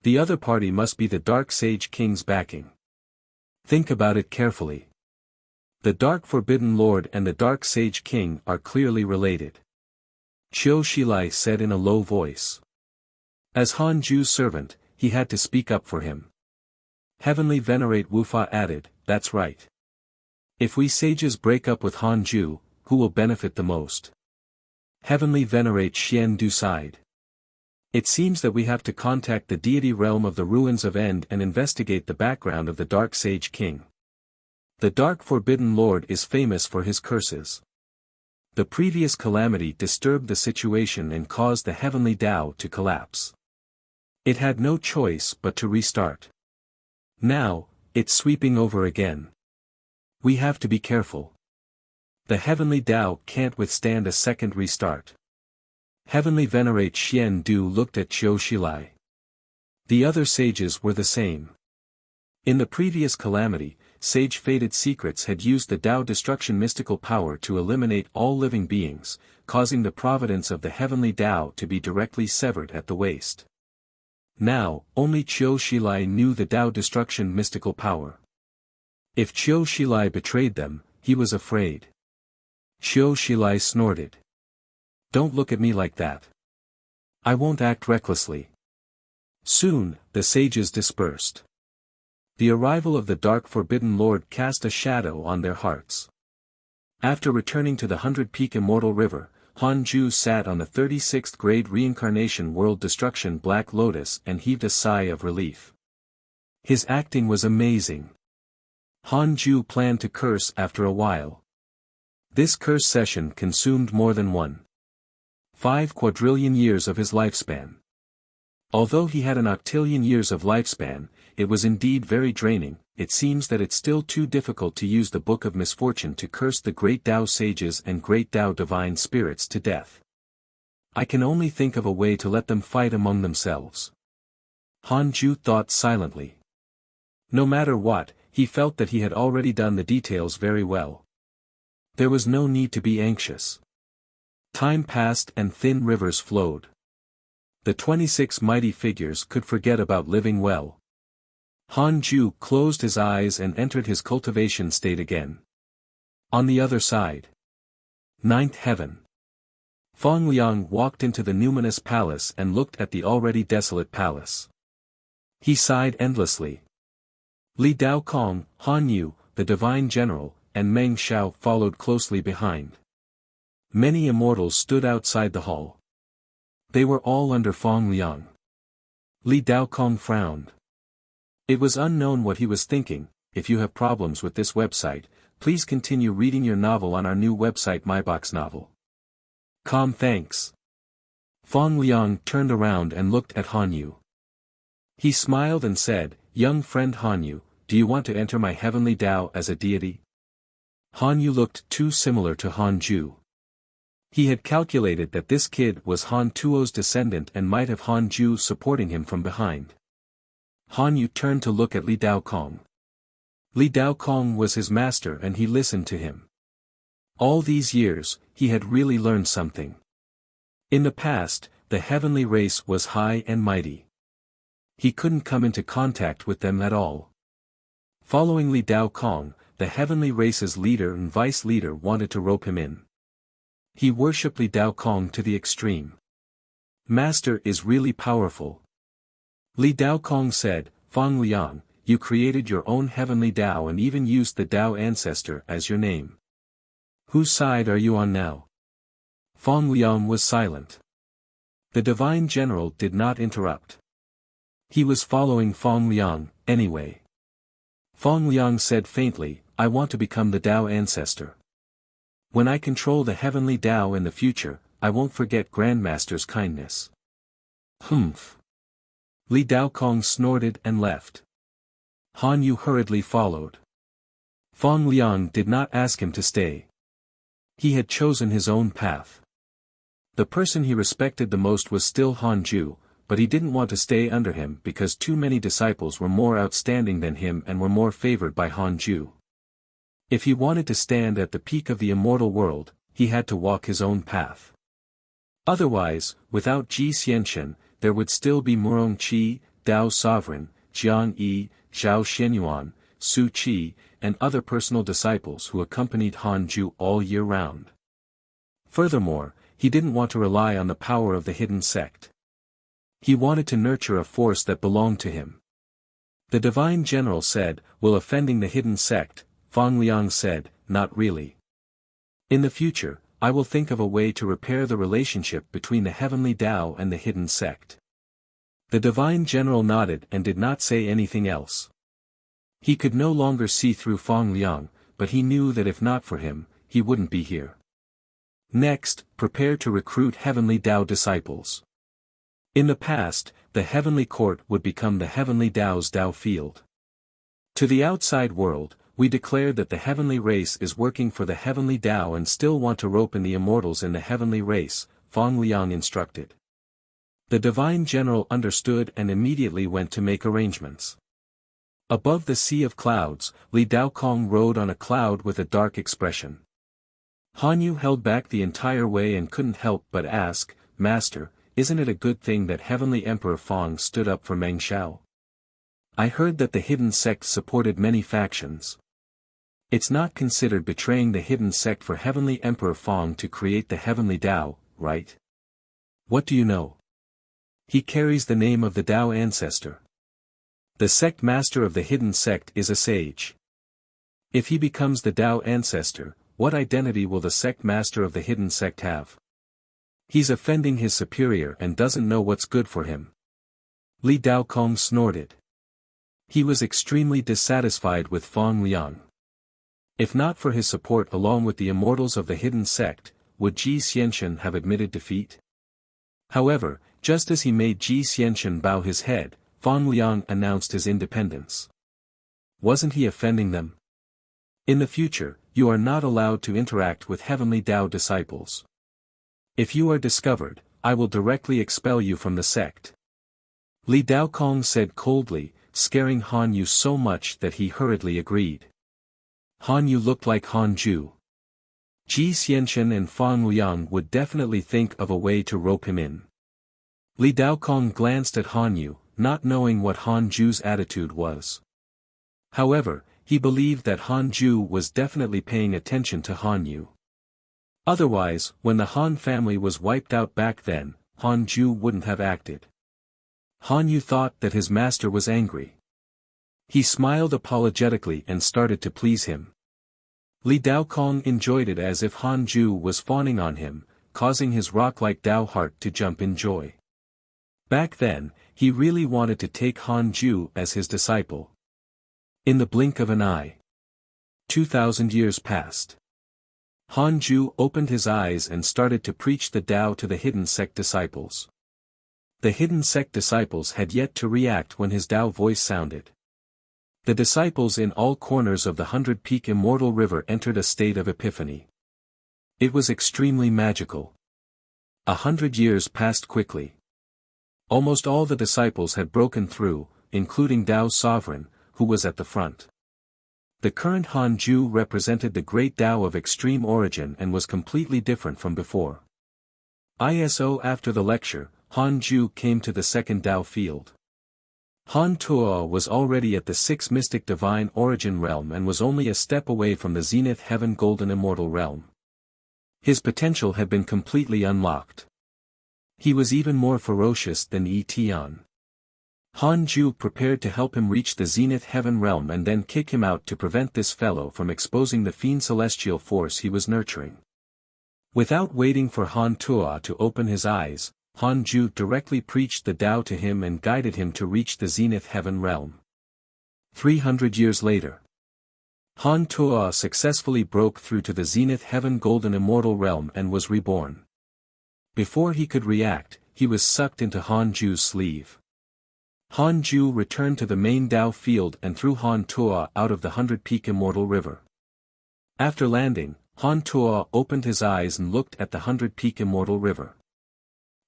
The other party must be the Dark Sage King's backing. Think about it carefully. The Dark Forbidden Lord and the Dark Sage King are clearly related. Qiu Shilai said in a low voice. As Han Ju's servant, he had to speak up for him. Heavenly Venerate Wufa added, "That's right. If we sages break up with Han Ju, who will benefit the most?" Heavenly Venerate Xian Du sighed. "It seems that we have to contact the deity realm of the ruins of End and investigate the background of the Dark Sage King. The Dark Forbidden Lord is famous for his curses. The previous calamity disturbed the situation and caused the Heavenly Tao to collapse. It had no choice but to restart. Now, it's sweeping over again. We have to be careful. The Heavenly Tao can't withstand a second restart." Heavenly Venerate Xian Du looked at Qiu Shilai. The other sages were the same. In the previous calamity, Sage Fated Secrets had used the Tao destruction mystical power to eliminate all living beings, causing the providence of the Heavenly Tao to be directly severed at the waist. Now, only Qiu Shilai knew the Tao destruction mystical power. If Qiu Shilai betrayed them, he was afraid. Qiu Shilai snorted. "Don't look at me like that. I won't act recklessly." Soon, the sages dispersed. The arrival of the Dark Forbidden Lord cast a shadow on their hearts. After returning to the 100-peak Immortal River, Han Ju sat on the 36th grade Reincarnation World Destruction Black Lotus and heaved a sigh of relief. His acting was amazing. Han Ju planned to curse after a while. This curse session consumed more than 1.5 quadrillion years of his lifespan. Although he had an octillion years of lifespan, it was indeed very draining. It seems that it's still too difficult to use the Book of Misfortune to curse the Great Tao Sages and Great Tao Divine Spirits to death. I can only think of a way to let them fight among themselves. Han Ju thought silently. No matter what, he felt that he had already done the details very well. There was no need to be anxious. Time passed and thin rivers flowed. The 26 mighty figures could forget about living well. Han Ju closed his eyes and entered his cultivation state again. On the other side. Ninth Heaven. Feng Liang walked into the numinous palace and looked at the already desolate palace. He sighed endlessly. Li Daokong, Han Yu, the divine general, and Meng Xiao followed closely behind. Many immortals stood outside the hall. They were all under Fong Liang. Li Daokong frowned. It was unknown what he was thinking. If you have problems with this website, please continue reading your novel on our new website MyBox Novel. Thanks. Fong Liang turned around and looked at Han Yu. He smiled and said, young friend Han Yu, do you want to enter my heavenly Tao as a deity? Han Yu looked too similar to Han Ju. He had calculated that this kid was Han Tuo's descendant and might have Han Ju supporting him from behind. Han Yu turned to look at Li Daokong. Li Daokong was his master and he listened to him. All these years, he had really learned something. In the past, the heavenly race was high and mighty. He couldn't come into contact with them at all. Following Li Daokong, the heavenly race's leader and vice leader wanted to rope him in. He worshipped Li Daokong to the extreme. Master is really powerful. Li Daokong said, Fong Liang, you created your own heavenly Tao and even used the Tao ancestor as your name. Whose side are you on now? Fong Liang was silent. The divine general did not interrupt. He was following Fong Liang, anyway. Fong Liang said faintly, I want to become the Tao ancestor. When I control the heavenly Tao in the future, I won't forget Grandmaster's kindness. Humph. Li Daokong snorted and left. Han Yu hurriedly followed. Fong Liang did not ask him to stay. He had chosen his own path. The person he respected the most was still Han Ju, but he didn't want to stay under him because too many disciples were more outstanding than him and were more favored by Han Ju. If he wanted to stand at the peak of the immortal world, he had to walk his own path. Otherwise, without Ji Xianchen, there would still be Murong Qi, Dao Sovereign, Jiang Yi, Zhao Xianyuan, Su Qi, and other personal disciples who accompanied Han Ju all year round. Furthermore, he didn't want to rely on the power of the hidden sect. He wanted to nurture a force that belonged to him. The divine general said, will offending the hidden sect? Fong Liang said, not really. In the future, I will think of a way to repair the relationship between the heavenly Tao and the hidden sect. The divine general nodded and did not say anything else. He could no longer see through Fong Liang, but he knew that if not for him, he wouldn't be here. Next, prepare to recruit heavenly Tao disciples. In the past, the heavenly court would become the heavenly Tao's Tao field. To the outside world, we declare that the heavenly race is working for the heavenly Tao and still want to rope in the immortals in the heavenly race, Fong Liang instructed. The divine general understood and immediately went to make arrangements. Above the sea of clouds, Li Daokong rode on a cloud with a dark expression. Han Yu held back the entire way and couldn't help but ask, Master, isn't it a good thing that Heavenly Emperor Fong stood up for Meng Xiao? I heard that the hidden sect supported many factions. It's not considered betraying the hidden sect for Heavenly Emperor Fong to create the heavenly Tao, right? What do you know? He carries the name of the Tao ancestor. The sect master of the hidden sect is a sage. If he becomes the Tao ancestor, what identity will the sect master of the hidden sect have? He's offending his superior and doesn't know what's good for him. Li Daokong snorted. He was extremely dissatisfied with Fong Liang. If not for his support along with the immortals of the hidden sect, would Ji Xianchen have admitted defeat? However, just as he made Ji Xianchen bow his head, Fong Liang announced his independence. Wasn't he offending them? In the future, you are not allowed to interact with heavenly Tao disciples. If you are discovered, I will directly expel you from the sect. Li Daokong said coldly, scaring Han Yu so much that he hurriedly agreed. Han Yu looked like Han Ju. Ji Xianchen and Fong Liang would definitely think of a way to rope him in. Li Daokong glanced at Han Yu, not knowing what Han Ju's attitude was. However, he believed that Han Ju was definitely paying attention to Han Yu. Otherwise, when the Han family was wiped out back then, Han Ju wouldn't have acted. Han Yu thought that his master was angry. He smiled apologetically and started to please him.
Li Daokong enjoyed it as if Han Ju was fawning on him, causing his rock-like Dao heart to jump in joy. Back then, he really wanted to take Han Ju as his disciple. In the blink of an eye. 2,000 years passed. Han Ju opened his eyes and started to preach the Tao to the hidden sect disciples. The hidden sect disciples had yet to react when his Tao voice sounded. The disciples in all corners of the 100-peak immortal river entered a state of epiphany. It was extremely magical. 100 years passed quickly. Almost all the disciples had broken through, including Tao's sovereign, who was at the front. The current Han Ju represented the great Tao of extreme origin and was completely different from before. After the lecture, Han Ju came to the second Tao field. Han Tuo was already at the 6 mystic divine origin realm and was only a step away from the zenith heaven golden immortal realm. His potential had been completely unlocked. He was even more ferocious than Yi Tian. Han Ju prepared to help him reach the zenith heaven realm and then kick him out to prevent this fellow from exposing the fiend celestial force he was nurturing. Without waiting for Han Tuo to open his eyes, Han Ju directly preached the Tao to him and guided him to reach the zenith heaven realm. 300 years later. Han Tuo successfully broke through to the zenith heaven golden immortal realm and was reborn. Before he could react, he was sucked into Han Ju's sleeve. Han Ju returned to the main Tao field and threw Han Tuo out of the 100-peak immortal river. After landing, Han Tuo opened his eyes and looked at the 100-peak immortal river.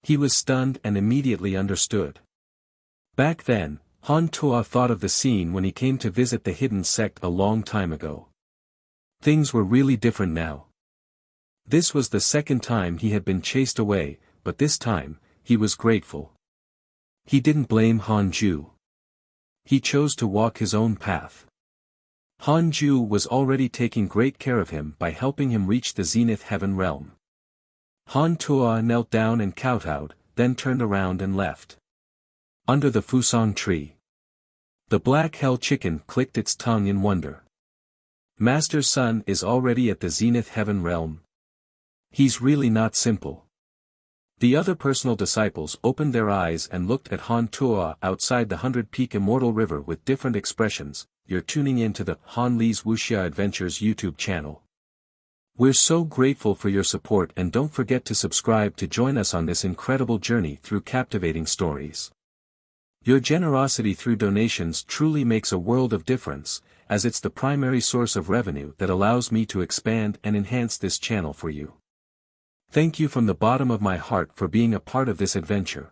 He was stunned and immediately understood. Back then, Han Tuo thought of the scene when he came to visit the hidden sect a long time ago. Things were really different now. This was the second time he had been chased away, but this time, he was grateful. He didn't blame Han Ju. He chose to walk his own path. Han Ju was already taking great care of him by helping him reach the zenith heaven realm. Han Tuo knelt down and kowtowed, then turned around and left. Under the Fusang tree. The black hell chicken clicked its tongue in wonder. Master's son is already at the zenith heaven realm. He's really not simple. The other personal disciples opened their eyes and looked at Han Tuo outside the 100-peak immortal river with different expressions. You're tuning in to the Han Li's Wuxia Adventures YouTube channel. We're so grateful for your support and don't forget to subscribe to join us on this incredible journey through captivating stories. Your generosity through donations truly makes a world of difference, as it's the primary source of revenue that allows me to expand and enhance this channel for you. Thank you from the bottom of my heart for being a part of this adventure.